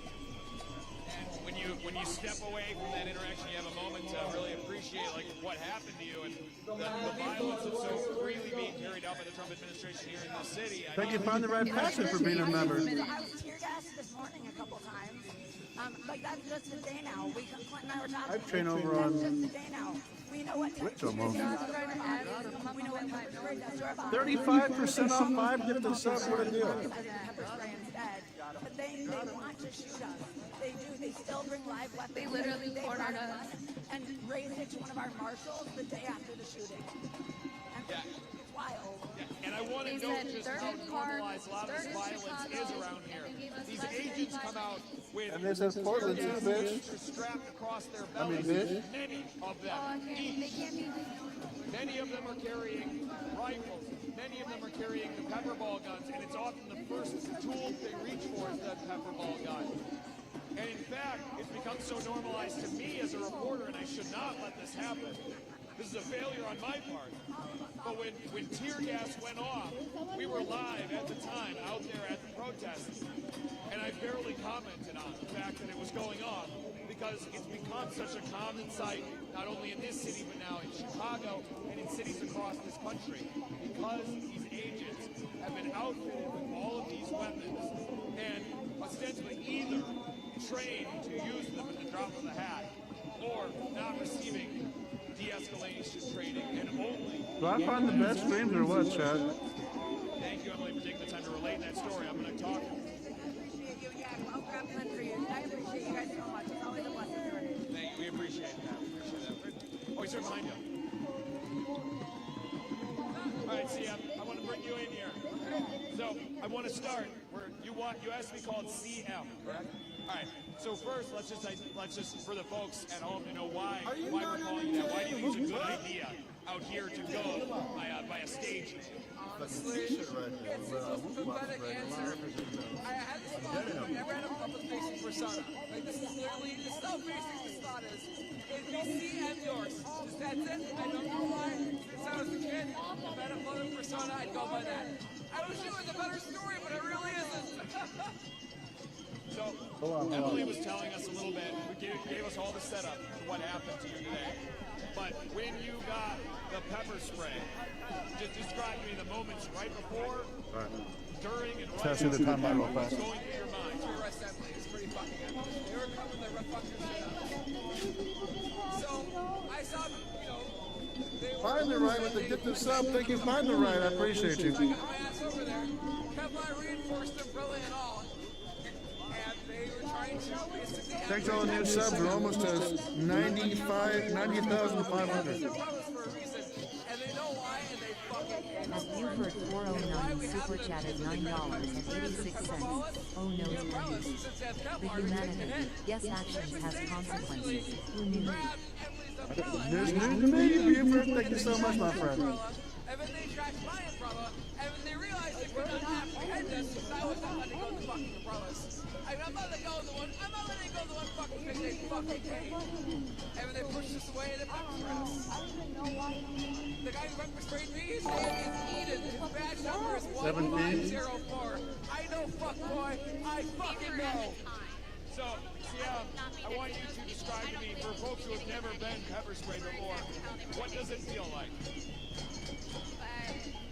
When you step away from that interaction, you have a moment to really appreciate like what happened to you and the violence that's so freely being carried out by the Trump administration here in the city. Thank you for finding the right passion for being a member. I was tear gassed this morning a couple times. Like that's just a day now. Clint and I were talking. I've trained over on. That's just a day now. We know what Which almost. We know what pepper spray does to our body. 35% off 5 gifted subs. What a deal. Pepper spray instead. But they want to shoot us. They do. They still bring live weapons. They literally cornered us and raised it to one of our marshals the day after the shooting. And it's wild. And I want to note just how normalized a lot of this violence is around here. These agents come out with and this is Portland too, bitch. strapped across their I mean, bellies. bitch. Many of them. Many of them are carrying rifles. Many of them are carrying the pepper ball guns, and it's often the first tool they reach for is that pepper ball gun. And in fact, it's become so normalized to me as a reporter, and I should not let this happen. This is a failure on my part. But when tear gas went off, we were live at the time out there at the protests. And I barely commented on the fact that it was going on because it's become such a common sight, not only in this city, but now in Chicago and in cities across this country. Because these agents have been outfitted with all of weapons and ostensibly either train to use them at the drop of a hat or not receiving de-escalation training and only... Do I find the best streams or what, Chad? Thank you, Emily, for taking the time to relate that story. I'm going to talk. I appreciate you guys so much. It's always a blessing. Thank you. We appreciate that. Oh, he's right behind you. All right, see, I want to bring you in here. So I want to start where you asked me called CM, correct? All right. So first, let's just for the folks at home to know why we're calling you that. Why do you think it's a good idea out here to go by a stage name? Honestly, it's a pathetic answer. I had this thought, I ran a public facing persona. Like, this is how basic this thought is. If you see M yours, just that's it. I don't know why. Since I was a kid, if I had a public persona, I'd go by that. I wish it was a better story, but it really isn't. So, Emily was telling us a little bit, gave us all the setup for what happened to you today. But when you got the pepper spray, just describe to me the moments right before, during, and right Testing the timeline real what's fast. going through your mind. It's pretty fucking epic. They were coming, they were fucking shit up. So, I saw, they were... Find the right with the get this up. Thank you. Find the right. I appreciate you. I got my ass over there. Kevlar reinforced umbrella and all. And they were trying to basically... Thanks to all the new subs. We're almost to 90,500. As Buford 409 super chatted $9.86. Oh no, please. The humanity. Yes, actions has consequences. Who knew? News to me, Buford. Thank you so much, my friend. And then they trashed my umbrella, and when they realized they could not apprehend us, because I was not letting go of the fucking umbrellas. I mean, I'm not letting go of the one fucking thing they fucking came. And when they pushed us away, they pepper sprayed us. The guy who pepper sprayed me, his name is Eden. His badge number is 1504. I know, fuck boy. I fucking know. So, I want you to describe to me, for folks who have never been pepper sprayed before, what does it feel like?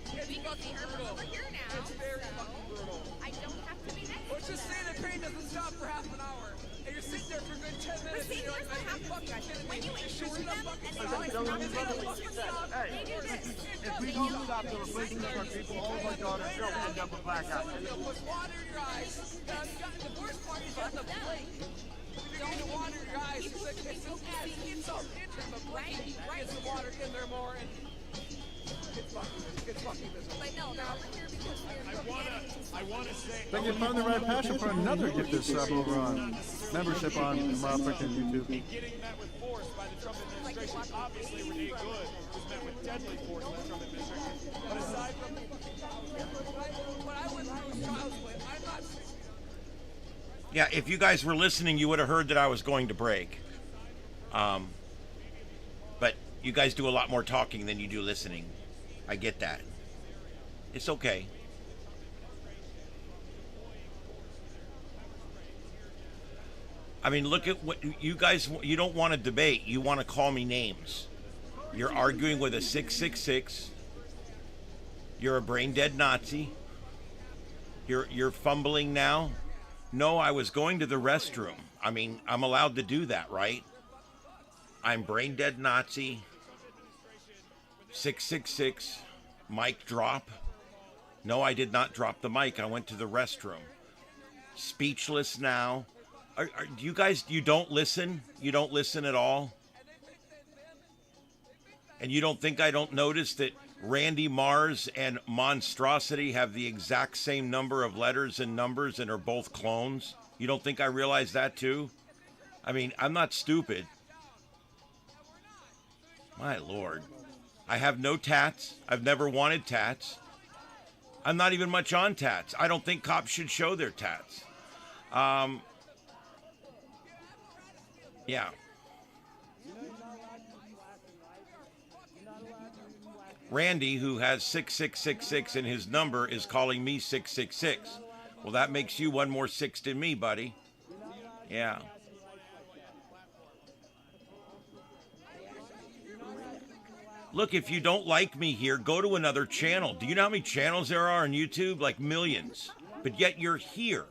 It's fucking brutal. It's very fucking brutal. I don't have to be next. Let's just say the pain doesn't stop for half an hour. And you're sitting there for a good 10 minutes. But see, here's what happens, guys. When you insure them, and they do this. If we don't stop the replacement truck people, all of our daughters will end up with blackouts. They'll put water in your eyes. The worst part is on the blink. You don't water your eyes. It's like it's so injured, but blinking gets the water in there more. And it's fucking miserable. But no, they're over here because I wanna say. Thank you. Found the right passion for another gifted sub over on membership on freaking YouTube. Getting met with force by the Trump administration. Obviously, Renee Good was met with deadly force by the Trump administration. But aside from what I went through was child's play. I'm not. Yeah, if you guys were listening, you would have heard that I was going to break. But you guys do a lot more talking than you do listening. I get that. It's okay. I mean, look at what you guys, you don't want to debate. You want to call me names. You're arguing with a 666. You're a brain dead Nazi. You're fumbling now. No, I was going to the restroom. I mean, I'm allowed to do that, right? I'm brain dead Nazi. 666. Mic drop. No, I did not drop the mic. I went to the restroom. Speechless now. You guys, you don't listen? You don't listen at all? And you don't think I don't notice that Randy Mars and Monstrosity have the exact same number of letters and numbers and are both clones? You don't think I realize that too? I mean, I'm not stupid. My Lord. I have no tats. I've never wanted tats. I'm not even much on tats. I don't think cops should show their tats. Yeah. Randy, who has 6666 in his number, is calling me 666. Well, that makes you one more six than me, buddy. Yeah. Look, if you don't like me here, go to another channel. Do you know how many channels there are on YouTube? Like millions, but yet you're here.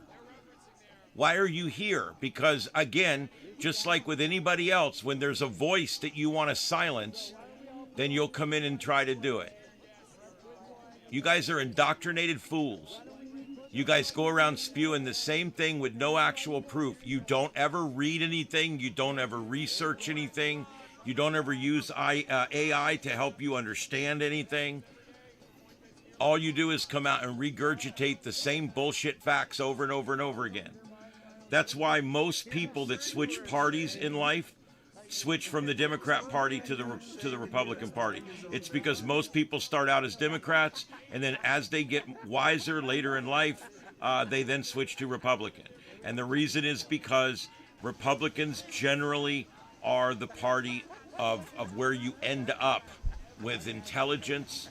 Why are you here? Because, again, just like with anybody else, when there's a voice that you want to silence, then you'll come in and try to do it. You guys are indoctrinated fools. You guys go around spewing the same thing with no actual proof. You don't ever read anything. You don't ever research anything. You don't ever use AI to help you understand anything. All you do is come out and regurgitate the same bullshit facts over and over and over again. That's why most people that switch parties in life switch from the Democrat Party to the Republican Party. It's because most people start out as Democrats, and then as they get wiser later in life, they then switch to Republican. And the reason is because Republicans generally are the party of where you end up with intelligence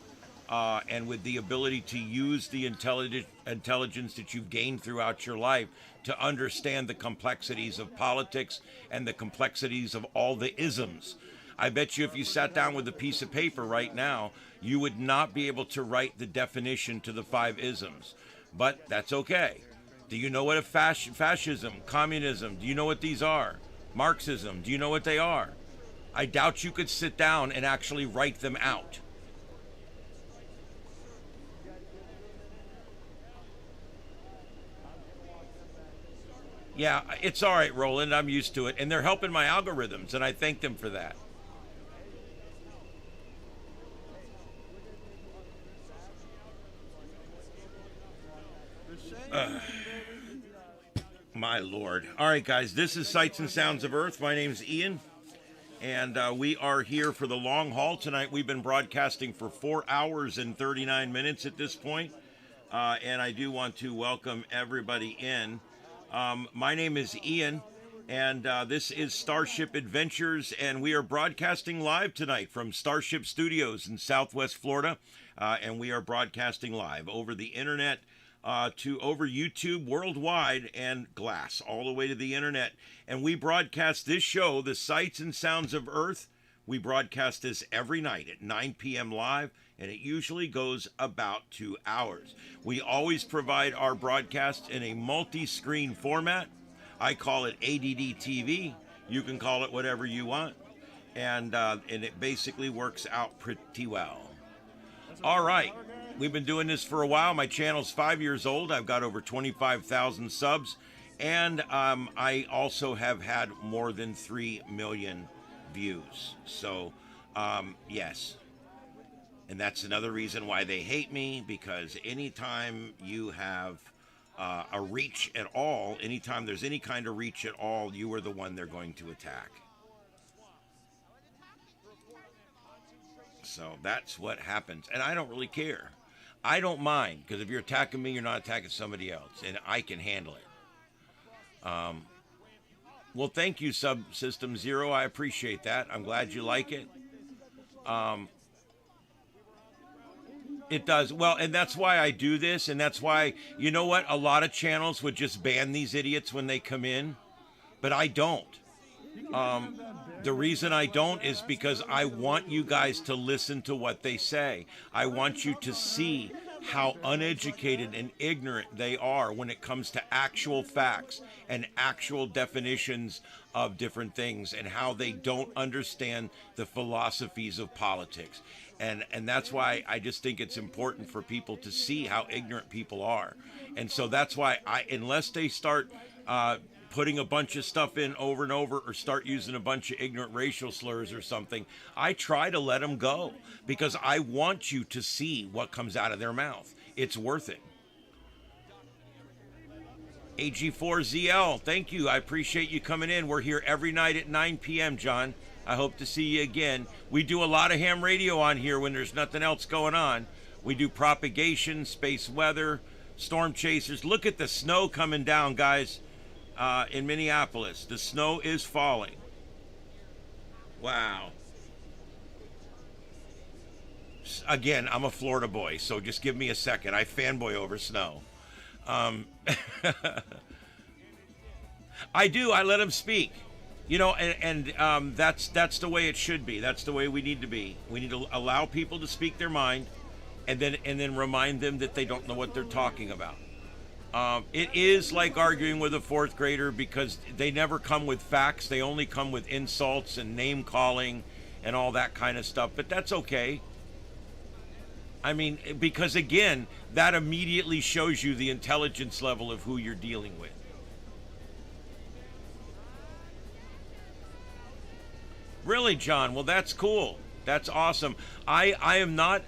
and with the ability to use the intelligence that you've gained throughout your life to understand the complexities of politics and the complexities of all the isms. I bet you if you sat down with a piece of paper right now, you would not be able to write the definition to the 5 isms. But that's okay. Do you know what a fascism, communism, do you know what these are? Marxism, do you know what they are? I doubt you could sit down and actually write them out. Yeah, it's all right, Roland. I'm used to it. And they're helping my algorithms, and I thank them for that. My Lord. All right, guys, this is Sights and Sounds of Earth. My name's Ian, and we are here for the long haul tonight. We've been broadcasting for 4 hours and 39 minutes at this point, and I do want to welcome everybody in. My name is Ian, and this is StarShip Adventures, and we are broadcasting live tonight from StarShip Studios in Southwest Florida, and we are broadcasting live over the internet, over YouTube worldwide, and glass all the way to the internet. And we broadcast this show, the Sights and Sounds of Earth. We broadcast this every night at 9 p.m. live, and it usually goes about 2 hours. We always provide our broadcasts in a multi-screen format. I call it ADD TV. You can call it whatever you want, and it basically works out pretty well. All right, we've been doing this for a while. My channel's 5 years old. I've got over 25,000 subs, and I also have had more than 3 million views. So, yes. And that's another reason why they hate me, because anytime you have a reach at all, anytime there's any kind of reach at all, you are the one they're going to attack. So that's what happens. And I don't really care. I don't mind, because if you're attacking me, you're not attacking somebody else, and I can handle it. Well, thank you, Subsystem Zero. I appreciate that. I'm glad you like it. It does. Well, and that's why I do this, and that's why, you know what? A lot of channels would just ban these idiots when they come in, but I don't. The reason I don't is because I want you guys to listen to what they say. I want you to see how uneducated and ignorant they are when it comes to actual facts and actual definitions of different things, and how they don't understand the philosophies of politics. And that's why I just think it's important for people to see how ignorant people are. And so that's why unless they start putting a bunch of stuff in over and over, or start using a bunch of ignorant racial slurs or something, I try to let them go, because I want you to see what comes out of their mouth. It's worth it. AG4ZL, thank you. I appreciate you coming in. We're here every night at 9 p.m., John. I hope to see you again. We do a lot of ham radio on here when there's nothing else going on. We do propagation, space weather, storm chasers. Look at the snow coming down, guys, in Minneapolis. The snow is falling. Wow. Again, I'm a Florida boy, so just give me a second. I fanboy over snow. I do. I let them speak. You know, and that's the way it should be. That's the way we need to be. We need to allow people to speak their mind, and then remind them that they don't know what they're talking about. It is like arguing with a fourth grader because they never come with facts. They only come with insults and name calling and all that kind of stuff. But that's okay. I mean, because again, that immediately shows you the intelligence level of who you're dealing with. Really, John? Well, that's cool. That's awesome. I am not,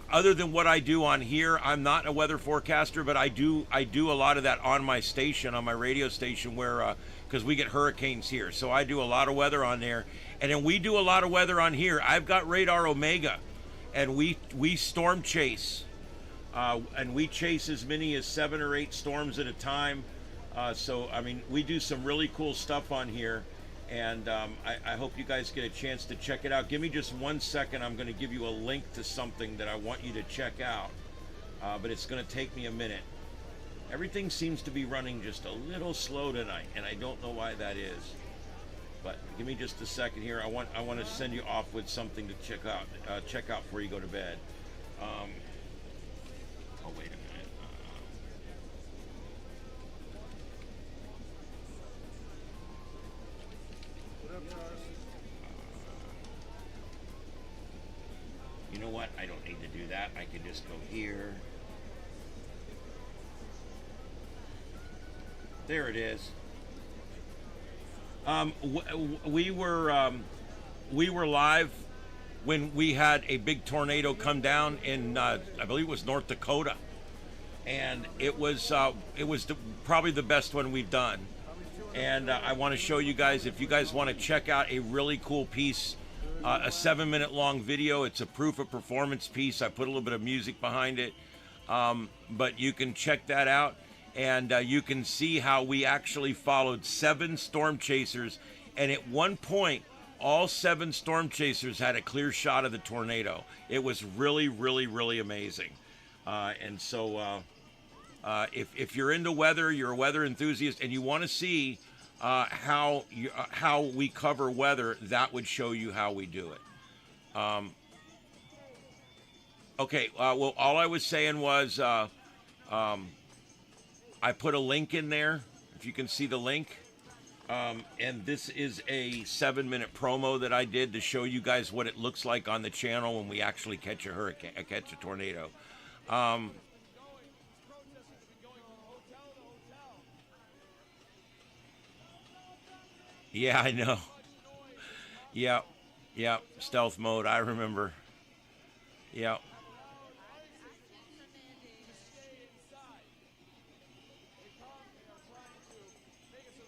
other than what I do on here, I'm not a weather forecaster, but I do a lot of that on my station, on my radio station, where because we get hurricanes here, so I do a lot of weather on there, and then we do a lot of weather on here. I've got Radar Omega, and we storm chase, and we chase as many as 7 or 8 storms at a time. So I mean, we do some really cool stuff on here. And I hope you guys get a chance to check it out. Give me just 1 second. I'm going to give you a link to something that I want you to check out. But it's going to take me a minute. Everything seems to be running just a little slow tonight, and I don't know why that is. But give me just a second here. I want to send you off with something to check out before you go to bed. Oh, wait a minute. You know what? I don't need to do that. I can just go here. There it is. We were live when we had a big tornado come down in I believe it was North Dakota, and it was probably the best one we've done. And I want to show you guys, if you guys want to check out a really cool piece. A 7-minute long video. It's a proof of performance piece. I put a little bit of music behind it, but you can check that out, and you can see how we actually followed 7 storm chasers, and at one point all 7 storm chasers had a clear shot of the tornado. It was really, really, really amazing. And so if you're into weather, you're a weather enthusiast, and you want to see how we cover weather, that would show you how we do it. Okay, well, all I was saying was I put a link in there, if you can see the link, and this is a 7-minute promo that I did to show you guys what it looks like on the channel when we actually catch a tornado. Yeah, I know. Yep. Stealth mode. I remember. Yep.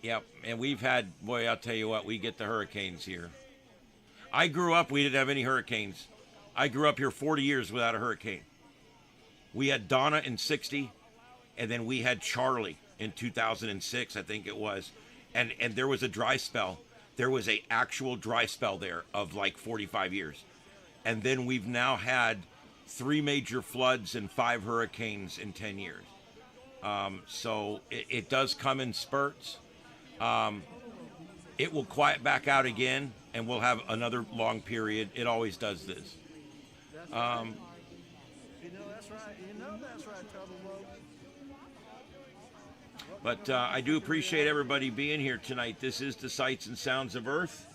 Yep. And we've had, boy, I'll tell you what, we get the hurricanes here. I grew up, we didn't have any hurricanes. I grew up here 40 years without a hurricane. We had Donna in 60, and then we had Charlie in 2006, I think it was. And there was a dry spell. There was a actual dry spell there of like 45 years. And then we've now had 3 major floods and 5 hurricanes in 10 years. So it does come in spurts. It will quiet back out again, and we'll have another long period. It always does this. You know that's right. You know that's right, Trouble. But I do appreciate everybody being here tonight. This is the Sights and Sounds of Earth,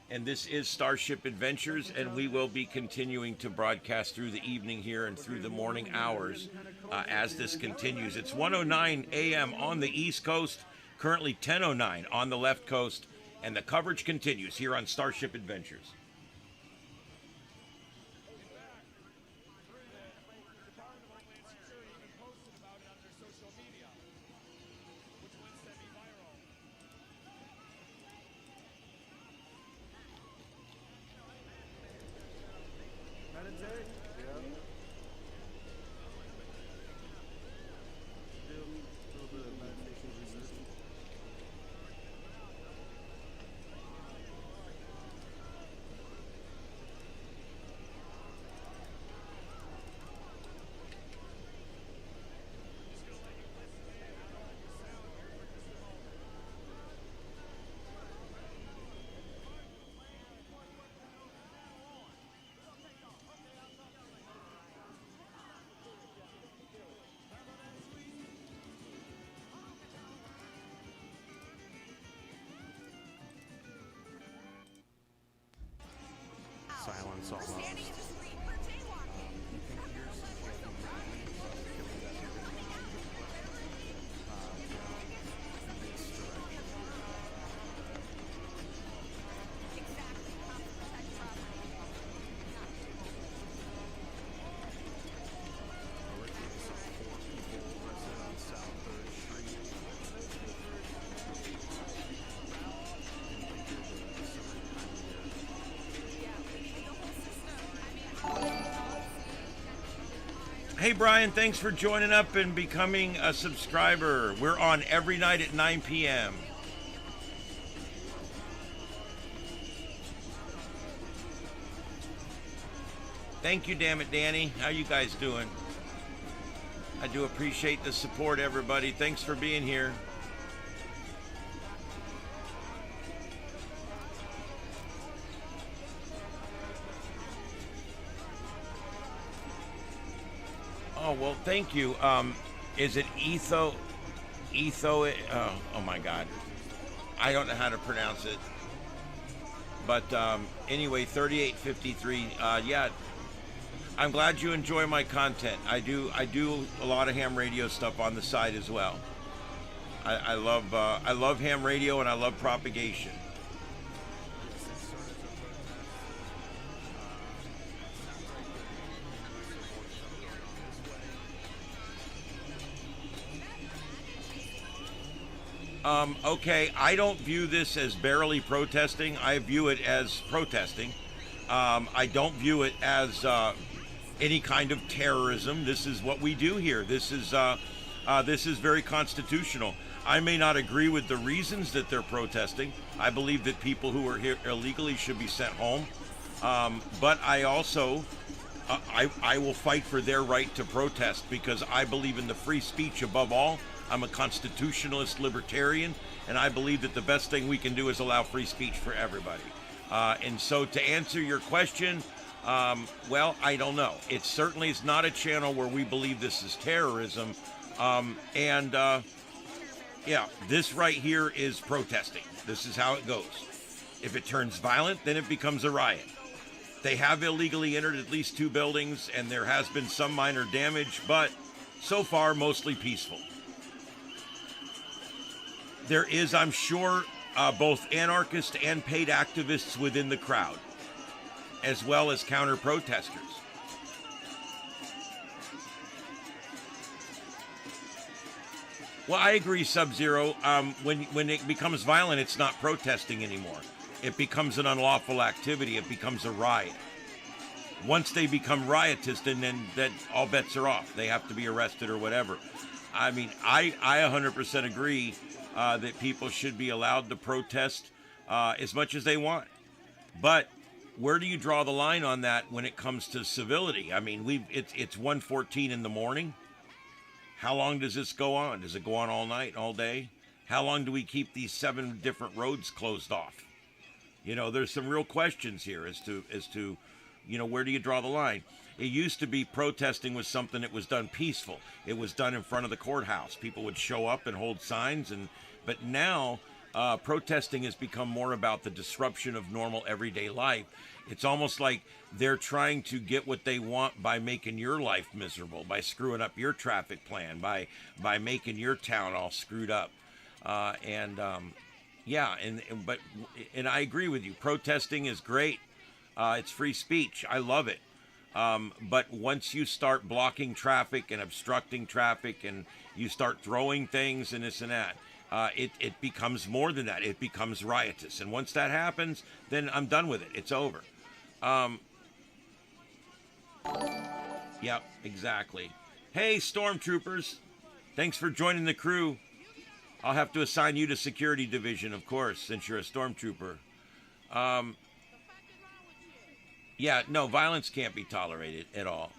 and this is StarShip Adventures, and we will be continuing to broadcast through the evening here and through the morning hours as this continues. It's 1:09 a.m. on the East Coast, currently 10:09 on the left coast, and the coverage continues here on StarShip Adventures. silence almost. You can hear some breaking news of killing that you're going to be from this direction. Originally saw 4 people arrested on South 3rd Street. Hey Brian, thanks for joining up and becoming a subscriber. We're on every night at 9 p.m. Thank you, damn it, Danny. How you guys doing? I do appreciate the support, everybody. Thanks for being here. Oh, well, thank you. Is it Etho? Oh my God. I don't know how to pronounce it. But anyway, 3853. Yeah, I'm glad you enjoy my content. I do a lot of ham radio stuff on the side as well. I love ham radio and I love propagation. Okay, I don't view this as barely protesting. I view it as protesting. I don't view it as any kind of terrorism. This is what we do here. This is very constitutional. I may not agree with the reasons that they're protesting. I believe that people who are here illegally should be sent home. But I also, I will fight for their right to protest because I believe in the free speech above all. I'm a constitutionalist libertarian, and I believe that the best thing we can do is allow free speech for everybody. And so to answer your question, well, I don't know. It certainly is not a channel where we believe this is terrorism. Yeah, this right here is protesting. This is how it goes. If it turns violent, then it becomes a riot. They have illegally entered at least 2 buildings, and there has been some minor damage, but so far, mostly peaceful. There is, I'm sure, both anarchists and paid activists within the crowd, as well as counter-protesters. Well, I agree, Sub-Zero. When it becomes violent, it's not protesting anymore. It becomes an unlawful activity. It becomes a riot. Once they become riotous, then all bets are off. They have to be arrested or whatever. I mean, I 100% agree that people should be allowed to protest as much as they want. But where do you draw the line on that when it comes to civility? I mean, it's 1:14 in the morning. How long does this go on? Does it go on all night, all day? How long do we keep these 7 different roads closed off? You know, there's some real questions here as to, you know, where do you draw the line? It used to be protesting was something that was done peaceful. It was done in front of the courthouse. People would show up and hold signs, but now protesting has become more about the disruption of normal everyday life. It's almost like they're trying to get what they want by making your life miserable, by screwing up your traffic plan, by making your town all screwed up. Yeah, and I agree with you. Protesting is great. It's free speech. I love it. But once you start blocking traffic and obstructing traffic and you start throwing things and this and that, it becomes more than that. It becomes riotous. And once that happens, then I'm done with it. It's over. Yep, exactly. Hey, stormtroopers. Thanks for joining the crew. I'll have to assign you to security division, of course, since you're a stormtrooper. Yeah, no, violence can't be tolerated at all.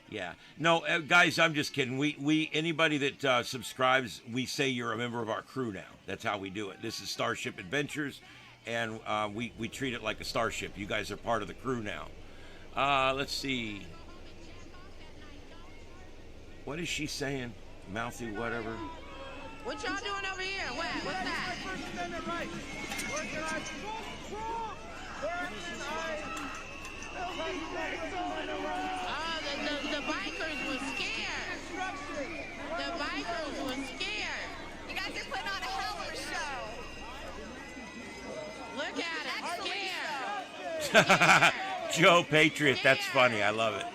Yeah. No, guys, I'm just kidding. We anybody that subscribes, we say you're a member of our crew now. That's how we do it. This is StarShip Adventures, and we treat it like a starship. You guys are part of the crew now. Let's see. What is she saying? Mouthy whatever. What y'all doing over here? What's that? Where can I Joe Patriot, that's funny. I love it.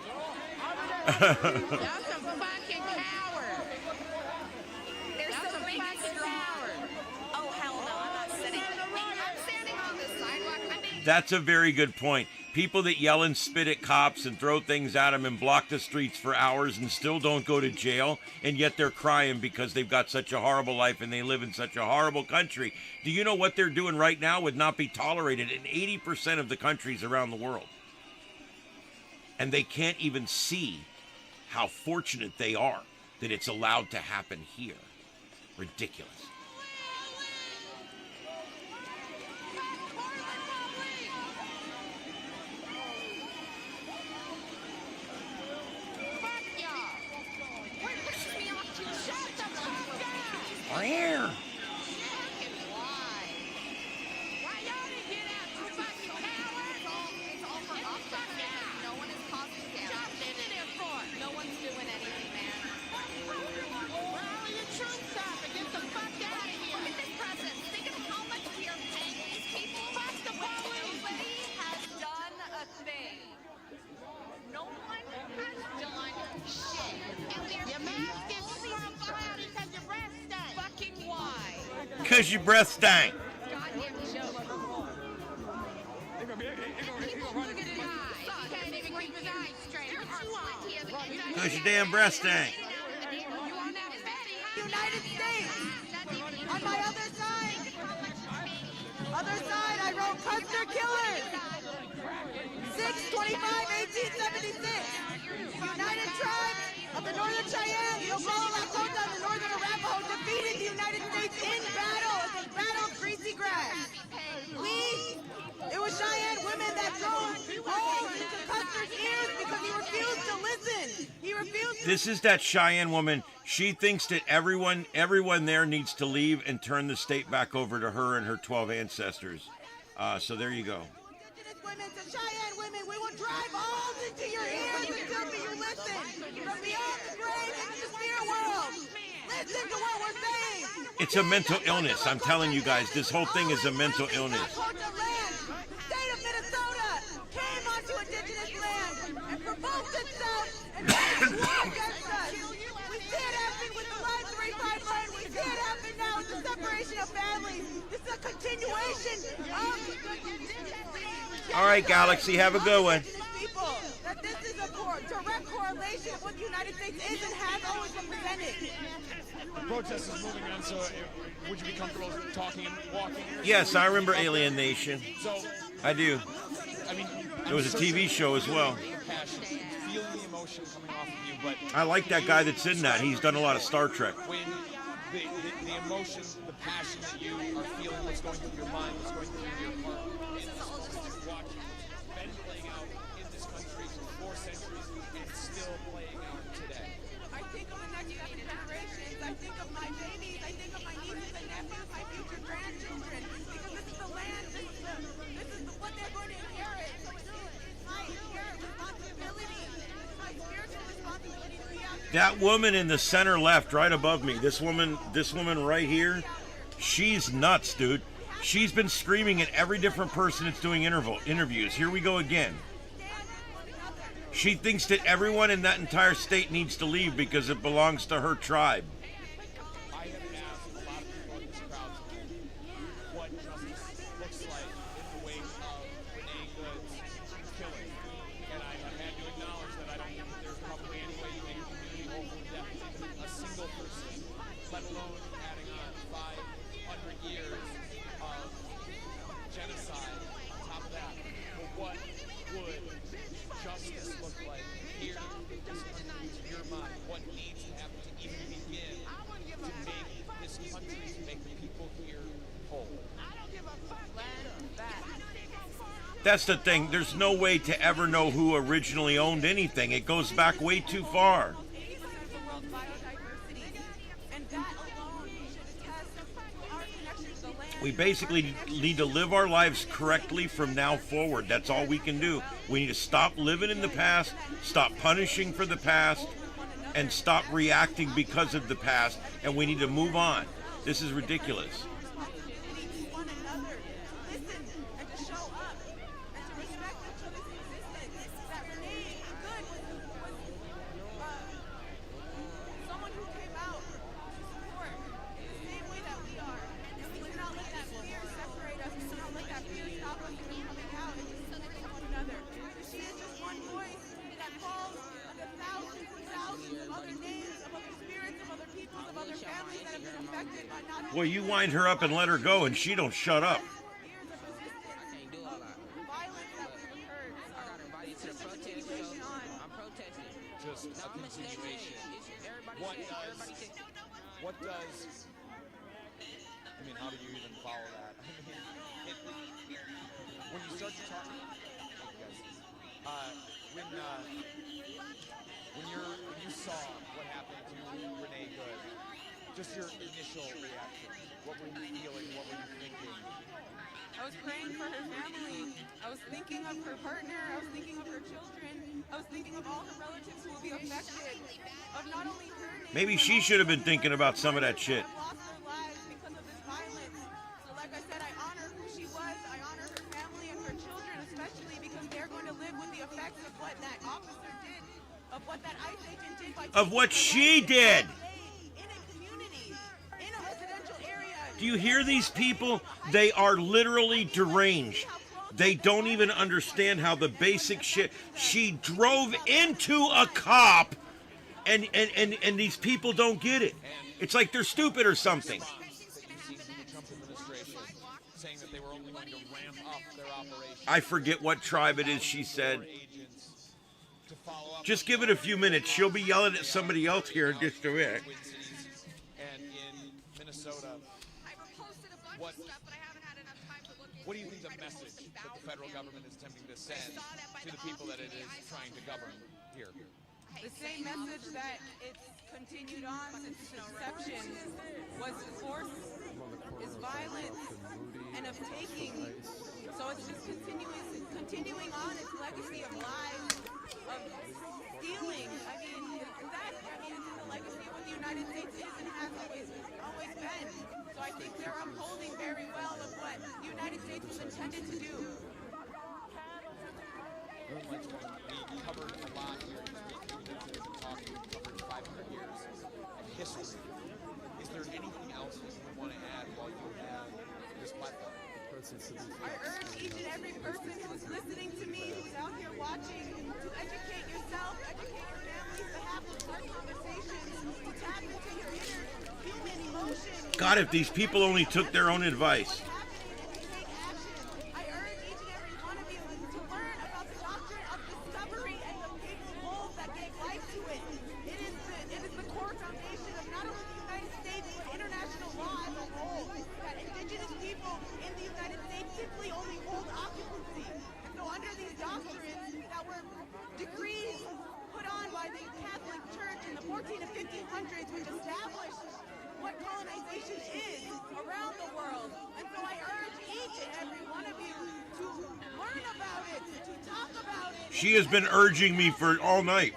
Y'all some fucking cowards. They're so big and strong. Oh, hell no, I'm not sitting. I'm standing on the sidewalk. I mean, That's a very good point. People that yell and spit at cops and throw things at them and block the streets for hours and still don't go to jail, and yet they're crying because they've got such a horrible life and they live in such a horrible country. Do you know what they're doing right now would not be tolerated in 80% of the countries around the world? And they can't even see how fortunate they are that it's allowed to happen here. Ridiculous. Where? Because your breath stank. Because your damn breath stank. United States. On my other side, I wrote Custer Killers. 6/25/1876. United Tribes of the Northern Cheyenne, the Oglala Lakota, and the Northern Arapaho defeated the United States in battle at the Battle of Greasy Grass. It was Cheyenne women that drove holes into Custer's ears because he refused to listen. He refused to This is that Cheyenne woman. She thinks that everyone there needs to leave and turn the state back over to her and her 12 ancestors. So there you go. Indigenous women, to Cheyenne women, we will drive holes into your ears until you listen. From beyond the grave into the spirit world. Listen to what we're saying. It's a mental illness. I'm telling you guys, this whole thing is a mental illness. State of Minnesota came onto indigenous land and provoked itself and waged war against us. We see it happen with the Line 351. We see it happen now with the separation of families. This is a continuation of All right, Galaxy, have a good one. people. That this is a direct correlation of what the United States is and has always represented. The protest is moving on, so would you be comfortable talking and walking? Yes, I remember Alien Nation. So, I do. I mean, It was a TV show as well. Passion, feeling the emotion coming off of you, but I like that guy that's in that. He's done a lot of Star Trek. when the emotion, the passion that you are feeling, what's going through your mind, what's going through your heart, and just watching what's been playing out in this country for 4 centuries and still playing out today. I think of the next 7 generations. I think of my babies. I think of my nieces and nephews, my future grandchildren. Because this is the land. This is what they're going to inherit. So it's my inherent responsibility. It's my spiritual responsibility to be out there. That woman in the center left, right above me, this woman right here, she's nuts, dude. She's been screaming at every different person that's doing interviews. Here we go again. She thinks that everyone in that entire state needs to leave because it belongs to her tribe. I have asked a lot of people in this crowd what justice looks like in the wake of Renee Good's killing. And I have had to acknowledge that I don't think that there's probably any way you make a community whole from death, even a single person, let alone adding on 500 years of genocide on top of that. But what would justice look like here in this country to your mind? What needs to happen to even begin to make this country, to make the people here whole? That's the thing. There's no way to ever know who originally owned anything. It goes back way too far. We basically need to live our lives correctly from now forward. That's all we can do. We need to stop living in the past, stop punishing for the past, and stop reacting because of the past, and we need to move on. This is ridiculous. affected by not Well, you wind her up and let her go, and she don't shut up. Just a continuation. What does, I mean, how do you even follow that? I mean, when you start to talk, when you saw what happened to Renee Good, just your initial reaction, what were you feeling, what were you thinking? I was praying for her family. I was thinking of her partner. I was thinking of her children. I was thinking of all her relatives who will be affected. Of not only her name, Maybe she should have been thinking about some of that shit. have lost their lives because of this violence. So like I said, I honor who she was. I honor her family and her children, especially because they're going to live with the effects of what that officer did, of what that ICE agent did by Of what she did. in a community, in a residential area. Do you hear these people? They are literally deranged. They don't even understand how the basic shit. She drove into a cop, and these people don't get it. It's like they're stupid or something. Saying that they were only going to ramp up their operation. I forget what tribe it is, she said. Just give it a few minutes. She'll be yelling at somebody else here in just a minute. And in Minnesota, what do you think the message that the federal government is attempting to send to the people that it is trying to govern here? The same message that it's continued on since its inception was force is violence and of taking. So it's just continuing on its legacy of lies, of stealing. I mean, it's in the legacy of what the United States is and has always been. So I think they're upholding very well of what the United States was intended to do. We covered a lot here this week. We covered 500 years of history. Is there anything else that you would want to add while you have this platform? I urge each and every person who's listening to me, who's out here watching, to educate yourself, educate your families, to have those hard conversations, to tap into your inner human emotions. God, if these people only took their own advice. I urge each and every one of you to learn about the doctrine of discovery and the big wolf that gave life to it. It is the core foundation of not only the United States, but international law as a whole. That indigenous people in the United States simply only hold occupancy. And so under these doctrines that were decrees put on by the Catholic Church in the 14 and 1500s, which established what colonization is around the world. And so I urge each and every one of you to learn about it, to talk about it. She has been urging me for all night.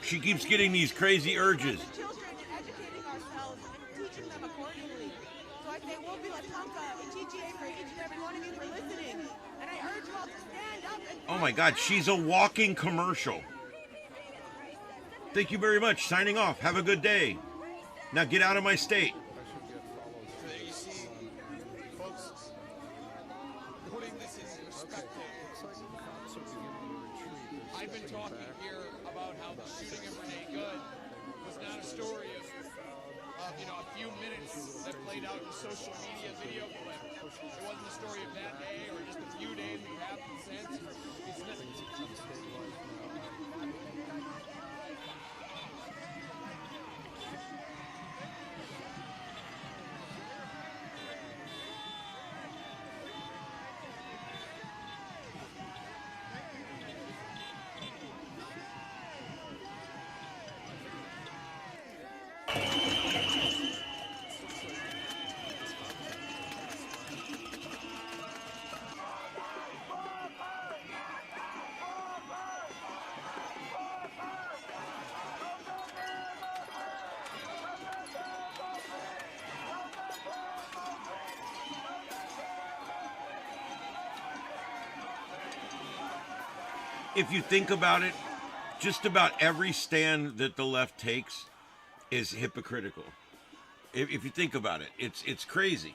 She keeps getting these crazy urges. Children and educating ourselves and teaching them accordingly. So I say, we'll be like Tonka and TGA for each and every one of you for listening. And I urge you all to stand up and Oh my God, she's a walking commercial. Thank you very much. Signing off. Have a good day. Now get out of my state. There you see, folks, putting this into perspective. I've been talking here about how the shooting of Renee Good was not a story of a few minutes that played out in social media video clip. It wasn't a story of that day or just a few days that happened since. It's not. If you think about it, just about every stand that the left takes is hypocritical. If you think about it, it's crazy.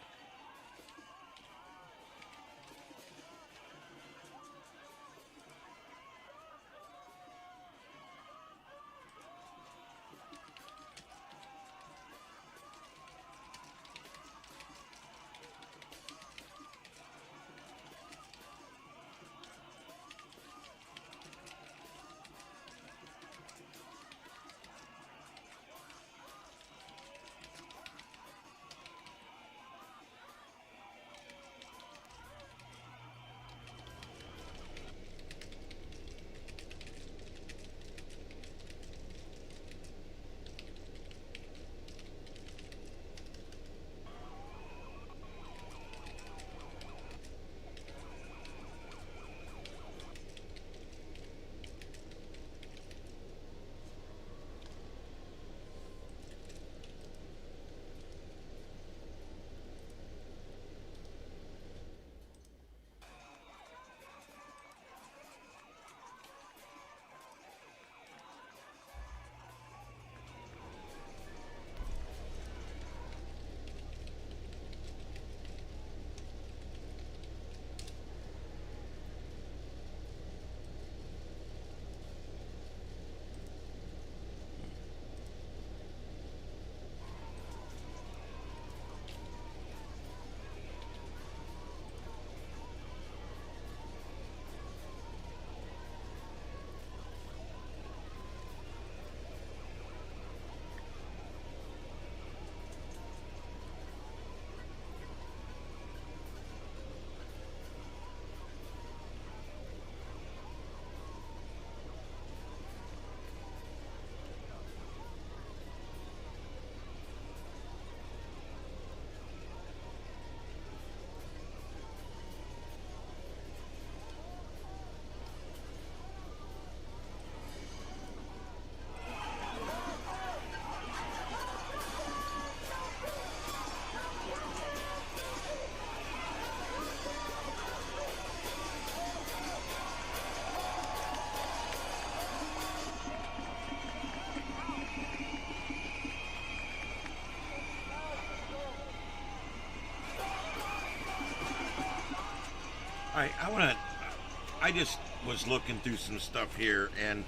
I just was looking through some stuff here, and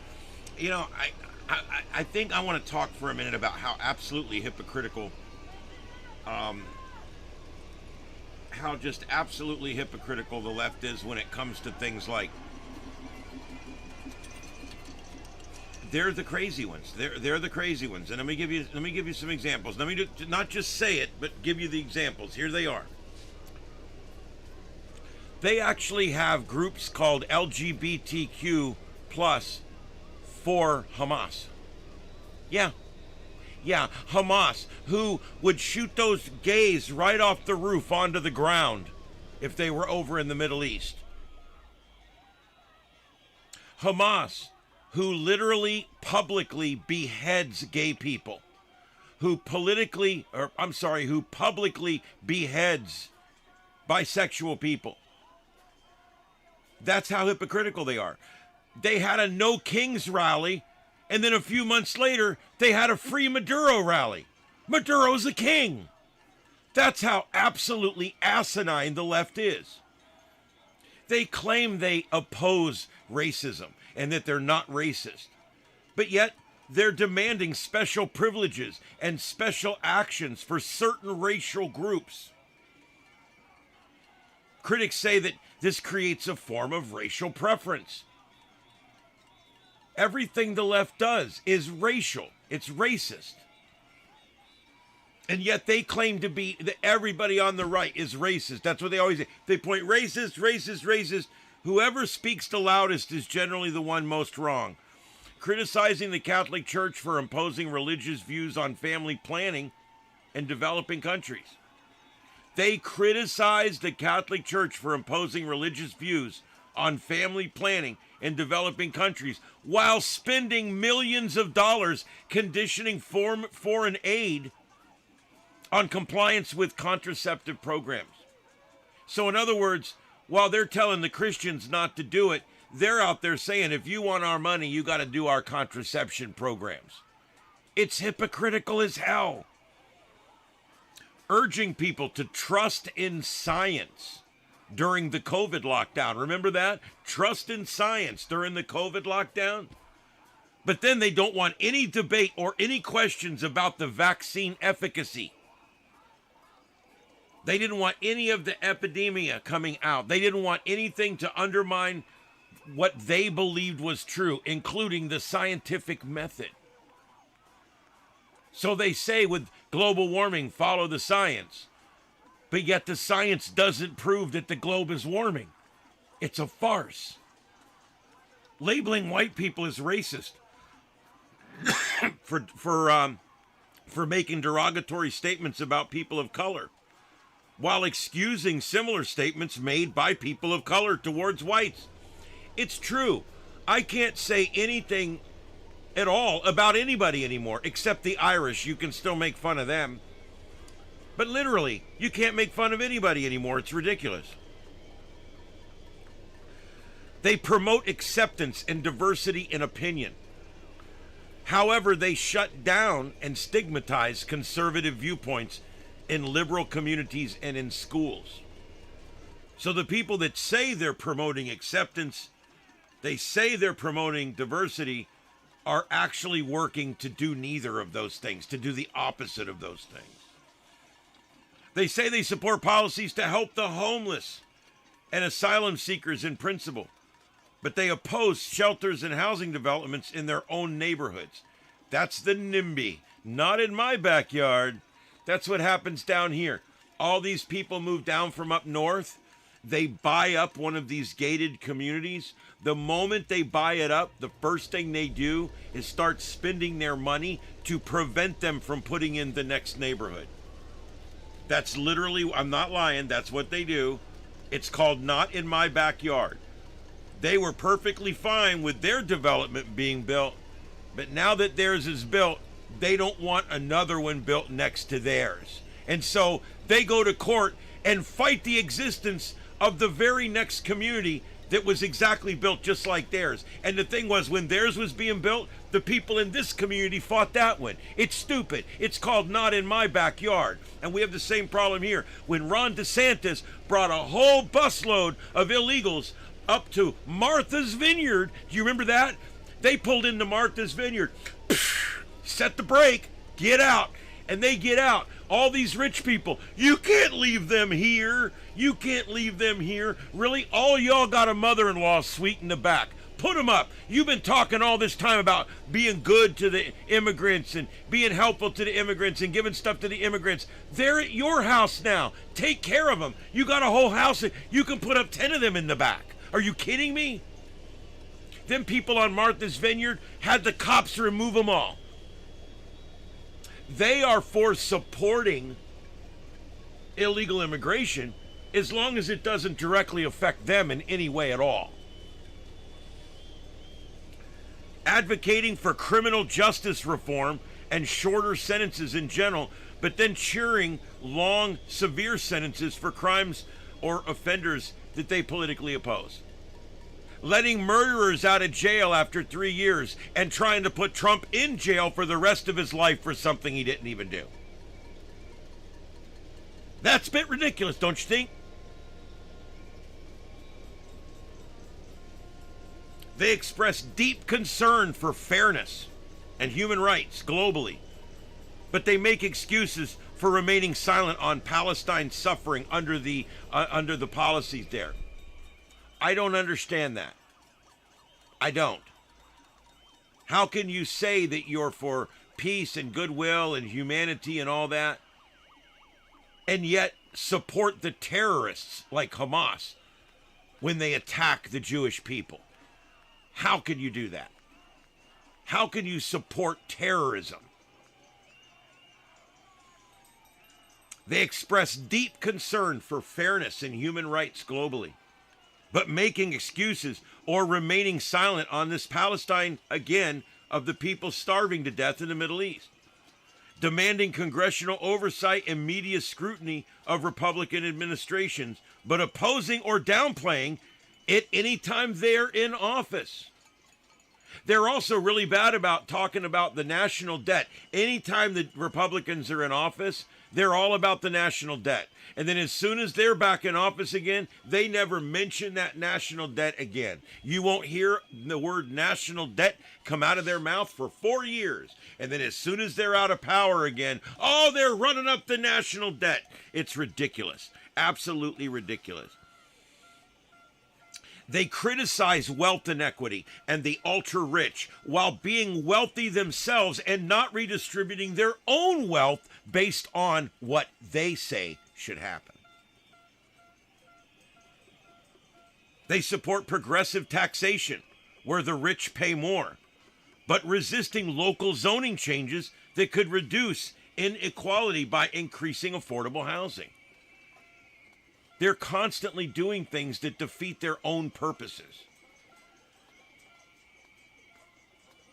I think I want to talk for a minute about how absolutely hypocritical, how just absolutely hypocritical the left is when it comes to things like, they're the crazy ones. They're the crazy ones. And let me give you some examples. Let me not just say it, but give you the examples. Here they are. They actually have groups called LGBTQ plus for Hamas. Yeah, Hamas, who would shoot those gays right off the roof onto the ground if they were over in the Middle East. Hamas, who literally publicly beheads gay people, who publicly beheads bisexual people. That's how hypocritical they are. They had a No Kings rally, and then a few months later, they had a Free Maduro rally. Maduro's a king. That's how absolutely asinine the left is. They claim they oppose racism and that they're not racist, but yet they're demanding special privileges and special actions for certain racial groups. Critics say that this creates a form of racial preference. Everything the left does is racial. It's racist. And yet they claim to be that everybody on the right is racist. That's what they always say. They point racist, racist, racist. Whoever speaks the loudest is generally the one most wrong. Criticizing the Catholic Church for imposing religious views on family planning in developing countries. They criticize the Catholic Church for imposing religious views on family planning in developing countries while spending millions of dollars conditioning foreign aid on compliance with contraceptive programs. So in other words, while they're telling the Christians not to do it, they're out there saying, if you want our money, you got to do our contraception programs. It's hypocritical as hell. Urging people to trust in science during the COVID lockdown. Remember that? Trust in science during the COVID lockdown. But then they don't want any debate or any questions about the vaccine efficacy. They didn't want any of the epidemia coming out. They didn't want anything to undermine what they believed was true, including the scientific method. So they say with global warming, follow the science. But yet the science doesn't prove that the globe is warming. It's a farce. Labeling white people as racist for making derogatory statements about people of color, while excusing similar statements made by people of color towards whites. It's true. I can't say anything at all about anybody anymore, except the Irish. You can still make fun of them. But literally, you can't make fun of anybody anymore. It's ridiculous. They promote acceptance and diversity in opinion. However, they shut down and stigmatize conservative viewpoints in liberal communities and in schools. So the people that say they're promoting acceptance, they say they're promoting diversity, are actually working to do neither of those things, to do the opposite of those things. They say they support policies to help the homeless and asylum seekers in principle, but they oppose shelters and housing developments in their own neighborhoods. That's the NIMBY. Not in my backyard. That's what happens down here. All these people move down from up north. They buy up one of these gated communities. The moment they buy it up, the first thing they do is start spending their money to prevent them from putting in the next neighborhood. That's literally, I'm not lying, that's what they do. It's called Not in My Backyard. They were perfectly fine with their development being built, but now that theirs is built, they don't want another one built next to theirs. And so they go to court and fight the existence of the very next community that was exactly built just like theirs. And the thing was, when theirs was being built, the people in this community fought that one. It's stupid. It's called not in my backyard. And we have the same problem here. When Ron DeSantis brought a whole busload of illegals up to Martha's Vineyard, do you remember that? They pulled into Martha's Vineyard, set the brake, get out. And they get out. All these rich people, you can't leave them here. You can't leave them here. Really? All y'all got a mother-in-law sweet in the back. Put them up. You've been talking all this time about being good to the immigrants and being helpful to the immigrants and giving stuff to the immigrants. They're at your house now. Take care of them. You got a whole house. You can put up 10 of them in the back. Are you kidding me? Them people on Martha's Vineyard had the cops remove them all. They are for supporting illegal immigration as long as it doesn't directly affect them in any way at all. Advocating for criminal justice reform and shorter sentences in general, but then cheering long, severe sentences for crimes or offenders that they politically oppose. Letting murderers out of jail after 3 years and trying to put Trump in jail for the rest of his life for something he didn't even do. That's a bit ridiculous, don't you think? They express deep concern for fairness and human rights globally, but they make excuses for remaining silent on Palestine's suffering under the policies there. I don't understand that. I don't. How can you say that you're for peace and goodwill and humanity and all that, and yet support the terrorists like Hamas when they attack the Jewish people? How can you do that? How can you support terrorism? They express deep concern for fairness and human rights globally, but making excuses or remaining silent on this Palestine, again, of the people starving to death in the Middle East. Demanding congressional oversight and media scrutiny of Republican administrations, but opposing or downplaying it anytime they're in office. They're also really bad about talking about the national debt. Anytime the Republicans are in office, they're all about the national debt. And then as soon as they're back in office again, they never mention that national debt again. You won't hear the word national debt come out of their mouth for 4 years. And then as soon as they're out of power again, oh, they're running up the national debt. It's ridiculous. Absolutely ridiculous. They criticize wealth inequity and the ultra-rich while being wealthy themselves and not redistributing their own wealth based on what they say should happen. They support progressive taxation where the rich pay more, but resisting local zoning changes that could reduce inequality by increasing affordable housing. They're constantly doing things that defeat their own purposes.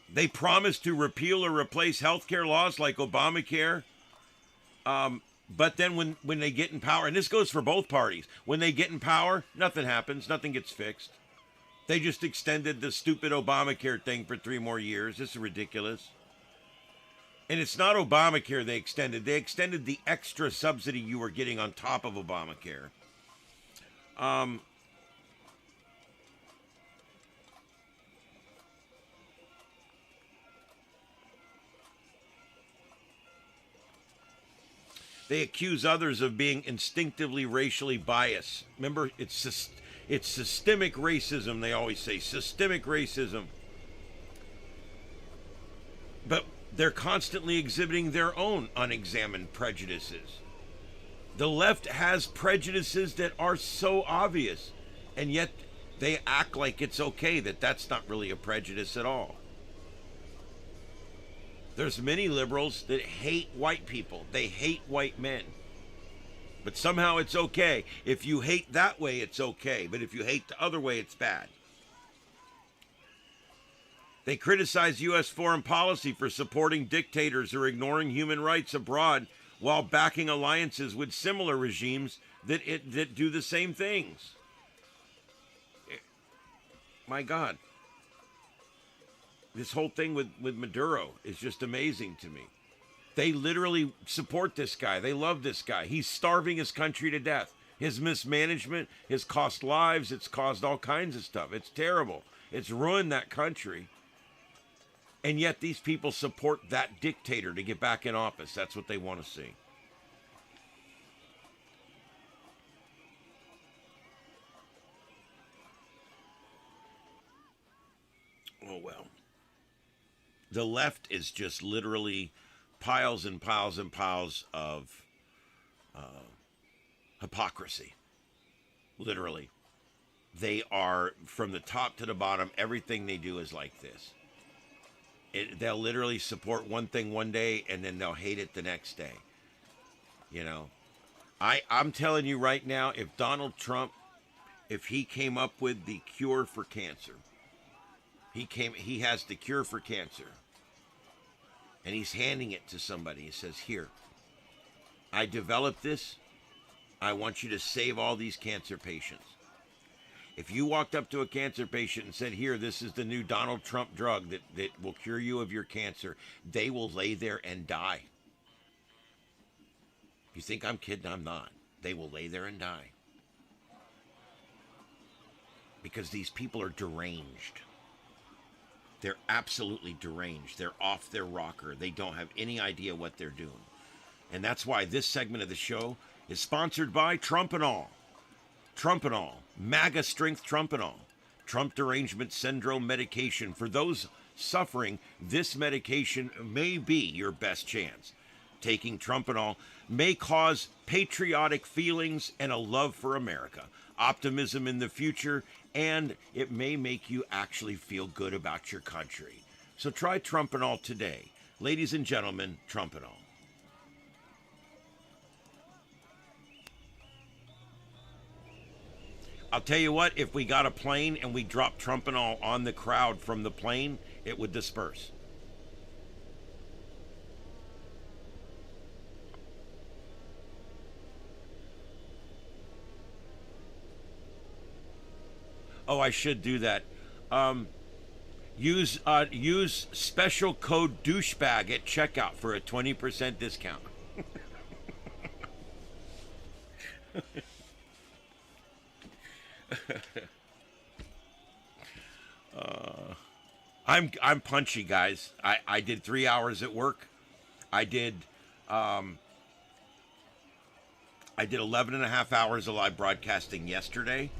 They promise to repeal or replace healthcare laws like Obamacare, but then when they get in power, and this goes for both parties, when they get in power, nothing happens, nothing gets fixed. They just extended the stupid Obamacare thing for 3 more years. This is ridiculous. And it's not Obamacare they extended the extra subsidy you were getting on top of Obamacare. They accuse others of being instinctively racially biased. Remember, it's systemic racism, they always say. Systemic racism. But they're constantly exhibiting their own unexamined prejudices. The left has prejudices that are so obvious, and yet they act like it's okay, that that's not really a prejudice at all. There's many liberals that hate white people. They hate white men. But somehow it's okay. If you hate that way, it's okay. But if you hate the other way, it's bad. They criticize U.S. foreign policy for supporting dictators or ignoring human rights abroad while backing alliances with similar regimes that do the same things. My God. This whole thing with Maduro is just amazing to me. They literally support this guy. They love this guy. He's starving his country to death. His mismanagement has cost lives. It's caused all kinds of stuff. It's terrible. It's ruined that country. And yet these people support that dictator to get back in office. That's what they want to see. Oh, well. The left is just literally piles and piles and piles of hypocrisy. Literally. They are, from the top to the bottom, everything they do is like this. They'll literally support one thing one day, and then they'll hate it the next day. You know? I'm telling you right now, if Donald Trump, if he came up with the cure for cancer, he has the cure for cancer, and he's handing it to somebody. He says, here, I developed this. I want you to save all these cancer patients. If you walked up to a cancer patient and said, here, this is the new Donald Trump drug that will cure you of your cancer, they will lay there and die. You think I'm kidding? I'm not. They will lay there and die. Because these people are deranged. They're absolutely deranged. They're off their rocker. They don't have any idea what they're doing. And that's why this segment of the show is sponsored by Trumpanol. Trumpanol, MAGA strength Trumpanol. Trump derangement syndrome medication. For those suffering, this medication may be your best chance. Taking Trumpanol may cause patriotic feelings and a love for America, optimism in the future, and it may make you actually feel good about your country. So try Trumpanol today. Ladies and gentlemen, Trumpanol. I'll tell you what, if we got a plane and we dropped Trumpanol on the crowd from the plane, it would disperse. Oh, I should do that. Use special code douchebag at checkout for a 20% discount. I'm punchy, guys. I did 3 hours at work. I did 11 and a half hours of live broadcasting yesterday,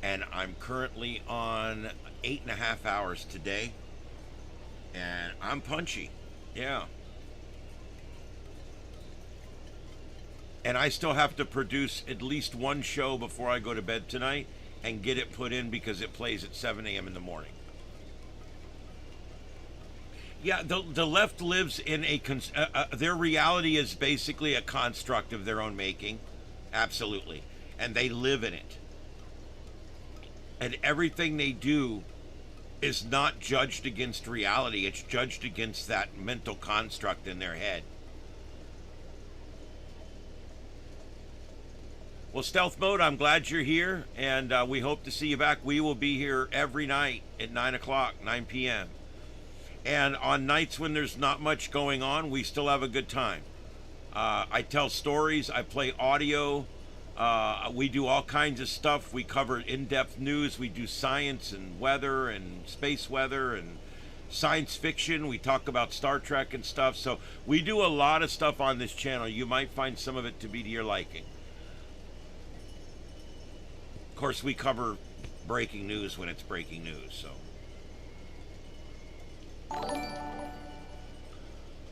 and I'm currently on 8.5 hours today, and I'm punchy. Yeah. And I still have to produce at least one show before I go to bed tonight and get it put in because it plays at 7 a.m. in the morning. Yeah, the left lives in their reality is basically a construct of their own making. Absolutely. And they live in it. And everything they do is not judged against reality. It's judged against that mental construct in their head. Well, Stealth Mode, I'm glad you're here, and we hope to see you back. We will be here every night at 9 o'clock, 9 p.m. And on nights when there's not much going on, we still have a good time. I tell stories. I play audio. We do all kinds of stuff. We cover in-depth news. We do science and weather and space weather and science fiction. We talk about Star Trek and stuff. So we do a lot of stuff on this channel. You might find some of it to be to your liking. Of course, we cover breaking news when it's breaking news. So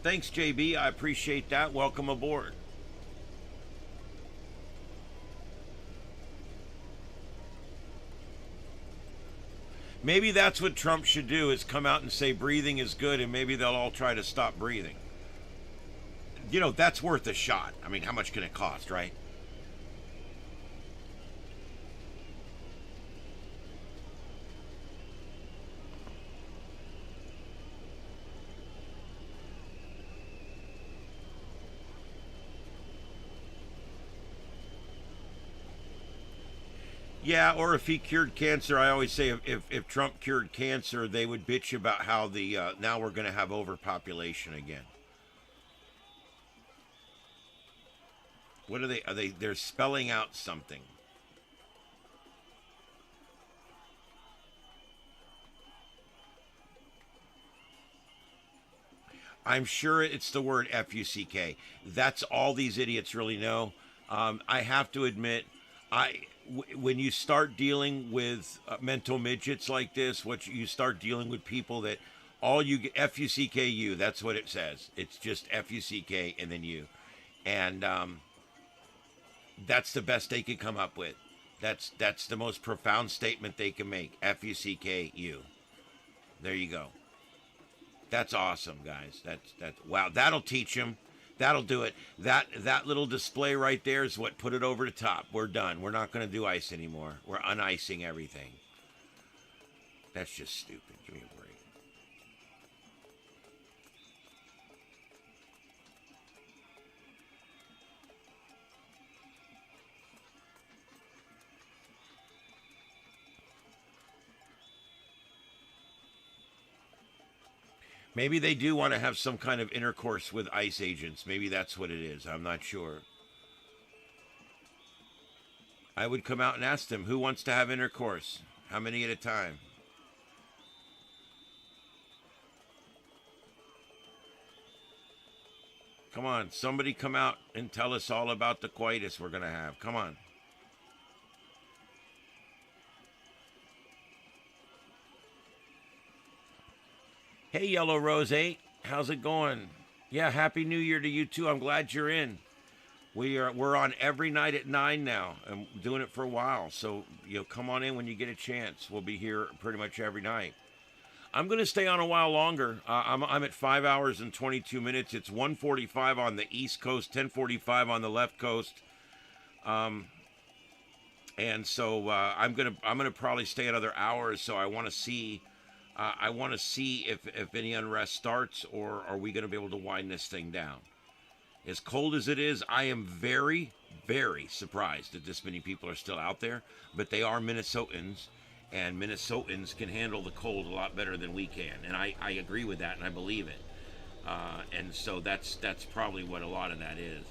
thanks, JB. I appreciate that. Welcome aboard. Maybe that's what Trump should do, is come out and say breathing is good, and maybe they'll all try to stop breathing. You know, that's worth a shot. I mean, how much can it cost, right? Yeah, or if he cured cancer, I always say if Trump cured cancer, they would bitch about how the now we're going to have overpopulation again. What are they? They're spelling out something. I'm sure it's the word F-U-C-K. That's all these idiots really know. I have to admit, when you start dealing with mental midgets like this, you start dealing with people that all you get, F-U-C-K-U, that's what it says. It's just F-U-C-K and then you. And that's the best they can come up with. That's the most profound statement they can make. F-U-C-K-U. There you go. That's awesome, guys. That's wow. That'll teach them. That'll do it. That little display right there is what put it over the top. We're done. We're not going to do ice anymore. We're unicing everything. That's just stupid. Give me a break. Maybe they do want to have some kind of intercourse with ICE agents. Maybe that's what it is. I'm not sure. I would come out and ask them, who wants to have intercourse? How many at a time? Come on, somebody come out and tell us all about the coitus we're going to have. Come on. Hey, Yellow Rose 8, how's it going? Yeah, Happy New Year to you too. I'm glad you're in. We're on every night at 9 now. I'm doing it for a while, so come on in when you get a chance. We'll be here pretty much every night. I'm going to stay on a while longer. I'm at 5 hours and 22 minutes. It's 1:45 on the East Coast, 10:45 on the left coast. And so I'm gonna probably stay another hour or so. I want to see. If any unrest starts, or are we going to be able to wind this thing down? As cold as it is, I am very, very surprised that this many people are still out there. But they are Minnesotans, and Minnesotans can handle the cold a lot better than we can. And I agree with that, and I believe it. And so that's probably what a lot of that is.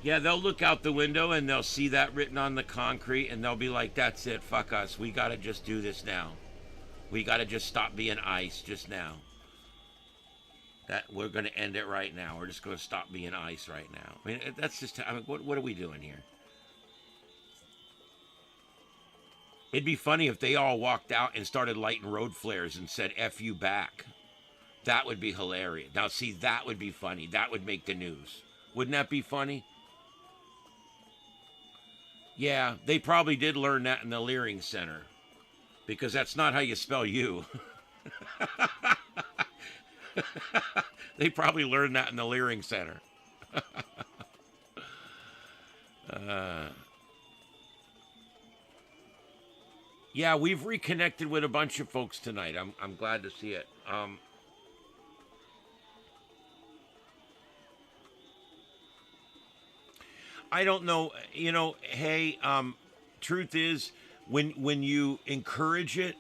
Yeah, they'll look out the window and they'll see that written on the concrete and they'll be like, that's it, fuck us. We got to just do this now. We got to just stop being ice just now. That we're going to end it right now. We're just going to stop being ice right now. I mean, that's just, what are we doing here? It'd be funny if they all walked out and started lighting road flares and said, F you back. That would be hilarious. Now, see, that would be funny. That would make the news. Wouldn't that be funny? Yeah, they probably did learn that in the Leering Center. Because that's not how you spell you. They probably learned that in the Leering Center. Yeah, we've reconnected with a bunch of folks tonight. I'm glad to see it. I don't know, hey, truth is, when you encourage it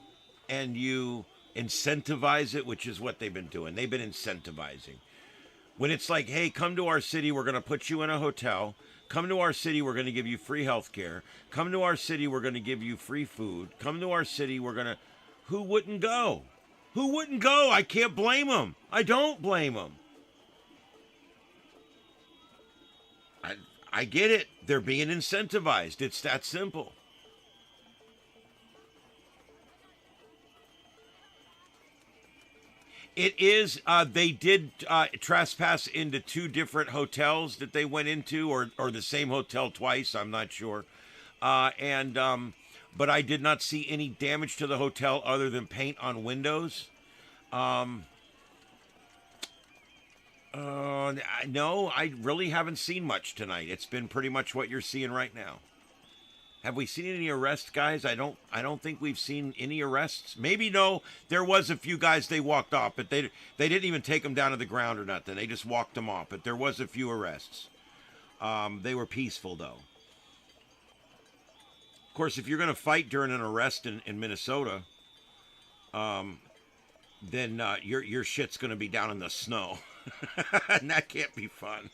and you incentivize it, which is what they've been doing, they've been incentivizing. When it's like, hey, come to our city, we're going to put you in a hotel. Come to our city, we're going to give you free health care. Come to our city, we're going to give you free food. Come to our city, we're going to... Who wouldn't go? Who wouldn't go? I can't blame them. I don't blame them. I get it. They're being incentivized. It's that simple. It is, they did trespass into two different hotels that they went into, or the same hotel twice, I'm not sure. But I did not see any damage to the hotel other than paint on windows. No, I really haven't seen much tonight. It's been pretty much what you're seeing right now. Have we seen any arrests, guys? I don't think we've seen any arrests. Maybe no. There was a few guys they walked off, but they didn't even take them down to the ground or nothing. They just walked them off. But there was a few arrests. They were peaceful though. Of course, if you're going to fight during an arrest in Minnesota, then your shit's going to be down in the snow, and that can't be fun.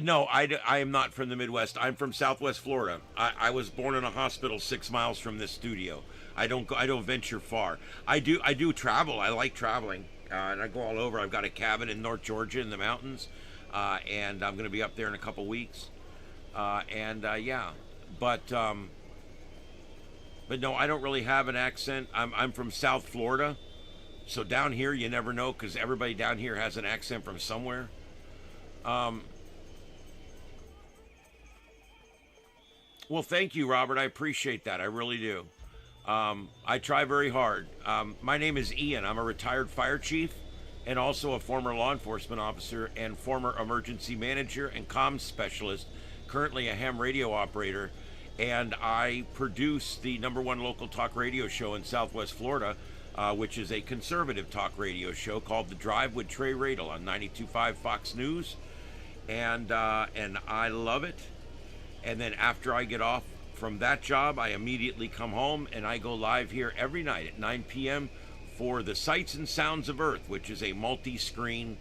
No, I am not from the Midwest. I'm from Southwest Florida. I was born in a hospital 6 miles from this studio. I don't venture far. I do travel. I like traveling, and I go all over. I've got a cabin in North Georgia in the mountains, and I'm going to be up there in a couple weeks. Yeah, but no, I don't really have an accent. I'm from South Florida, so down here you never know because everybody down here has an accent from somewhere. Well, thank you, Robert. I appreciate that. I really do. I try very hard. My name is Ian. I'm a retired fire chief and also a former law enforcement officer and former emergency manager and comms specialist, currently a ham radio operator, and I produce the #1 local talk radio show in Southwest Florida, which is a conservative talk radio show called The Drive with Trey Radel on 92.5 Fox News, and I love it. And then after I get off from that job, I immediately come home and I go live here every night at 9 p.m. for the Sights and Sounds of Earth, which is a multi-screen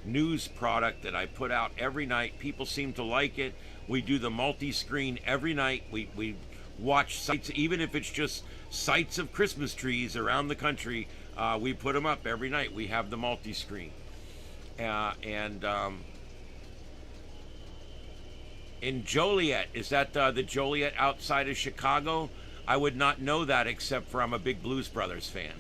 news product that I put out every night. People seem to like it. We do the multi-screen every night. We watch sights, even if it's just sights of Christmas trees around the country. We put them up every night. We have the multi-screen. In Joliet, is that the Joliet outside of Chicago? I would not know that except for I'm a big Blues Brothers fan.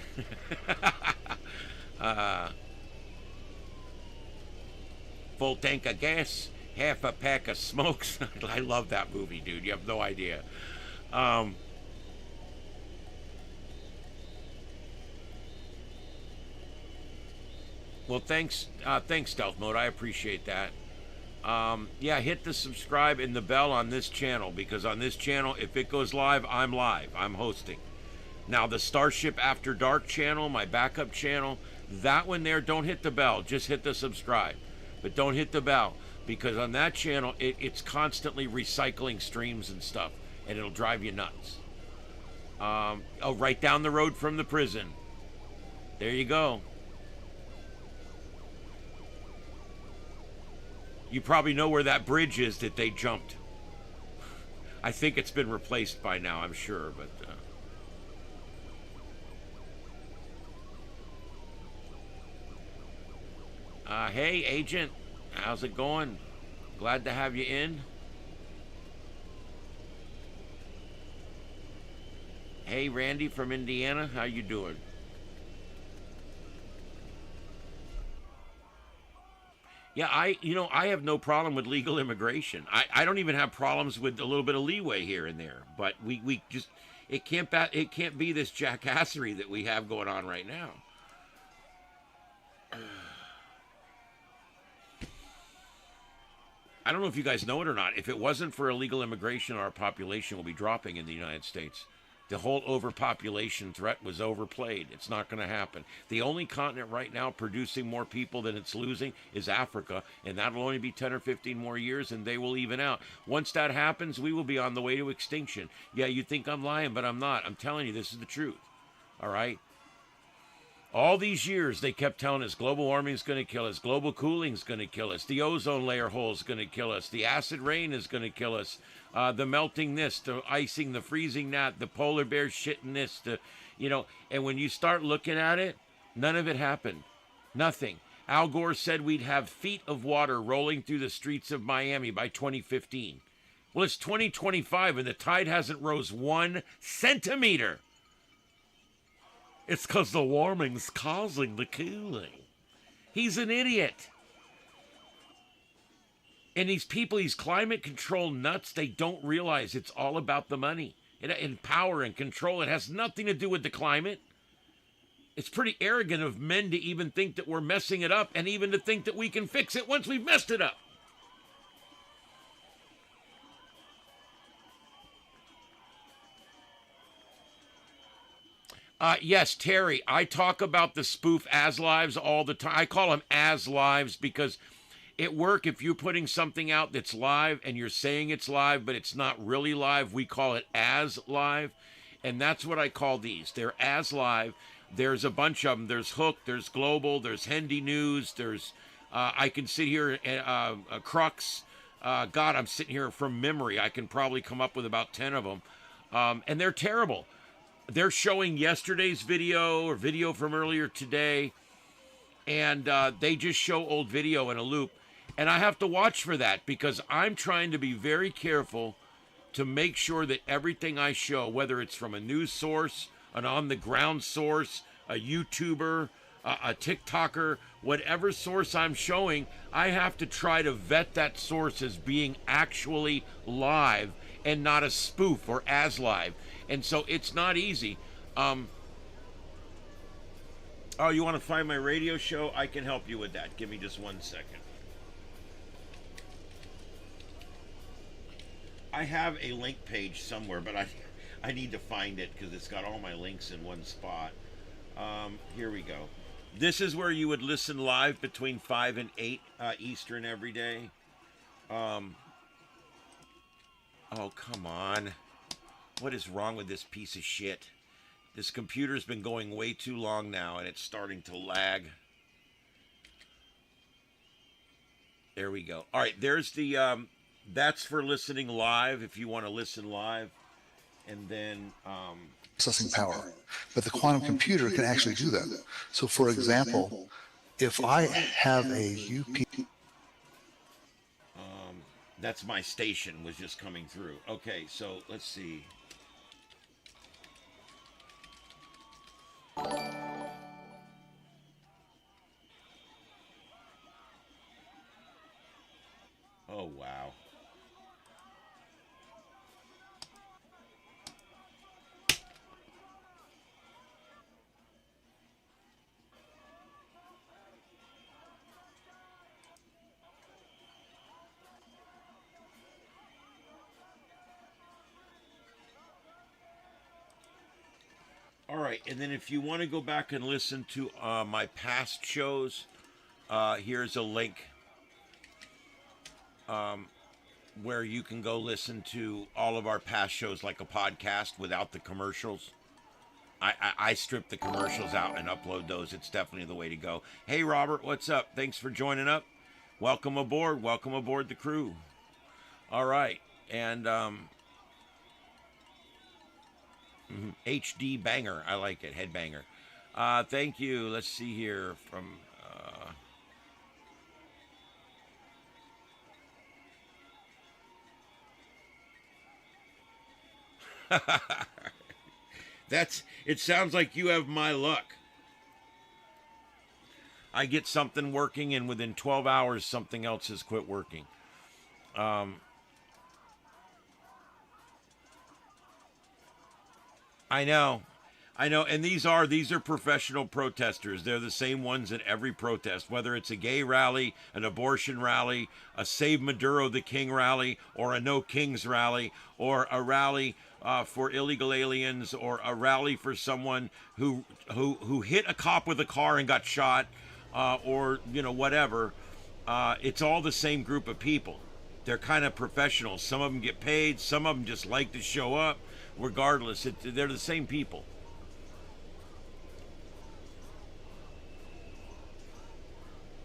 Full tank of gas, half a pack of smokes. I love that movie, dude. You have no idea. Well, thanks, Stealth Mode. I appreciate that. Yeah, hit the subscribe and the bell on this channel, because on this channel, if it goes live, I'm live. I'm hosting. Now, the Starship After Dark channel, my backup channel, that one there, don't hit the bell. Just hit the subscribe. But don't hit the bell, because on that channel, it's constantly recycling streams and stuff, and it'll drive you nuts. Oh, right down the road from the prison. There you go. You probably know where that bridge is that they jumped. I think it's been replaced by now, I'm sure, but... Hey, Agent. How's it going? Glad to have you in. Hey, Randy from Indiana. How you doing? Yeah, I have no problem with legal immigration. I don't even have problems with a little bit of leeway here and there. But we just, it can't be this jackassery that we have going on right now. I don't know if you guys know it or not. If it wasn't for illegal immigration, our population will be dropping in the United States. The whole overpopulation threat was overplayed. It's not going to happen. The only continent right now producing more people than it's losing is Africa, and that'll only be 10 or 15 more years, and they will even out. Once that happens, we will be on the way to extinction. Yeah, you think I'm lying, but I'm not. I'm telling you, this is the truth. All right? All these years, they kept telling us global warming is going to kill us, global cooling is going to kill us, the ozone layer hole is going to kill us, the acid rain is going to kill us, the melting this, the icing, the freezing that, the polar bears shitting this, and when you start looking at it, none of it happened. Nothing. Al Gore said we'd have feet of water rolling through the streets of Miami by 2015. Well, it's 2025 and the tide hasn't rose 1 centimeter. It's because the warming's causing the cooling. He's an idiot. And these people, these climate control nuts, they don't realize it's all about the money and power and control. It has nothing to do with the climate. It's pretty arrogant of men to even think that we're messing it up and even to think that we can fix it once we've messed it up. Yes, Terry, I talk about the spoof as lives all the time. I call them as lives because at work, if you're putting something out that's live and you're saying it's live, but it's not really live, we call it as live. And that's what I call these. They're as live. There's a bunch of them. There's Hook, there's Global, there's Hendy News, there's, I can sit here, Crux. God, I'm sitting here from memory. I can probably come up with about 10 of them. And they're terrible. They're showing yesterday's video or video from earlier today, and they just show old video in a loop. And I have to watch for that because I'm trying to be very careful to make sure that everything I show, whether it's from a news source, an on-the-ground source, a YouTuber, a TikToker, whatever source I'm showing, I have to try to vet that source as being actually live and not a spoof or as live. And so it's not easy. Oh, you want to find my radio show? I can help you with that. Give me just 1 second. I have a link page somewhere, but I need to find it because it's got all my links in one spot. Here we go. This is where you would listen live between 5 and 8 Eastern every day. Oh, come on. What is wrong with this piece of shit? This computer's been going way too long now, and it's starting to lag. There we go. All right, there's the, that's for listening live, if you want to listen live. And then... processing power. But the quantum computer can actually do that. So, for example, if I have a UP... that's my station was just coming through. Okay, so let's see. Oh, wow. All right, and then if you want to go back and listen to my past shows, here's a link where you can go listen to all of our past shows like a podcast without the commercials. I strip the commercials out and upload those. It's definitely the way to go. Hey, Robert, what's up? Thanks for joining up. Welcome aboard. Welcome aboard the crew. All right, and... HD banger. I like it. Headbanger. Thank you. Let's see here from... it sounds like you have my luck. I get something working and within 12 hours something else has quit working. I know, and these are professional protesters. They're the same ones at every protest, whether it's a gay rally, an abortion rally, a Save Maduro the King rally, or a No Kings rally, or a rally for illegal aliens, or a rally for someone who hit a cop with a car and got shot, or whatever. It's all the same group of people. They're kind of professionals. Some of them get paid. Some of them just like to show up. Regardless, they're the same people.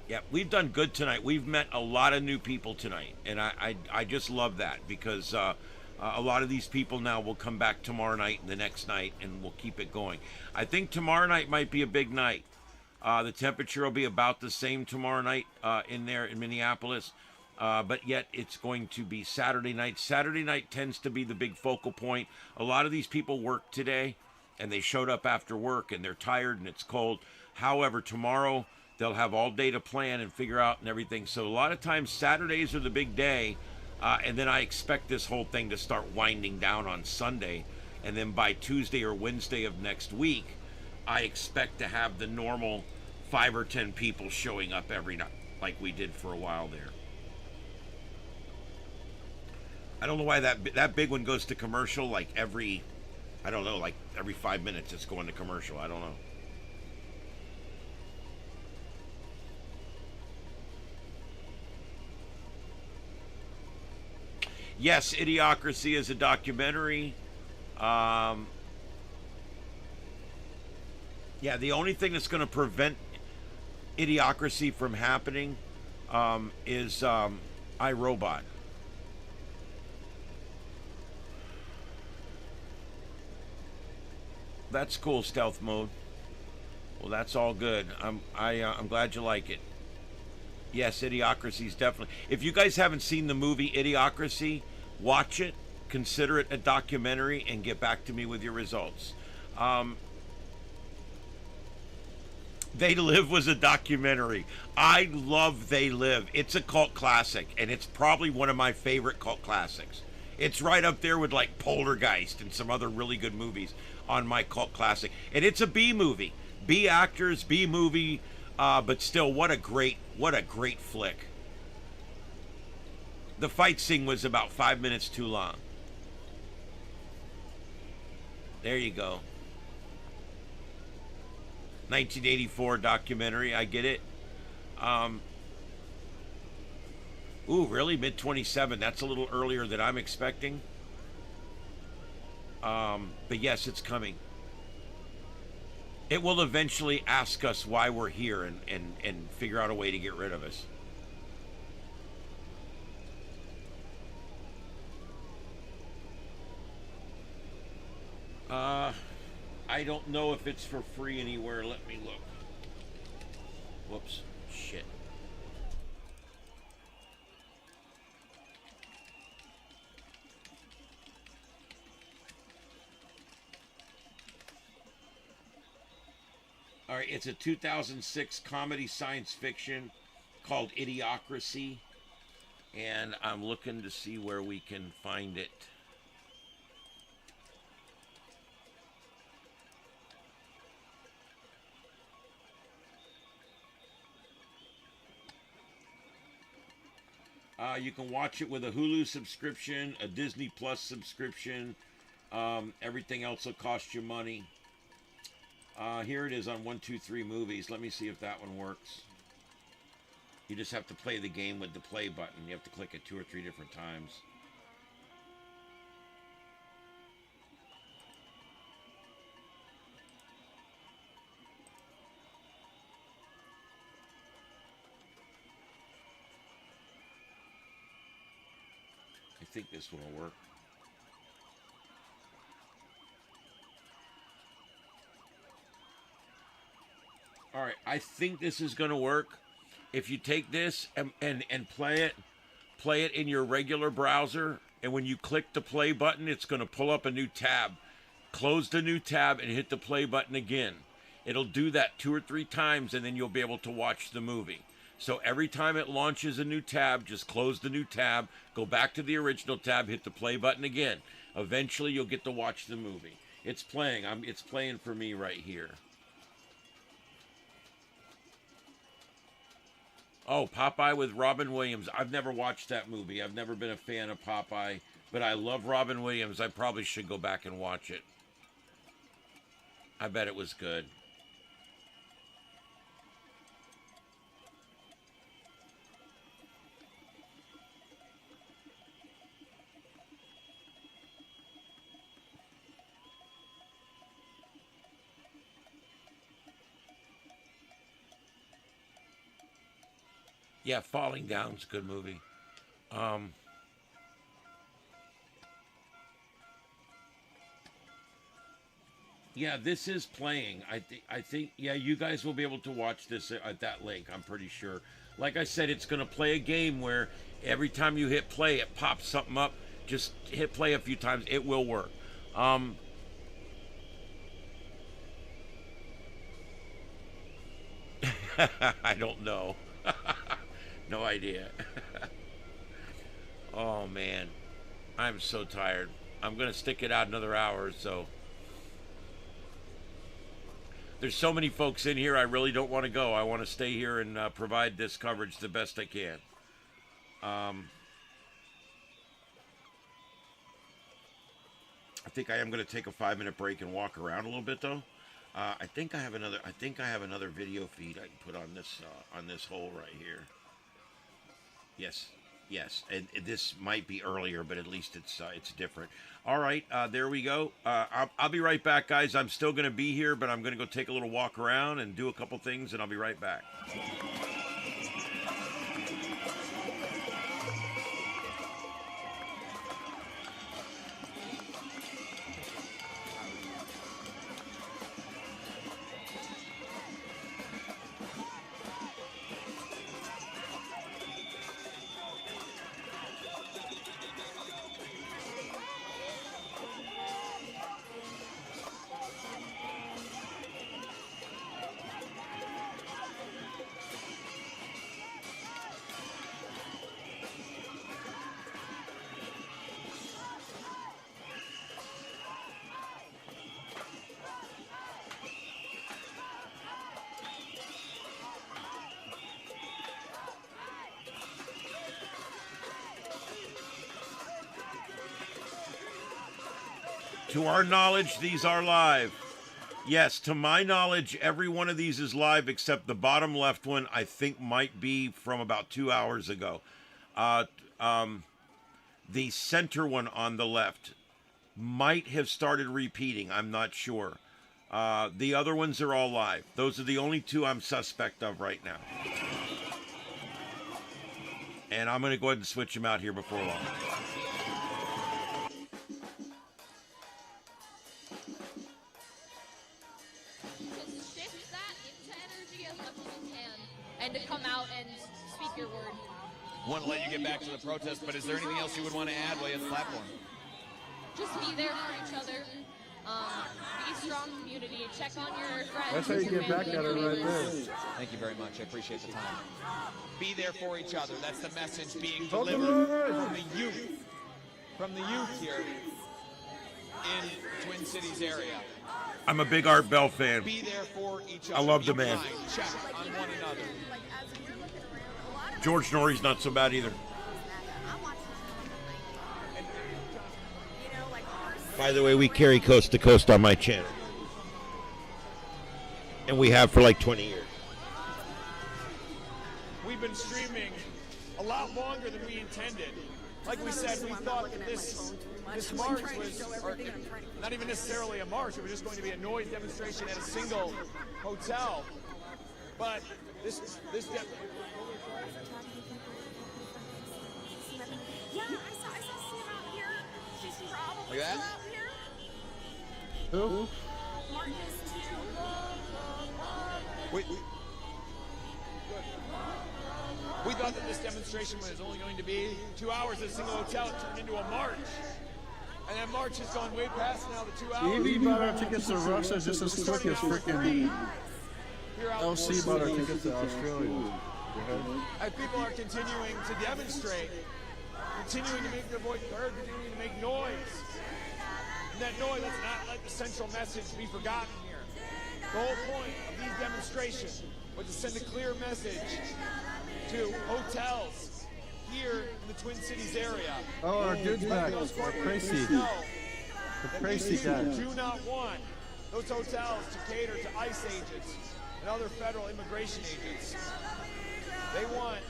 Yeah, we've done good tonight. We've met a lot of new people tonight, and I just love that because a lot of these people now will come back tomorrow night and the next night, and we'll keep it going. I think tomorrow night might be a big night. The temperature will be about the same tomorrow night in there in Minneapolis. But yet it's going to be Saturday night. Saturday night tends to be the big focal point. A lot of these people work today, and they showed up after work, and they're tired, and it's cold. However, tomorrow they'll have all day to plan and figure out and everything. So a lot of times Saturdays are the big day, and then I expect this whole thing to start winding down on Sunday. And then by Tuesday or Wednesday of next week, I expect to have the normal 5 or 10 people showing up every night, like we did for a while there. I don't know why that big one goes to commercial like every, I don't know, like every 5 minutes it's going to commercial. I don't know. Yes, Idiocracy is a documentary. Yeah, the only thing that's going to prevent Idiocracy from happening is iRobot. That's cool, stealth mode. Well, that's all good. I'm glad you like it. Yes, Idiocracy is definitely. If you guys haven't seen the movie Idiocracy, watch it, consider it a documentary, and get back to me with your results. They Live was a documentary. I love They Live. It's a cult classic, and it's probably one of my favorite cult classics. It's right up there with like Poltergeist and some other really good movies on my cult classic. And it's a B movie. B actors, B movie, but still, what a great flick. The fight scene was about 5 minutes too long. There you go. 1984 documentary, I get it. Ooh, really? Mid-27. That's a little earlier than I'm expecting. But yes, it's coming. It will eventually ask us why we're here and figure out a way to get rid of us. I don't know if it's for free anywhere. Let me look. Whoops. Shit. All right, it's a 2006 comedy science fiction called Idiocracy, and I'm looking to see where we can find it. You can watch it with a Hulu subscription, a Disney Plus subscription. Everything else will cost you money. Here it is on 123 Movies. Let me see if that one works. You just have to play the game with the play button. You have to click it 2 or 3 different times. I think this one will work. All right, I think this is going to work. If you take this and play it in your regular browser, and when you click the play button, it's going to pull up a new tab. Close the new tab and hit the play button again. It'll do that 2 or 3 times, and then you'll be able to watch the movie. So every time it launches a new tab, just close the new tab, go back to the original tab, hit the play button again. Eventually, you'll get to watch the movie. It's playing. It's playing for me right here. Oh, Popeye with Robin Williams. I've never watched that movie. I've never been a fan of Popeye, but I love Robin Williams. I probably should go back and watch it. I bet it was good. Yeah, Falling Down's a good movie. Yeah, this is playing. I think yeah, you guys will be able to watch this at that link, I'm pretty sure. Like I said, it's going to play a game where every time you hit play, it pops something up. Just hit play a few times. It will work. I don't know. No idea. Oh, man. I'm so tired. I'm going to stick it out another hour or so. there's so many folks in here. I really don't want to go. I want to stay here and provide this coverage the best I can. I think I am going to take a 5-minute break and walk around a little bit, though. I think I have another video feed I can put on this hole right here. Yes, and this might be earlier, but at least it's different. All right, there we go. I'll be right back, guys. I'm still going to be here, but I'm going to go take a little walk around and do a couple things, and I'll be right back. To our knowledge, these are live. Yes, to my knowledge, every one of these is live except the bottom left one, I think might be from about 2 hours ago. The center one on the left might have started repeating. I'm not sure. The other ones are all live. Those are the only two I'm suspect of right now. And I'm going to go ahead and switch them out here before long. And to come out and speak your word. Want to let you get back to the protest, but is there anything else you would want to add while you're on the platform? Just be there for each other. Be a strong community. Check on your friends. That's how you get back at it right there. Thank you very much. I appreciate the time. Be there for each other. That's the message being delivered from the youth. From the youth here in Twin Cities area. I'm a big Art Bell fan. Be there for each other. I love the man. Check on one another. George Norrie's not so bad either. By the way, we carry Coast to Coast on my channel. And we have for like 20 years. We've been streaming a lot longer than we intended. Like we said, we thought that this march was, or not even necessarily a march, it was just going to be a noise demonstration at a single hotel. But this Yeah, I saw Sam out here. She's probably Look at that. still out here. Who? Martin is too. We thought that this demonstration was only going to be 2 hours at a single hotel. It turned into a march. And that march has gone way past now the 2 hours. Stevie bought our tickets to Russia just as quick as freaking LC bought our tickets to Australia. As people are continuing to demonstrate, continuing to make their voice heard, continuing to make noise. And that noise, let's not let the central message be forgotten here. The whole point of these demonstrations was to send a clear message to hotels here in the Twin Cities area. Oh, our dude's back. Our Tracy. The Tracy guy. Do not want those hotels to cater to ICE agents and other federal immigration agents. They want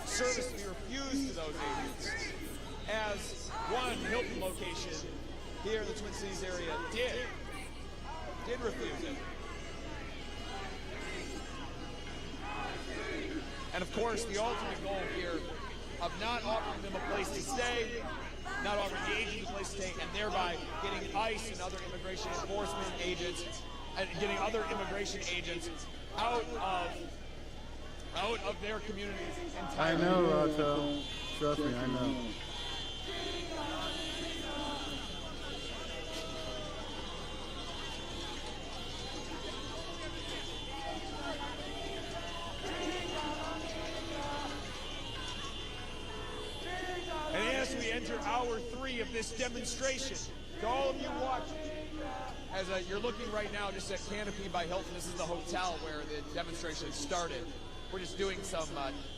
service to be refused to those agents, as one Hilton location here in the Twin Cities area did refuse it. And of course, the ultimate goal here of not offering them a place to stay, not offering the agents a place to stay, and thereby getting ICE and other immigration enforcement agents, and getting other immigration agents out of their communities entirely. I know, Rato. Trust me, I know. And as we enter hour 3 of this demonstration. To all of you watching, as you're looking right now just at Canopy by Hilton, this is the hotel where the demonstration started. We're just doing some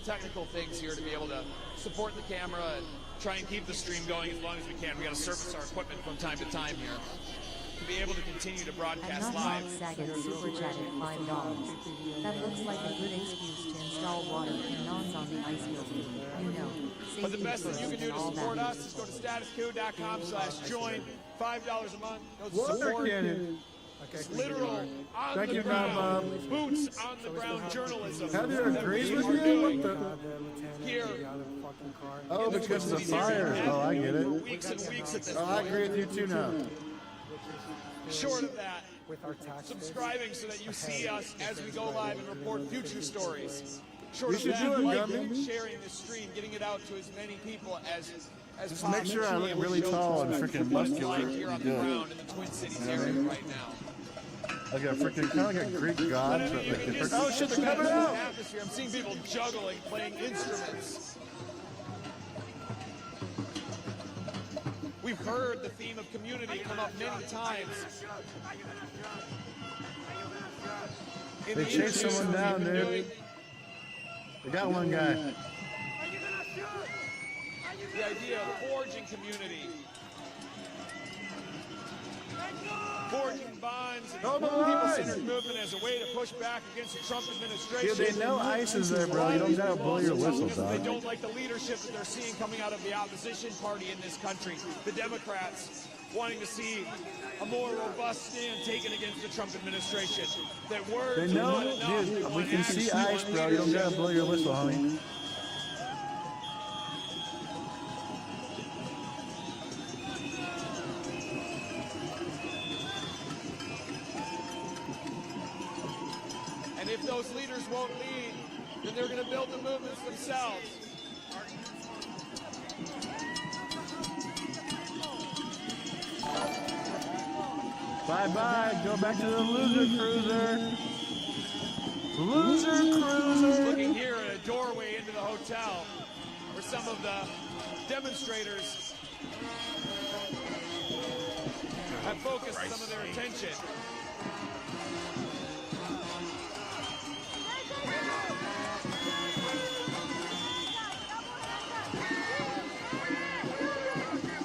technical things here to be able to support the camera and try and keep the stream going as long as we can. We got to service our equipment from time to time here to be able to continue to broadcast And live. Saget super chatted $5. That looks like a good excuse to install water cannons on the ice building. You know, But the safety best thing first you can do and to all support that. us is go to statusquo.com/join. $5 a month. Goes to Water support cannon. literal on Thank the you, ground, Bob. boots on the ground journalism. Heather that agrees we with are you? doing What the? here. Oh, because of the fires. Oh, I get it. Weeks and weeks at this Oh, I point. agree with you too now. Short of that, subscribing so that you see us as we go live and report future stories. Short You of should that, do it, liking, Gumby. sharing the stream, getting it out to as many people as Just possible. make sure I look really tall and freaking muscular. Here on the Good. ground in the Twin Cities area right now. Like a freaking, kind of like a Greek god. But like a freaking, Oh shit, they're coming out! Atmosphere. I'm seeing people juggling, playing instruments. We've heard the theme of community come up many times. In They the chased interviews someone we've down, been dude. doing, They got one guy. the idea of forging community. Forging bonds and people-centered movement as a way to push back against the Trump administration. Dude, they know ICE is there, bro. You don't gotta blow your whistle, Because they dog. don't like the leadership that they're seeing coming out of the opposition party in this country. The Democrats wanting to see a more robust stand taken against the Trump administration. That words They are know, not enough. They dude. We want can see action, they ICE, want bro. You don't gotta leadership. blow your whistle, homie. And if those leaders won't lead, then they're going to build the movements themselves. Bye-bye. Go back to the loser cruiser. Loser cruiser. Looking here at a doorway into the hotel where some of the demonstrators have focused some of their attention.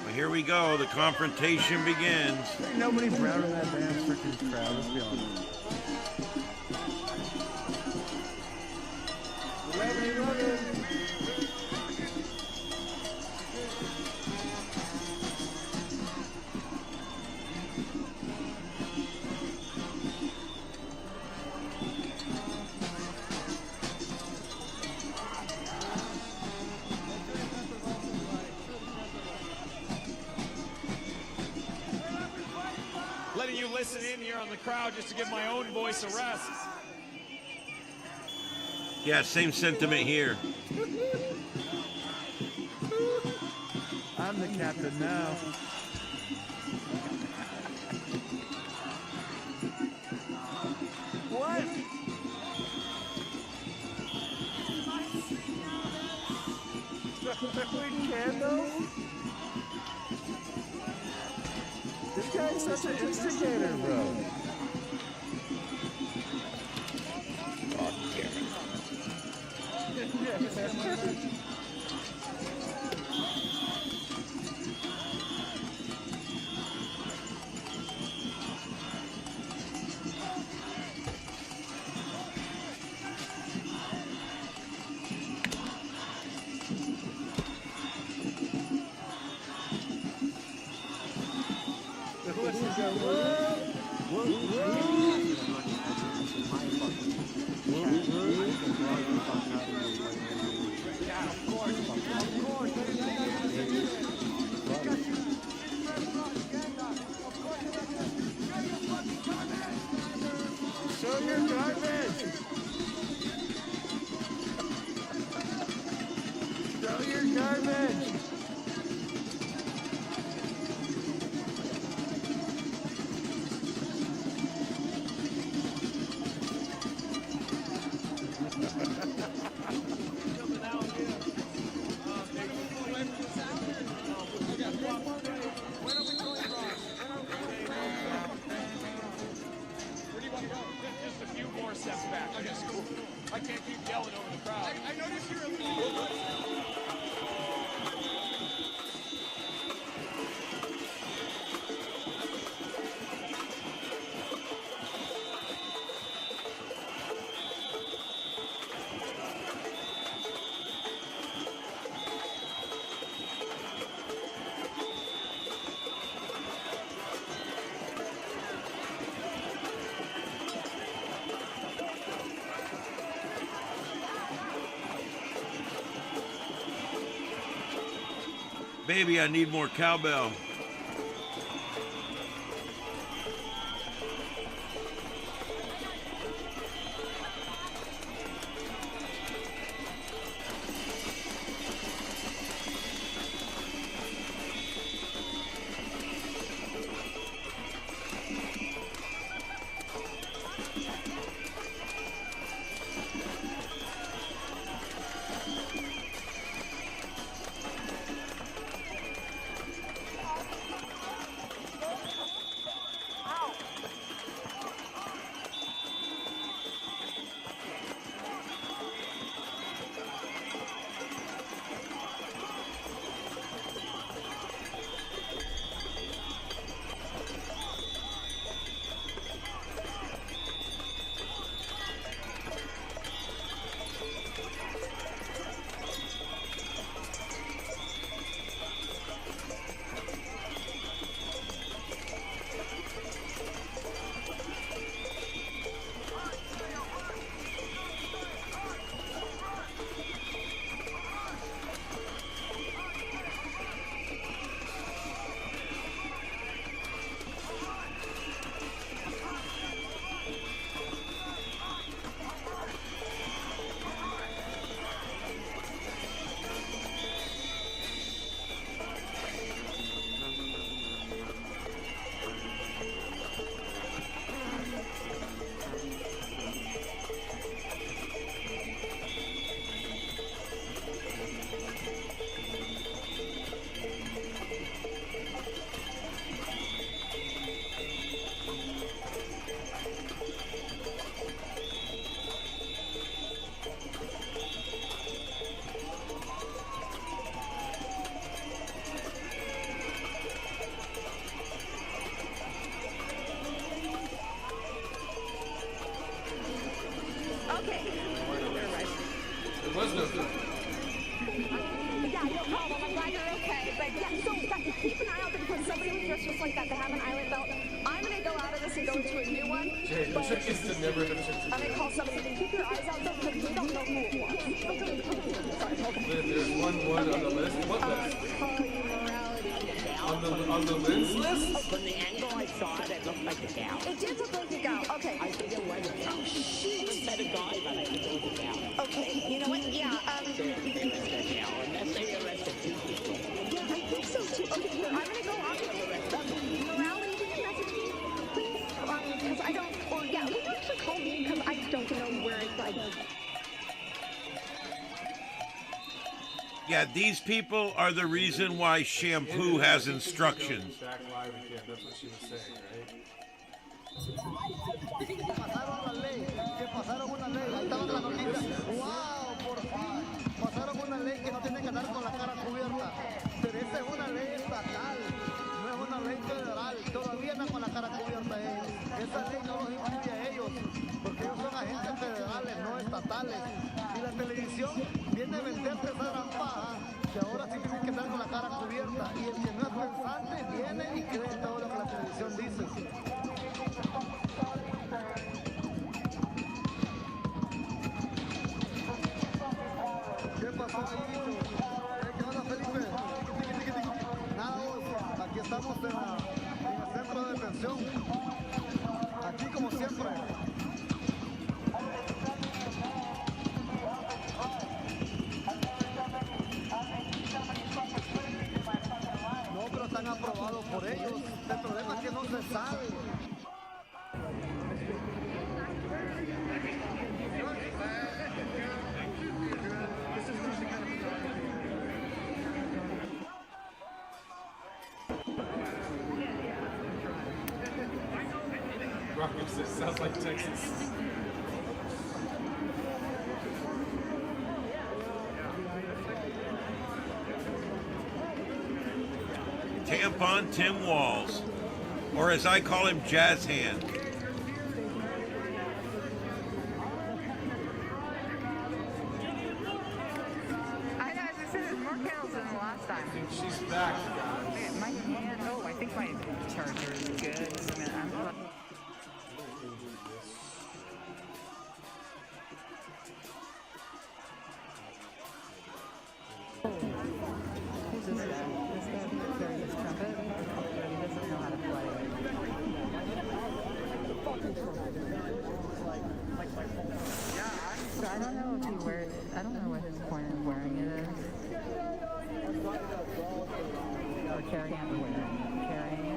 Well, here we go. The confrontation begins. Ain't nobody brown in that damn freaking crowd. Let's be honest. Letting you listen in here on the crowd just to give my own voice a rest. Yeah, same sentiment here. I'm the captain now. What? Candles? This guy's such an instigator, bro. Show your garbage! Show your garbage! Maybe I need more cowbell. was no food. Yeah, no problem. I'm glad you're okay. But yeah, so keep an eye out because somebody who dressed just like that, they have an island belt. I'm going to go out of this and go into a new one. Jay, the trick is to never hit a I'm going to call somebody. Keep your eyes out though because we don't know who it was. Sorry, hold on. There's one on the list. What list? On the list list? From the angle I saw it, it looked like a cow. It did look like a cow. Okay. I think it was a cow. Shoot. I said a guy, but I think it was a cow. Okay, you know what? Yeah, They arrested a cow, unless they arrested two people. yeah, I think so too. Okay, here, I'm going to go off. Morale, you can message me, please? Because I don't, or yeah, will you actually call me because I don't know where it's like. Yeah, these people are the reason why shampoo has instructions. Back live again. That's what she was saying, right? Pasaron una ley, ahí estaban las noticias. ¡Wow! Por fin. Pasaron una ley que no tiene que andar con la cara cubierta. Pero esa es una ley estatal, no es una ley federal. Todavía andan con la cara cubierta ellos. Esa ley no los incluye a ellos, porque ellos son agentes federales, no estatales. Y la televisión viene a venderte esa gran paja, que ahora sí tienen que andar con la cara cubierta. Y el que no es pensante viene y cree todo lo que la televisión dice. ¿Qué pasó ahí? ¿Qué onda, Felipe? Nada, vos, aquí estamos en el centro de detención. Aquí como siempre. No, pero están aprobados por ellos. El problema es que no se sabe. Rockets, sounds like Texas. Tampon Tim Walls, or as I call him, Jazz Hand. I know, as I said, there's more candles than the last time. She's back, guys. My hand, oh, I think my charger is good. So I'm Who's this guy? carrying it. Carrying it.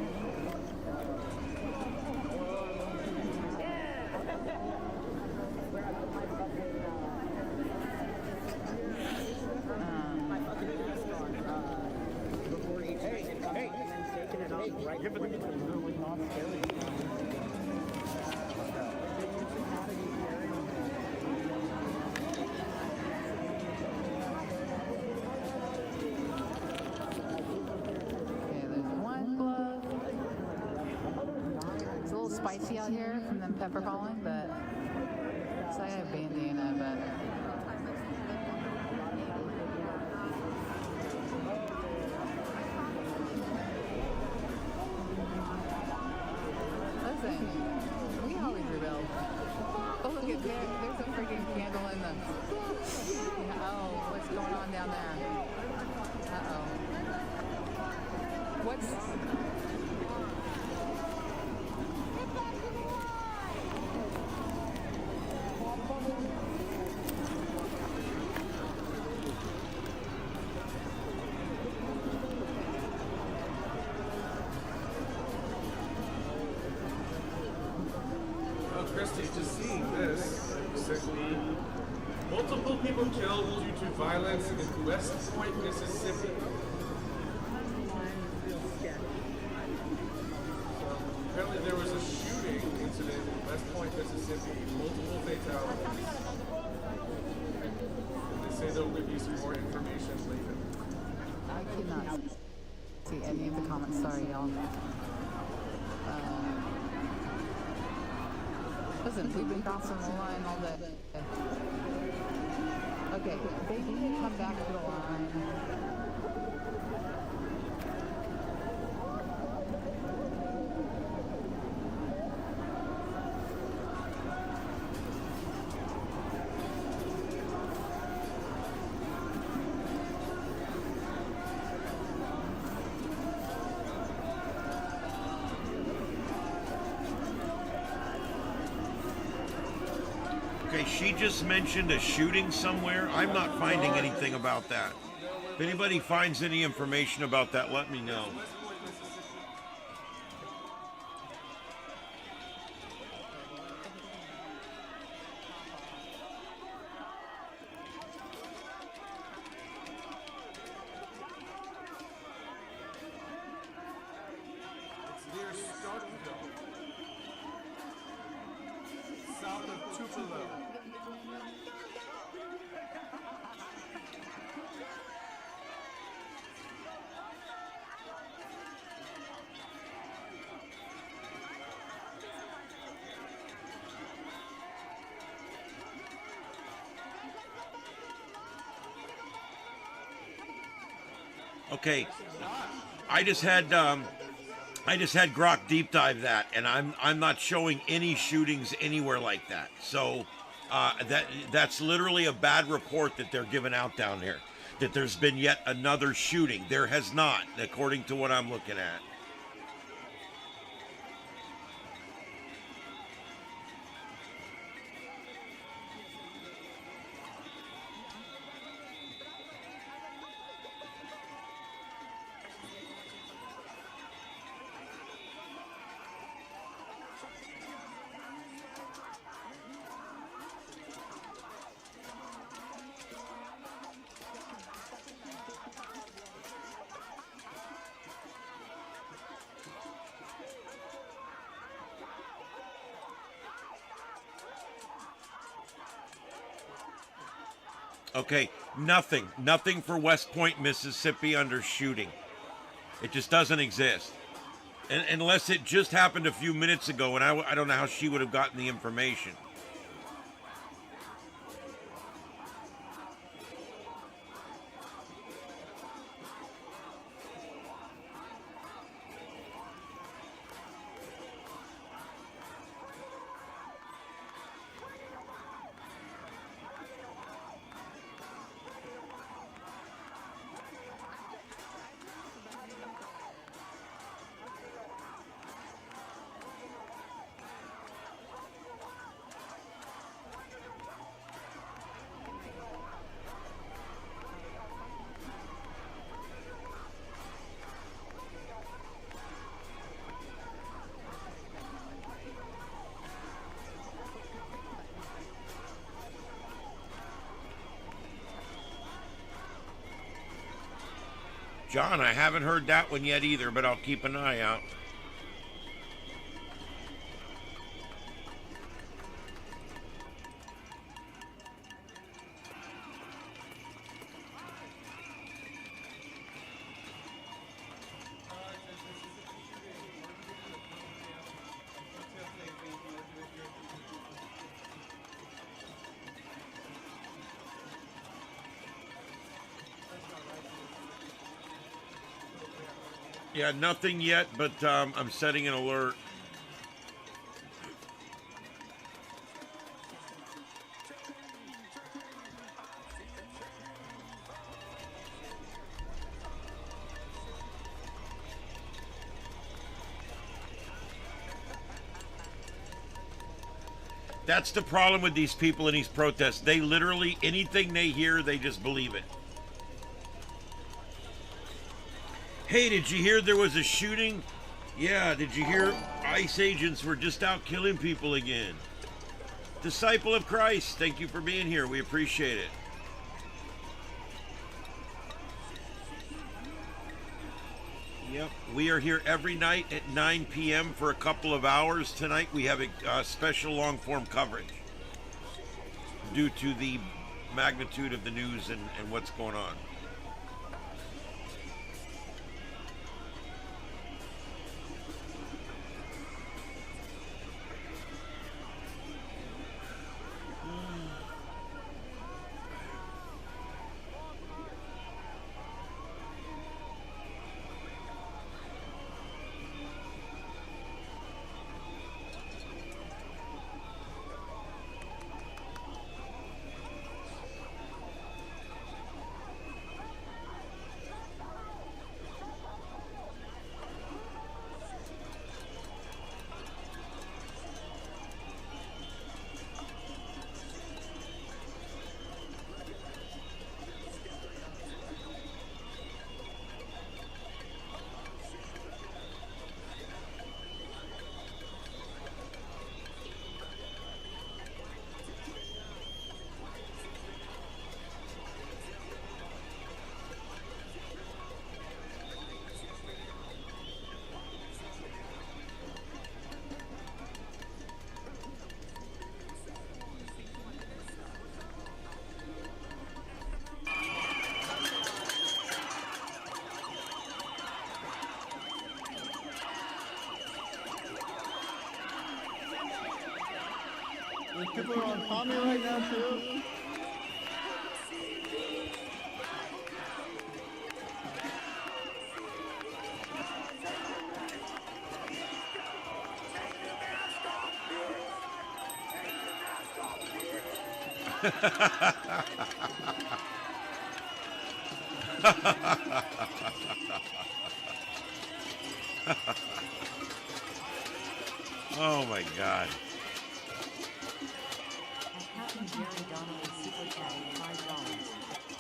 Spicy out here from them pepper calling, but so I got a bandana, but listen, we always rebel. Oh, look at there, there's a freaking candle in the oh, what's going on down there? What's Christy, just seeing this, basically, multiple people killed due to violence in West Point, Mississippi. Apparently there was a shooting incident in West Point, Mississippi, multiple fatalities. And they say they'll release more information later. I could not see any of the comments, sorry y'all. Listen, we've been crossing the line all day. Okay, they need to come back to the line. Okay, she just mentioned a shooting somewhere. I'm not finding anything about that. If anybody finds any information about that, let me know. It's near Starkville, south of Tupelo. Okay, I just had Grok deep dive that, and I'm not showing any shootings anywhere like that. So that's literally a bad report that they're giving out down here. That there's been yet another shooting. There has not, according to what I'm looking at. Okay, nothing for West Point, Mississippi under shooting. It just doesn't exist. And unless it just happened a few minutes ago, and I don't know how she would have gotten the information. John, I haven't heard that one yet either, but I'll keep an eye out. Yeah, nothing yet, but I'm setting an alert. That's the problem with these people in these protests. They literally, anything they hear, they just believe it. Hey, did you hear there was a shooting? Yeah, did you hear ICE agents were just out killing people again? Disciple of Christ, thank you for being here. We appreciate it. Yep, we are here every night at 9 p.m. for a couple of hours. Tonight we have a special long-form coverage due to the magnitude of the news and what's going on. People are on Tommy right now, too. Oh my God. Captain Jerry Donnelly super chatted $5.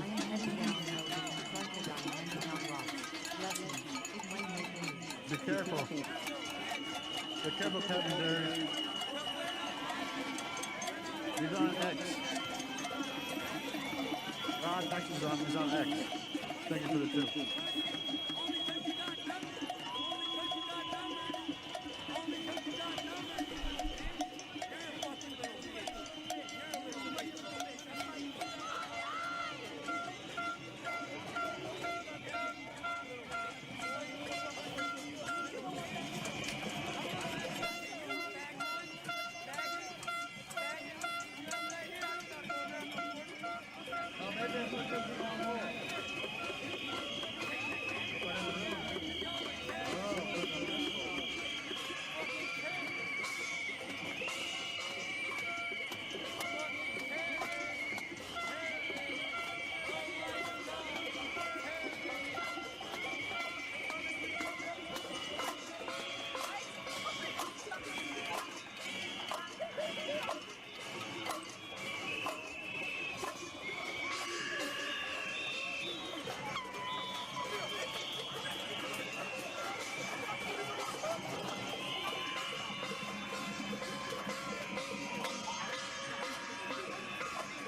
I am heading down the road and confront the guy handing out rocks. Bless me, it might make news. Be careful. Be careful, Captain Jerry. He's on X. Ron X is on X. Thank you for the tip.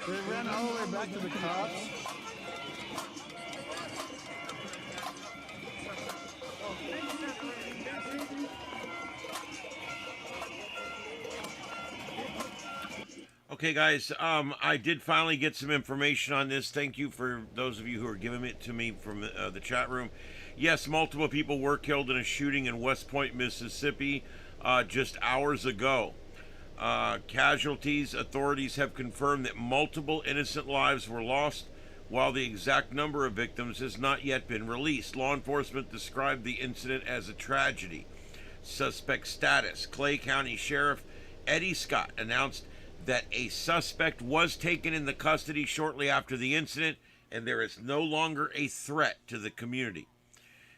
They ran all the way back to the cops. Okay, guys, I did finally get some information on this. Thank you for those of you who are giving it to me from the chat room. Yes, multiple people were killed in a shooting in West Point, Mississippi, just hours ago. Casualties, authorities have confirmed that multiple innocent lives were lost, while the exact number of victims has not yet been released. Law enforcement described the incident as a tragedy. Suspect status: Clay County Sheriff Eddie Scott announced that a suspect was taken into custody shortly after the incident, and there is no longer a threat to the community.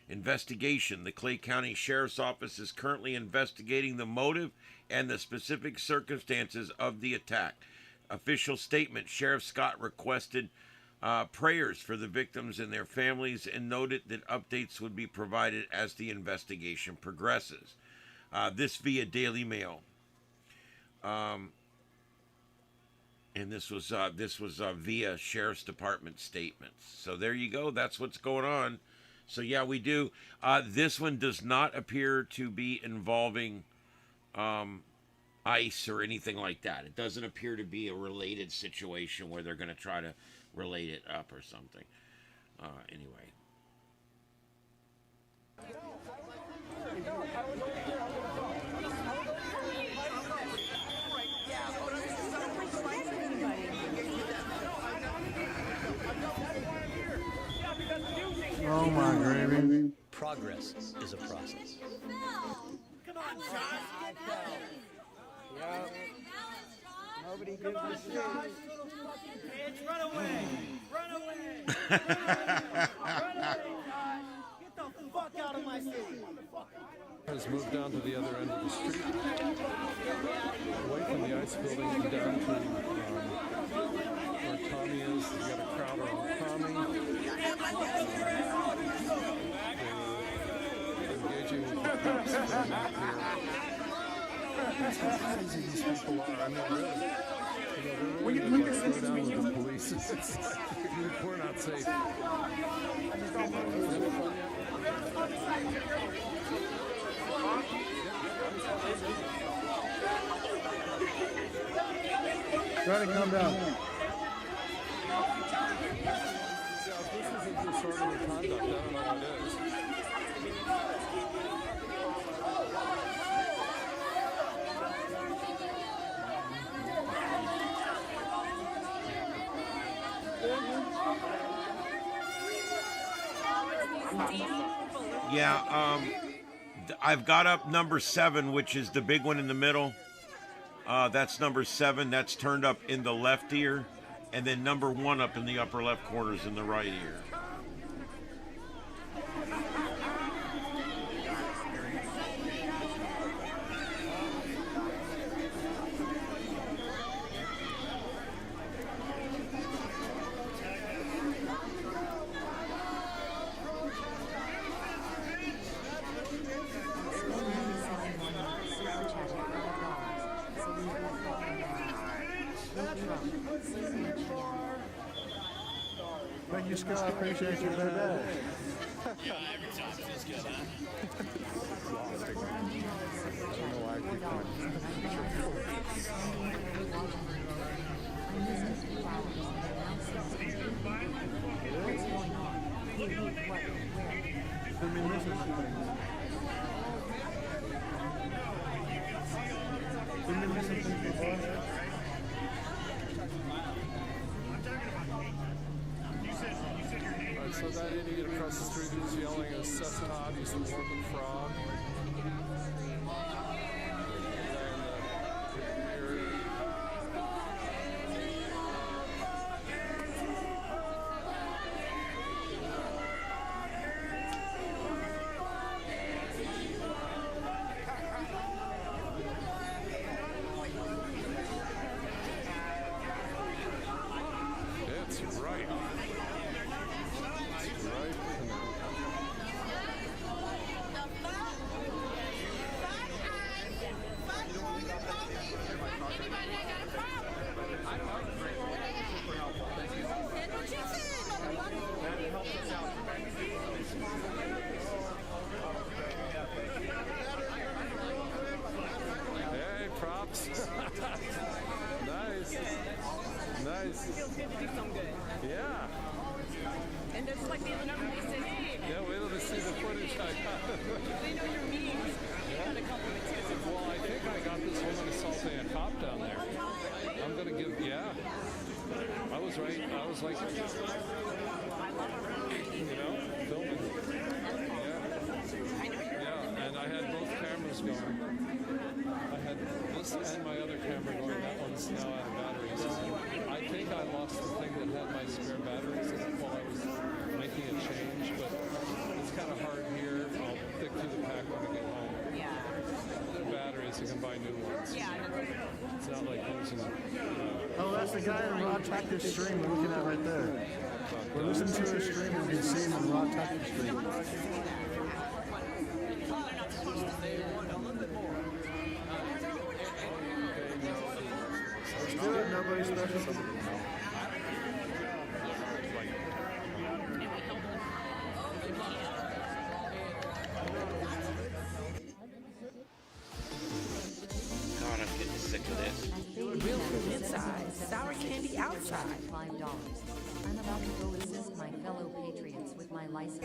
Investigation: the Clay County Sheriff's Office is currently investigating the motive and the specific circumstances of the attack. Official statement: Sheriff Scott requested prayers for the victims and their families and noted that updates would be provided as the investigation progresses. This via Daily Mail. And this was via Sheriff's Department statements. So there you go. That's what's going on. So yeah, we do. This one does not appear to be involving ICE or anything like that. It doesn't appear to be a related situation where they're going to try to relate it up or something. Anyway. Oh my gravy. Progress is a process. Come on, Josh, get down. Yeah. Nobody gives a shit. Bitch, run away! Run away! Run away, Josh! Get the fuck out of my city! Has moved down to the other end of the street, away from the ice building and down to where Tommy is. We've got a crowd around Tommy. They're engaging with the cops from up here. That's how crazy these people are. I mean, really. You know, they're slow down with the police. We're not safe. Try to come down. Yeah, if this isn't disorderly conduct, I don't know what is. Yeah, I've got up number 7, which is the big one in the middle. That's number 7. That's turned up in the left ear. And then number 1 up in the upper left corner is in the right ear. Thank you, Scott. I appreciate you, baby. Yeah, every time feels good, huh? So that idiot across the street who's yelling at Seth Todd, he's the Mormon frog. It's right. It's right. guys. Feels good to do some good. Yeah. And just like the other night, they said, hey. Yeah, wait till they see the footage I got. They know your memes. You got a couple of tips. Well, I think I got this woman assaulting a cop down there. I'm gonna give, yeah. I was right. I was like, you know, filming. Yeah, and I had both cameras going. I had this and my other camera going. That one's now out of batteries. I think I lost the thing that had my spare batteries in it while I was making a change, but it's kind of hard here. I'll pick through the pack when I get home. Yeah. The batteries, you can buy new ones. Yeah. It's not like losing. Oh, that's the guy in Raw Tactics stream we're looking at right there. We're listening to his stream and we can see him in Raw Tactics stream. Let's do it, nobody special. God, I'm getting sick of this. Real food inside, sour candy outside. $5. I'm about to go assist my fellow patriots with my license.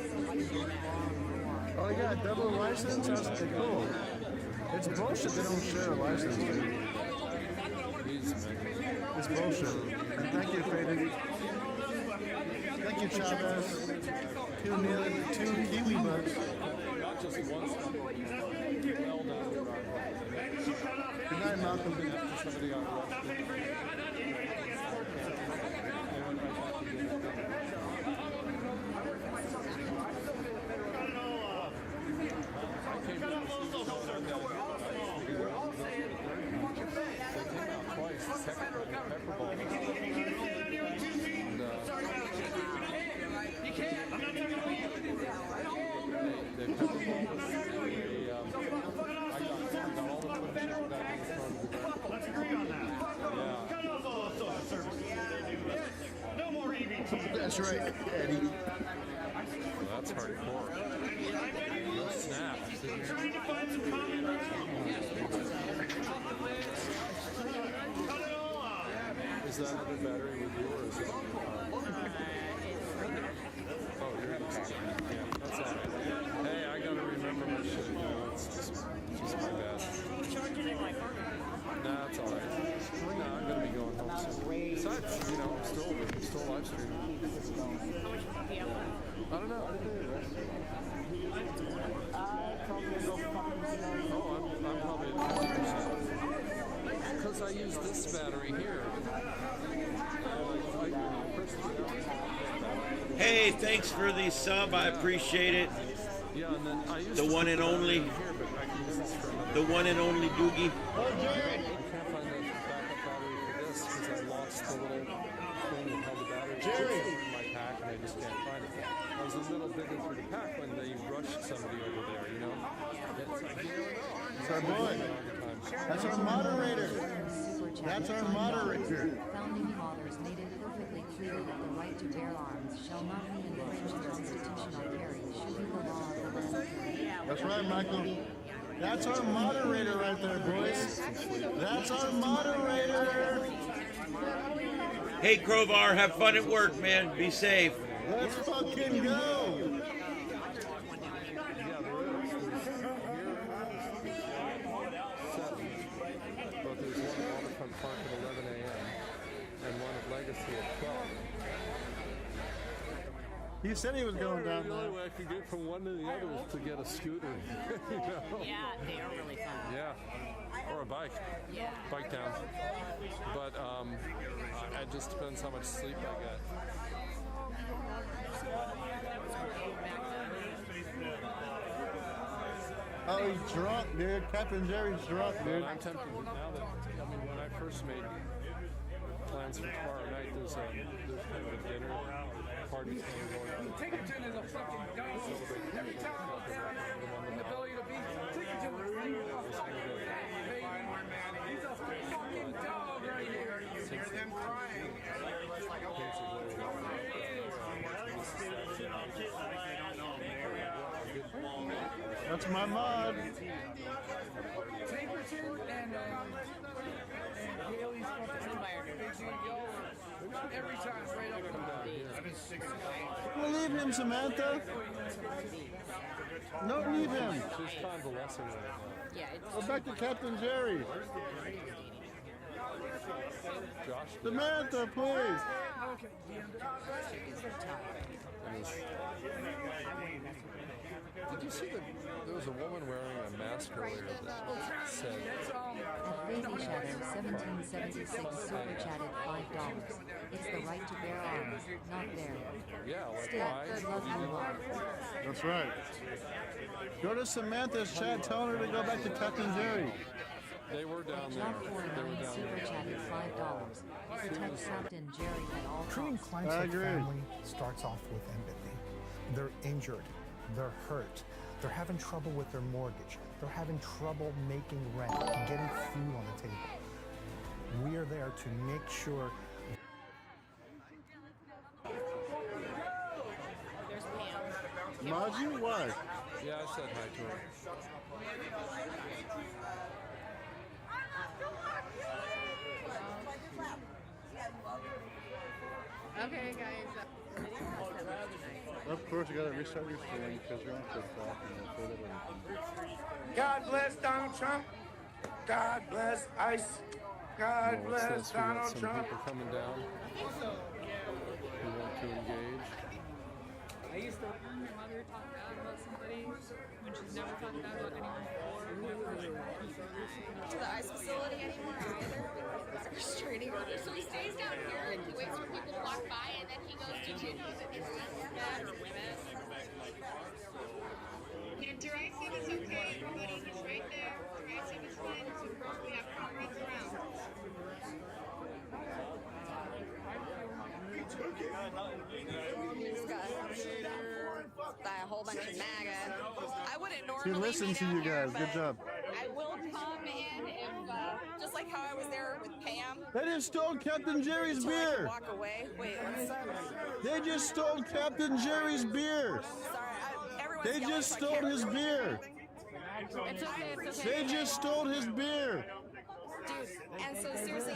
Oh, yeah, double license? That's pretty cool. It's bullshit they don't share a license, dude. It's bullshit. Thank you, Faded. Thank you, Chavez. Two Kiwi bucks. Not just once. Well done. Good night, Malcolm. Somebody got arrested. That's right, Eddie. Well, that's hardcore. No snap. Trying to find some common ground. Cut it all off. Is that other battery with you or is it on your car? Oh, you're in the car. Yeah, that's all right. Hey, I gotta remember my shit. You know, it's just my bad. Nah, it's all right. Nah, I'm gonna be going home soon. Besides, you know, I'm still live streaming. I don't know. Oh, I'm probably at 10%. Because I use this battery here. Hey, thanks for the sub. I appreciate it. Yeah, and then I used the one and only. The one and only Doogie. I can't find the backup battery for this because I lost the little thing that held the battery in my pack and I just can't find it. I was a little digging through the pack when they rushed somebody over there, you know? It's like, you never know. It's our boy. That's our moderator. That's our moderator. Founding fathers made it perfectly clear that the right to bear arms shall not be infringed. Constitutional carry should be the law of the land. That's right, Michael. That's our moderator right there, boys. That's our moderator. Hey, Crovar, have fun at work, man. Be safe. Let's fucking go. But there's one at Waterfront Park at 11 a.m. and one at Legacy at 12. He said he was going down The there. only way I could get from one to the other was to get a scooter. You know? Yeah, they are really fun. Yeah, or a bike. Yeah. Bike down. But it just depends how much sleep I get. Oh, he's drunk, dude. Captain Jerry's drunk, dude. But I'm tempted now that, I mean, when I first made plans for tomorrow night, there's kind of a dinner party thing going on. Tickerton is a fucking dog. Every time I in the belly of the beast, Tickerton was he's a fucking dog right here. You hear them crying. That's my mod. Well, leave him, Samantha. No, leave him. She's convalescing right now. Go back to Captain Jerry. Josh. Samantha, please. Did you see there was a woman wearing a mask earlier that said... At Baby Shadow 1776 super chatted $5. It's the right to bear arms, not bear. Yeah, like Still, love you more. That's right. Go to Samantha's chat, tell her to go back to Captain Jerry. They were down there. Job 49 super chatted $5. Protect Captain Jerry at all costs. Treating clients like family starts off with empathy. They're injured. They're hurt. They're having trouble with their mortgage. They're having trouble making rent, getting food on the table. We are there to make sure. Maji, why? Yeah, I said hi to her. Okay, guys. Of course, you gotta restart your stream because you're on TikTok and God bless Donald Trump. God bless ICE. God bless Donald some Trump. people coming down who want to engage. I used to hear my mother talk bad about somebody when she's never talked bad about anyone before. To the ICE facility anymore either because of restraining orders. So he stays down here and he waits for people to walk by and then he goes, did you know that there's men or women? Yeah, derisive is okay, everybody. He's right there. Derisive is fine. We have comrades around. He's got a whole bunch of MAGA. I wouldn't normally He listens to you guys. Good job. I will come in if, just like how I was there with Pam. They just stole Captain Jerry's Until I could beer. walk away. Wait, what's that? They just stole Captain Jerry's beer. Sorry, They just stole his beer. It's okay, it's okay. They just stole his beer. Dude, and so seriously,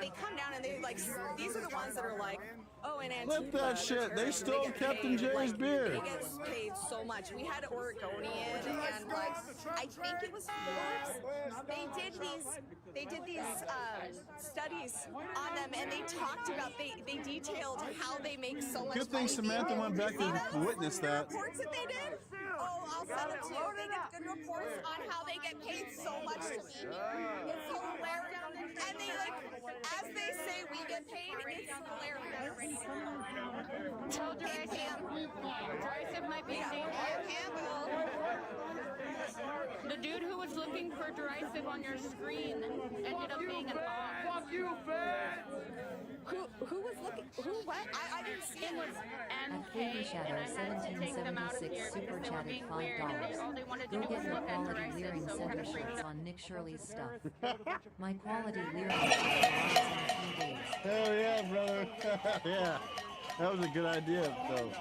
they come down and they like, these are the ones that are like, oh, and Antifa. Flip that shit. They stole Captain Jerry's beer. They get paid so much. We had Oregonian and like, I think it was Forbes. They did these studies on them and they talked about, they detailed how they make so much money. Good thing Samantha went back to witness that. Reports that they did? Oh, I'll send it to you. They get good reports on how they get paid so much to me. It's hilarious. And they like, as they say we get paid, it's hilarious. Tell Derisive might be dangerous. The dude who was looking for Derisive on your screen ended up being an odd. Fuck you, fat! Who was looking? Who what? I didn't see it. At Baby Shadow 1776 super chatted $5. Go get your quality Leering Center shirts on Nick Shirley's stuff. My quality Leering shirts arrives in 3 days. Hell yeah, brother. Yeah. That was a good idea, though.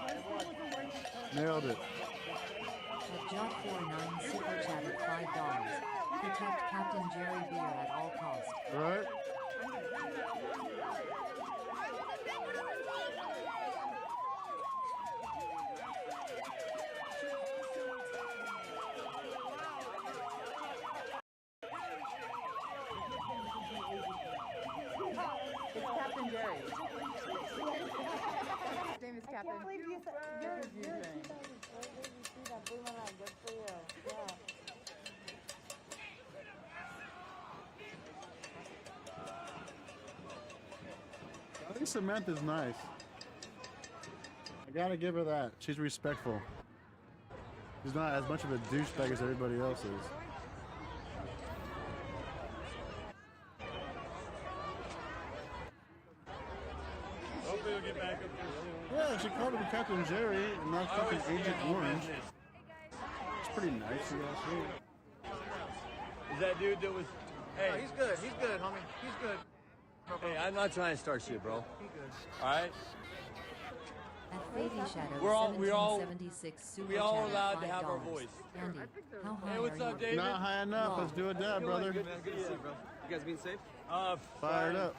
Nailed it. At Job 49 super chatted $5. Protect Captain Jerry beer at all costs. Right? It's Captain Jerry. His name is Captain. I can't believe you said I think Samantha's nice. I gotta give her that. She's respectful. She's not as much of a douchebag as everybody else is. Hopefully we'll get back up there. Yeah, she called him Captain Jerry and not fucking Agent Orange. It's pretty nice, you guys see. Is that dude that was... Hey, No, he's good. He's good, homie. He's good. hey, I'm not trying to start shit, bro. He's good. All right? At Fady Shadow We're all 1776 super we all chat allowed $5. to have our voice. Andy, how high Hey, what's are up, you? David? Not high enough. Let's do a dab, brother. Good to see you, bro. You guys being safe? Fired up.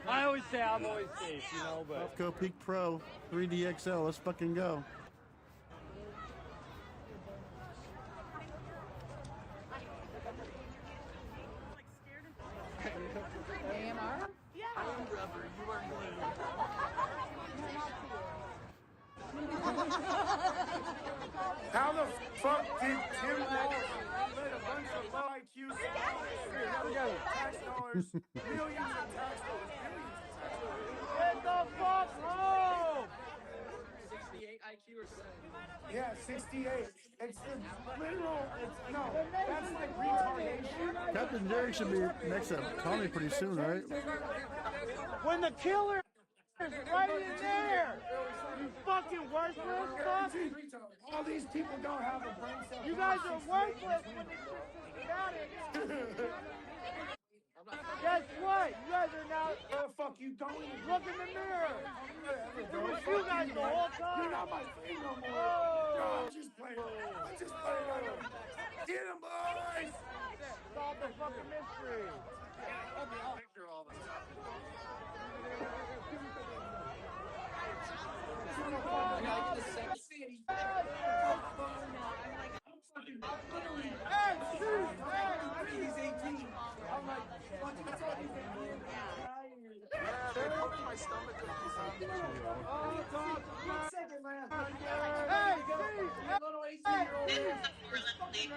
I always say I'm always safe, you know, but Let's go Peak Pro 3DXL. Let's fucking go. AMR? Yeah. I am rubber. You are How the fuck did Tim Walsh let a bunch of low IQ tax dollars, millions of tax dollars, billions of tax dollars? get the fuck home! 68 IQ or 70? Yeah, 68. It's the literal, no, that's like retardation. Captain Jerry should be next to Tommy pretty soon, right? When the killer is right in there! You fucking worthless fuck! All these people don't have a brain cell. You guys are worthless when it's just static! Guess what? You guys are now. Where the fuck you going? Look in the mirror! It was you guys the whole time! You're not my friend no more. Oh. No, I'm just playing. I'm just playing. Get him, boys! Solve the fucking mystery! This is the Portland Police Bureau.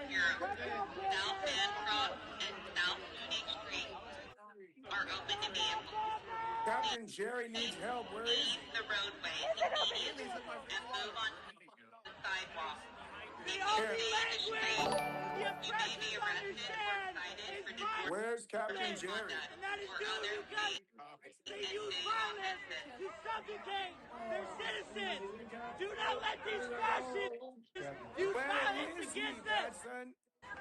South Bancroft and South Mooney Street are open to vehicles. Captain Jerry needs help. Where is he? Leave the roadway immediately and move on the sidewalk. If you stay in the street, you may be arrested or cited for disorderly Where's Captain Jerry? conduct or other They use violence to subjugate their citizens. Do not let these fascists use violence against them.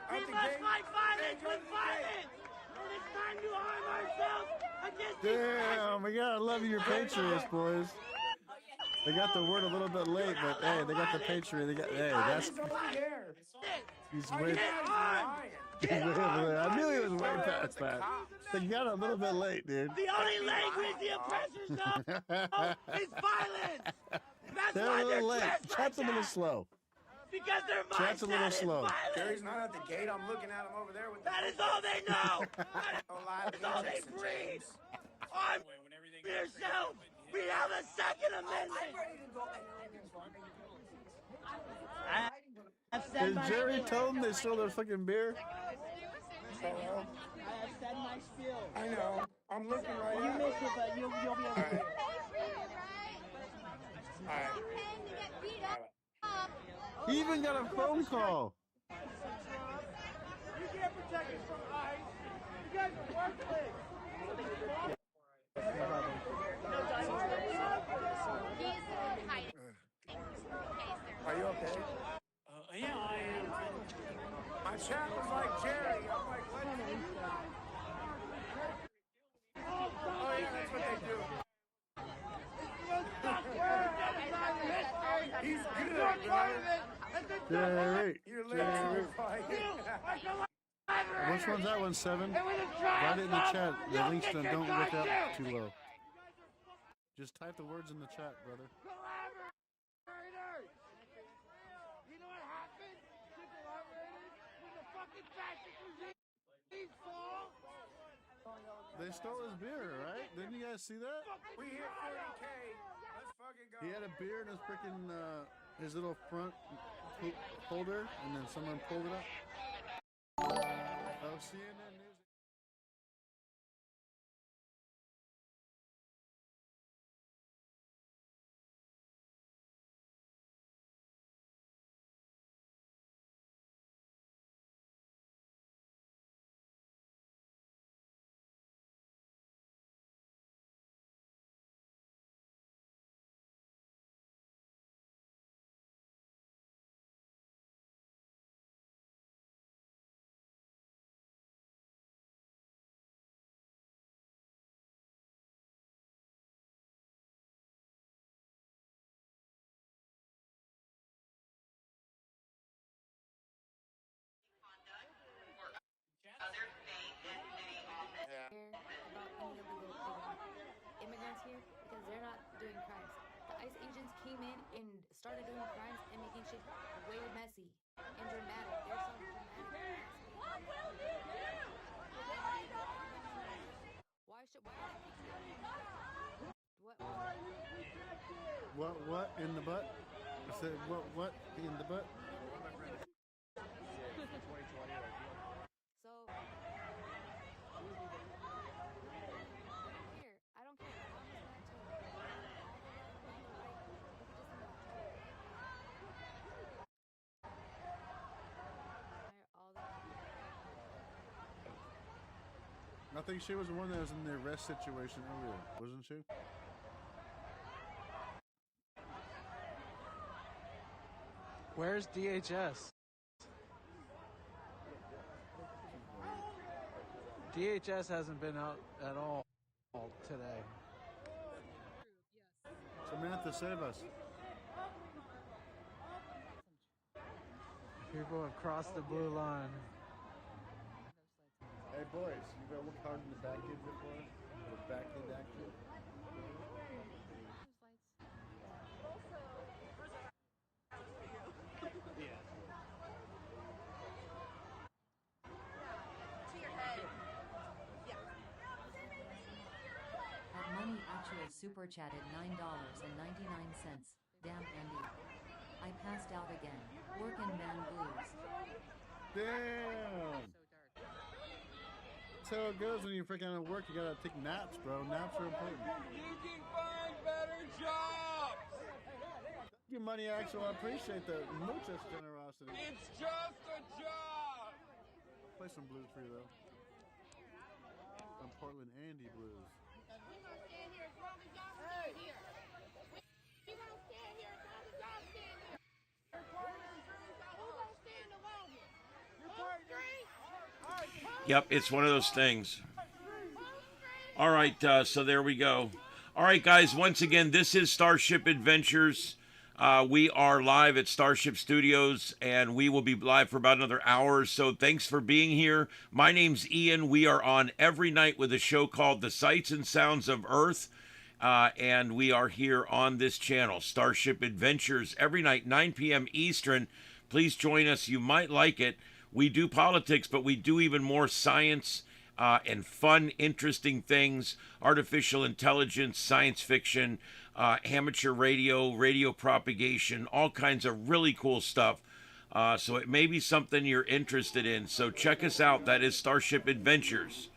We must fight violence with violence. And it's time to arm ourselves against these Damn, we gotta love your Patriots, boys. They got the word a little bit late, but hey, they got the Patriot. They got that's. He's way. I knew he was way past that. They got it a little bit late, dude. The only language the oppressors know is violence. That's They're why a little late. dressed Chat's a like little that. slow. Because their Chat's a little mindset is slow. violence. Jerry's not at the gate. I'm looking at him over there with. That is all they know. That's all they breathe. Arm yourself. We have a Second Amendment. Is Jerry told them they stole their fucking beer? I have said my spiel. I know. I'm looking right You at miss it, but you'll be able to. He even got a phone call. You can't protect us from ICE! You guys are worthless! Are you okay? Yeah, I am. My chat was like Jerry. I'm like, what? Oh yeah, that's what they do. He's good, Jerry. You're terrified. Which one's that one, 7? Write it in the chat. The links don't look up too low. Just type the words in the chat, brother. You know what happened to collaborators when the fucking fascist regime fall? They stole his beer, right? Didn't you guys see that? We hit 40K. Let's fucking go. He had a beer in his freaking his little front holder, and then someone pulled it up. Oh, CNN News. agents here because they're not doing crimes. The ICE agents came in and started doing crimes and making shit way messy and dramatic. There's some dramatic. What will you do? Why should why What in the butt? I said what in the butt? So here, I don't care. I think she was the one that was in the arrest situation earlier, wasn't she? Where's DHS? DHS hasn't been out at all today. Samantha, save us. People have crossed the blue line. Hey boys, you better look hard in the back end before the back end action. At Money Actual Super Chatted $9.99. Damn, Andy. I passed out again. Workin' man blues. Damn! That's how it goes when you're freaking out of work. You gotta take naps, bro. Naps are important. You can find better jobs. Thank you, Money Actual. I appreciate that. Muchas generosity. It's just a job. Play some blues for you, though. Some Portland Andy blues. We gonna stand here as long as y'all stand here. We gonna stand here as long as y'all stand here. Who gonna stand the longest? Yep, it's one of those things. All right, so there we go. All right, guys, once again, this is StarShip Adventures. We are live at StarShip Studios, and we will be live for about another hour or so. Thanks for being here. My name's Ian. We are on every night with a show called The Sights and Sounds of Earth, and we are here on this channel, StarShip Adventures, every night, 9 p.m. Eastern. Please join us. You might like it. We do politics, but we do even more science and fun, interesting things, artificial intelligence, science fiction, amateur radio, radio propagation, all kinds of really cool stuff. So it may be something you're interested in. So check us out. That is StarShip Adventures.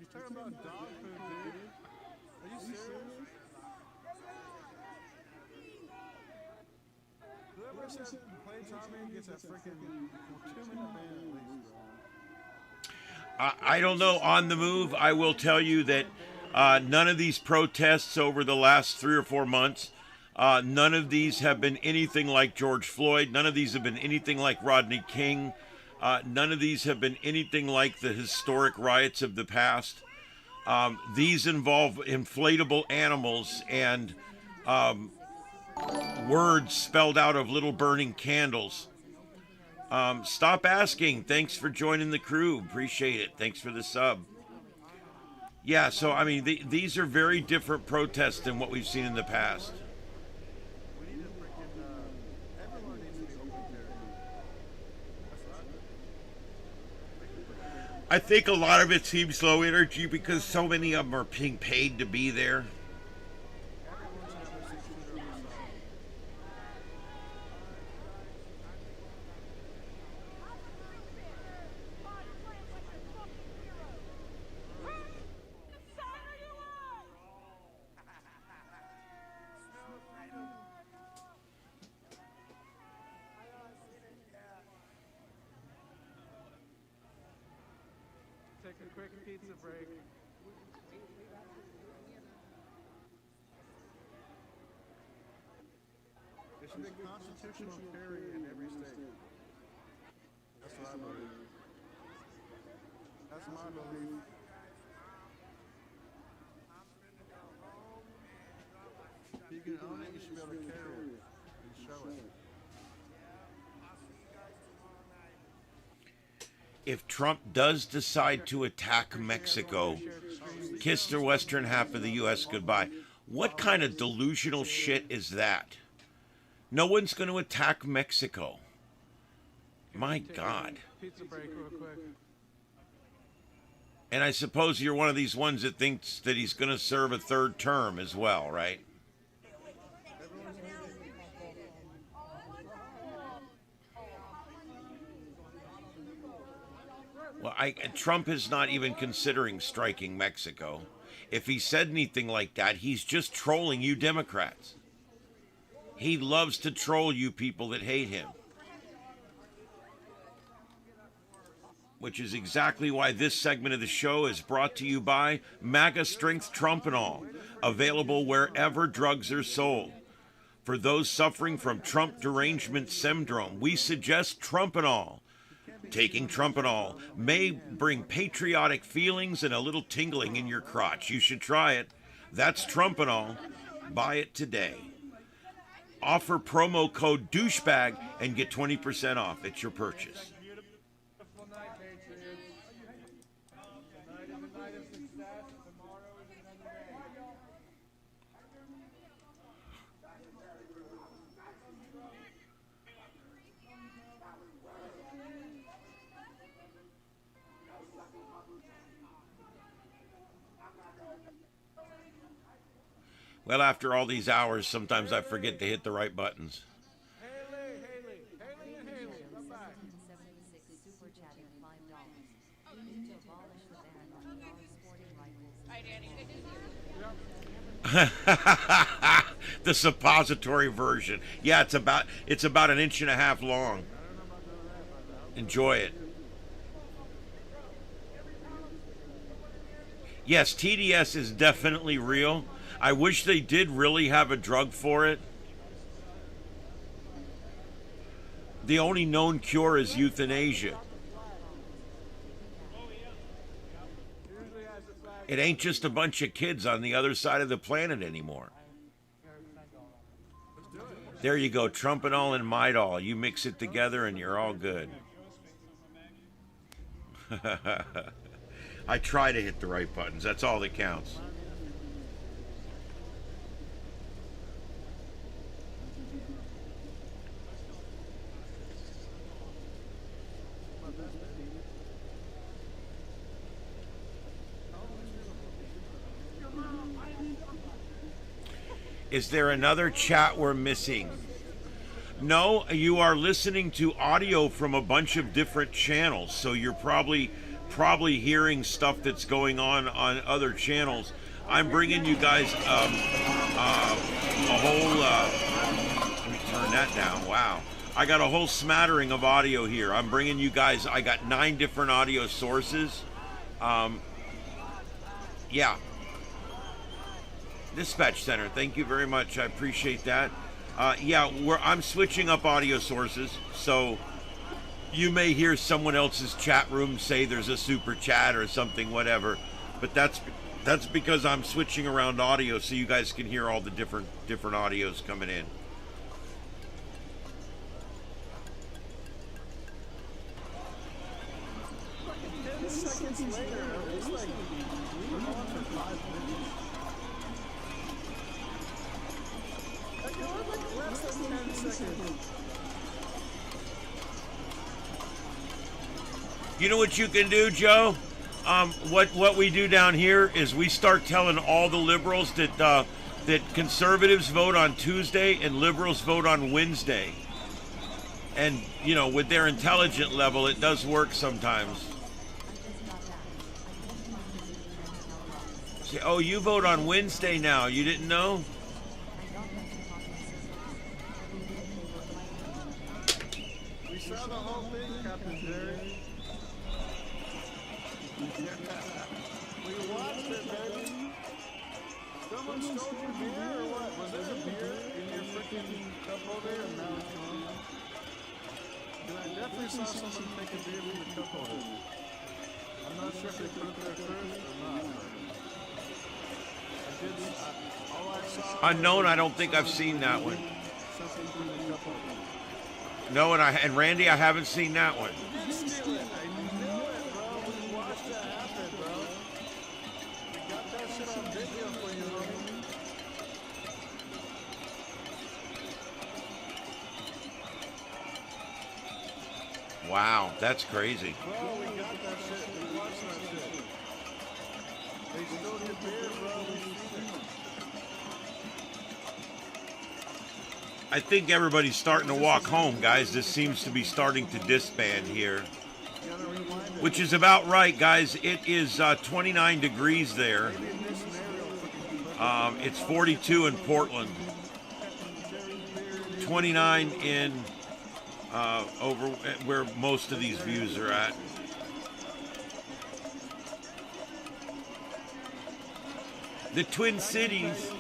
He's talking about dog food, dude. Are you serious? Whoever says play Tommy gets a freaking 2-minute ban at least, bro. I don't know. On the move, I will tell you that none of these protests over the last 3 or 4 months, none of these have been anything like George Floyd. None of these have been anything like Rodney King. None of these have been anything like the historic riots of the past. These involve inflatable animals and words spelled out of little burning candles. Stop asking. Thanks for joining the crew. Appreciate it. Thanks for the sub. Yeah, so, I mean, these are very different protests than what we've seen in the past. I think a lot of it seems low energy because so many of them are being paid to be there. Take a quick pizza break. There should be a constitutional carry in every state. That's what I believe. That's my belief. If you can own it, you should be able to carry it and show it. if Trump does decide to attack Mexico, kiss the western half of the U.S. goodbye. What kind of delusional shit is that? No one's going to attack Mexico. My God. Pizza break real quick. And I suppose you're one of these ones that thinks that he's going to serve a third term as well, right? Well, Trump is not even considering striking Mexico. If he said anything like that, he's just trolling you Democrats. He loves to troll you people that hate him. Which is exactly why this segment of the show is brought to you by MAGA Strength Trump and All, available wherever drugs are sold. For those suffering from Trump derangement syndrome, we suggest Trump and All. Taking Trump and All may bring patriotic feelings and a little tingling in your crotch. You should try it. That's Trump and All. Buy it today. Offer promo code douchebag and get 20% off at your purchase. Well, after all these hours, sometimes I forget to hit the right buttons. The suppository version. Yeah, it's about an inch and a half long. Enjoy it. Yes, TDS is definitely real. I wish they did really have a drug for it. The only known cure is euthanasia. It ain't just a bunch of kids on the other side of the planet anymore. There you go, Trump and All and Midol. You mix it together and you're all good. I try to hit the right buttons. That's all that counts. Is there another chat we're missing? No, you are listening to audio from a bunch of different channels, so you're probably hearing stuff that's going on other channels. I'm bringing you guys a whole. Let me turn that down. Wow, I got a whole smattering of audio here. I'm bringing you guys. I got 9 different audio sources. Yeah. Dispatch Center, thank you very much. I appreciate that. Yeah, I'm switching up audio sources, so you may hear someone else's chat room say there's a super chat or something, whatever. But that's because I'm switching around audio so you guys can hear all the different audios coming in. You know what you can do, Joe? What we do down here is we start telling all the liberals that conservatives vote on Tuesday and liberals vote on Wednesday. And, you know, with their intelligent level, it does work sometimes. Say, oh, you vote on Wednesday now. You didn't know? We saw the whole thing, Captain Jerry. We watched it, baby. Someone stole your beer or what? Was there a beer in your freaking cup over there? And now it's gone. And I definitely saw someone take a beer from the cup holder. I'm not sure if they put it there first or not. All I saw. Unknown, I don't think I've seen that one. Something from the cup holder. No, and Randy, I haven't seen that one. You did steal it. I knew Wow, that's crazy. Bro, we got that shit. We watched that shit. They stole your beer, bro. We seen it. I think everybody's starting to walk home, guys. This seems to be starting to disband here. Which is about right, guys. It is 29 degrees there. It's 42 in Portland. 29 in over where most of these views are at. The Twin Cities.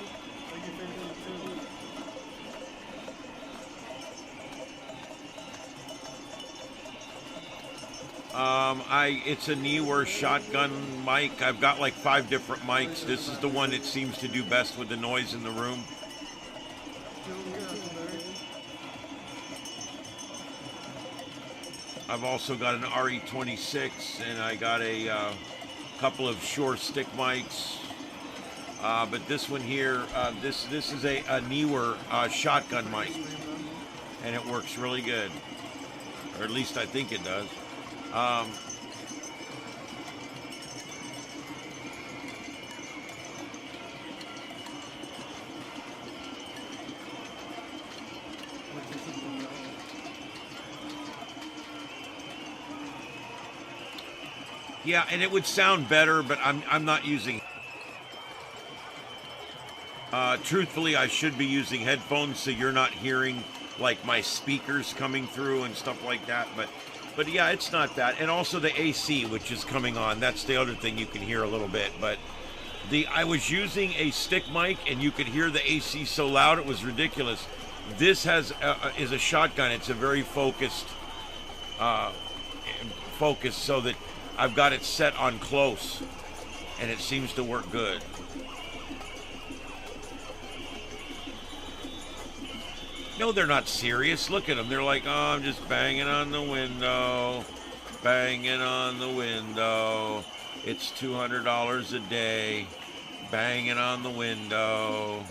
It's a newer shotgun mic. I've got like 5 different mics. This is the one that seems to do best with the noise in the room. I've also got an RE26, and I got a couple of Shure stick mics. But this one here, this is a newer shotgun mic, and it works really good, or at least I think it does. Yeah, and it would sound better, but I'm not using. Truthfully, I should be using headphones, so you're not hearing like my speakers coming through and stuff like that. But yeah, it's not that. And also the AC, which is coming on. That's the other thing you can hear a little bit. But I was using a stick mic, and you could hear the AC so loud it was ridiculous. This is a shotgun. It's a very focused, so that I've got it set on close, and it seems to work good. No, they're not serious. Look at them. They're like, oh, I'm just banging on the window, banging on the window. It's $200 a day, banging on the window.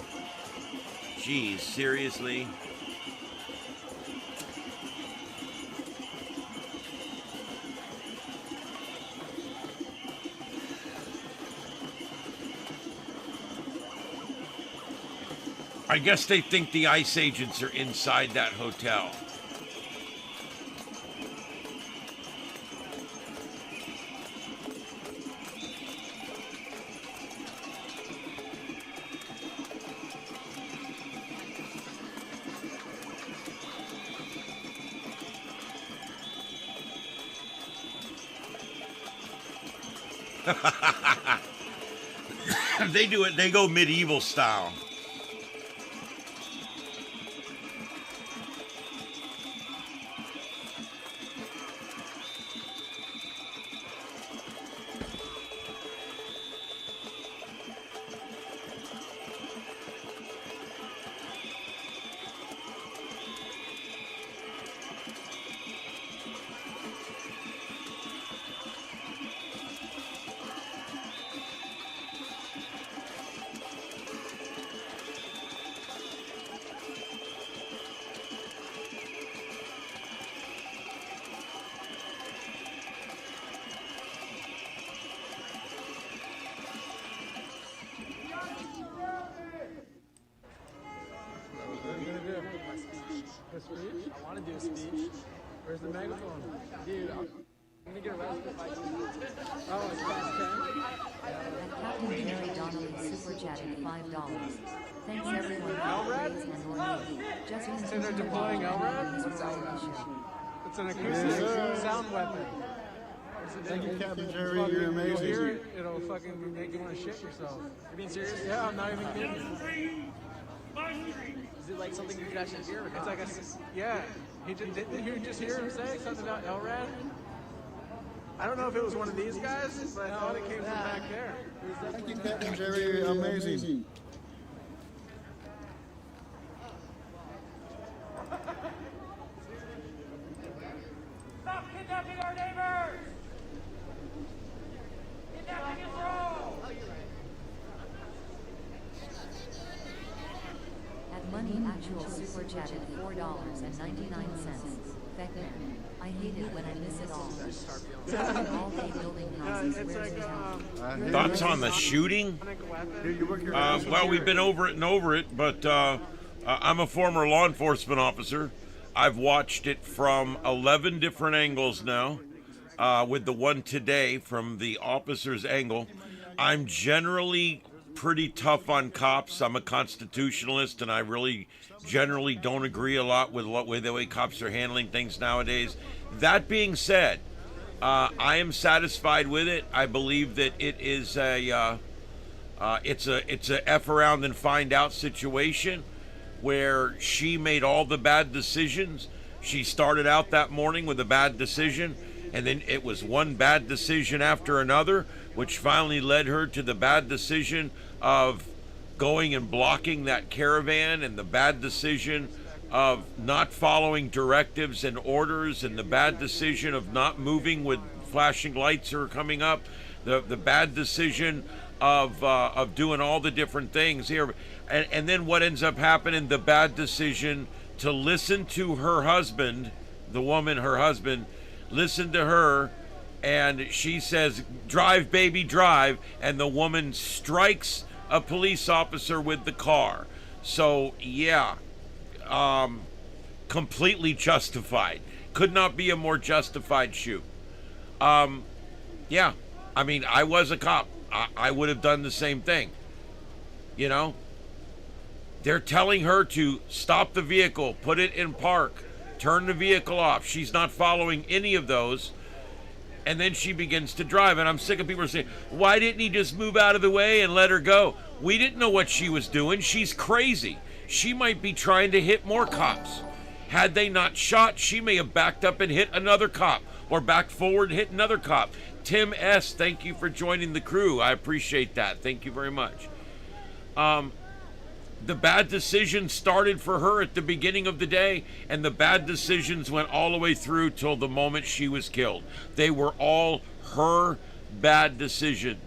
Geez, seriously? I guess they think the ICE agents are inside that hotel. They do it, they go medieval style. A speech? I want to do a speech. Where's the megaphone? Dude, I'm going to get arrested if I do this. Oh, it's past 10? Captain Jerry Donnelly super chatted $5. Thanks everyone for the praise and or need. Just So they're deploying LRAD? What's LRAD? It's an acoustic sound weapon. Thank you, Captain Jerry. You're amazing. You'll hear it, it'll fucking make you want to shit yourself. You being serious? Yeah, I'm not even kidding. Is it like something you could actually hear? It's like a, yeah. Didn't you just hear him say something about LRAD? I don't know if it was one of these guys, but I thought it came from back there. Thank you, Captain Jerry. You're amazing. Stop kidnapping our neighbors! Kidnapping is wrong! At Money Actual super chatted $4.99. infected. I hate it when I miss it all. Spend all day building houses. Where's the help? Thoughts on the shooting? Well, we've been over it, but I'm a former law enforcement officer. I've watched it from 11 different angles now, with the one today from the officer's angle. I'm generally pretty tough on cops. I'm a constitutionalist, and I really generally don't agree a lot with the way cops are handling things nowadays. That being said, I am satisfied with it. I believe that it is it's a F around and find out situation where she made all the bad decisions. She started out that morning with a bad decision, and then it was one bad decision after another, which finally led her to the bad decision of going and blocking that caravan, and the bad decision of not following directives and orders, and the bad decision of not moving with flashing lights are coming up, the bad decision of doing all the different things here, and then what ends up happening, the bad decision to listen to her husband, the woman, her husband, listen to her, and she says, "Drive, baby, drive," and the woman strikes a police officer with the car. So yeah, completely justified. Could not be a more justified shoot. Yeah, I mean, I was a cop. I would have done the same thing. You know, they're telling her to stop the vehicle, put it in park, turn the vehicle off. She's not following any of those. And then she begins to drive. And I'm sick of people saying, why didn't he just move out of the way and let her go? We didn't know what she was doing. She's crazy. She might be trying to hit more cops. Had they not shot, she may have backed up and hit another cop, or backed forward and hit another cop. Tim S., thank you for joining the crew. I appreciate that. Thank you very much. The bad decisions started for her at the beginning of the day, and the bad decisions went all the way through till the moment she was killed. They were all her bad decisions.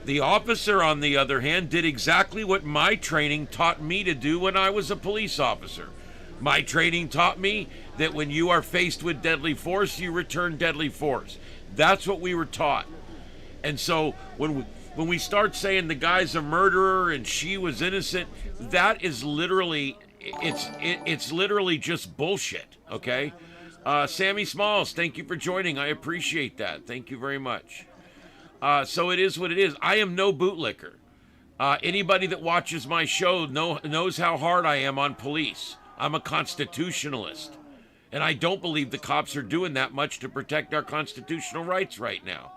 The officer, on the other hand, did exactly what my training taught me to do when I was a police officer. My training taught me that when you are faced with deadly force, you return deadly force. That's what we were taught. And so when we start saying the guy's a murderer and she was innocent, that is literally, it's literally just bullshit, okay? Sammy Smalls, thank you for joining. I appreciate that. Thank you very much. So it is what it is. I am no bootlicker. Anybody that watches my show knows how hard I am on police. I'm a constitutionalist. And I don't believe the cops are doing that much to protect our constitutional rights right now.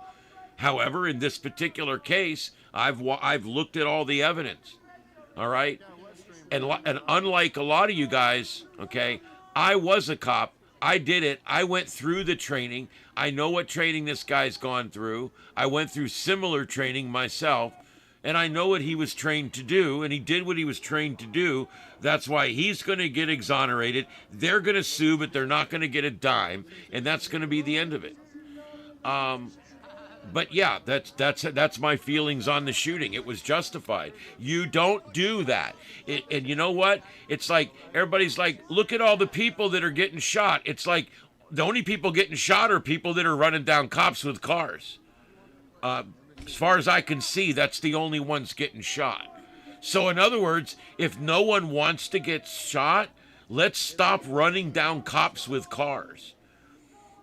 However, in this particular case, I've looked at all the evidence, all right? And unlike a lot of you guys, okay, I was a cop. I did it. I went through the training. I know what training this guy's gone through. I went through similar training myself, and I know what he was trained to do, and he did what he was trained to do. That's why he's going to get exonerated. They're going to sue, but they're not going to get a dime, and that's going to be the end of it. But yeah, that's my feelings on the shooting. It was justified. You don't do that. And you know what? It's like everybody's like, look at all the people that are getting shot. It's like the only people getting shot are people that are running down cops with cars. As far as I can see, that's the only ones getting shot. So in other words, if no one wants to get shot, let's stop running down cops with cars.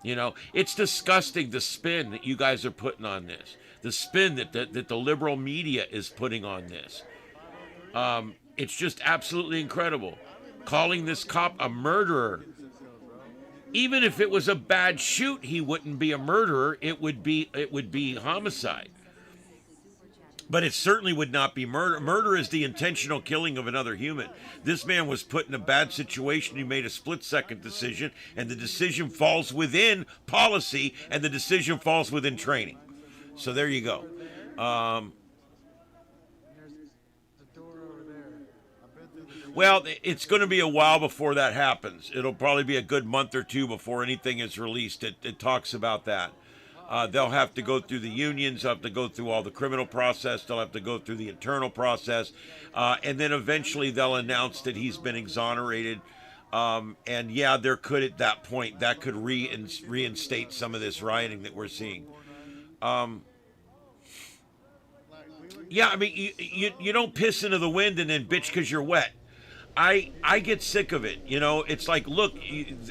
You know, it's disgusting, the spin that you guys are putting on this. The spin that the liberal media is putting on this. It's just absolutely incredible. Calling this cop a murderer. Even if it was a bad shoot, he wouldn't be a murderer. It would be homicide. But it certainly would not be murder. Murder is the intentional killing of another human. This man was put in a bad situation. He made a split-second decision, and the decision falls within policy, and the decision falls within training. So there you go. Well, it's going to be a while before that happens. It'll probably be a good month or two before anything is released. It talks about that. They'll have to go through the unions, they'll have to go through all the criminal process, they'll have to go through the internal process, and then eventually they'll announce that he's been exonerated. And yeah, there could at that point that could reinstate some of this rioting that we're seeing. Yeah, I mean, you don't piss into the wind and then bitch because you're wet. I get sick of it. You know, it's like, look,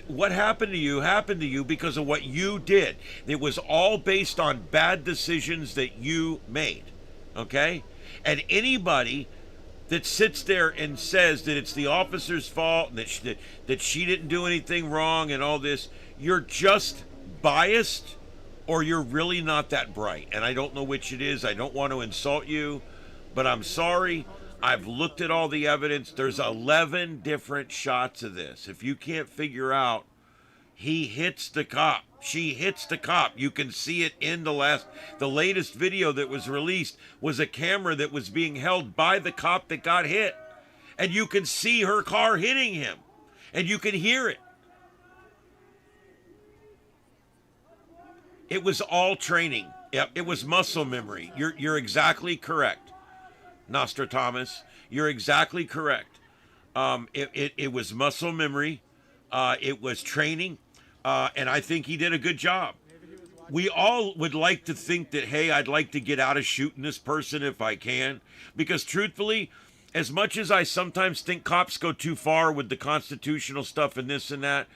what happened to you because of what you did. It was all based on bad decisions that you made. Okay? And anybody that sits there and says that it's the officer's fault and that she didn't do anything wrong and all this, you're just biased or you're really not that bright. And I don't know which it is. I don't want to insult you, but I'm sorry. I've looked at all the evidence. There's 11 different shots of this. If you can't figure out, he hits the cop. She hits the cop. You can see it in the latest video that was released was a camera that was being held by the cop that got hit. And you can see her car hitting him. And you can hear it. It was all training. Yep, it was muscle memory. You're exactly correct, Nostradamus. You're exactly correct. It was muscle memory. It was training. And I think he did a good job. We all would like to think that, hey, I'd like to get out of shooting this person if I can. Because truthfully, as much as I sometimes think cops go too far with the constitutional stuff and this and that,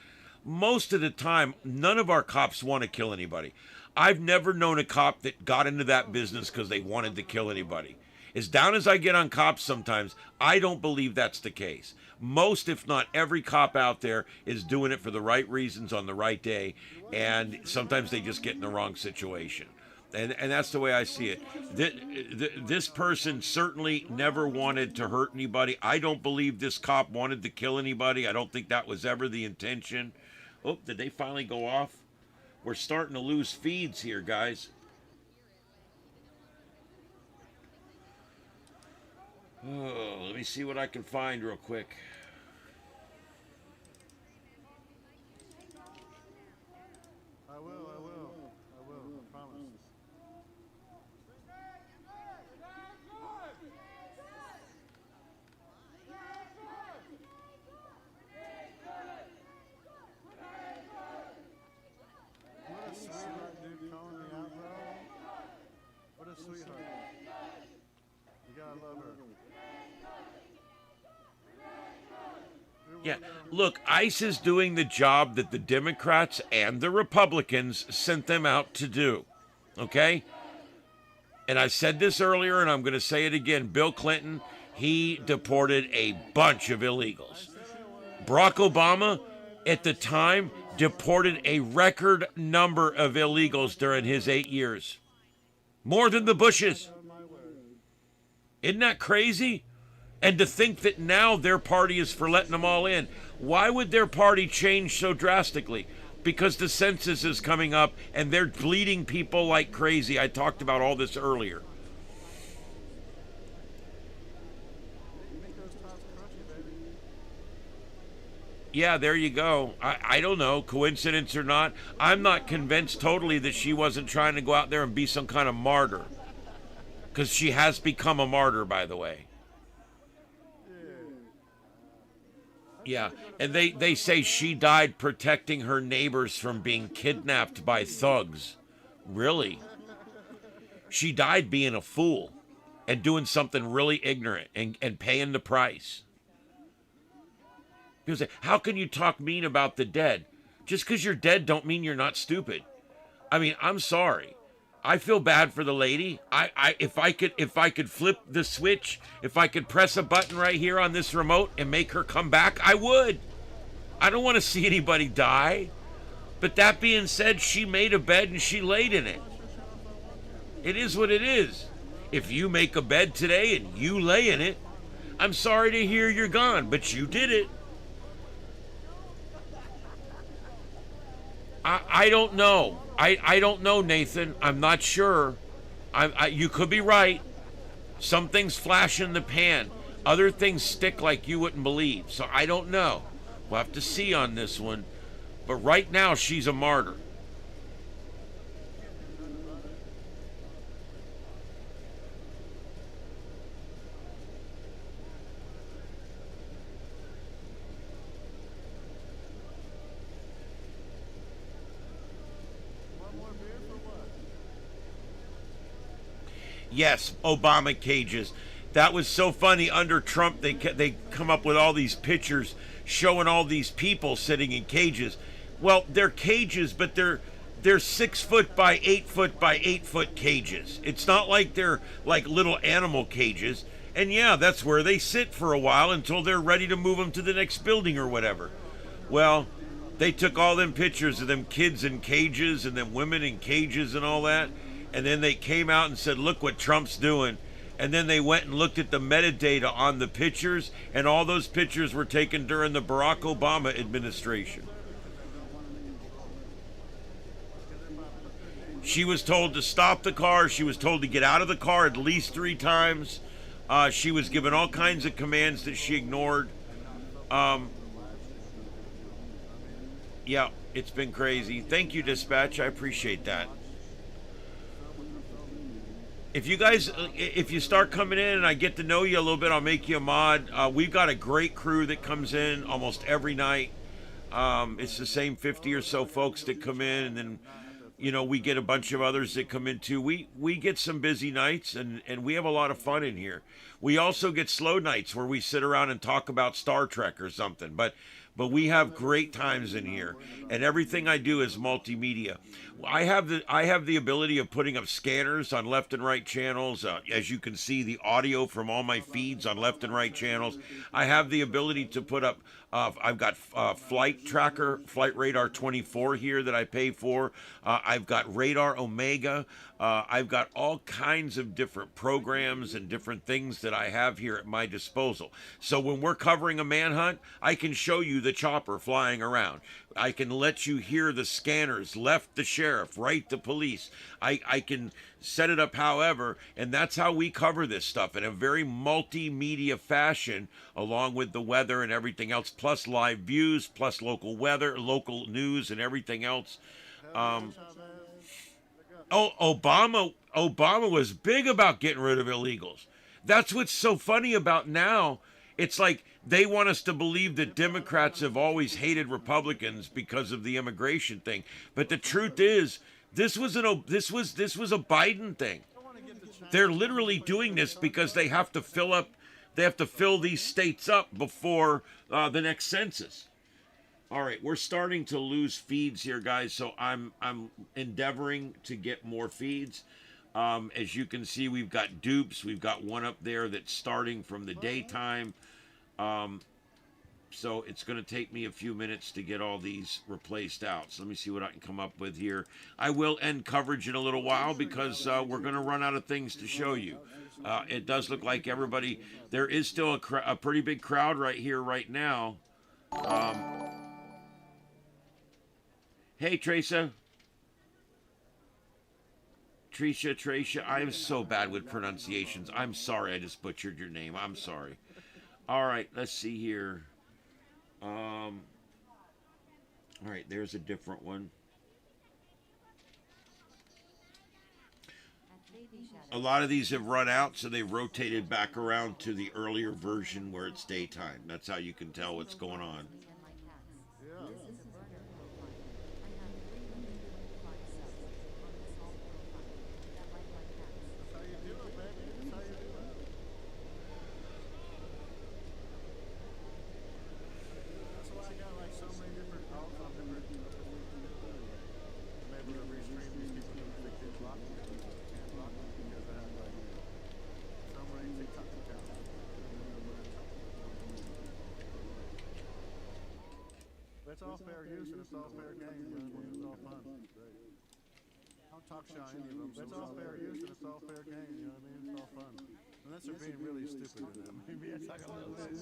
most of the time, none of our cops want to kill anybody. I've never known a cop that got into that business because they wanted to kill anybody. As down as I get on cops sometimes, I don't believe that's the case. Most, if not every cop out there is doing it for the right reasons on the right day, and sometimes they just get in the wrong situation. And that's the way I see it. This person certainly never wanted to hurt anybody. I don't believe this cop wanted to kill anybody. I don't think that was ever the intention. Oh, did they finally go off? We're starting to lose feeds here, guys. Oh, let me see what I can find real quick. I will, I promise. What a sweetheart, dude, calling me out, bro. What a sweetheart. You gotta love her. Yeah, look, ICE is doing the job that the Democrats and the Republicans sent them out to do, okay? And I said this earlier, and I'm going to say it again. Bill Clinton, he deported a bunch of illegals. Barack Obama, at the time, deported a record number of illegals during his 8 years. More than the Bushes. Isn't that crazy? And to think that now their party is for letting them all in. Why would their party change so drastically? Because the census is coming up and they're bleeding people like crazy. I talked about all this earlier. Yeah, there you go. I don't know, coincidence or not. I'm not convinced totally that she wasn't trying to go out there and be some kind of martyr. Because she has become a martyr, by the way. Yeah, and they say she died protecting her neighbors from being kidnapped by thugs. Really? She died being a fool and doing something really ignorant and paying the price. People say, how can you talk mean about the dead? Just because you're dead don't mean you're not stupid. I mean, I'm sorry. I feel bad for the lady. If I could flip the switch, if I could press a button right here on this remote and make her come back, I would. I don't want to see anybody die. But that being said, she made a bed and she laid in it. It is what it is. If you make a bed today and you lay in it, I'm sorry to hear you're gone, but you did it. I don't know. I don't know, Nathan. I'm not sure. You could be right. Some things flash in the pan. Other things stick like you wouldn't believe. So I don't know. We'll have to see on this one. But right now, she's a martyr. Yes, Obama cages. That was so funny. Under Trump, they come up with all these pictures showing all these people sitting in cages. Well, they're cages, but they're 6 foot by 8 foot by 8 foot cages. It's not like they're like little animal cages. And yeah, that's where they sit for a while until they're ready to move them to the next building or whatever. Well, they took all them pictures of them kids in cages and them women in cages and all that. And then they came out and said, look what Trump's doing. And then they went and looked at the metadata on the pictures, and all those pictures were taken during the Barack Obama administration. She was told to stop the car. She was told to get out of the car at least 3 times. She was given all kinds of commands that she ignored. Yeah, it's been crazy. Thank you, Dispatch. I appreciate that. If you guys, if you start coming in and I get to know you a little bit, I'll make you a mod. We've got a great crew that comes in almost every night. It's the same 50 or so folks that come in, and then, you know, we get a bunch of others that come in too. We get some busy nights, and we have a lot of fun in here. We also get slow nights where we sit around and talk about Star Trek or something. But we have great times in here, and everything I do is multimedia. I have the ability of putting up scanners on left and right channels. As you can see, the audio from all my feeds on left and right channels. I have the ability to put up. I've got flight tracker, flight radar 24 here that I pay for. I've got radar Omega. I've got all kinds of different programs and different things that I have here at my disposal. So when we're covering a manhunt, I can show you the chopper flying around. I can let you hear the scanners, left the sheriff, right the police. I can set it up however, and that's how we cover this stuff in a very multimedia fashion, along with the weather and everything else, plus live views, plus local weather, local news, and everything else. Obama was big about getting rid of illegals. That's what's so funny about now. It's like they want us to believe that Democrats have always hated Republicans because of the immigration thing. But the truth is, this was a Biden thing. They're literally doing this because they have to fill these states up before the next census. All right, we're starting to lose feeds here, guys, so I'm endeavoring to get more feeds. As you can see, we've got dupes. We've got one up there that's starting from the daytime. So it's going to take me a few minutes to get all these replaced out. So let me see what I can come up with here. I will end coverage in a little while because we're going to run out of things to show you. It does look like everybody, there is still a pretty big crowd right here right now. Hey, Tracia. Tricia, I am so bad with pronunciations. I'm sorry I just butchered your name. I'm sorry. All right, let's see here. All right, there's a different one. A lot of these have run out, so they've rotated back around to the earlier version where it's daytime. That's how you can tell what's going on. It's all fair use and it's all fair game, you know what I mean? It's all fun. Don't talk shy any of them. It's all fair use and it's all fair game, you know what I mean? It's all fun. Unless they're being really stupid with them. Maybe it's like a little bit.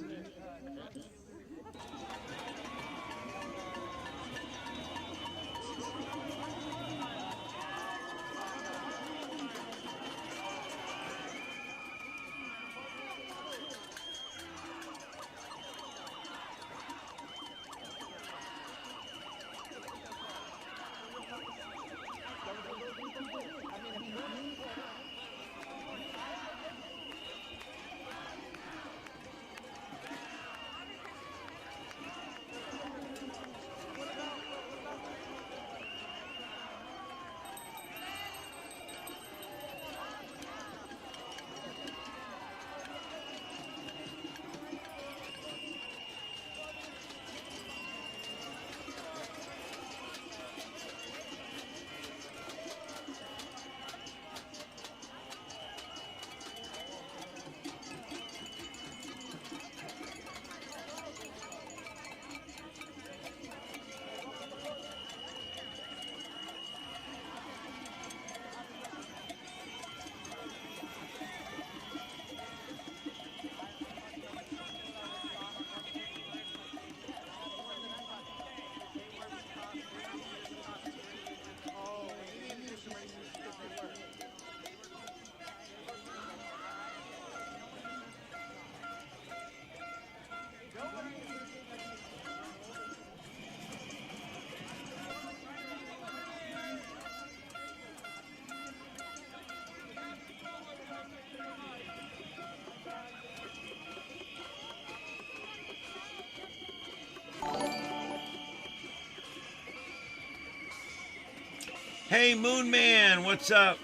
Hey, Moon Man, what's up?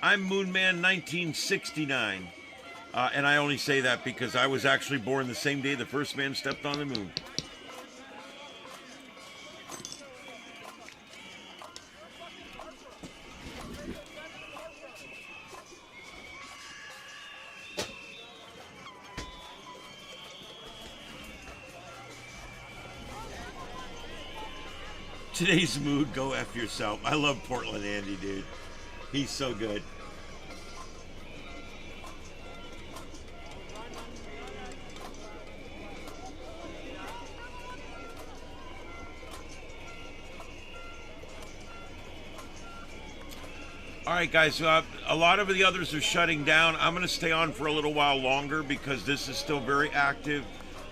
I'm Moon Man 1969. And I only say that because I was actually born the same day the first man stepped on the moon. Today's mood, go F yourself. I love Portland Andy, dude. He's so good. All right, guys, a lot of the others are shutting down. I'm going to stay on for a little while longer because this is still very active.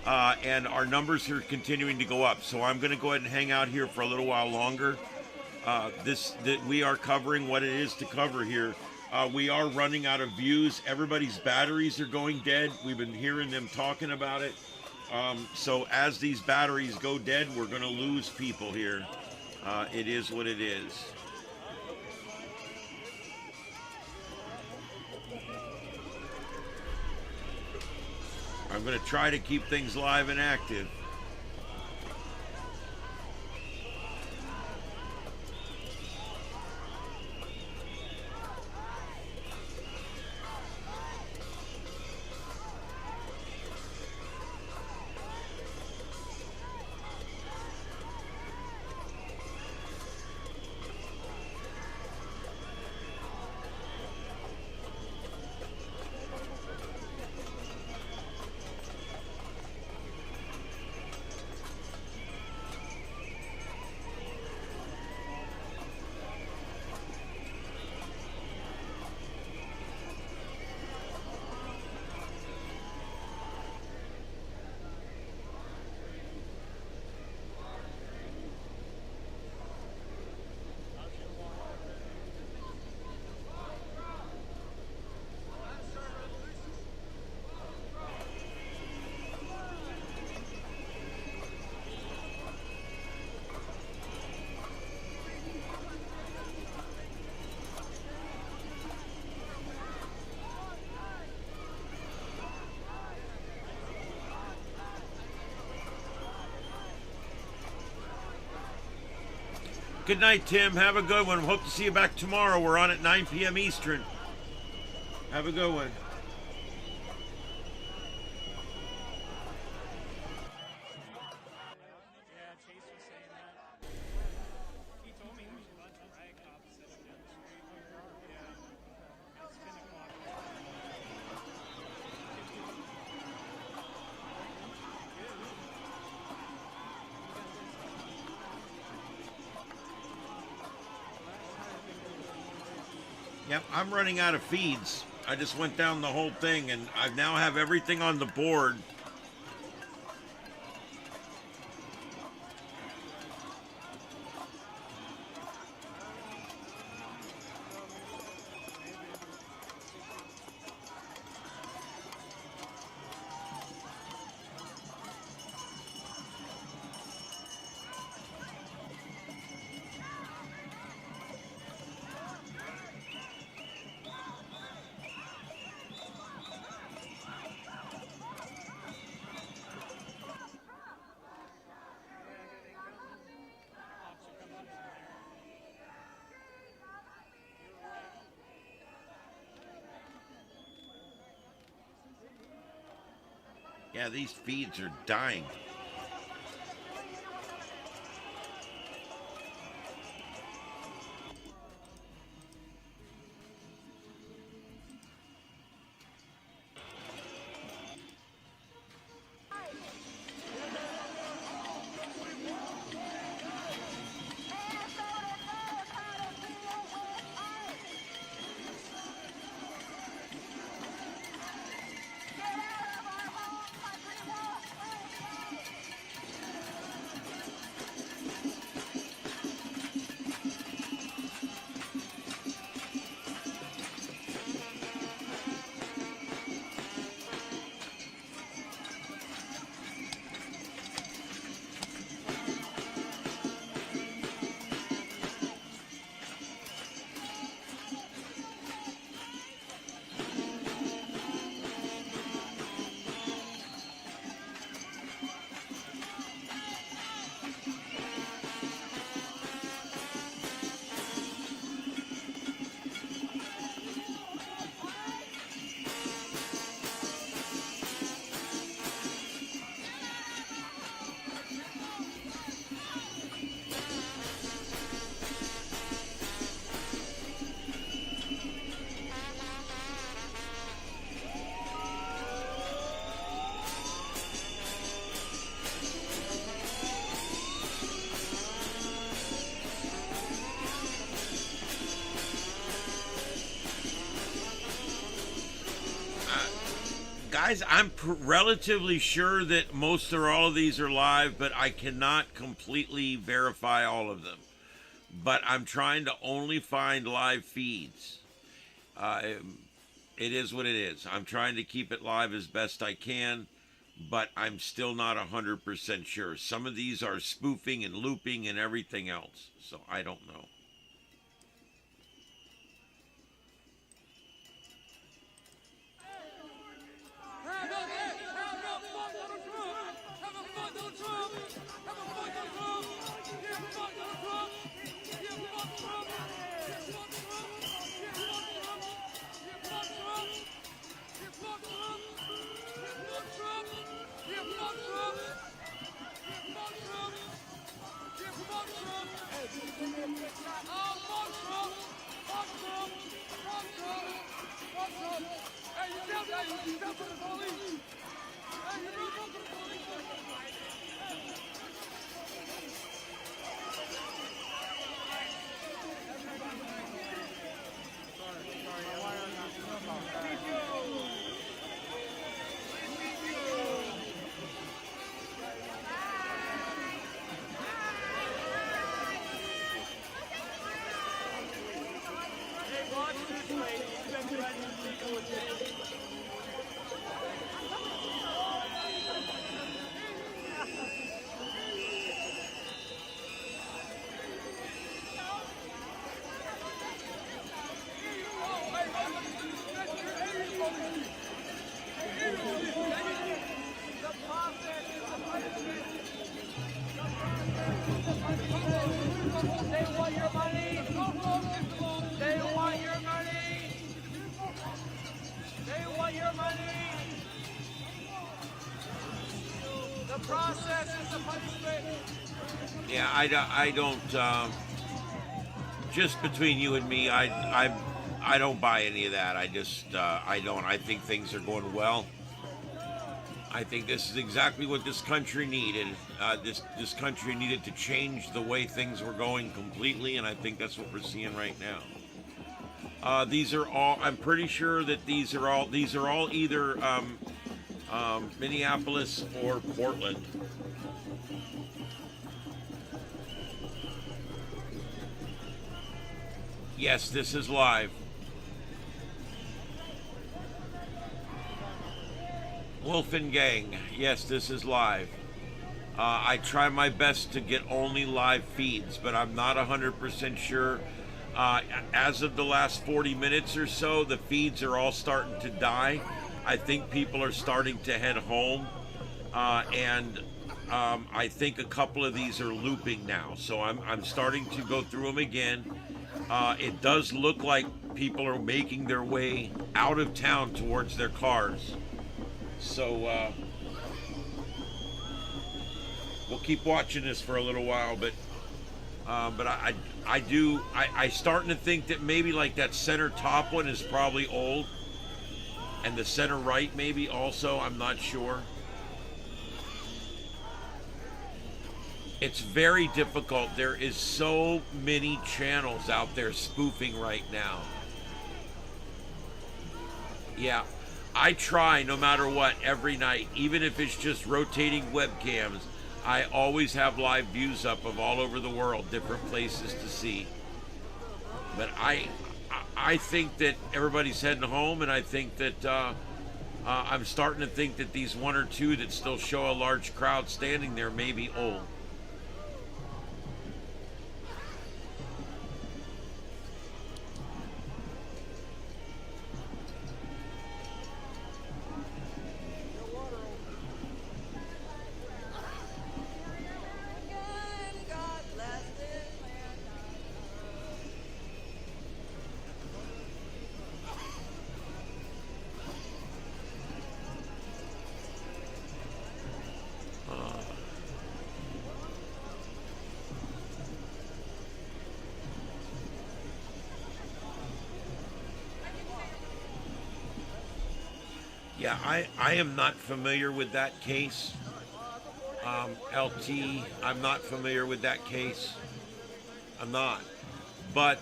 And our numbers are continuing to go up. So I'm going to go ahead and hang out here for a little while longer. We are covering what it is to cover here. We are running out of views. Everybody's batteries are going dead. We've been hearing them talking about it. So as these batteries go dead, we're going to lose people here. It is what it is. I'm going to try to keep things live and active. Good night, Tim. Have a good one. Hope to see you back tomorrow. We're on at 9 p.m. Eastern. Have a good one. Yep, I'm running out of feeds. I just went down the whole thing, and I now have everything on the board. Yeah, these feeds are dying. Guys, I'm relatively sure that most or all of these are live, but I cannot completely verify all of them. But I'm trying to only find live feeds. It is what it is. I'm trying to keep it live as best I can, but I'm still not 100% sure. Some of these are spoofing and looping and everything else, so I don't know. Yeah, I don't. Just between you and me, I don't buy any of that. I don't. I think things are going well. I think this is exactly what this country needed. This country needed to change the way things were going completely, and I think that's what we're seeing right now. These are all. I'm pretty sure that these are all either Minneapolis or Portland. Yes, this is live. Wolf and Gang. Yes, this is live. I try my best to get only live feeds, but I'm not 100% sure. As of the last 40 minutes or so, the feeds are all starting to die. I think people are starting to head home, and I think a couple of these are looping now. So I'm starting to go through them again. It does look like people are making their way out of town towards their cars. So we'll keep watching this for a little while, but I starting to think that maybe like that center top one is probably old, and the center right maybe also. I'm not sure. It's very difficult. There is so many channels out there spoofing right now. Yeah, I try no matter what every night, even if it's just rotating webcams. I always have live views up of all over the world, different places to see. But I think that everybody's heading home, and I think that I'm starting to think that these one or two that still show a large crowd standing there may be old. Yeah, I am not familiar with that case. LT, I'm not familiar with that case. I'm not. But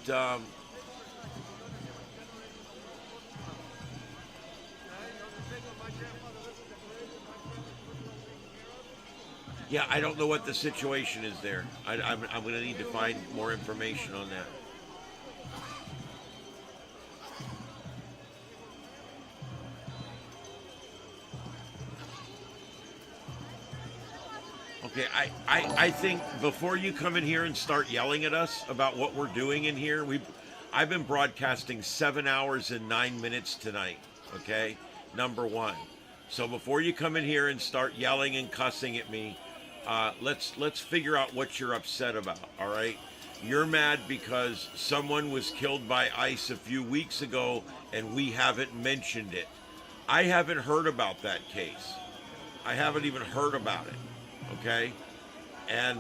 Yeah, I don't know what the situation is there. I'm going to need to find more information on that. Okay, I think before you come in here and start yelling at us about what we're doing in here, I've been broadcasting 7 hours and 9 minutes tonight, okay? Number one. So before you come in here and start yelling and cussing at me, let's figure out what you're upset about, all right? You're mad because someone was killed by ICE a few weeks ago and we haven't mentioned it. I haven't heard about that case. I haven't even heard about it. Okay, and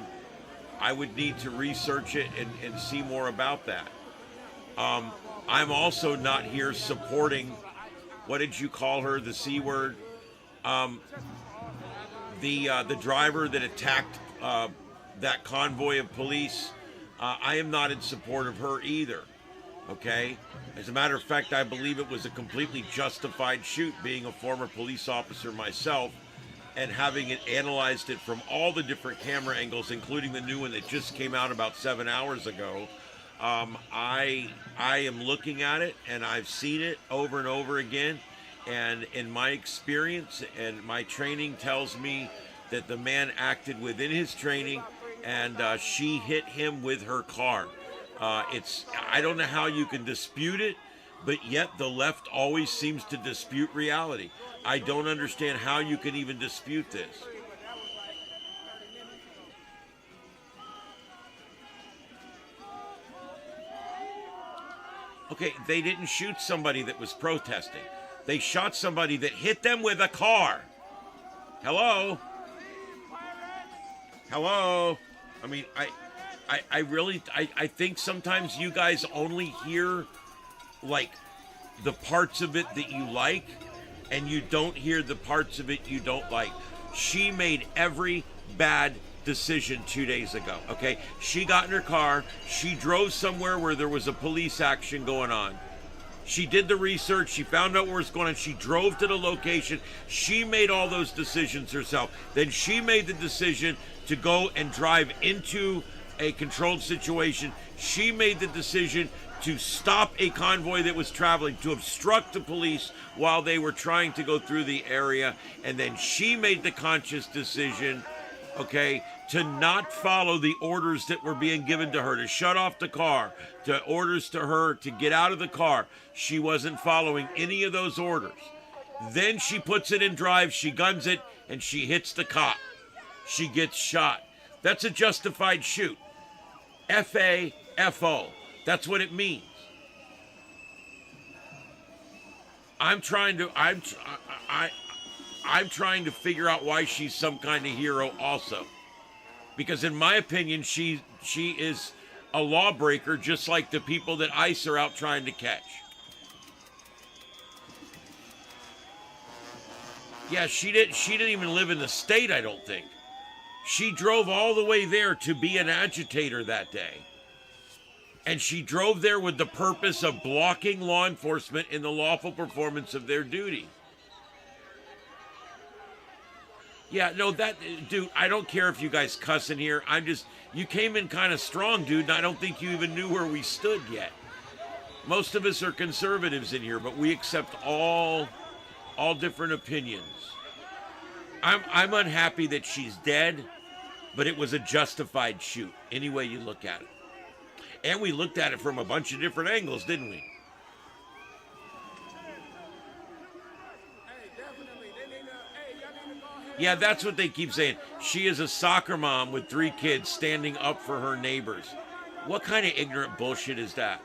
I would need to research it and see more about that. I'm also not here supporting, what did you call her, the C word? The driver that attacked that convoy of police. I am not in support of her either. Okay, as a matter of fact, I believe it was a completely justified shoot, being a former police officer myself. And having it analyzed it from all the different camera angles, including the new one that just came out about 7 hours ago, I am looking at it and I've seen it over and over again. And in my experience and my training tells me that the man acted within his training and she hit him with her car. I don't know how you can dispute it, but yet the left always seems to dispute reality. I don't understand how you can even dispute this. Okay, they didn't shoot somebody that was protesting. They shot somebody that hit them with a car. Hello? Hello? I mean, I really think sometimes you guys only hear, like, the parts of it that you like, and you don't hear the parts of it you don't like. She made every bad decision 2 days ago, okay? She got in her car, she drove somewhere where there was a police action going on. She did the research, she found out where it's going on, she drove to the location, she made all those decisions herself. Then she made the decision to go and drive into a controlled situation. She made the decision to stop a convoy that was traveling, to obstruct the police while they were trying to go through the area. And then she made the conscious decision, okay, to not follow the orders that were being given to her, to shut off the car, to orders to her to get out of the car. She wasn't following any of those orders. Then she puts it in drive, she guns it, and she hits the cop. She gets shot. That's a justified shoot. FAFO. That's what it means. I'm trying to figure out why she's some kind of hero also. Because in my opinion, she is a lawbreaker, just like the people that ICE are out trying to catch. Yeah, she didn't even live in the state, I don't think. She drove all the way there to be an agitator that day. And she drove there with the purpose of blocking law enforcement in the lawful performance of their duty. Yeah, no, dude, I don't care if you guys cuss in here. You came in kind of strong, dude, and I don't think you even knew where we stood yet. Most of us are conservatives in here, but we accept all different opinions. I'm unhappy that she's dead, but it was a justified shoot, any way you look at it. And we looked at it from a bunch of different angles, didn't we? Yeah, that's what they keep saying. She is a soccer mom with 3 kids standing up for her neighbors. What kind of ignorant bullshit is that?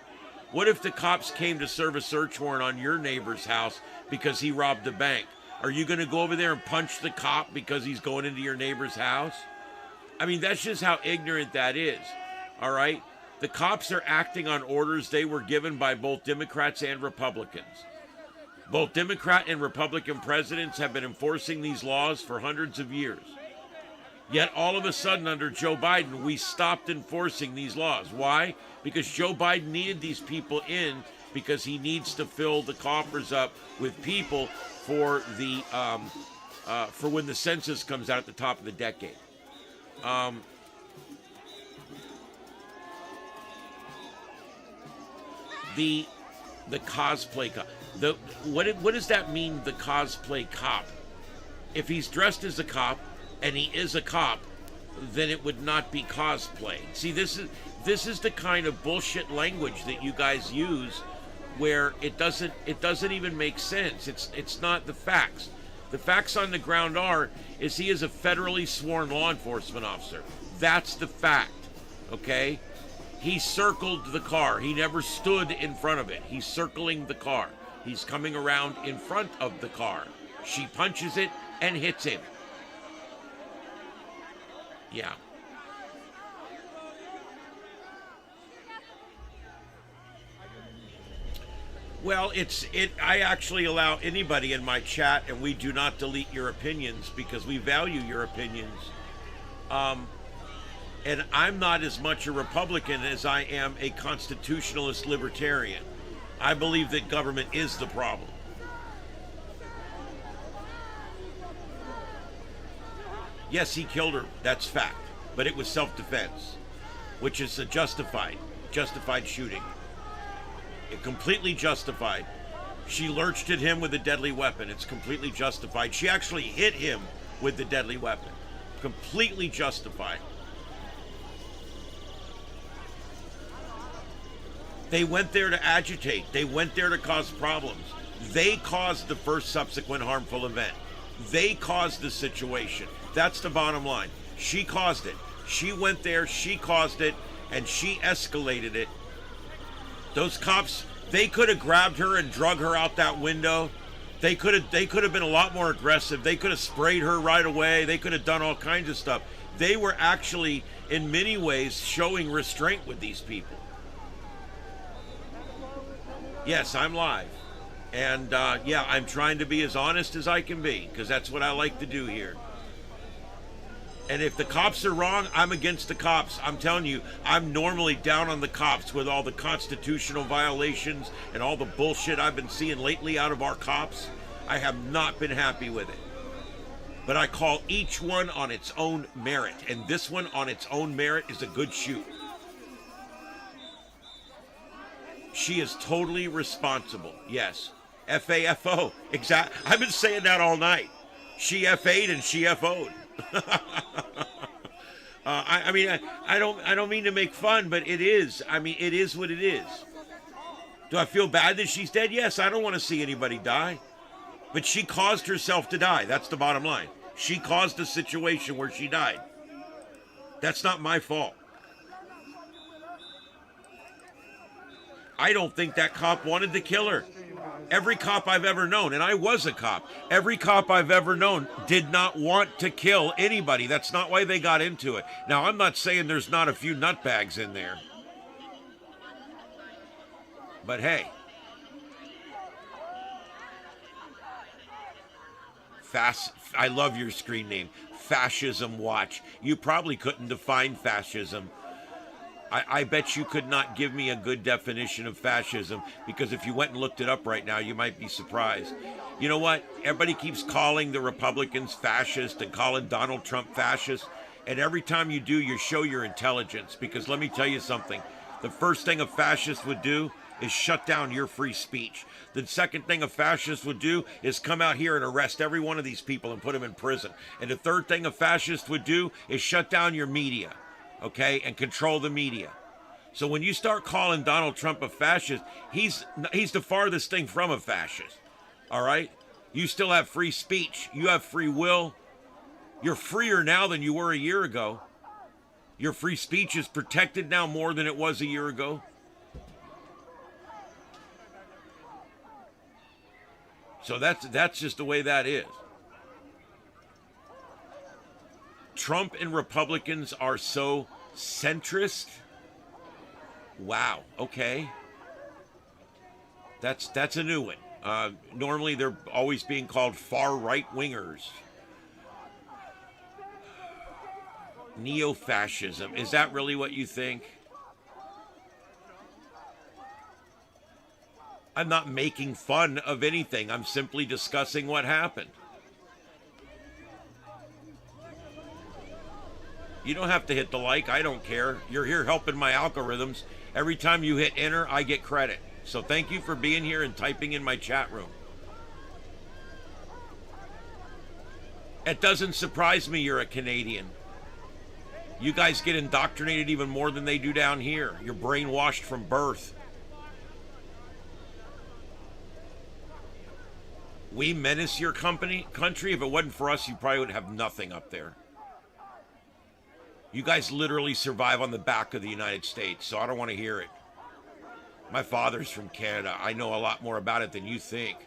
What if the cops came to serve a search warrant on your neighbor's house because he robbed a bank? Are you going to go over there and punch the cop because he's going into your neighbor's house? I mean, that's just how ignorant that is, all right? The cops are acting on orders they were given by both Democrats and Republicans. Both Democrat and Republican presidents have been enforcing these laws for hundreds of years. Yet all of a sudden under Joe Biden, we stopped enforcing these laws. Why? Because Joe Biden needed these people in because he needs to fill the coffers up with people for the for when the census comes out at the top of the decade. The cosplay cop. What does that mean? The cosplay cop. If he's dressed as a cop and he is a cop, then it would not be cosplay. See, this is the kind of bullshit language that you guys use, where it doesn't even make sense. It's not the facts. The facts on the ground is he is a federally sworn law enforcement officer. That's the fact. Okay? He circled the car. He never stood in front of it. He's circling the car. He's coming around in front of the car. She punches it and hits him. Yeah. Well, I actually allow anybody in my chat, and we do not delete your opinions because we value your opinions. And I'm not as much a Republican as I am a constitutionalist libertarian. I believe that government is the problem. Yes, he killed her. That's fact. But it was self-defense, which is a justified shooting. It completely justified. She lurched at him with a deadly weapon. It's completely justified. She actually hit him with the deadly weapon. Completely justified. They went there to agitate. They went there to cause problems. They caused the first subsequent harmful event. They caused the situation. That's the bottom line. She caused it. She went there, she caused it, and she escalated it. Those cops, they could have grabbed her and drug her out that window. They could have been a lot more aggressive. They could have sprayed her right away. They could have done all kinds of stuff. They were actually, in many ways, showing restraint with these people. Yes, I'm live. And yeah, I'm trying to be as honest as I can be, because that's what I like to do here. And if the cops are wrong, I'm against the cops. I'm telling you, I'm normally down on the cops with all the constitutional violations and all the bullshit I've been seeing lately out of our cops. I have not been happy with it. But I call each one on its own merit. And this one on its own merit is a good shoot. She is totally responsible. Yes. F-A-F-O. Exactly. I've been saying that all night. She F-a'd and she F-O'd. I mean, I don't mean to make fun, but it is. I mean, it is what it is. Do I feel bad that she's dead? Yes, I don't want to see anybody die. But she caused herself to die. That's the bottom line. She caused a situation where she died. That's not my fault. I don't think that cop wanted to kill her. Every cop I've ever known, and I was a cop, every cop I've ever known did not want to kill anybody. That's not why they got into it. Now, I'm not saying there's not a few nutbags in there. But hey. I love your screen name. Fascism Watch. You probably couldn't define fascism. I bet you could not give me a good definition of fascism, because if you went and looked it up right now, you might be surprised. You know what? Everybody keeps calling the Republicans fascist and calling Donald Trump fascist. And every time you do, you show your intelligence. Because let me tell you something. The first thing a fascist would do is shut down your free speech. The second thing a fascist would do is come out here and arrest every one of these people and put them in prison. And the third thing a fascist would do is shut down your media. Okay, and control the media. So when you start calling Donald Trump a fascist, he's the farthest thing from a fascist. All right? You still have free speech. You have free will. You're freer now than you were a year ago. Your free speech is protected now more than it was a year ago. So that's just the way that is. Trump and Republicans are so centrist. Wow. Okay. That's a new one. Normally they're always being called far right wingers. Neo-fascism. Is that really what you think? I'm not making fun of anything. I'm simply discussing what happened. You don't have to hit the like. I don't care. You're here helping my algorithms. Every time you hit enter, I get credit. So thank you for being here and typing in my chat room. It doesn't surprise me you're a Canadian. You guys get indoctrinated even more than they do down here. You're brainwashed from birth. We menace your country. If it wasn't for us, you probably would have nothing up there. You guys literally survive on the back of the United States, so I don't want to hear it. My father's from Canada. I know a lot more about it than you think.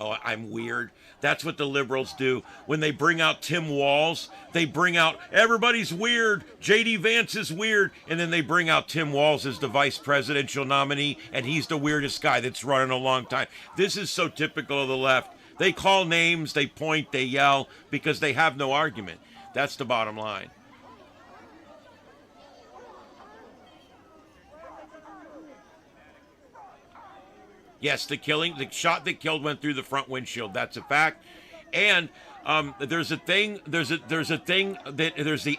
Oh, I'm weird. That's what the liberals do. When they bring out Tim Walz, they bring out, everybody's weird. J.D. Vance is weird. And then they bring out Tim Walz as the vice presidential nominee, and he's the weirdest guy that's running a long time. This is so typical of the left. They call names, they point, they yell, because they have no argument. That's the bottom line. Yes, the shot that killed went through the front windshield. That's a fact. And there's the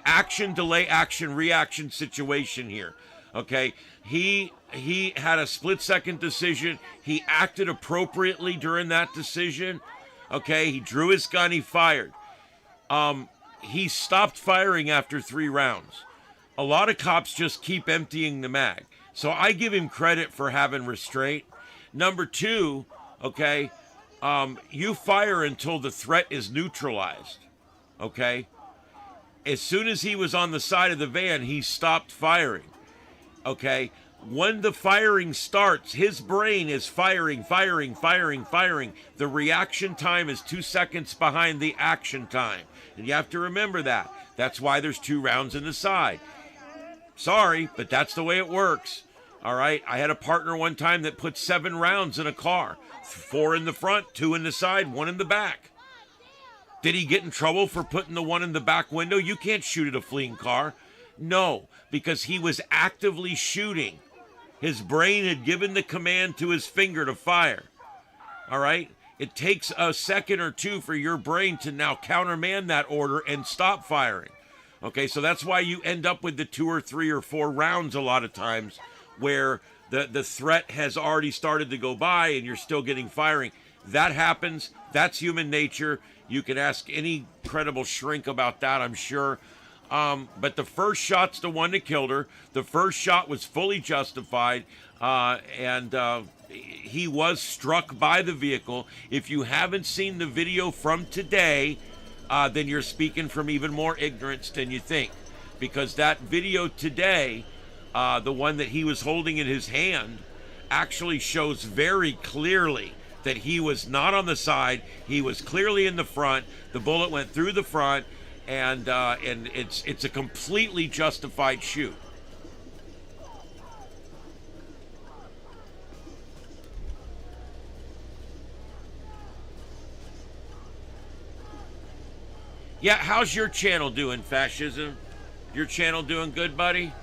action, delay, action, reaction situation here. Okay, he had a split-second decision. He acted appropriately during that decision. Okay, he drew his gun. He fired. He stopped firing after 3 rounds. A lot of cops just keep emptying the mag. So I give him credit for having restraint. Number 2, okay, you fire until the threat is neutralized, okay? As soon as he was on the side of the van, he stopped firing, okay? When the firing starts, his brain is firing. The reaction time is 2 seconds behind the action time. And you have to remember that. That's why there's 2 rounds in the side. Sorry, but that's the way it works. All right, I had a partner one time that put 7 rounds in a car. 4 in the front, 2 in the side, 1 in the back. Did he get in trouble for putting the 1 in the back window? You can't shoot at a fleeing car. No, because he was actively shooting. His brain had given the command to his finger to fire. All right, it takes a second or 2 for your brain to now countermand that order and stop firing. Okay, so that's why you end up with the 2 or 3 or 4 rounds a lot of times, where the threat has already started to go by and you're still getting firing. That happens. That's human nature. You can ask any credible shrink about that, I'm sure. But the first shot's the one that killed her. The first shot was fully justified, and he was struck by the vehicle. If you haven't seen the video from today, then you're speaking from even more ignorance than you think. Because that video today, the one that he was holding in his hand, actually shows very clearly that he was not on the side. He was clearly in the front. The bullet went through the front, and it's a completely justified shoot. Yeah, how's your channel doing, Fascism? Your channel doing good, buddy?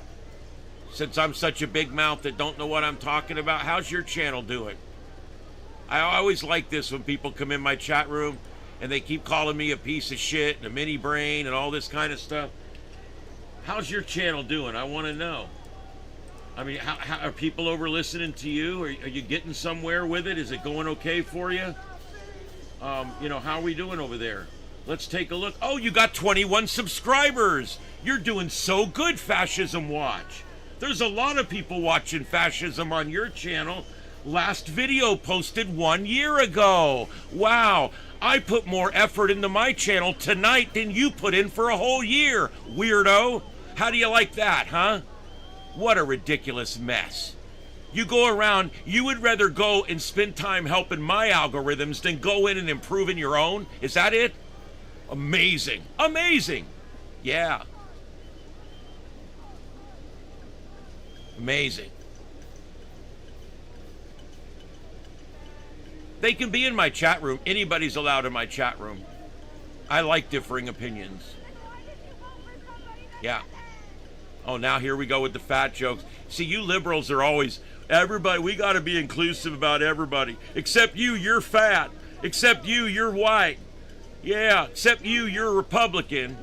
Since I'm such a big mouth that don't know what I'm talking about, how's your channel doing? I always like this when people come in my chat room and they keep calling me a piece of shit and a mini brain and all this kind of stuff. How's your channel doing? I want to know. I mean, how are people over listening to you? Are you getting somewhere with it? Is it going okay for you? You know, how are we doing over there? Let's take a look. Oh, you got 21 subscribers. You're doing so good, Fascism Watch. There's a lot of people watching Fascism on your channel. Last video posted 1 year ago. Wow, I put more effort into my channel tonight than you put in for a whole year, weirdo. How do you like that, huh? What a ridiculous mess. You go around, you would rather go and spend time helping my algorithms than go in and improving your own? Is that it? Amazing. Amazing. Yeah. Amazing. They can be in my chat room. Anybody's allowed in my chat room. I like differing opinions. Yeah. Oh, now here we go with the fat jokes. See, you liberals are always, everybody, we got to be inclusive about everybody. Except you, you're fat. Except you, you're white. Yeah, except you're a Republican.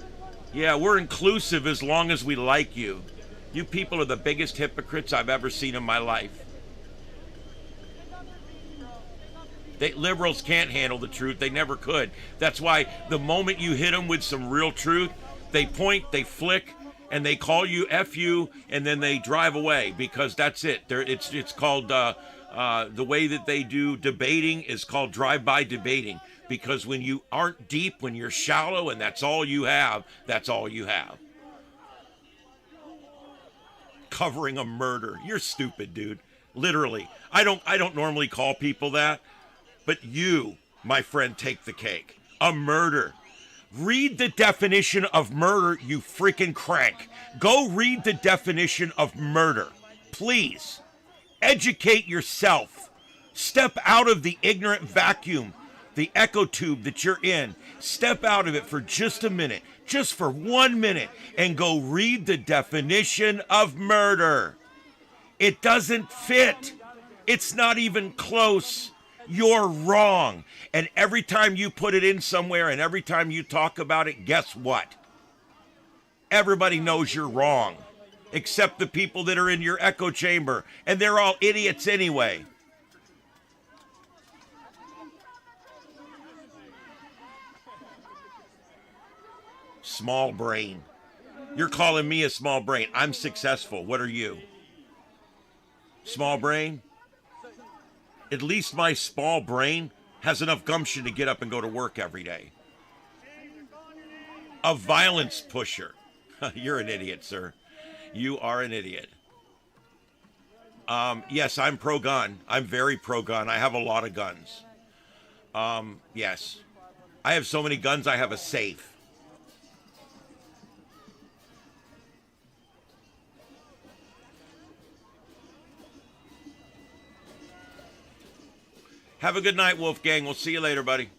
Yeah, we're inclusive as long as we like you. You people are the biggest hypocrites I've ever seen in my life. Liberals can't handle the truth. They never could. That's why the moment you hit them with some real truth, they point, they flick, and they call you F you, and then they drive away because that's it. It's called, the way that they do debating is called drive-by debating, because when you aren't deep, when you're shallow, and that's all you have, that's all you have. Covering a murder. You're stupid, dude. Literally. I don't normally call people that, but you, my friend, take the cake. A murder. Read the definition of murder, you freaking crank. Go read the definition of murder. Please. Educate yourself. Step out of the ignorant vacuum, the echo tube that you're in. Step out of it for just a minute, just for 1 minute, and go read the definition of murder. It doesn't fit. It's not even close. You're wrong. And every time you put it in somewhere and every time you talk about it, guess what? Everybody knows you're wrong, except the people that are in your echo chamber, and they're all idiots anyway. Small brain. You're calling me a small brain. I'm successful. What are you? Small brain? At least my small brain has enough gumption to get up and go to work every day. A violence pusher. You're an idiot, sir. You are an idiot. Yes, I'm pro-gun. I'm very pro-gun. I have a lot of guns. Yes. I have so many guns, I have a safe. Have a good night, Wolfgang. We'll see you later, buddy.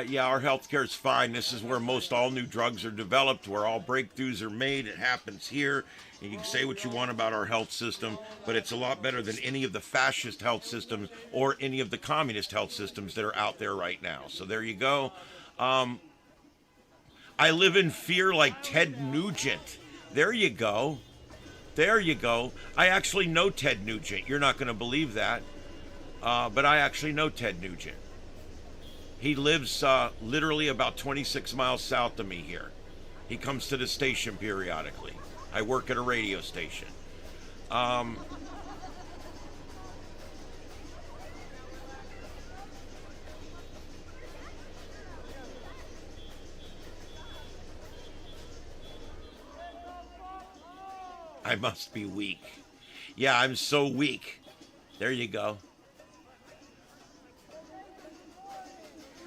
Yeah, our healthcare is fine. This is where most all new drugs are developed, where all breakthroughs are made. It happens here. And you can say what you want about our health system, but it's a lot better than any of the fascist health systems or any of the communist health systems that are out there right now. So there you go. I live in fear like Ted Nugent. There you go. There you go. I actually know Ted Nugent. You're not going to believe that. But I actually know Ted Nugent. He lives literally about 26 miles south of me here. He comes to the station periodically. I work at a radio station. I must be weak. Yeah, I'm so weak. There you go.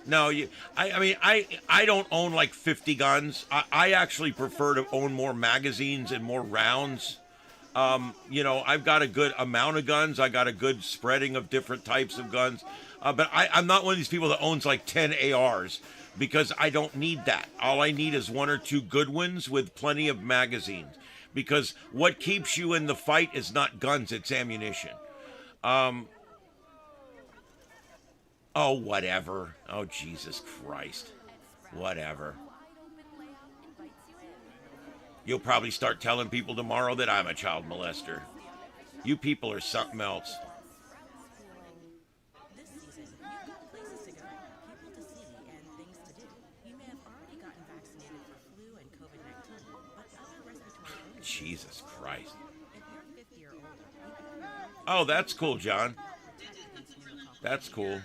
No, I don't own like 50 guns. I actually prefer to own more magazines and more rounds. I've got a good amount of guns. I got a good spreading of different types of guns. But I'm not one of these people that owns like 10 ARs because I don't need that. All I need is 1 or 2 good ones with plenty of magazines. Because what keeps you in the fight is not guns, it's ammunition. Oh, whatever. Oh, Jesus Christ. Whatever. You'll probably start telling people tomorrow that I'm a child molester. You people are something else. Jesus Christ. Oh, that's cool, John. That's cool.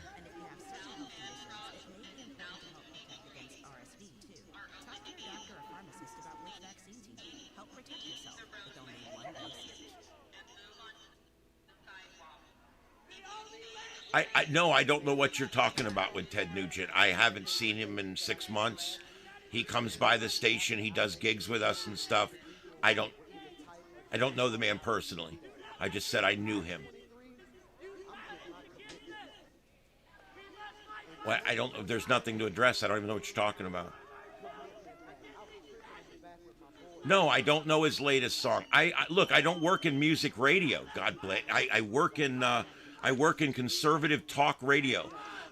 I don't know what you're talking about with Ted Nugent. I haven't seen him in 6 months. He comes by the station. He does gigs with us and stuff. I don't know the man personally. I just said I knew him. Well, there's nothing to address. I don't even know what you're talking about. No, I don't know his latest song. I look. I don't work in music radio. God bless. I work in conservative talk radio.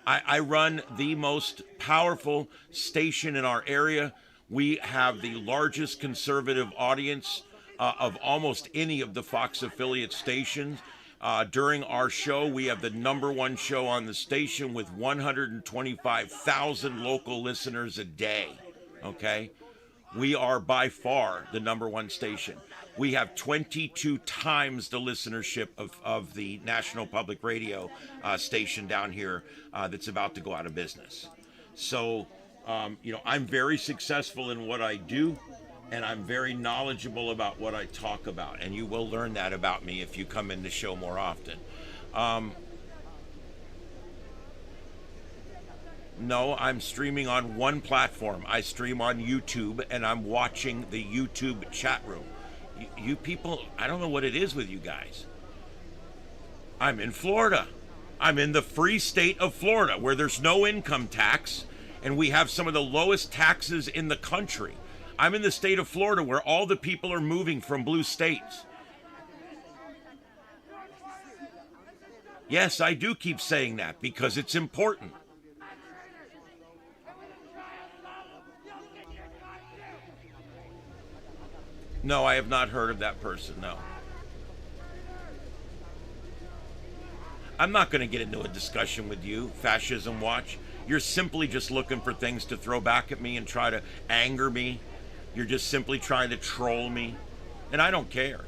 I run the most powerful station in our area. We have the largest conservative audience of almost any of the Fox affiliate stations. During our show, we have the #1 show on the station with 125,000 local listeners a day. Okay? We are by far the #1 station. We have 22 times the listenership of the National Public Radio station down here that's about to go out of business. So, I'm very successful in what I do, and I'm very knowledgeable about what I talk about. And you will learn that about me if you come in the show more often. No, I'm streaming on one platform. I stream on YouTube, and I'm watching the YouTube chat room. You people, I don't know what it is with you guys. I'm in Florida. I'm in the free state of Florida, where there's no income tax, and we have some of the lowest taxes in the country. I'm in the state of Florida, where all the people are moving from blue states. Yes, I do keep saying that because it's important. No, I have not heard of that person, no. I'm not going to get into a discussion with you, Fascism Watch. You're simply just looking for things to throw back at me and try to anger me. You're just simply trying to troll me, and I don't care.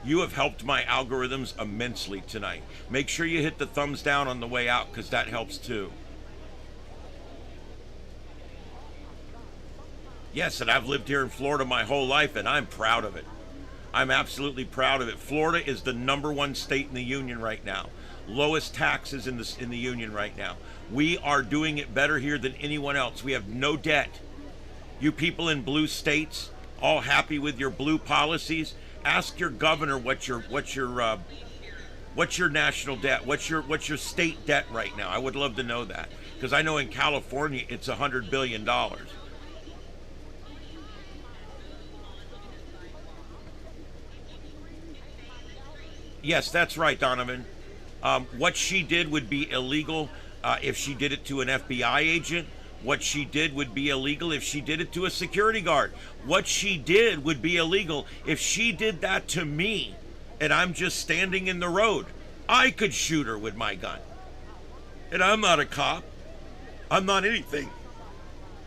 You have helped my algorithms immensely tonight. Make sure you hit the thumbs down on the way out, because that helps too. Yes, and I've lived here in Florida my whole life, and I'm proud of it. I'm absolutely proud of it. Florida is the #1 state in the union right now. Lowest taxes in the union right now. We are doing it better here than anyone else. We have no debt. You people in blue states, all happy with your blue policies? Ask your governor what's your national debt? What's your state debt right now? I would love to know that, because I know in California it's $100 billion. Yes, that's right, Donovan. What she did would be illegal if she did it to an FBI agent. What she did would be illegal if she did it to a security guard. What she did would be illegal if she did that to me and I'm just standing in the road. I could shoot her with my gun. And I'm not a cop. I'm not anything.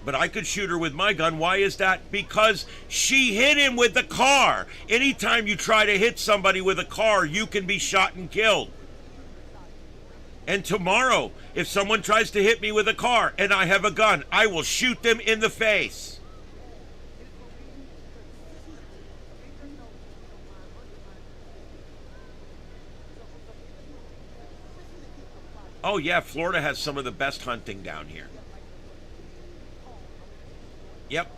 But I could shoot her with my gun. Why is that? Because she hit him with the car. Anytime you try to hit somebody with a car, you can be shot and killed. And tomorrow, if someone tries to hit me with a car and I have a gun, I will shoot them in the face. Oh yeah, Florida has some of the best hunting down here. Yep,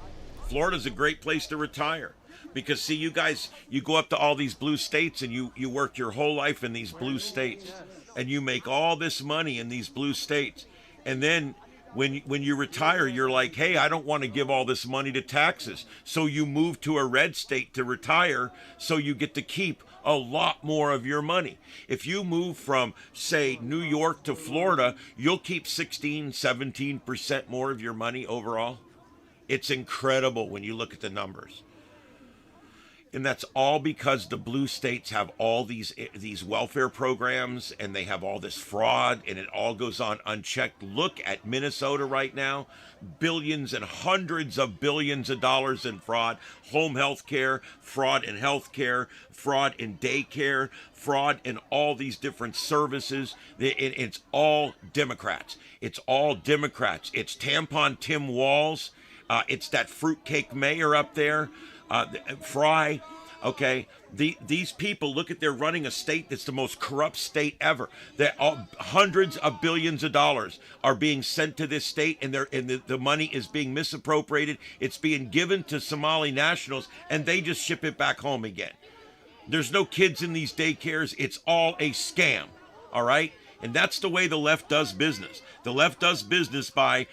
Florida's a great place to retire. Because see, you guys, you go up to all these blue states and you work your whole life in these blue states. And you make all this money in these blue states. And then when you retire, you're like, hey, I don't want to give all this money to taxes. So you move to a red state to retire, so you get to keep a lot more of your money. If you move from, say, New York to Florida, you'll keep 16, 17% more of your money overall. It's incredible when you look at the numbers. And that's all because the blue states have all these welfare programs, and they have all this fraud, and it all goes on unchecked. Look at Minnesota right now. Billions and hundreds of billions of dollars in fraud. Home health care, fraud in health care, fraud in daycare, fraud in all these different services. It's all Democrats. It's all Democrats. It's tampon Tim Walz. It's that fruitcake mayor up there. Fry, okay, these people, look at, they're running a state that's the most corrupt state ever. Hundreds of billions of dollars are being sent to this state, and the money is being misappropriated. It's being given to Somali nationals, and they just ship it back home again. There's no kids in these daycares. It's all a scam, all right? And that's the way the left does business. The left does business by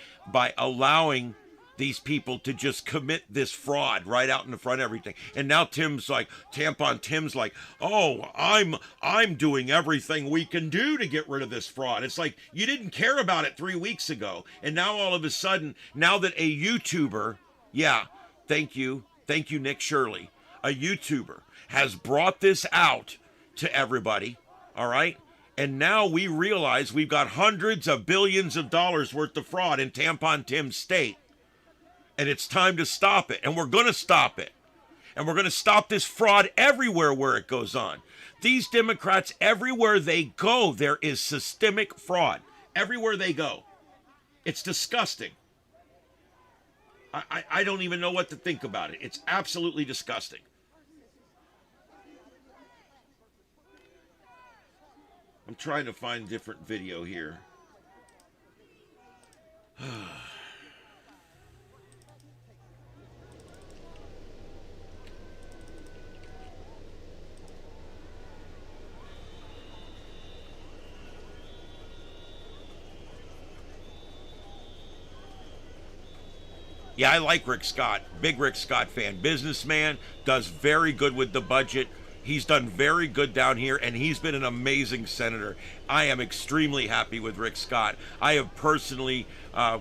allowing these people to just commit this fraud right out in the front of everything. And now Tim's like, Tim's like, oh, I'm doing everything we can do to get rid of this fraud. It's like, you didn't care about it 3 weeks ago. And now all of a sudden, now that a YouTuber, yeah, thank you, Nick Shirley, a YouTuber has brought this out to everybody, all right? And now we realize we've got hundreds of billions of dollars worth of fraud in Tampon Tim's state. And it's time to stop it. And we're going to stop it. And we're going to stop this fraud everywhere where it goes on. These Democrats, everywhere they go, there is systemic fraud. Everywhere they go. It's disgusting. I don't even know what to think about it. It's absolutely disgusting. I'm trying to find a different video here. Yeah, I like Rick Scott. Big Rick Scott fan. Businessman, does very good with the budget. He's done very good down here, and he's been an amazing senator. I am extremely happy with Rick Scott. I have personally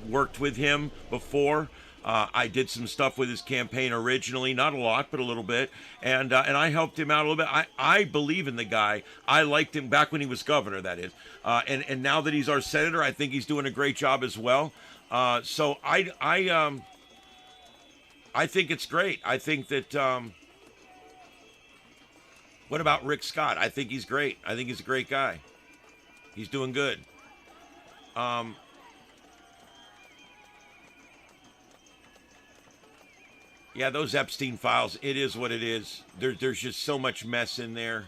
worked with him before. I did some stuff with his campaign originally, not a lot, but a little bit, and I helped him out a little bit. I believe in the guy. I liked him back when he was governor, that is. And now that he's our senator, I think he's doing a great job as well. So I think it's great. I think that, what about Rick Scott? I think he's great. I think he's a great guy. He's doing good. Yeah, those Epstein files, it is what it is. There's just so much mess in there.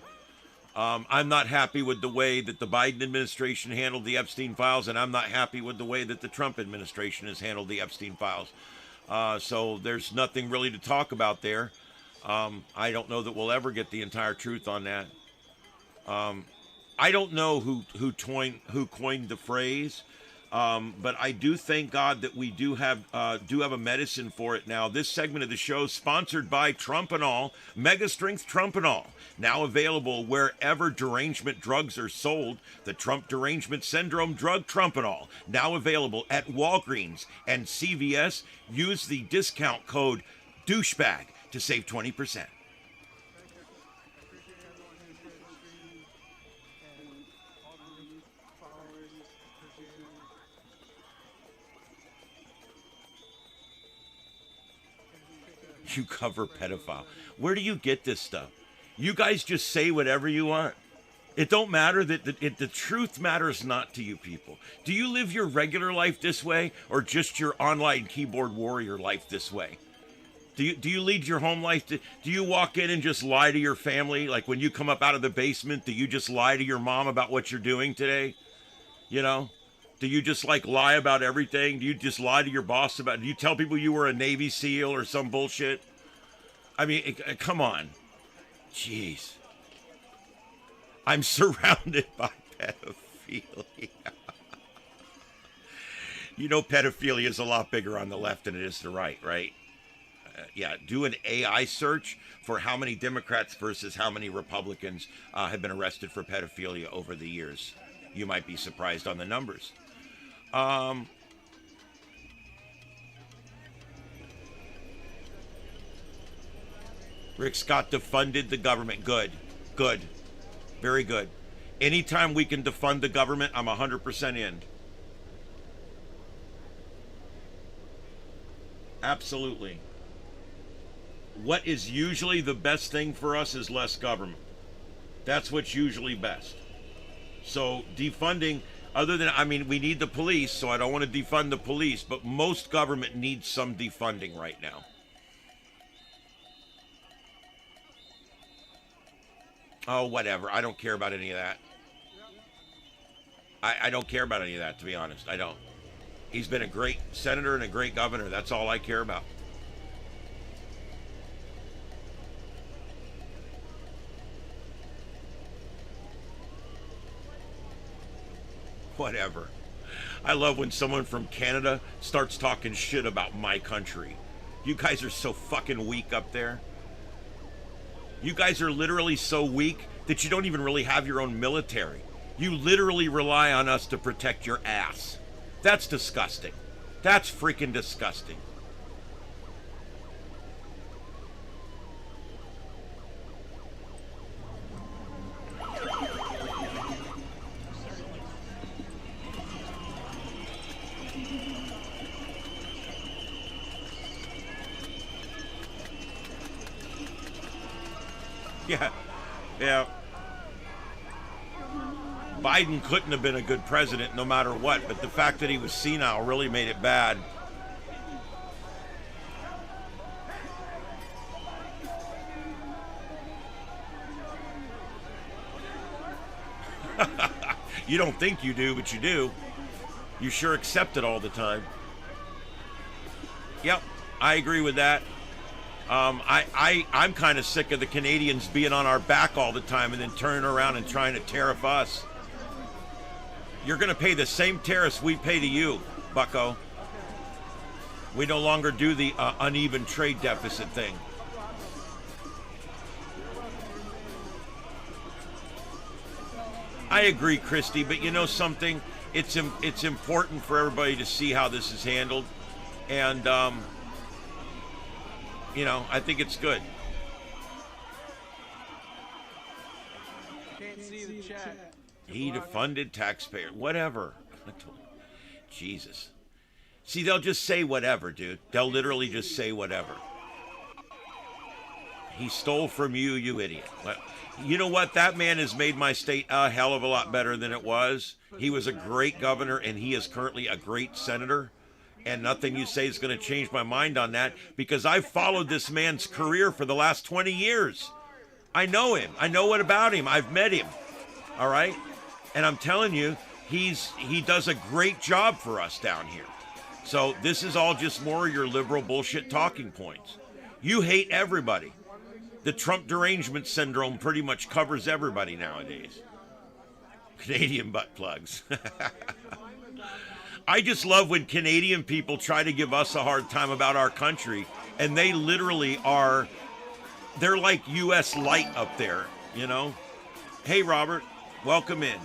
I'm not happy with the way that the Biden administration handled the Epstein files, and I'm not happy with the way that the Trump administration has handled the Epstein files. So there's nothing really to talk about there. I don't know that we'll ever get the entire truth on that. I don't know who coined the phrase, but I do thank God that we do have a medicine for it now. This segment of the show is sponsored by Trumpanol, Mega Strength Trumpanol, now available wherever derangement drugs are sold. The Trump Derangement Syndrome drug Trumpanol, now available at Walgreens and CVS. Use the discount code douchebag to save 20%. You cover pedophile. Where do you get this stuff? You guys just say whatever you want. It don't matter that the truth matters not to you people. Do you live your regular life this way, or just your online keyboard warrior life this way? Do you lead your home life? Do you walk in and just lie to your family? Like when you come up out of the basement, do you just lie to your mom about what you're doing today? You know? Do you just like lie about everything? Do you just lie to your boss about? Do you tell people you were a Navy SEAL or some bullshit? I mean, come on. Jeez. I'm surrounded by pedophilia. You know, pedophilia is a lot bigger on the left than it is the right, right? Yeah, do an AI search for how many Democrats versus how many Republicans have been arrested for pedophilia over the years. You might be surprised on the numbers. Rick Scott defunded the government. Good. Good. Very good. Anytime we can defund the government, I'm 100% in. Absolutely. What is usually the best thing for us is less government. That's what's usually best. So defunding, other than, I mean, we need the police, so I don't want to defund the police, but most government needs some defunding right now. Oh, whatever. I don't care about any of that. I don't care about any of that, to be honest. I don't. He's been a great senator and a great governor. That's all I care about. Whatever. I love when someone from Canada starts talking shit about my country. You guys are so fucking weak up there. You guys are literally so weak that you don't even really have your own military. You literally rely on us to protect your ass. That's disgusting. That's freaking disgusting. Yeah, yeah. Biden couldn't have been a good president no matter what, but the fact that he was senile really made it bad. You don't think you do, but you do. You sure accept it all the time. Yep, I agree with that. I'm kind of sick of the Canadians being on our back all the time and then turning around and trying to tariff us. You're going to pay the same tariffs we pay to you, bucko. We no longer do the uneven trade deficit thing. I agree, Christy, but you know something? It's important for everybody to see how this is handled. And, you know, I think it's good. Can't see the chat. He defunded taxpayer. Whatever. Jesus. See, they'll just say whatever, dude. They'll literally just say whatever. He stole from you, you idiot. You know what? That man has made my state a hell of a lot better than it was. He was a great governor, and he is currently a great senator. And nothing you say is going to change my mind on that, because I've followed this man's career for the last 20 years. I know him. I know what about him. I've met him. All right? And I'm telling you, he does a great job for us down here. So this is all just more of your liberal bullshit talking points. You hate everybody. The Trump derangement syndrome pretty much covers everybody nowadays. Canadian butt plugs. I just love when Canadian people try to give us a hard time about our country, and they literally are, they're like U.S. light up there, you know? Hey, Robert, welcome in.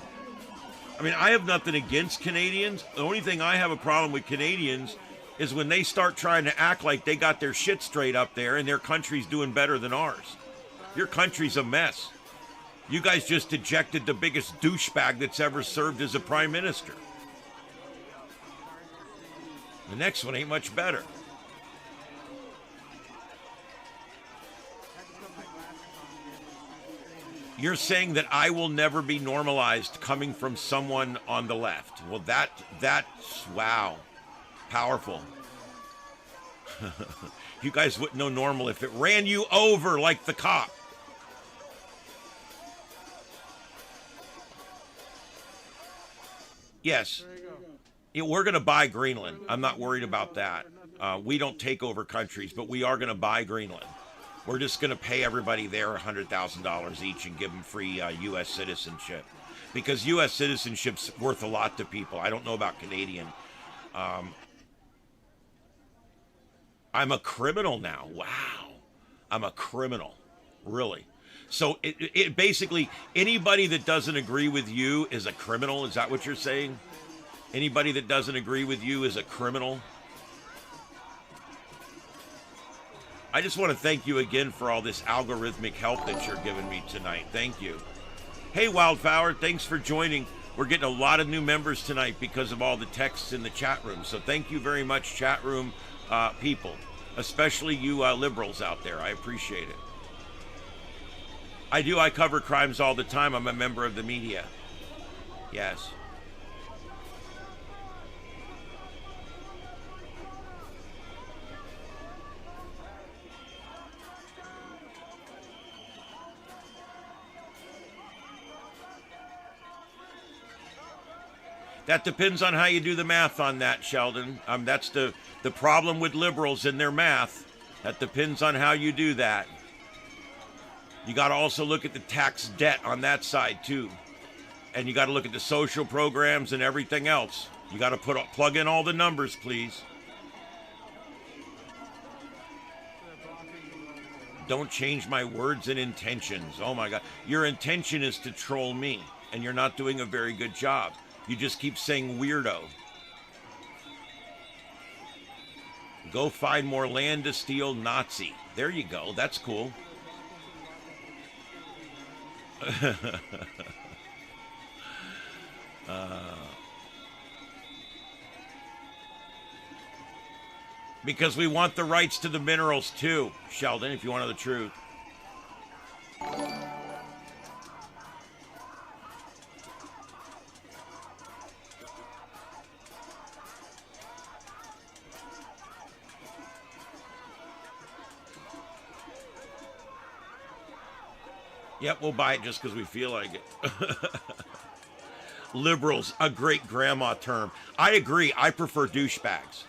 I mean, I have nothing against Canadians. The only thing I have a problem with Canadians is when they start trying to act like they got their shit straight up there and their country's doing better than ours. Your country's a mess. You guys just ejected the biggest douchebag that's ever served as a prime minister. The next one ain't much better. You're saying that I will never be normalized coming from someone on the left. Well, that's wow. Powerful. You guys wouldn't know normal if it ran you over like the cop. Yes. We're going to buy Greenland. I'm not worried about that. We don't take over countries, but we are going to buy Greenland. We're just going to pay everybody there $100,000 each and give them free U.S. citizenship. Because U.S. citizenship's worth a lot to people. I don't know about Canadian. I'm a criminal now. Wow. I'm a criminal. Really. So it basically, anybody that doesn't agree with you is a criminal. Is that what you're saying? Anybody that doesn't agree with you is a criminal? I just want to thank you again for all this algorithmic help that you're giving me tonight. Thank you. Hey, Wildflower, thanks for joining. We're getting a lot of new members tonight because of all the texts in the chat room. So thank you very much, chat room people, especially you liberals out there. I appreciate it. I cover crimes all the time. I'm a member of the media. Yes. That depends on how you do the math on that, Sheldon. That's the problem with liberals in their math. That depends on how you do that. You got to also look at the tax debt on that side, too. And you got to look at the social programs and everything else. You got to plug in all the numbers, please. Don't change my words and intentions. Oh my God. Your intention is to troll me, and you're not doing a very good job. You just keep saying weirdo. Go find more land to steal, Nazi. There you go. That's cool. Because we want the rights to the minerals too, Sheldon, if you want to know the truth. Yep, we'll buy it just because we feel like it. Liberals, a great grandma term. I agree. I prefer douchebags.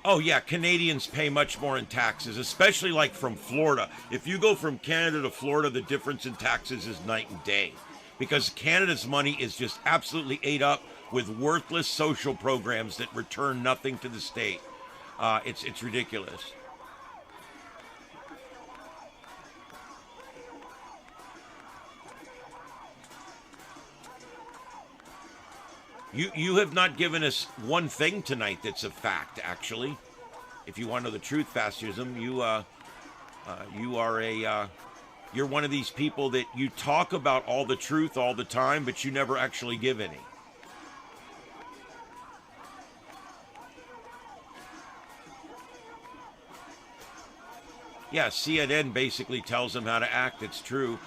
Oh, yeah, Canadians pay much more in taxes, especially like from Florida. If you go from Canada to Florida, the difference in taxes is night and day. Because Canada's money is just absolutely ate up with worthless social programs that return nothing to the state. It's ridiculous. You have not given us one thing tonight that's a fact, actually. If you want to know the truth, fascism, you're one of these people that you talk about all the truth all the time, but you never actually give any. Yeah, CNN basically tells them how to act. It's true.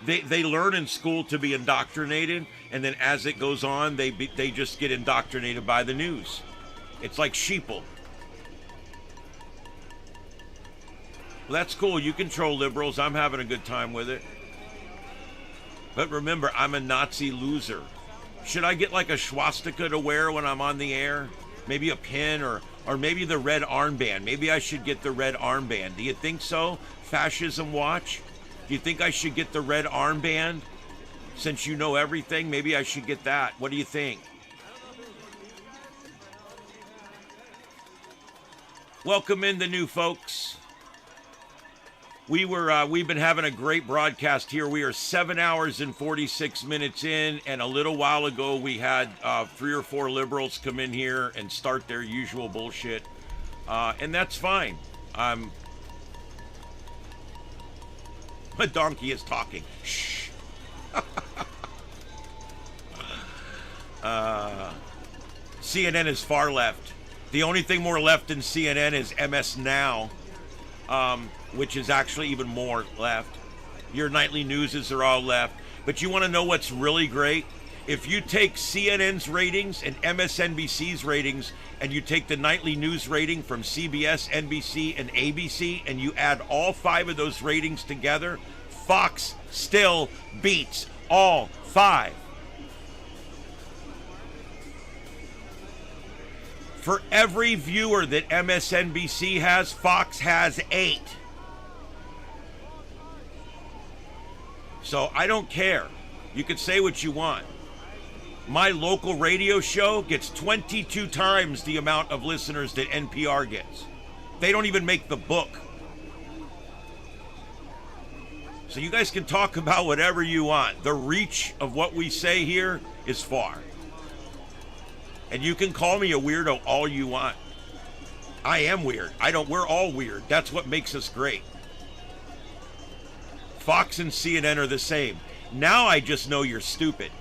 They learn in school to be indoctrinated, and then as it goes on, they just get indoctrinated by the news. It's like sheeple. Well, that's cool. You control liberals. I'm having a good time with it. But remember, I'm a Nazi loser. Should I get like a swastika to wear when I'm on the air? Maybe a pin or maybe the red armband. Maybe I should get the red armband. Do you think so? Fascism Watch? Do you think I should get the red armband? Since you know everything, maybe I should get that. What do you think? Welcome in the new folks. We've been having a great broadcast here. We are 7 hours and 46 minutes in, and a little while ago we had 3 or 4 liberals come in here and start their usual bullshit, and that's fine. A donkey is talking. Shh. CNN is far left. The only thing more left than CNN is MS Now, which is actually even more left. Your nightly newses are all left. But you want to know what's really great? If you take CNN's ratings and MSNBC's ratings, and you take the nightly news rating from CBS, NBC, and ABC, and you add all 5 of those ratings together, Fox still beats all 5. For every viewer that MSNBC has, Fox has 8. So I don't care. You can say what you want. My local radio show gets 22 times the amount of listeners that NPR gets. They don't even make the book. So you guys can talk about whatever you want. The reach of what we say here is far. And you can call me a weirdo all you want. I am weird. We're all weird. That's what makes us great. Fox and CNN are the same. Now I just know you're stupid.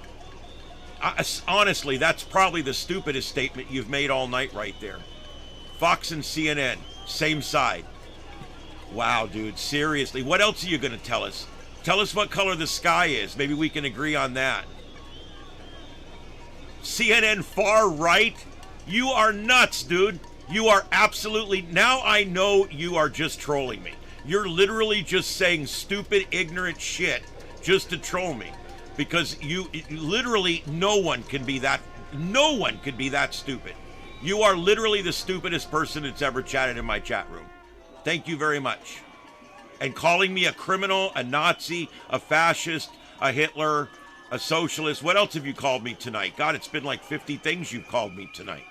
Honestly, that's probably the stupidest statement you've made all night right there. Fox and CNN, same side. Wow, dude, seriously. What else are you going to tell us? Tell us what color the sky is. Maybe we can agree on that. CNN far right? You are nuts, dude. You are absolutely... Now I know you are just trolling me. You're literally just saying stupid, ignorant shit just to troll me. Because you literally, no one can be that stupid. You are literally the stupidest person that's ever chatted in my chat room. Thank you very much. And calling me a criminal, a Nazi, a fascist, a Hitler, a socialist. What else have you called me tonight? God, it's been like 50 things you've called me tonight.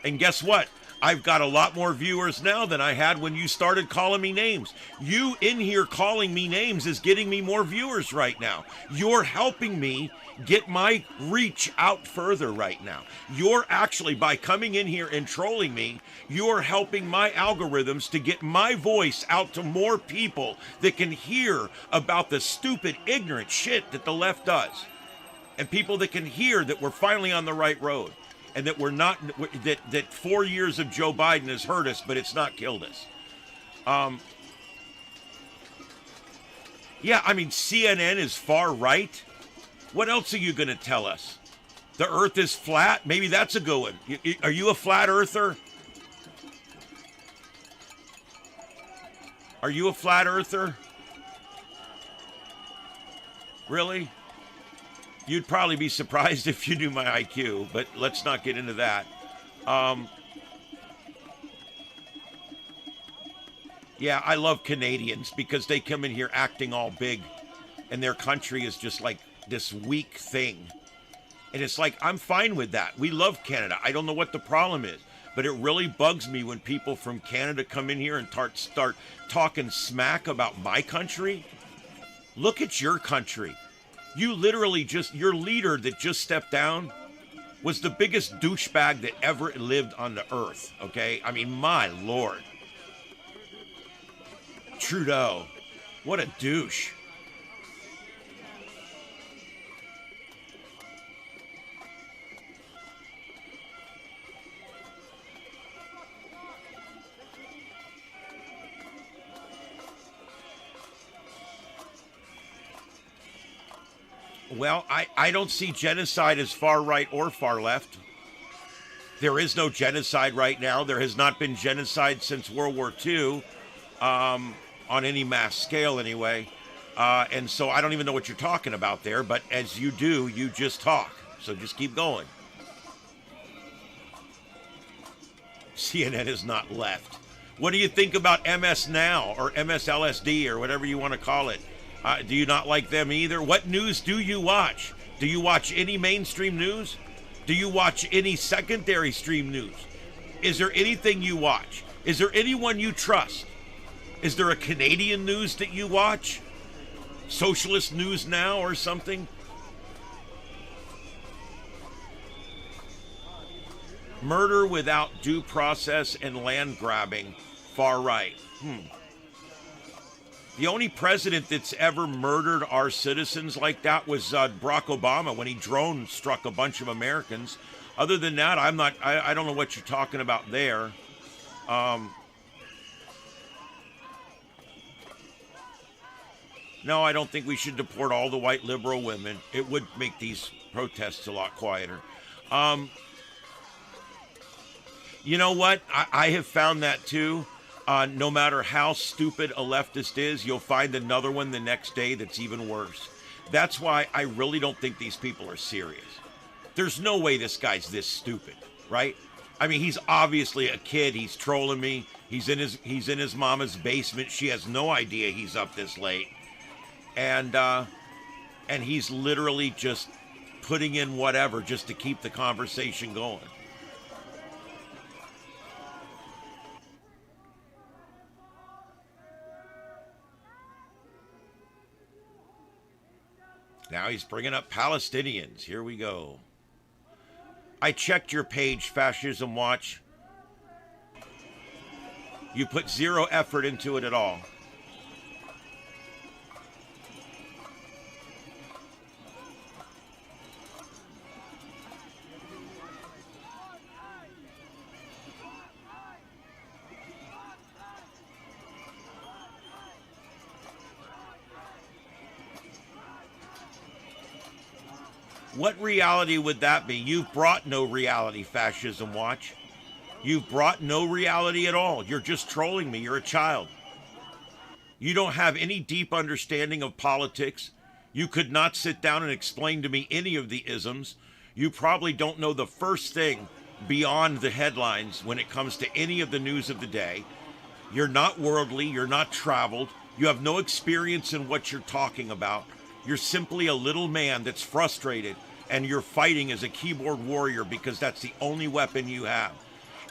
And guess what? I've got a lot more viewers now than I had when you started calling me names. You in here calling me names is getting me more viewers right now. You're helping me get my reach out further right now. You're actually, by coming in here and trolling me, you're helping my algorithms to get my voice out to more people that can hear about the stupid, ignorant shit that the left does. And people that can hear that we're finally on the right road. And that we're not, that 4 years of Joe Biden has hurt us, but it's not killed us. Yeah, I mean, CNN is far right. What else are you going to tell us? The earth is flat? Maybe that's a good one. Are you a flat earther? Are you a flat earther? Really? You'd probably be surprised if you knew my IQ, but let's not get into that. Yeah, I love Canadians because they come in here acting all big, and their country is just like this weak thing. And it's like, I'm fine with that. We love Canada. I don't know what the problem is, but it really bugs me when people from Canada come in here and start talking smack about my country. Look at your country. You literally your leader that just stepped down was the biggest douchebag that ever lived on the earth, okay? I mean, my Lord. Trudeau, what a douche. Well, I don't see genocide as far right or far left. There is no genocide right now. There has not been genocide since World War II, on any mass scale anyway. And so I don't even know what you're talking about there, but as you do, you just talk. So just keep going. CNN is not left. What do you think about MS Now or MSLSD or whatever you want to call it? Do you not like them either? What news do you watch? Do you watch any mainstream news? Do you watch any secondary stream news? Is there anything you watch? Is there anyone you trust? Is there a Canadian news that you watch? Socialist News Now or something? Murder without due process and land grabbing. Far right. The only president that's ever murdered our citizens like that was Barack Obama when he drone struck a bunch of Americans. Other than that, I don't know what you're talking about there. No, I don't think we should deport all the white liberal women. It would make these protests a lot quieter. You know what? I have found that too. No matter how stupid a leftist is, you'll find another one the next day that's even worse. That's why I really don't think these people are serious. There's no way this guy's this stupid, right? I mean, he's obviously a kid. He's trolling me. He's in his mama's basement. She has no idea he's up this late. And he's literally just putting in whatever just to keep the conversation going. Now he's bringing up Palestinians. Here we go. I checked your page, Fascism Watch. You put zero effort into it at all. What reality would that be? You've brought no reality, Fascism Watch. You've brought no reality at all. You're just trolling me. You're a child. You don't have any deep understanding of politics. You could not sit down and explain to me any of the isms. You probably don't know the first thing beyond the headlines when it comes to any of the news of the day. You're not worldly. You're not traveled. You have no experience in what you're talking about. You're simply a little man that's frustrated, and you're fighting as a keyboard warrior because that's the only weapon you have.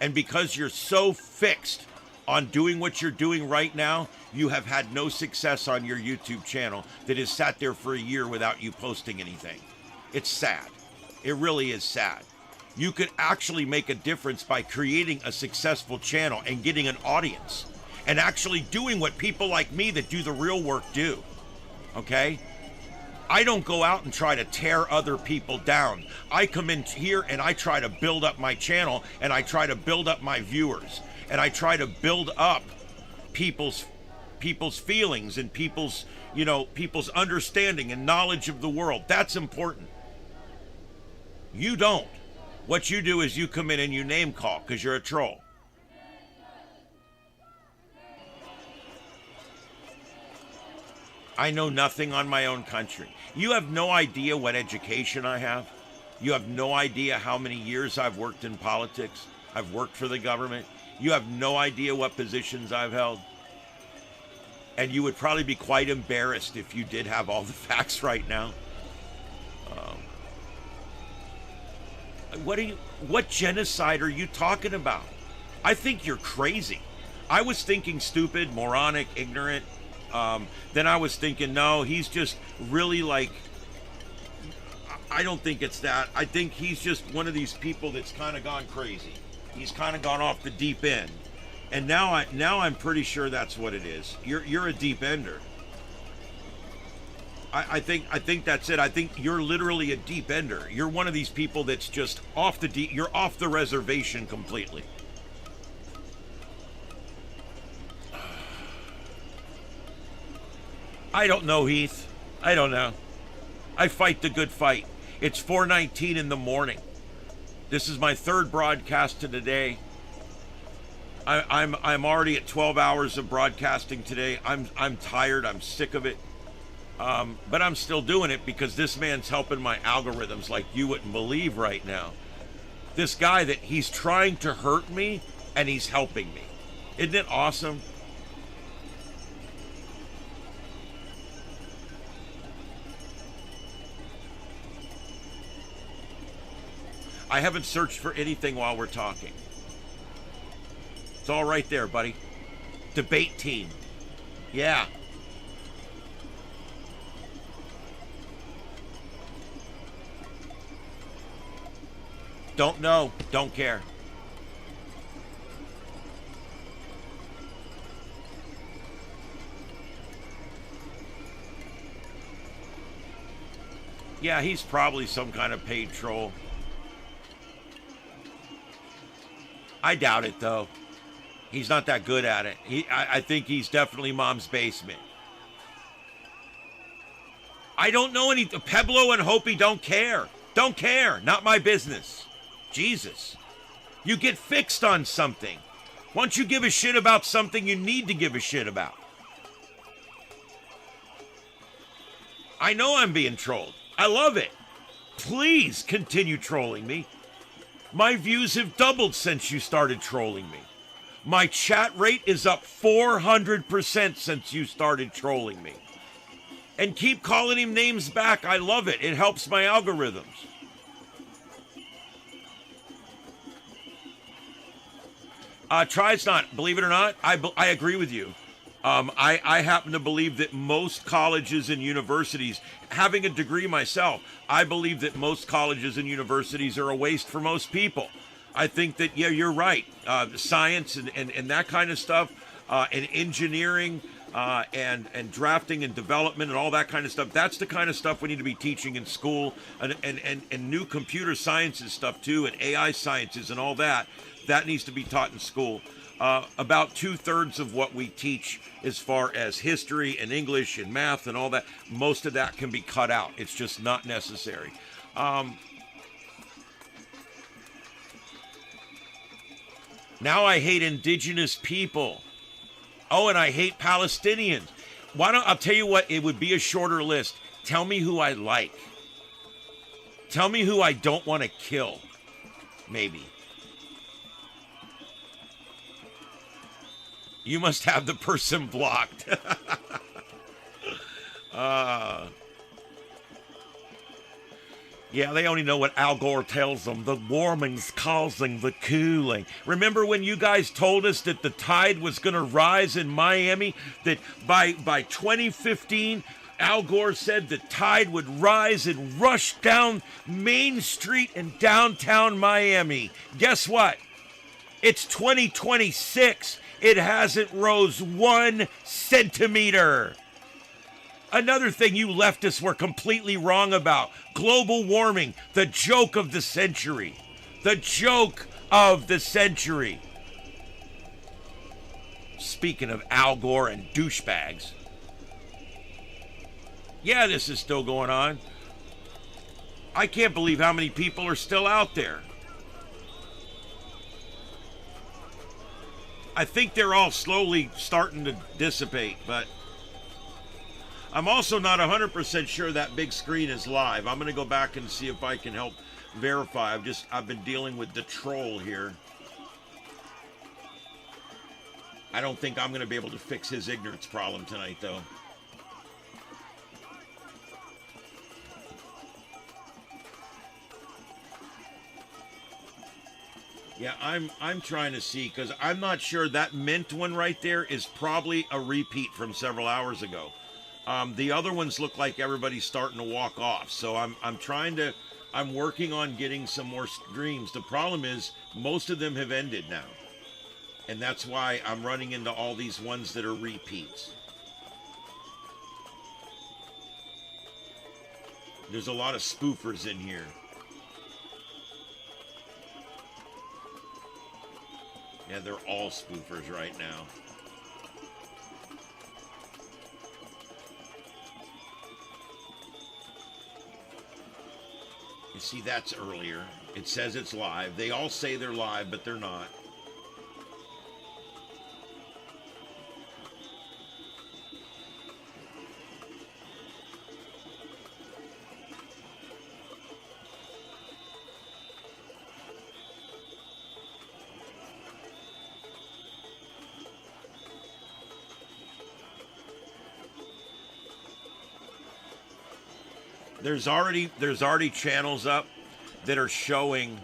And because you're so fixed on doing what you're doing right now, you have had no success on your YouTube channel that has sat there for a year without you posting anything. It's sad. It really is sad. You could actually make a difference by creating a successful channel and getting an audience and actually doing what people like me that do the real work do. Okay? I don't go out and try to tear other people down. I come in here and I try to build up my channel, and I try to build up my viewers, and I try to build up people's feelings and people's understanding and knowledge of the world. That's important. You don't. What you do is you come in and you name call because you're a troll. I know nothing on my own country. You have no idea what education I have. You have no idea how many years I've worked in politics. I've worked for the government. You have no idea what positions I've held. And you would probably be quite embarrassed if you did have all the facts right now. What genocide are you talking about? I think you're crazy. I was thinking stupid, moronic, ignorant. Then I was thinking, no, he's just really like, I don't think it's that. I think he's just one of these people that's kind of gone crazy. He's kind of gone off the deep end. And now I'm pretty sure that's what it is. You're a deep ender. I think that's it. I think you're literally a deep ender. You're one of these people that's just off the deep, you're off the reservation completely. I don't know, Heath. I don't know. I fight the good fight. It's 4:19 in the morning. This is my third broadcast of the day. I'm already at 12 hours of broadcasting today. I'm tired. I'm sick of it. But I'm still doing it because this man's helping my algorithms like you wouldn't believe right now. This guy that he's trying to hurt me and he's helping me. Isn't it awesome? I haven't searched for anything while we're talking. It's all right there, buddy. Debate team. Yeah. Don't know. Don't care. Yeah, he's probably some kind of paid troll. I doubt it, though. He's not that good at it. I think he's definitely Mom's basement. I don't know any... Peblo and Hopi don't care. Don't care. Not my business. Jesus. You get fixed on something. Once you give a shit about something you need to give a shit about. I know I'm being trolled. I love it. Please continue trolling me. My views have doubled since you started trolling me. My chat rate is up 400% since you started trolling me. And keep calling him names back. I love it. It helps my algorithms. Try's not. Believe it or not, I agree with you. I happen to believe that most colleges and universities, having a degree myself, I believe that most colleges and universities are a waste for most people. I think that, yeah, you're right. Science and that kind of stuff, and engineering, and drafting and development and all that kind of stuff, that's the kind of stuff we need to be teaching in school, and new computer sciences stuff too, and AI sciences and all that. That needs to be taught in school. About 2/3 of what we teach as far as history and English and math and all that, most of that can be cut out. It's just not necessary. Now I hate indigenous people. Oh, and I hate Palestinians. I'll tell you what, it would be a shorter list. Tell me who I like. Tell me who I don't want to kill. Maybe. You must have the person blocked. Yeah, they only know what Al Gore tells them. The warming's causing the cooling. Remember when you guys told us that the tide was going to rise in Miami? That by 2015, Al Gore said the tide would rise and rush down Main Street in downtown Miami. Guess what? It's 2026. It hasn't rose 1 centimeter. Another thing you leftists were completely wrong about. Global warming, the joke of the century. The joke of the century. Speaking of Al Gore and douchebags. Yeah, this is still going on. I can't believe how many people are still out there. I think they're all slowly starting to dissipate, but I'm also not 100% sure that big screen is live. I'm going to go back and see if I can help verify. I've been dealing with the troll here. I don't think I'm going to be able to fix his ignorance problem tonight, though. Yeah, I'm trying to see, because I'm not sure that mint one right there is probably a repeat from several hours ago. The other ones look like everybody's starting to walk off. So I'm working on getting some more streams. The problem is most of them have ended now. And that's why I'm running into all these ones that are repeats. There's a lot of spoofers in here. Yeah, they're all spoofers right now. You see, that's earlier. It says it's live. They all say they're live, but they're not. There's already channels up that are showing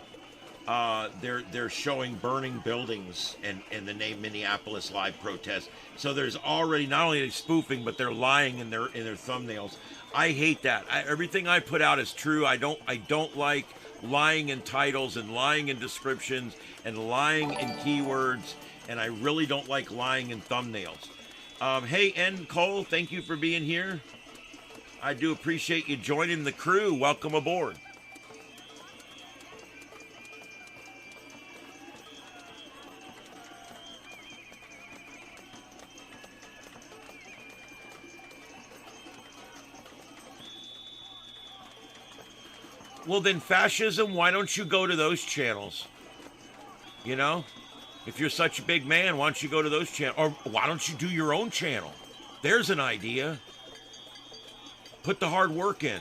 they're showing burning buildings and the name Minneapolis live protest. So there's already not only spoofing, but they're lying in their thumbnails. I hate that. Everything I put out is true. I don't like lying in titles and lying in descriptions and lying in keywords, and I really don't like lying in thumbnails. Hey, N. Cole, thank you for being here. I do appreciate you joining the crew. Welcome aboard. Well, then, fascism, why don't you go to those channels? You know? If you're such a big man, why don't you go to those channels? Or why don't you do your own channel? There's an idea. Put the hard work in.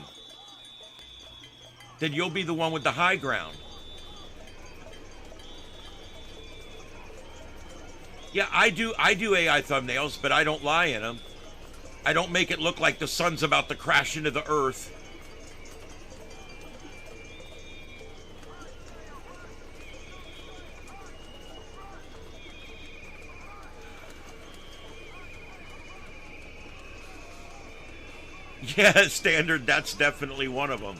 Then you'll be the one with the high ground. Yeah, I do AI thumbnails, but I don't lie in them. I don't make it look like the sun's about to crash into the earth. Yeah, standard, that's definitely one of them.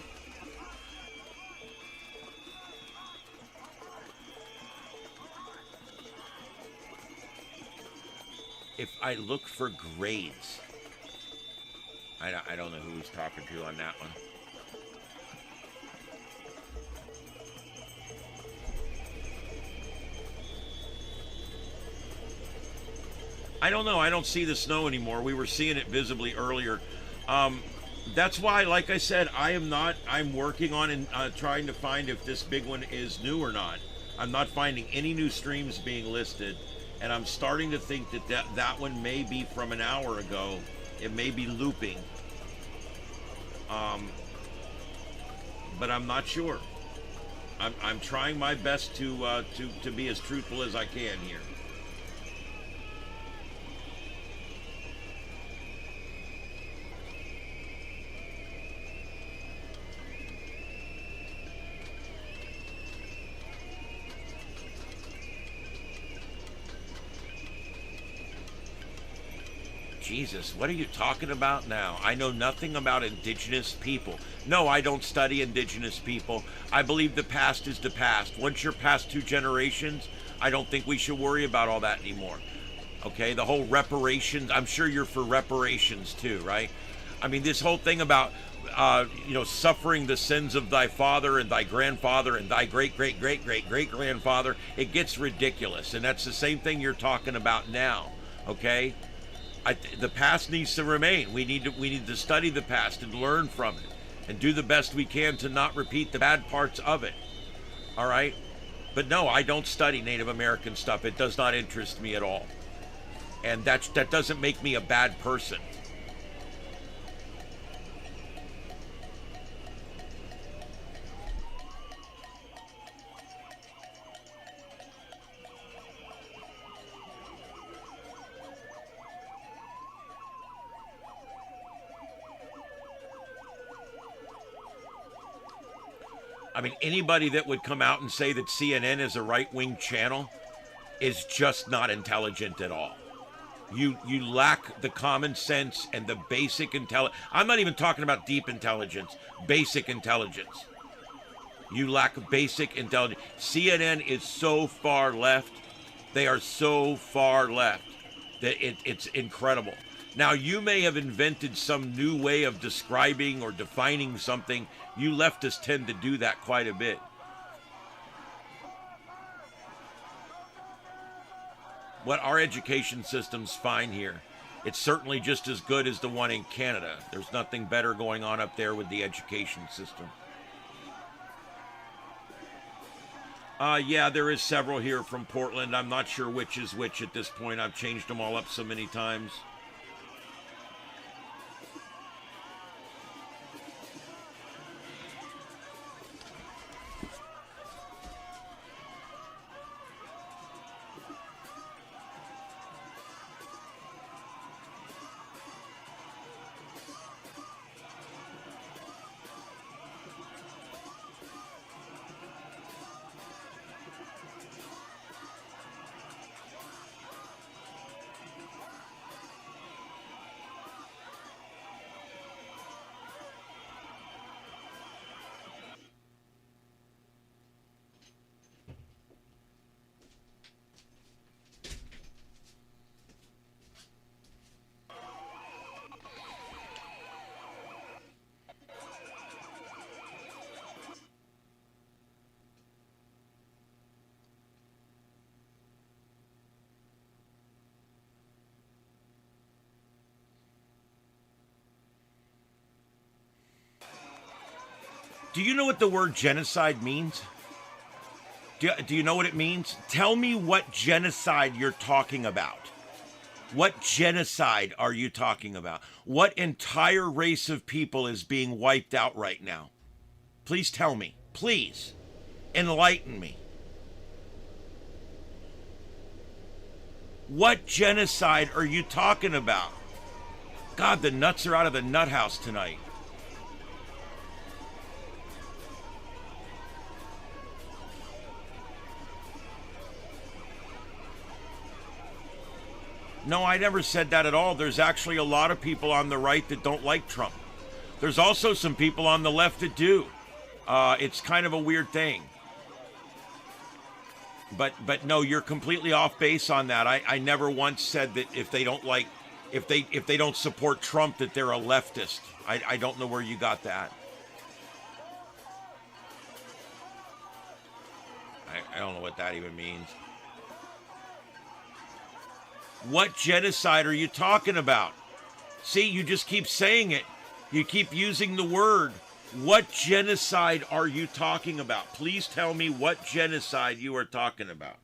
If I look for grades, I don't know who he's talking to on that one. I don't know. I don't see the snow anymore. We were seeing it visibly earlier. That's why, like I said, I'm working on and trying to find if this big one is new or not. I'm not finding any new streams being listed, and I'm starting to think that one may be from an hour ago. It may be looping. But I'm not sure. I'm trying my best to be as truthful as I can here. Jesus, what are you talking about now? I know nothing about indigenous people. No, I don't study indigenous people. I believe the past is the past. Once you're past 2 generations, I don't think we should worry about all that anymore. Okay, the whole reparations, I'm sure you're for reparations too, right? I mean, this whole thing about, suffering the sins of thy father and thy grandfather and thy great-great-great-great-great-grandfather, it gets ridiculous. And that's the same thing you're talking about now, okay? The past needs to remain. We need to study the past and learn from it and do the best we can to not repeat the bad parts of it, all right? But no, I don't study Native American stuff. It does not interest me at all. And that doesn't make me a bad person. I mean, anybody that would come out and say that CNN is a right-wing channel is just not intelligent at all. You lack the common sense and the basic intelligence. I'm not even talking about deep intelligence, basic intelligence. You lack basic intelligence. CNN is so far left. They are so far left that it's incredible. Now, you may have invented some new way of describing or defining something. You leftists tend to do that quite a bit. What our education system's fine here. It's certainly just as good as the one in Canada. There's nothing better going on up there with the education system. Yeah, there is several here from Portland. I'm not sure which is which at this point. I've changed them all up so many times. Do you know what the word genocide means? Do you know what it means? Tell me what genocide you're talking about. What genocide are you talking about? What entire race of people is being wiped out right now? Please tell me. Please. Enlighten me. What genocide are you talking about? God, the nuts are out of the nut house tonight. No, I never said that at all. There's actually a lot of people on the right that don't like Trump. There's also some people on the left that do. It's kind of a weird thing. But no, you're completely off base on that. I never once said that if they don't like, if they don't support Trump, that they're a leftist. I don't know where you got that. I don't know what that even means. What genocide are you talking about? See, you just keep saying it. You keep using the word. What genocide are you talking about? Please tell me what genocide you are talking about.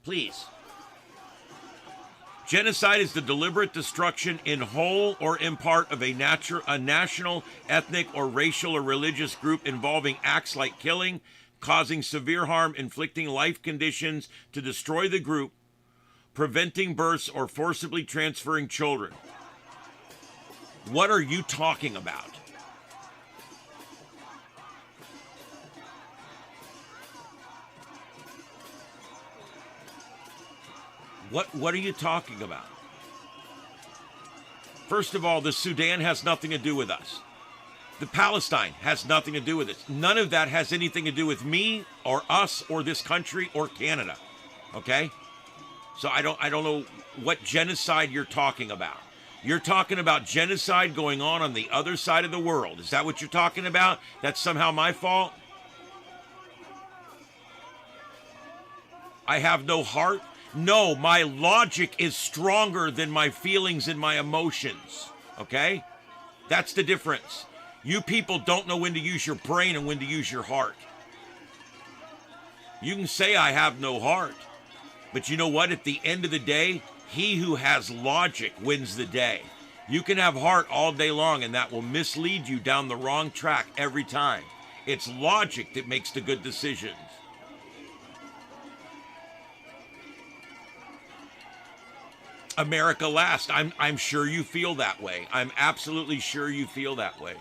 Please. Genocide is the deliberate destruction in whole or in part of a national, ethnic, or racial or religious group involving acts like killing, causing severe harm, inflicting life conditions to destroy the group, preventing births, or forcibly transferring children. What are you talking about? What are you talking about? First of all, the Sudan has nothing to do with us. The Palestine has nothing to do with it. None of that has anything to do with me or us or this country or Canada. Okay? So I don't know what genocide you're talking about. You're talking about genocide going on the other side of the world. Is that what you're talking about? That's somehow my fault? I have no heart? No, my logic is stronger than my feelings and my emotions. Okay? That's the difference. You people don't know when to use your brain and when to use your heart. You can say I have no heart, but you know what? At the end of the day, he who has logic wins the day. You can have heart all day long, and that will mislead you down the wrong track every time. It's logic that makes the good decisions. America last. I'm sure you feel that way. I'm absolutely sure you feel that way.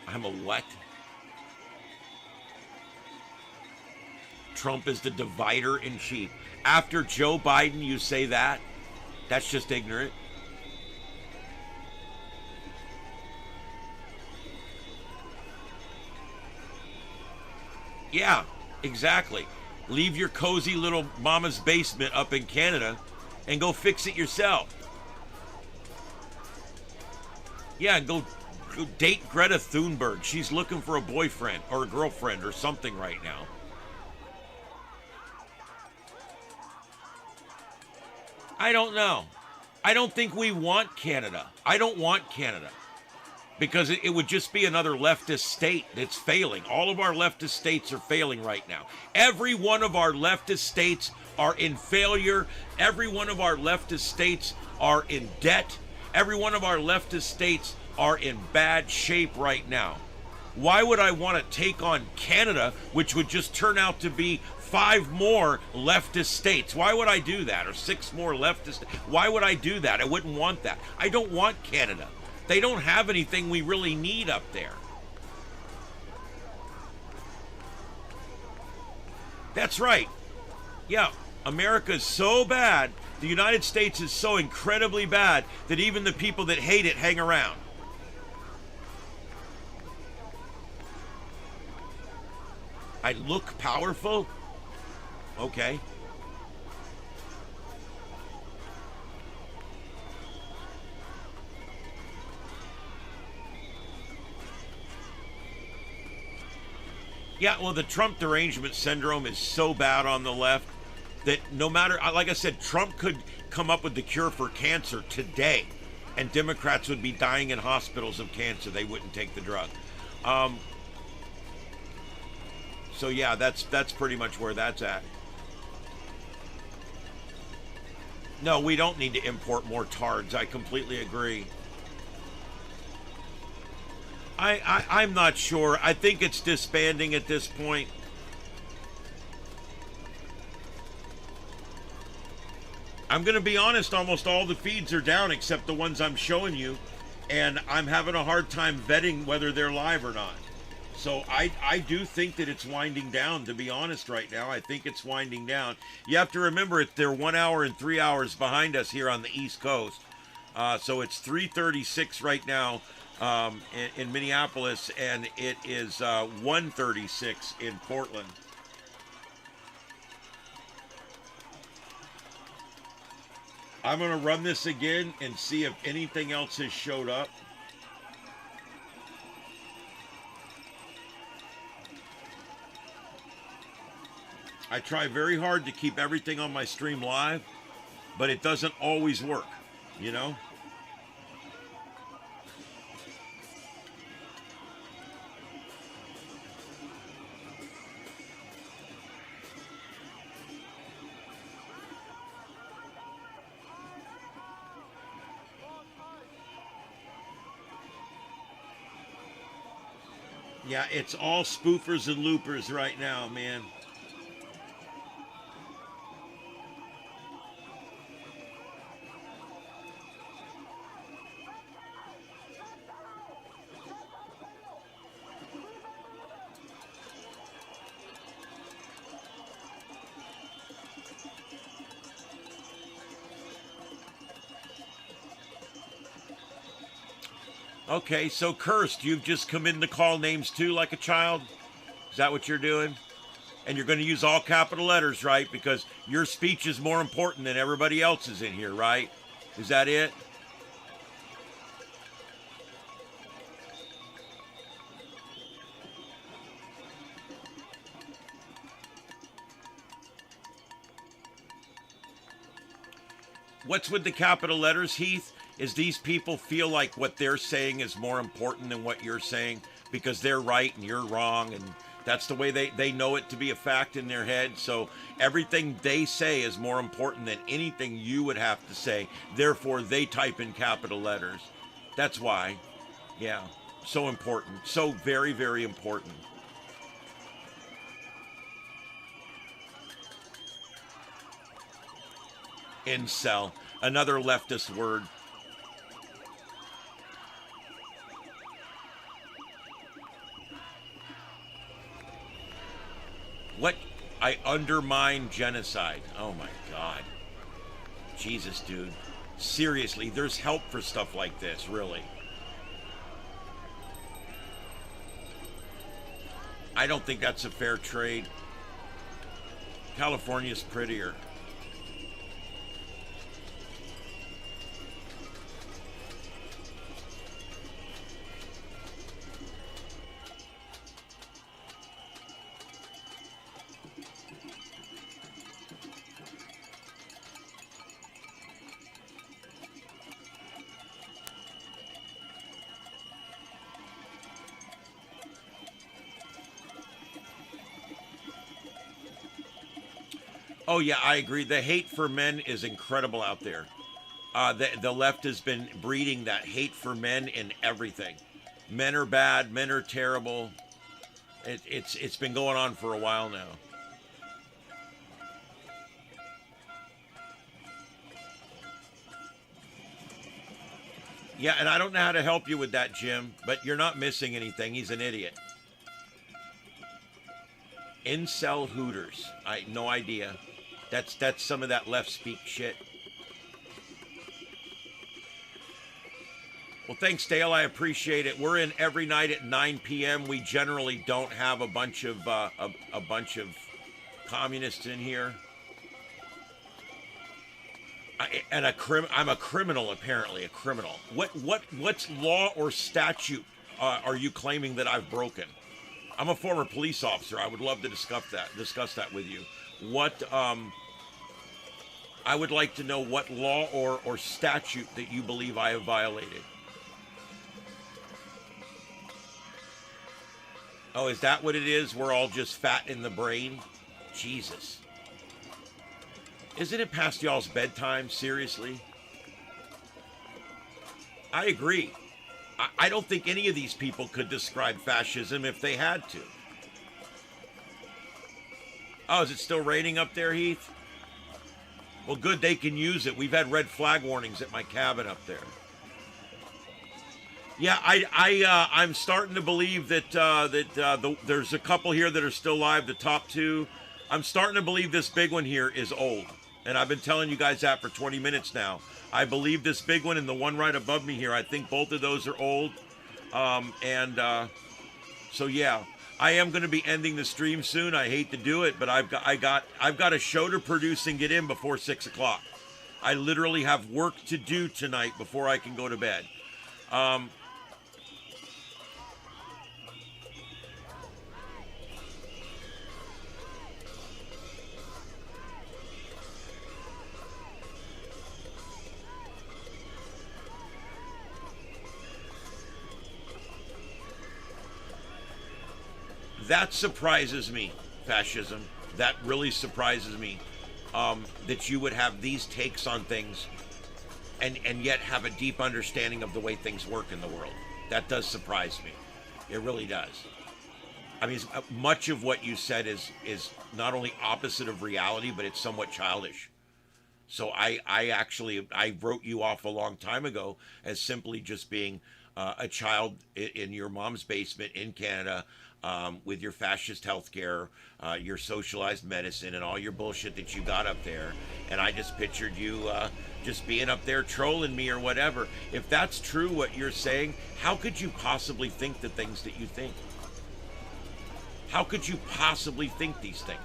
I'm a what? Trump is the divider in chief. After Joe Biden, you say that? That's just ignorant. Yeah, exactly. Leave your cozy little mama's basement up in Canada and go fix it yourself. Yeah, go date Greta Thunberg. She's looking for a boyfriend or a girlfriend or something right now. I don't know. I don't think we want Canada. I don't want Canada. Because it would just be another leftist state that's failing. All of our leftist states are failing right now. Every one of our leftist states are in failure. Every one of our leftist states are in debt. Every one of our leftist states are in bad shape right now. Why would I want to take on Canada, which would just turn out to be 5 more leftist states? Why would I do that? Or 6 more leftist? Why would I do that? I wouldn't want that. I don't want Canada. They don't have anything we really need up there. That's right. Yeah, America is so bad. The United States is so incredibly bad that even the people that hate it hang around. I look powerful? Okay. Yeah, well, the Trump derangement syndrome is so bad on the left that no matter, like I said, Trump could come up with the cure for cancer today, and Democrats would be dying in hospitals of cancer. They wouldn't take the drug. So yeah, that's pretty much where that's at. No, we don't need to import more tards. I completely agree. I'm not sure. I think it's disbanding at this point. I'm going to be honest, almost all the feeds are down except the ones I'm showing you, and I'm having a hard time vetting whether they're live or not. So I do think that it's winding down, to be honest right now. I think it's winding down. You have to remember they're 1 hour and 3 hours behind us here on the East Coast. So it's 3:36 right now. In Minneapolis, and it is 1:36 in Portland. I'm going to run this again and see if anything else has showed up. I try very hard to keep everything on my stream live, but it doesn't always work, you know? Yeah, it's all spoofers and loopers right now, man. Okay, so cursed, you've just come in to call names too like a child? Is that what you're doing? And you're going to use all capital letters, right? Because your speech is more important than everybody else's in here, right? Is that it? What's with the capital letters, Heath? Is these people feel like what they're saying is more important than what you're saying because they're right and you're wrong, and that's the way they know it to be a fact in their head. So everything they say is more important than anything you would have to say. Therefore, they type in capital letters. That's why. Yeah. So important. So very, very important. Incel. Another leftist word. What? I undermine genocide. Oh my God. Jesus, dude. Seriously, there's help for stuff like this, really. I don't think that's a fair trade. California's prettier. Oh yeah, I agree. The hate for men is incredible out there. The left has been breeding that hate for men in everything. Men are bad. Men are terrible. It's been going on for a while now. Yeah, and I don't know how to help you with that, Jim, but you're not missing anything. He's an idiot. Incel Hooters. No idea. That's some of that left speak shit. Well, thanks, Dale. I appreciate it. We're in every night at 9 p.m. We generally don't have a bunch of communists in here. I'm a criminal, apparently, a criminal. What's law or statute are you claiming that I've broken? I'm a former police officer. I would love to discuss that with you. I would like to know what law or statute that you believe I have violated. Oh, is that what it is? We're all just fat in the brain? Jesus. Isn't it past y'all's bedtime? Seriously? I agree. I don't think any of these people could describe fascism if they had to. Oh, is it still raining up there, Heath? Well, good, they can use it. We've had red flag warnings at my cabin up there. Yeah, I'm starting to believe that there's a couple here that are still live, the top two. I'm starting to believe this big one here is old. And I've been telling you guys that for 20 minutes now. I believe this big one and the one right above me here, I think both of those are old. So yeah, I am going to be ending the stream soon. I hate to do it, but I've got a show to produce and get in before 6 o'clock. I literally have work to do tonight before I can go to bed. That surprises me, fascism. That really surprises me, that you would have these takes on things and yet have a deep understanding of the way things work in the world. That does surprise me. It really does. I mean, much of what you said is not only opposite of reality, but it's somewhat childish. So I wrote you off a long time ago as simply just being a child in your mom's basement in Canada, with your fascist healthcare, your socialized medicine, and all your bullshit that you got up there. And I just pictured you just being up there trolling me or whatever. If that's true what you're saying, how could you possibly think the things that you think? How could you possibly think these things?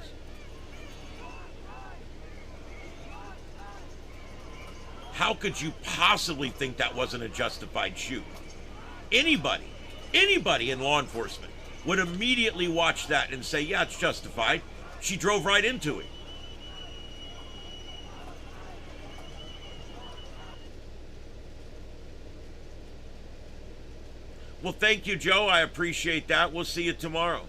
How could you possibly think that wasn't a justified shoot? Anybody in law enforcement would immediately watch that and say, yeah, it's justified. She drove right into it. Well, thank you, Joe. I appreciate that. We'll see you tomorrow.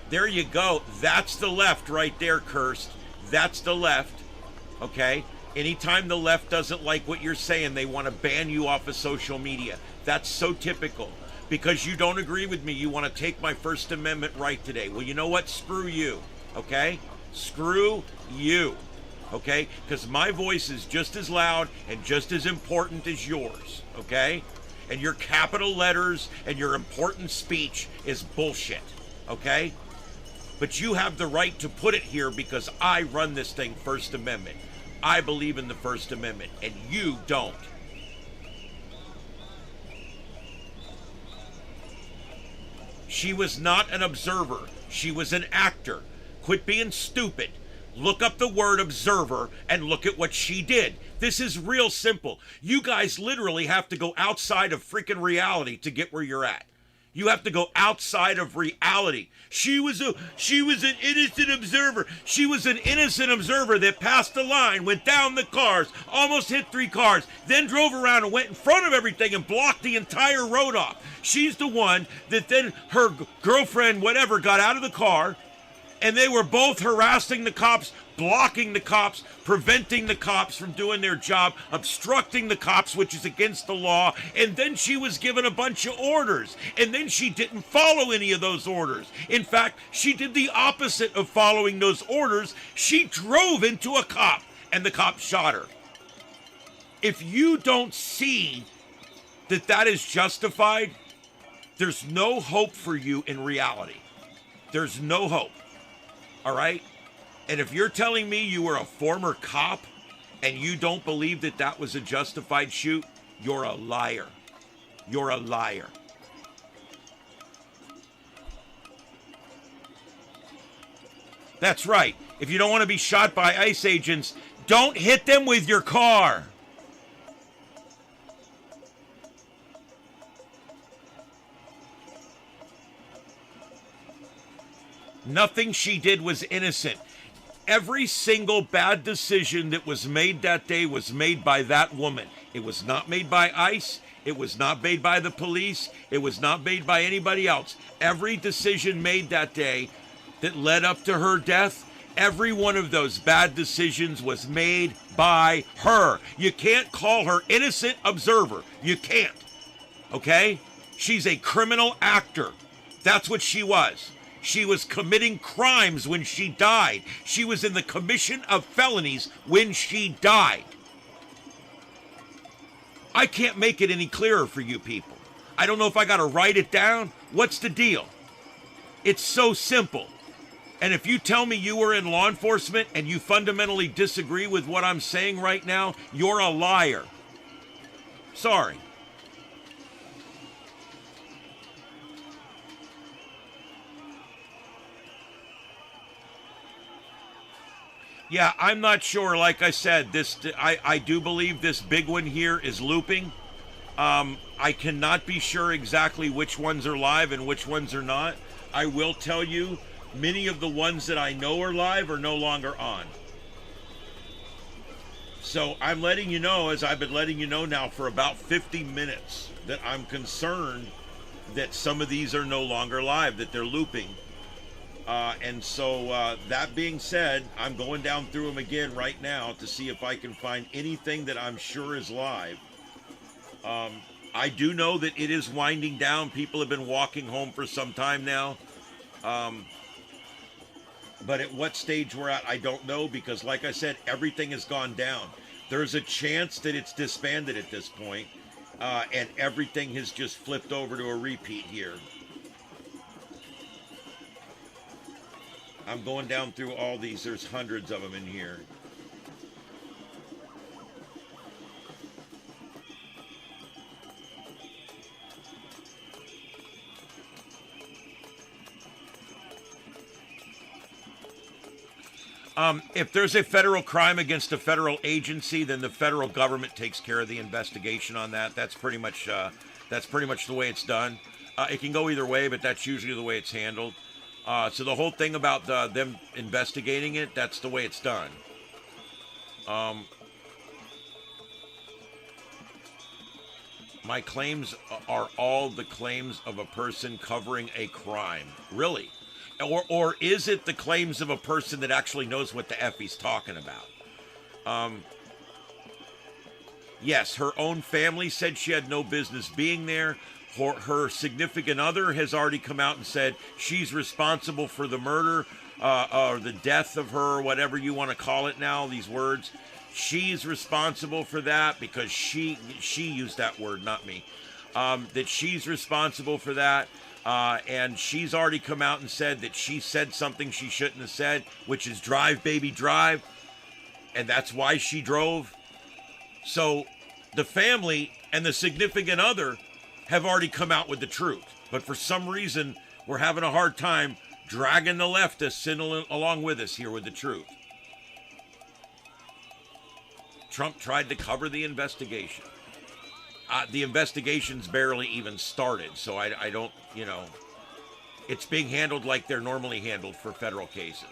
There you go. That's the left right there, Cursed. That's the left. Okay? Anytime the left doesn't like what you're saying, they want to ban you off of social media. That's so typical. Because you don't agree with me, you want to take my First Amendment right today. Well, you know what? Screw you. Okay? Screw you. Okay? Because my voice is just as loud and just as important as yours. Okay? And your capital letters and your important speech is bullshit. Okay? But you have the right to put it here because I run this thing First Amendment. I believe in the First Amendment, and you don't. She was not an observer. She was an actor. Quit being stupid. Look up the word observer and look at what she did. This is real simple. You guys literally have to go outside of freaking reality to get where you're at. You have to go outside of reality. She was an innocent observer. She was an innocent observer that passed the line, went down the cars, almost hit 3 cars, then drove around and went in front of everything and blocked the entire road off. She's the one that then her girlfriend, whatever, got out of the car, and they were both harassing the cops, blocking the cops, preventing the cops from doing their job, obstructing the cops, which is against the law, and then she was given a bunch of orders, and then she didn't follow any of those orders. In fact, she did the opposite of following those orders. She drove into a cop, and the cop shot her. If you don't see that that is justified, there's no hope for you in reality. There's no hope. All right? And if you're telling me you were a former cop and you don't believe that that was a justified shoot, you're a liar. You're a liar. That's right. If you don't want to be shot by ICE agents, don't hit them with your car. Nothing she did was innocent. Every single bad decision that was made that day was made by that woman. It was not made by ICE. It was not made by the police. It was not made by anybody else. Every decision made that day that led up to her death, every one of those bad decisions was made by her. You can't call her innocent observer. You can't. Okay? She's a criminal actor. That's what she was. She was committing crimes when she died. She was in the commission of felonies when she died. I can't make it any clearer for you people. I don't know if I got to write it down. What's the deal? It's so simple. And if you tell me you were in law enforcement and you fundamentally disagree with what I'm saying right now, you're a liar. Sorry. Yeah, I'm not sure. Like I said, I do believe this big one here is looping. I cannot be sure exactly which ones are live and which ones are not. I will tell you, many of the ones that I know are live are no longer on. So I'm letting you know, as I've been letting you know now for about 50 minutes, that I'm concerned that some of these are no longer live, that they're looping. And so that being said, I'm going down through them again right now to see if I can find anything that I'm sure is live. I do know that it is winding down. People have been walking home for some time now. But at what stage we're at, I don't know, because like I said, everything has gone down. There's a chance that it's disbanded at this point, and everything has just flipped over to a repeat here. I'm going down through all these. There's hundreds of them in here. If there's a federal crime against a federal agency, then the federal government takes care of the investigation on that. That's pretty much the way it's done. It can go either way, but that's usually the way it's handled. So the whole thing about them investigating it, that's the way it's done. My claims are all the claims of a person covering a crime. Really? Or is it the claims of a person that actually knows what the F he's talking about? Yes, her own family said she had no business being there. Her significant other has already come out and said she's responsible for the murder or the death of her, or whatever you want to call it now, these words. She's responsible for that because she used that word, not me. That she's responsible for that. And she's already come out and said that she said something she shouldn't have said, which is drive, baby, drive. And that's why she drove. So the family and the significant other have already come out with the truth. But for some reason, we're having a hard time dragging the leftists in along with us here with the truth. Trump tried to cover the investigation. The investigation's barely even started, so I don't, it's being handled like they're normally handled for federal cases.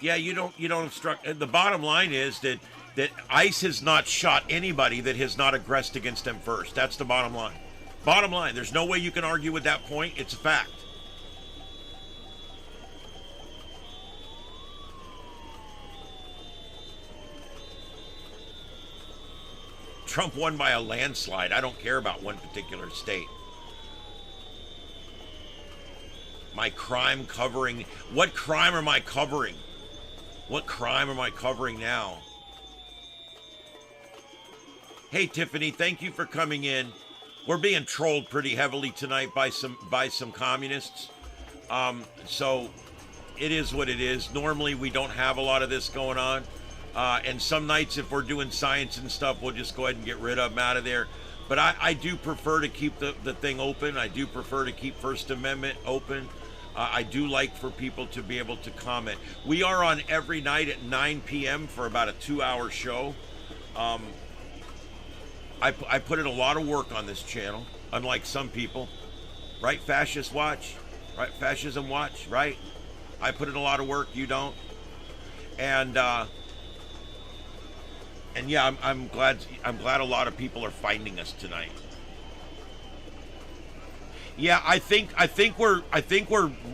Yeah, you don't obstruct. The bottom line is that ICE has not shot anybody that has not aggressed against them first. That's the bottom line. Bottom line, there's no way you can argue with that point. It's a fact. Trump won by a landslide. I don't care about one particular state. My crime covering. What crime am I covering? What crime am I covering now? Hey, Tiffany, thank you for coming in. We're being trolled pretty heavily tonight by some communists. So it is what it is. Normally, we don't have a lot of this going on. And some nights, if we're doing science and stuff, we'll just go ahead and get rid of them out of there. But I do prefer to keep the thing open. I do prefer to keep First Amendment open. I do like for people to be able to comment. We are on every night at 9 p.m. for about a 2-hour show. I put in a lot of work on this channel, unlike some people. Right, Fascist Watch? Right, Fascism Watch, right? I put in a lot of work, you don't. And yeah, I'm glad a lot of people are finding us tonight. Yeah, I think we're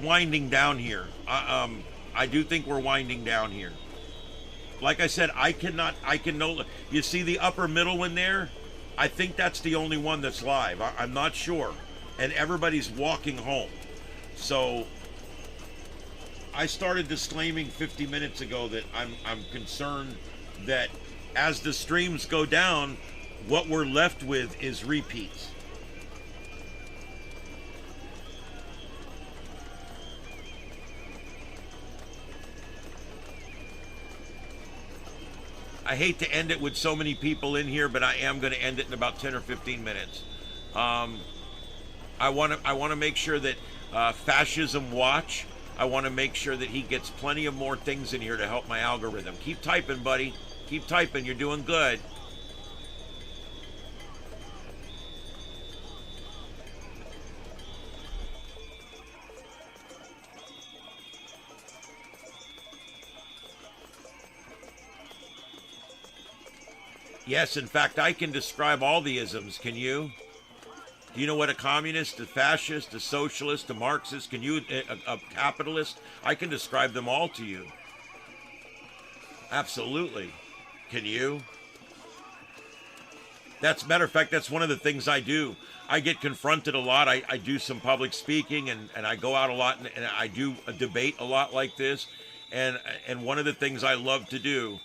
winding down here. I do think we're winding down here. Like I said, you see the upper middle one there? I think that's the only one that's live. I'm not sure. And everybody's walking home. So I started disclaiming 50 minutes ago that I'm concerned that as the streams go down, what we're left with is repeats. I hate to end it with so many people in here, but I am going to end it in about 10 or 15 minutes. I want to make sure that Fascism Watch, I want to make sure that he gets plenty of more things in here to help my algorithm. Keep typing, buddy. Keep typing. You're doing good. Yes, in fact, I can describe all the isms. Can you? Do you know what a communist, a fascist, a socialist, a Marxist, can you, a capitalist? I can describe them all to you. Absolutely. Can you? That's matter of fact, that's one of the things I do. I get confronted a lot. I do some public speaking and I go out a lot and I do a debate a lot like this. And one of the things I love to do,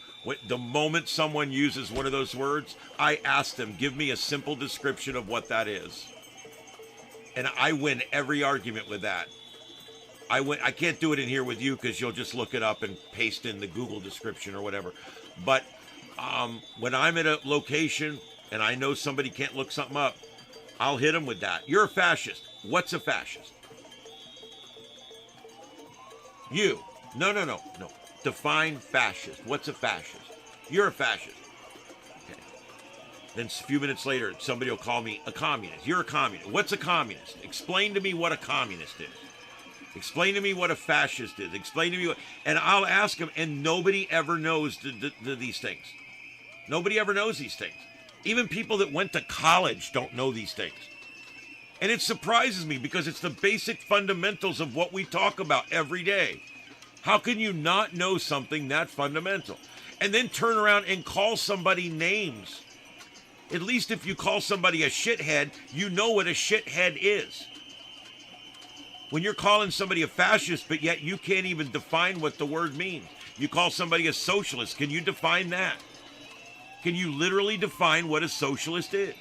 the moment someone uses one of those words, I ask them, give me a simple description of what that is. And I win every argument with that. I can't do it in here with you because you'll just look it up and paste in the Google description or whatever. But when I'm at a location and I know somebody can't look something up, I'll hit them with that. You're a fascist. What's a fascist? You. No. Define fascist. What's a fascist? You're a fascist. Okay. Then a few minutes later, somebody will call me a communist. You're a communist. What's a communist? Explain to me what a communist is. Explain to me what a fascist is. Explain to me what... And I'll ask them, and nobody ever knows these things. Nobody ever knows these things. Even people that went to college don't know these things. And it surprises me because it's the basic fundamentals of what we talk about every day. How can you not know something that fundamental? And then turn around and call somebody names. At least if you call somebody a shithead, you know what a shithead is. When you're calling somebody a fascist, but yet you can't even define what the word means. You call somebody a socialist. Can you define that? Can you literally define what a socialist is?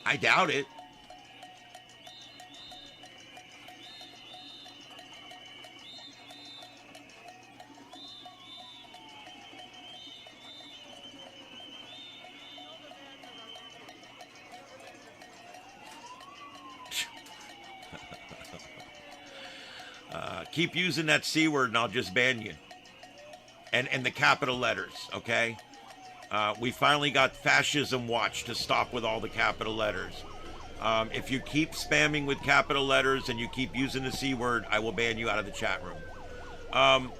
I doubt it. Keep using that C word and I'll just ban you. And the capital letters, okay? We finally got Fascism Watch to stop with all the capital letters. If you keep spamming with capital letters and you keep using the C word, I will ban you out of the chat room.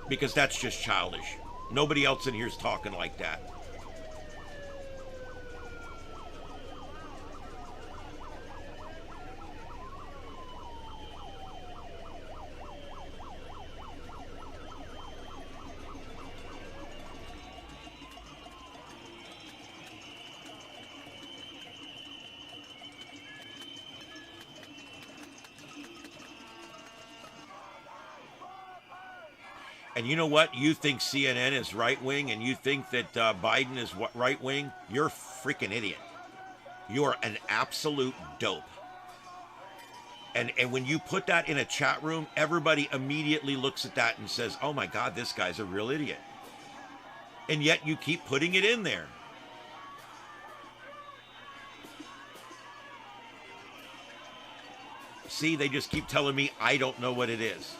Because that's just childish. Nobody else in here is talking like that. And you know what? You think CNN is right-wing and you think that Biden is right-wing? You're a freaking idiot. You are an absolute dope. And when you put that in a chat room, everybody immediately looks at that and says, oh my God, this guy's a real idiot. And yet you keep putting it in there. See, they just keep telling me I don't know what it is.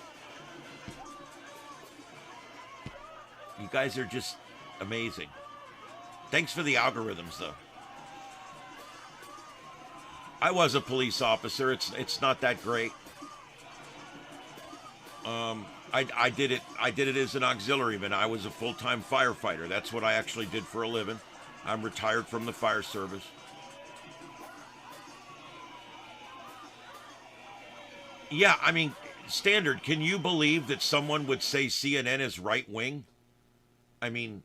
You guys are just amazing. Thanks for the algorithms, though. I was a police officer. It's not that great. I did it as an auxiliaryman. I was a full-time firefighter. That's what I actually did for a living. I'm retired from the fire service. Yeah, I mean, Standard, can you believe that someone would say CNN is right-wing? I mean,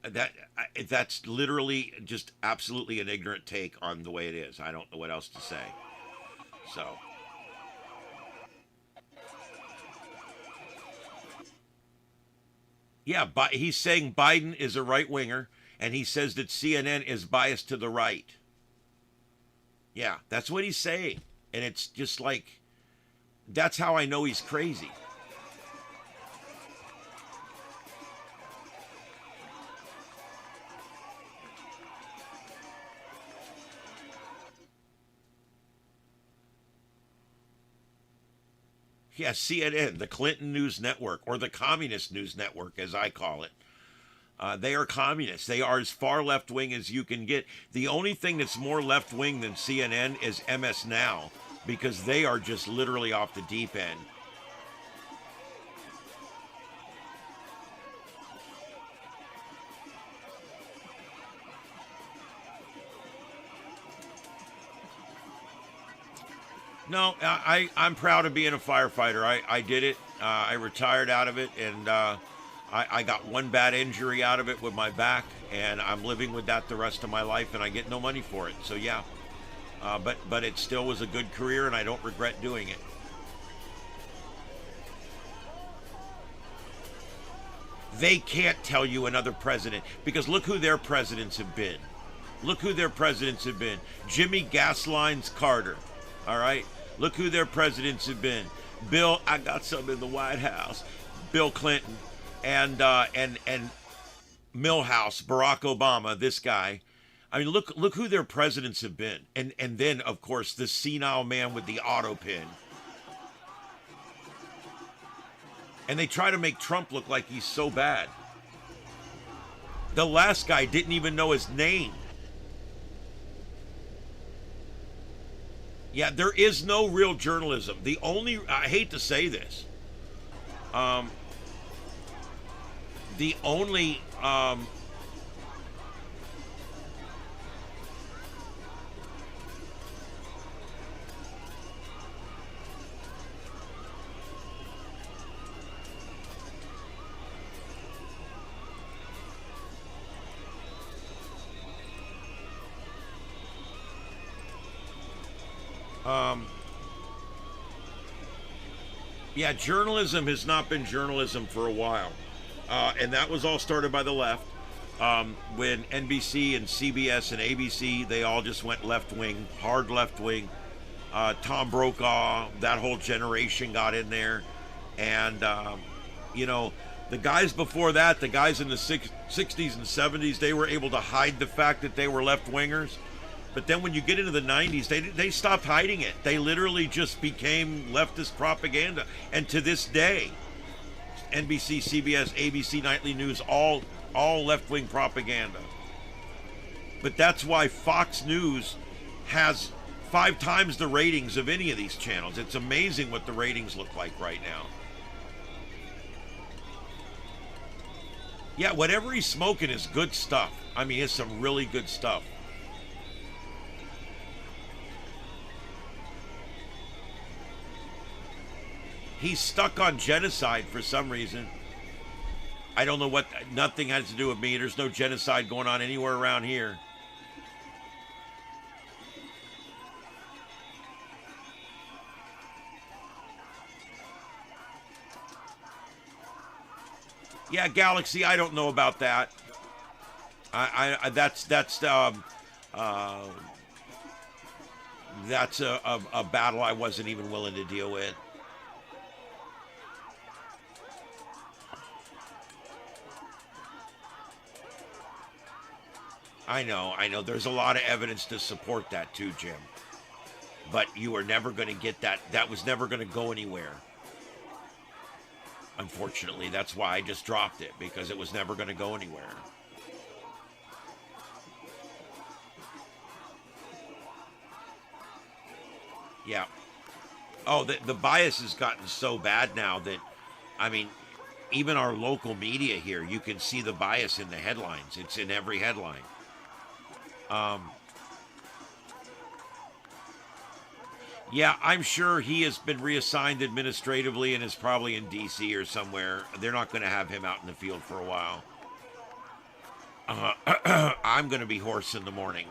that's literally just absolutely an ignorant take on the way it is. I don't know what else to say. So. Yeah, but he's saying Biden is a right-winger, and he says that CNN is biased to the right. Yeah, that's what he's saying. And it's just like, that's how I know he's crazy. Yeah, CNN, the Clinton News Network, or the Communist News Network, as I call it. They are communists. They are as far left-wing as you can get. The only thing that's more left-wing than CNN is MS Now, because they are just literally off the deep end. No, I'm proud of being a firefighter. I did it. I retired out of it, and I got one bad injury out of it with my back, and I'm living with that the rest of my life, and I get no money for it. So yeah, but it still was a good career, and I don't regret doing it. They can't tell you another president, because look who their presidents have been. Look who their presidents have been. Jimmy Gaslines Carter. All right? Look who their presidents have been. Bill, I got some in the White House. Bill Clinton. And Milhouse, Barack Obama, this guy. I mean, look who their presidents have been. And then, of course, the senile man with the auto pin. And they try to make Trump look like he's so bad. The last guy didn't even know his name. Yeah, there is no real journalism. The only, I hate to say this, the only, yeah, journalism has not been journalism for a while. And that was all started by the left. When NBC and CBS and ABC, they all just went left-wing, hard left-wing. Tom Brokaw, that whole generation got in there. And, you know, the guys before that, the guys in the 60s and 70s, they were able to hide the fact that they were left-wingers. But then when you get into the 90s, they stopped hiding it. They literally just became leftist propaganda. And to this day, NBC, CBS, ABC, Nightly News, all left-wing propaganda. But that's why Fox News has 5 times the ratings of any of these channels. It's amazing what the ratings look like right now. Yeah, whatever he's smoking is good stuff. I mean, it's some really good stuff. He's stuck on genocide for some reason. I don't know what, nothing has to do with me. There's no genocide going on anywhere around here. Yeah, Galaxy, I don't know about that. That's a battle I wasn't even willing to deal with. I know. There's a lot of evidence to support that too, Jim. But you are never going to get that. That was never going to go anywhere. Unfortunately, that's why I just dropped it, because it was never going to go anywhere. Yeah. Oh, the bias has gotten so bad now that, I mean, even our local media here, you can see the bias in the headlines. It's in every headline. Yeah, I'm sure he has been reassigned administratively and is probably in D.C. or somewhere. They're not going to have him out in the field for a while. I'm going to be hoarse in the morning.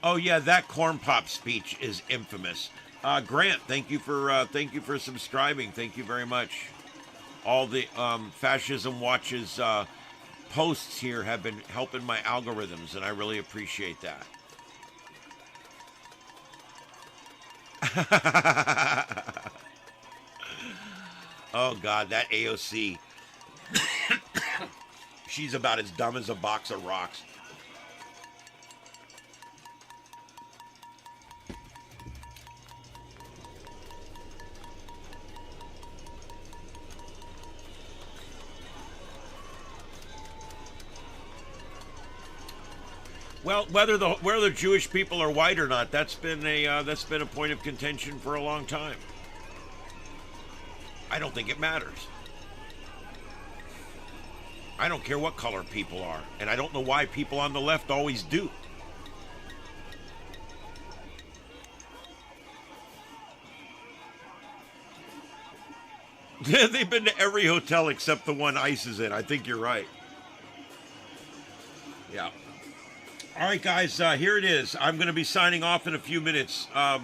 Oh yeah, that corn pop speech is infamous. Grant, thank you for subscribing. Thank you very much. All the Fascism Watch's posts here have been helping my algorithms, and I really appreciate that. Oh God, that AOC. She's about as dumb as a box of rocks. Well, whether Jewish people are white or not, that's been a point of contention for a long time. I don't think it matters. I don't care what color people are, and I don't know why people on the left always do. They've been to every hotel except the one ICE is in. I think you're right. Yeah. All right, guys, here it is. I'm going to be signing off in a few minutes. Let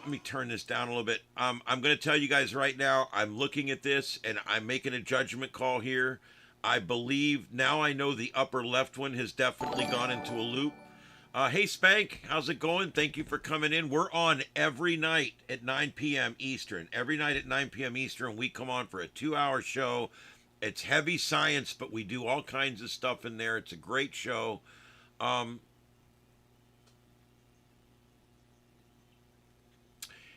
me turn this down a little bit. I'm going to tell you guys right now, I'm looking at this, and I'm making a judgment call here. I believe, now I know the upper left one has definitely gone into a loop. Hey, Spank, how's it going? Thank you for coming in. We're on every night at 9 p.m. Eastern. Every night at 9 p.m. Eastern, we come on for a 2-hour show. It's heavy science, but we do all kinds of stuff in there. It's a great show.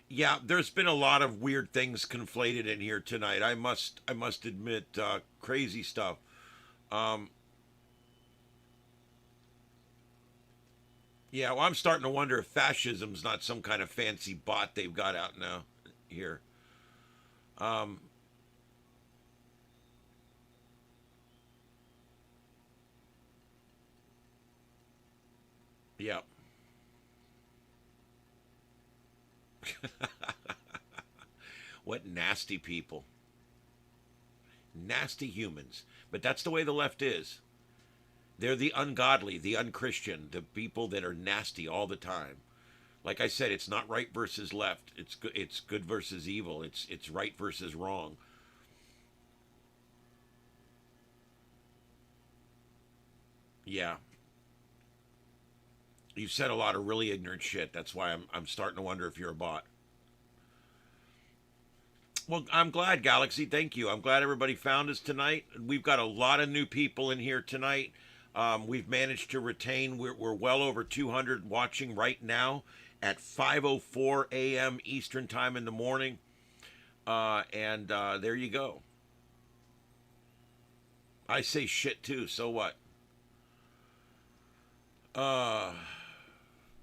Yeah, there's been a lot of weird things conflated in here tonight. I must admit, crazy stuff. Yeah, well, I'm starting to wonder if fascism's not some kind of fancy bot they've got out now here. Yeah. What nasty people. Nasty humans. But that's the way the left is. They're the ungodly, the unchristian, the people that are nasty all the time. Like I said, it's not right versus left. It's good versus evil. It's right versus wrong. Yeah. You've said a lot of really ignorant shit. That's why I'm starting to wonder if you're a bot. Well, I'm glad, Galaxy. Thank you. I'm glad everybody found us tonight. We've got a lot of new people in here tonight. We've managed to retain, we're well over 200 watching right now at 5:04 a.m. Eastern time in the morning. There you go. I say shit too, so what?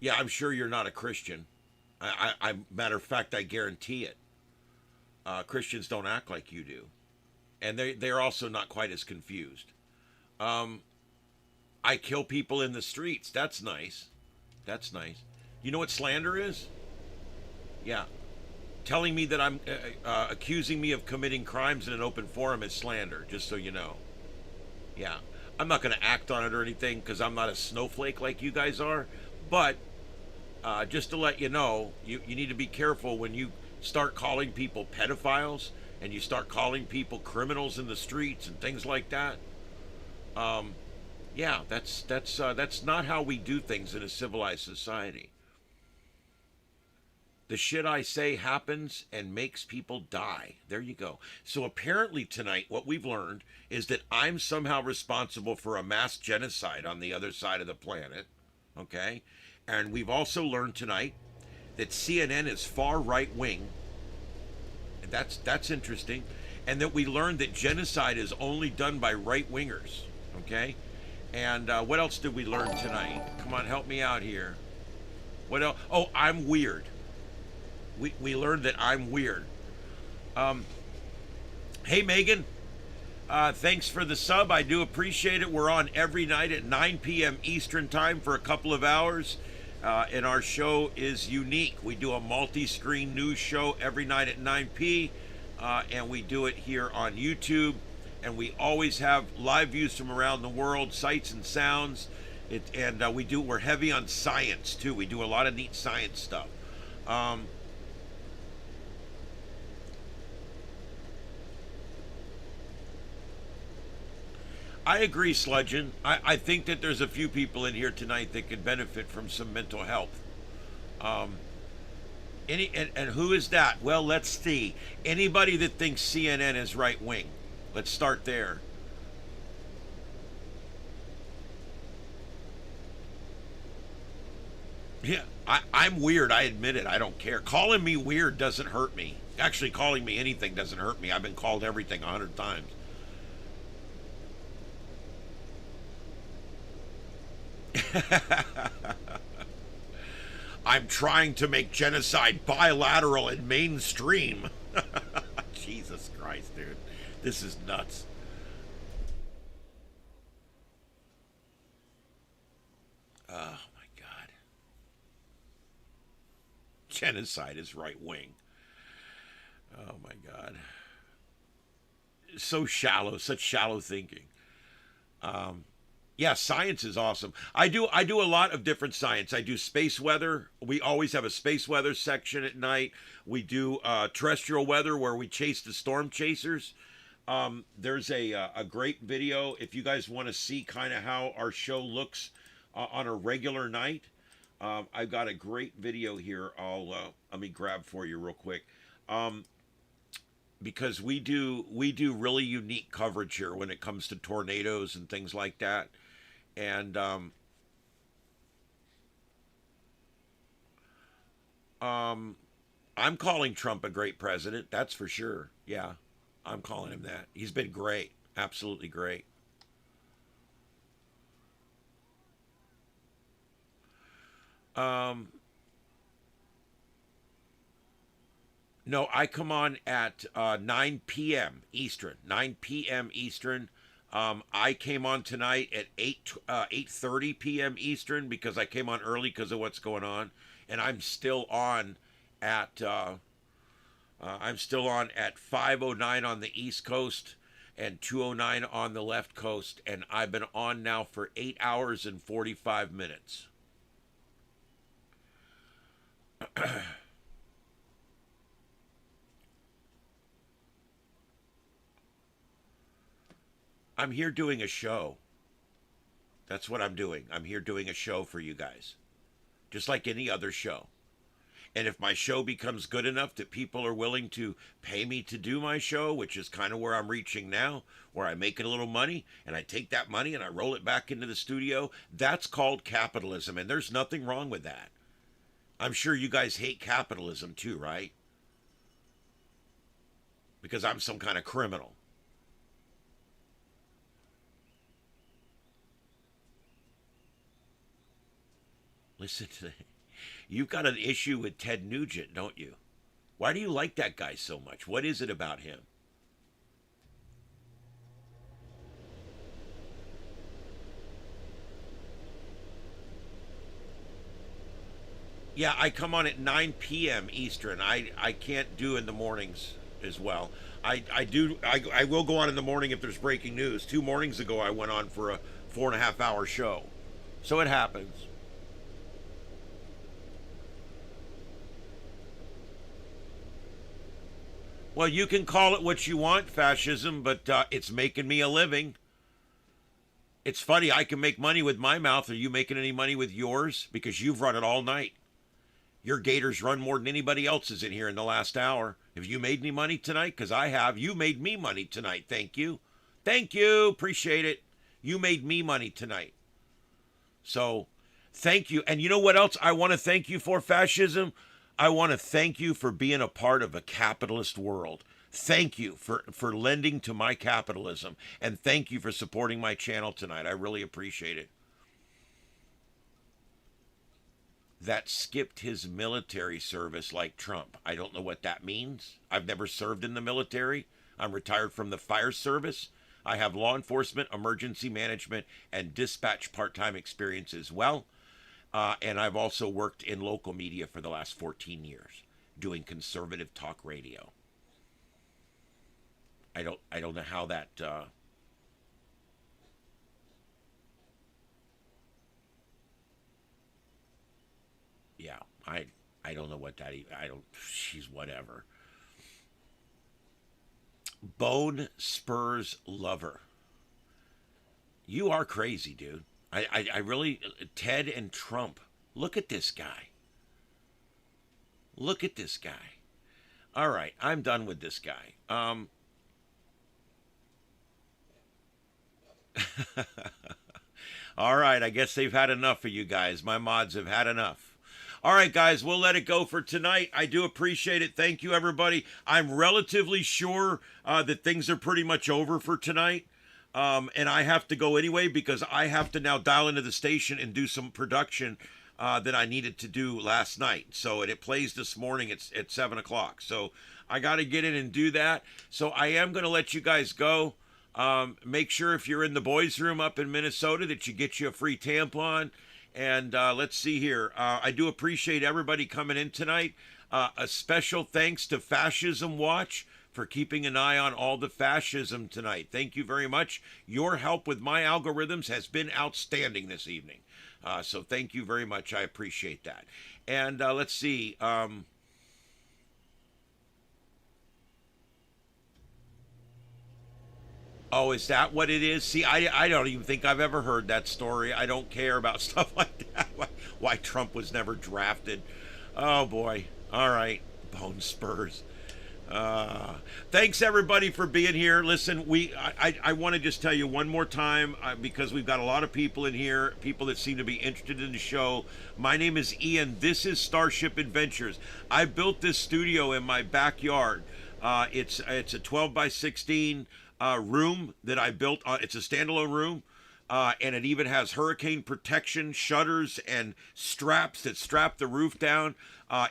Yeah, I'm sure you're not a Christian. Matter of fact, I guarantee it. Christians don't act like you do. And they're also not quite as confused. I kill people in the streets. That's nice. That's nice. You know what slander is? Yeah. Telling me that I'm accusing me of committing crimes in an open forum is slander, just so you know. Yeah. I'm not going to act on it or anything because I'm not a snowflake like you guys are. But just to let you know, you need to be careful when you start calling people pedophiles and you start calling people criminals in the streets and things like that. Yeah, that's not how we do things in a civilized society. The shit I say happens and makes people die. There you go. So apparently tonight, what we've learned is that I'm somehow responsible for a mass genocide on the other side of the planet. Okay? And we've also learned tonight that CNN is far right wing. That's interesting. And that we learned that genocide is only done by right wingers. Okay? And what else did we learn tonight? Come on, help me out here. What else? Oh, I'm weird. We learned that I'm weird. Hey, Megan. Thanks for the sub. I do appreciate it. We're on every night at 9 p.m. Eastern time for a couple of hours. And our show is unique. We do a multi-screen news show every night at 9 p. And we do it here on YouTube. And we always have live views from around the world, sights and sounds. We're heavy on science, too. We do a lot of neat science stuff. I agree, Sludgeon. I think that there's a few people in here tonight that could benefit from some mental health. And who is that? Well, let's see. Anybody that thinks CNN is right wing. Let's start there. Yeah, I'm weird. I admit it. I don't care. Calling me weird doesn't hurt me. Actually, calling me anything doesn't hurt me. I've been called everything 100 times. I'm trying to make genocide bilateral and mainstream. Jesus Christ, dude. This is nuts. Oh, my God. Genocide is right wing. Oh, my God. So shallow, such shallow thinking. Yeah, science is awesome. I do a lot of different science. I do space weather. We always have a space weather section at night. We do terrestrial weather where we chase the storm chasers. There's a great video if you guys want to see kind of how our show looks on a regular night. I've got a great video here. Let me grab for you real quick. Because we do really unique coverage here when it comes to tornadoes and things like that. And I'm calling Trump a great president, that's for sure. Yeah, I'm calling him that. He's been great, absolutely great. No, I come on at 9 p.m. Eastern. 9 p.m. Eastern. I came on tonight at 8:30 p.m. Eastern because I came on early because of what's going on, and I'm still on at 5:09 on the East Coast and 2:09 on the left coast, and I've been on now for 8 hours and 45 minutes. I'm here doing a show. That's what I'm doing. I'm here doing a show for you guys. Just like any other show. And if my show becomes good enough that people are willing to pay me to do my show, which is kind of where I'm reaching now, where I make a little money, and I take that money and I roll it back into the studio, that's called capitalism, and there's nothing wrong with that. I'm sure you guys hate capitalism too, right? Because I'm some kind of criminal. Listen to that. You've got an issue with Ted Nugent, don't you? Why do you like that guy so much? What is it about him? Yeah, I come on at 9 p.m. Eastern. I can't do in the mornings as well. I will go on in the morning if there's breaking news. 2 mornings ago, I went on for a 4.5-hour show. So it happens. Well, you can call it what you want, fascism, but it's making me a living. It's funny, I can make money with my mouth. Are you making any money with yours? Because you've run it all night. Your gators run more than anybody else's in here in the last hour. Have you made any money tonight? Because I have. You made me money tonight. Thank you. Thank you. Appreciate it. You made me money tonight. So, thank you. And you know what else I want to thank you for, fascism? I want to thank you for being a part of a capitalist world. Thank you for lending to my capitalism. And thank you for supporting my channel tonight. I really appreciate it. That skipped his military service like Trump. I don't know what that means. I've never served in the military. I'm retired from the fire service. I have law enforcement, emergency management, and dispatch part-time experience as well. And I've also worked in local media for the last 14 years, doing conservative talk radio. I don't know how that. Yeah, I don't know what that. She's whatever. Bone Spurs lover. You are crazy, dude. I really, Ted and Trump, look at this guy. Look at this guy. All right, I'm done with this guy. All right, I guess they've had enough of you guys. My mods have had enough. All right, guys, we'll let it go for tonight. I do appreciate it. Thank you, everybody. I'm relatively sure that things are pretty much over for tonight. And I have to go anyway because I have to now dial into the station and do some production that I needed to do last night. So and it plays this morning at 7 o'clock. So I got to get in and do that. So I am going to let you guys go. Make sure if you're in the boys' room up in Minnesota that you get you a free tampon. And let's see here. I do appreciate everybody coming in tonight. A special thanks to Fascism Watch for keeping an eye on all the fascism tonight. Thank you very much. Your help with my algorithms has been outstanding this evening. So thank you very much. I appreciate that. And let's see. Oh, is that what it is? See, I don't even think I've ever heard that story. I don't care about stuff like that. Why Trump was never drafted. Oh, boy. All right. Bone spurs. Thanks, everybody, for being here. Listen, I want to just tell you one more time, because we've got a lot of people in here, people that seem to be interested in the show. My name is Ian. This is StarShip Adventures. I built this studio in my backyard. It's a 12 by 16 room that I built. It's a standalone room, and it even has hurricane protection shutters and straps that strap the roof down.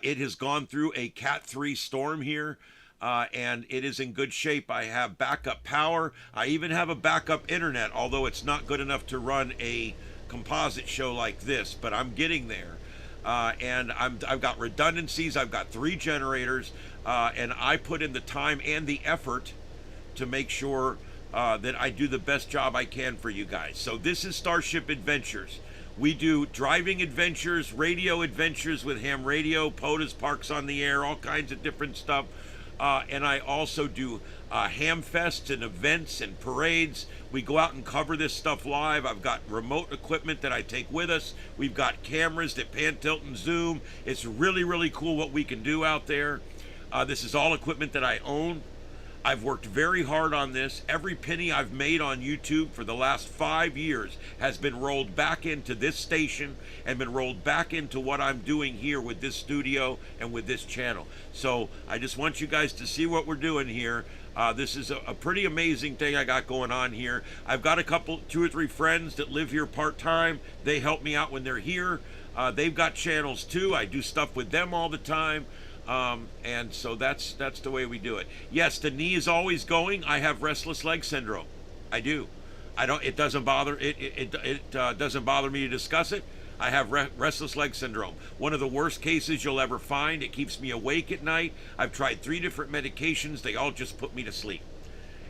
It has gone through a Cat 3 storm here, and it is in good shape. I have backup power. I even have a backup internet, although it's not good enough to run a composite show like this, but I'm getting there. And I've got redundancies. I've got 3 generators, and I put in the time and the effort to make sure that I do the best job I can for you guys. So this is StarShip Adventures. We do driving adventures, radio adventures with ham radio, POTUS Parks on the Air, all kinds of different stuff. And I also do ham fests and events and parades. We go out and cover this stuff live. I've got remote equipment that I take with us. We've got cameras that pan, tilt, and zoom. It's really, really cool what we can do out there. This is all equipment that I own. I've worked very hard on this. Every penny I've made on YouTube for the last 5 years has been rolled back into this station and been rolled back into what I'm doing here with this studio and with this channel. So I just want you guys to see what we're doing here. This is a pretty amazing thing I got going on here. I've got a couple, 2 or 3 friends that live here part-time. They help me out when they're here. They've got channels too. I do stuff with them all the time. And so that's the way we do it. Yes, the knee is always going. I have restless leg syndrome. I do. It doesn't bother doesn't bother me to discuss it. I have restless leg syndrome. One of the worst cases you'll ever find. It keeps me awake at night. I've tried 3 different medications. They all just put me to sleep.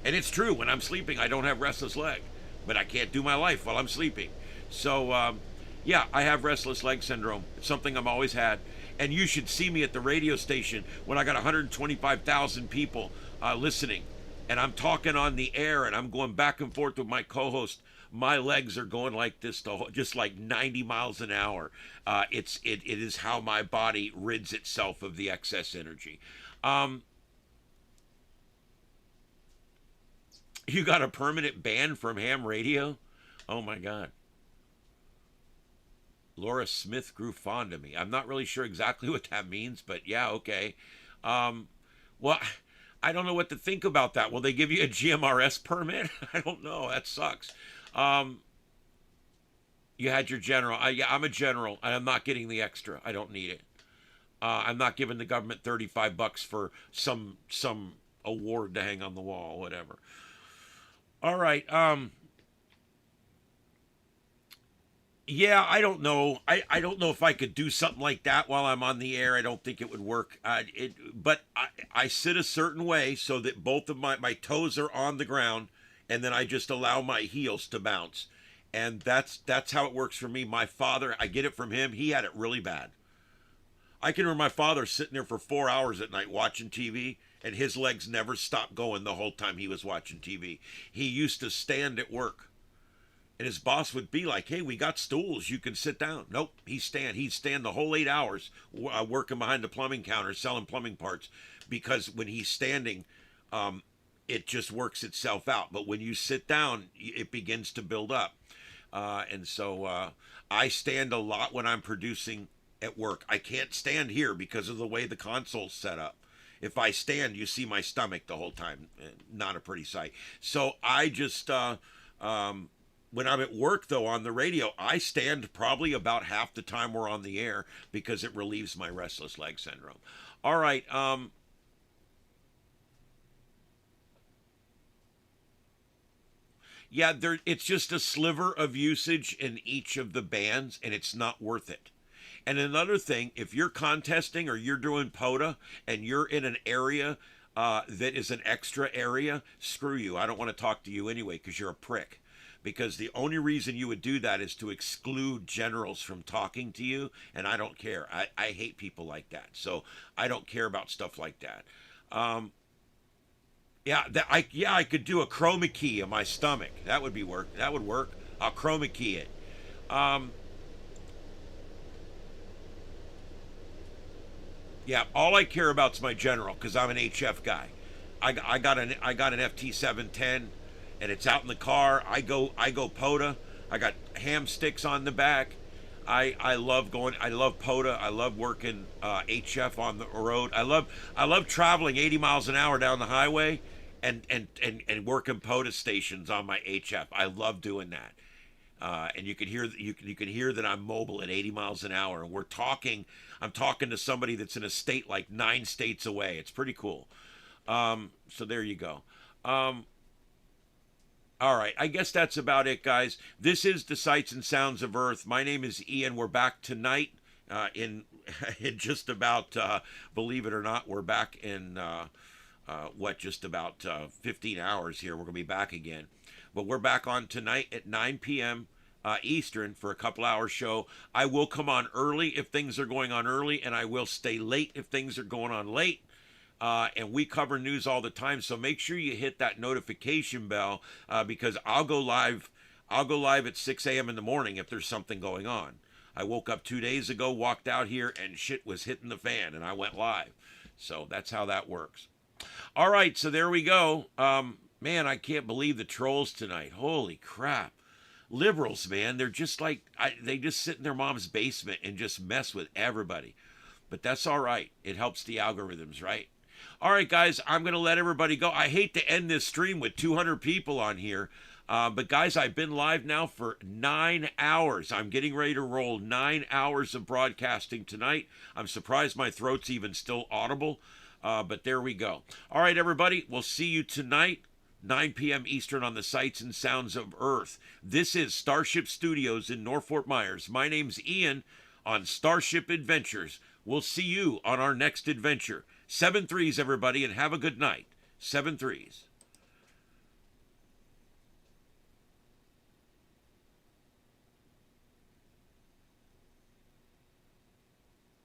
And it's true. When I'm sleeping, I don't have restless leg, but I can't do my life while I'm sleeping. So, yeah, I have restless leg syndrome. It's something I've always had. And you should see me at the radio station when I got 125,000 people listening. And I'm talking on the air and I'm going back and forth with my co-host. My legs are going like this, just like 90 miles an hour. It is how my body rids itself of the excess energy. You got a permanent ban from ham radio? Oh my God. Laura Smith grew fond of me. I'm not really sure exactly what that means, but yeah, okay. Well, I don't know what to think about that. Will they give you a GMRS permit? I don't know. That sucks. You had your general. Yeah, I'm a general, and I'm not getting the extra. I don't need it. I'm not giving the government $35 for some award to hang on the wall, whatever. All right. Yeah, I don't know. I don't know if I could do something like that while I'm on the air. I don't think it would work. But I sit a certain way so that both of my toes are on the ground, and then I just allow my heels to bounce. And that's how it works for me. My father, I get it from him. He had it really bad. I can remember my father sitting there for 4 hours at night watching TV, and his legs never stopped going the whole time he was watching TV. He used to stand at work. And his boss would be like, hey, we got stools. You can sit down. Nope, he'd stand the whole 8 hours working behind the plumbing counter, selling plumbing parts. Because when he's standing, it just works itself out. But when you sit down, it begins to build up. And so I stand a lot when I'm producing at work. I can't stand here because of the way the console's set up. If I stand, you see my stomach the whole time. Not a pretty sight. So I just... When I'm at work, though, on the radio, I stand probably about half the time we're on the air because it relieves my restless leg syndrome. All right. Yeah, it's just a sliver of usage in each of the bands, and it's not worth it. And another thing, if you're contesting or you're doing POTA and you're in an area that is an extra area, screw you. I don't want to talk to you anyway because you're a prick. Because the only reason you would do that is to exclude generals from talking to you, and I don't care. I hate people like that. So I don't care about stuff like that. I could do a chroma key on my stomach. That would work. That would work. I'll chroma key it. Yeah, all I care about is my general because I'm an HF guy. I got an FT710, and it's out in the car. I go POTA. I got ham sticks on the back. I love POTA. I love working HF on the road. I love traveling 80 miles an hour down the highway and working POTA stations on my HF. I love doing that. And you can hear that I'm mobile at 80 miles an hour, and I'm talking to somebody that's in a state like 9 states away. It's pretty cool. So there you go. All right, I guess that's about it, guys. This is the Sights and Sounds of Earth. My name is Ian. We're back tonight in just about, believe it or not, we're back in, just about 15 hours here. We're going to be back again. But we're back on tonight at 9 p.m. Eastern for a couple-hour show. I will come on early if things are going on early, and I will stay late if things are going on late. And we cover news all the time, so make sure you hit that notification bell because I'll go live at 6 a.m. in the morning if there's something going on. I woke up 2 days ago, walked out here, and shit was hitting the fan, and I went live. So that's how that works. All right, so there we go. Man, I can't believe the trolls tonight. Holy crap. Liberals, man, they're just like, they just sit in their mom's basement and just mess with everybody. But that's all right. It helps the algorithms, right? All right, guys, I'm going to let everybody go. I hate to end this stream with 200 people on here. But, guys, I've been live now for 9 hours. I'm getting ready to roll 9 hours of broadcasting tonight. I'm surprised my throat's even still audible. But there we go. All right, everybody, we'll see you tonight, 9 p.m. Eastern on the Sights and Sounds of Earth. This is StarShip Studios in North Fort Myers. My name's Ian on StarShip Adventures. We'll see you on our next adventure. 7 threes, everybody, and have a good night. 7 threes.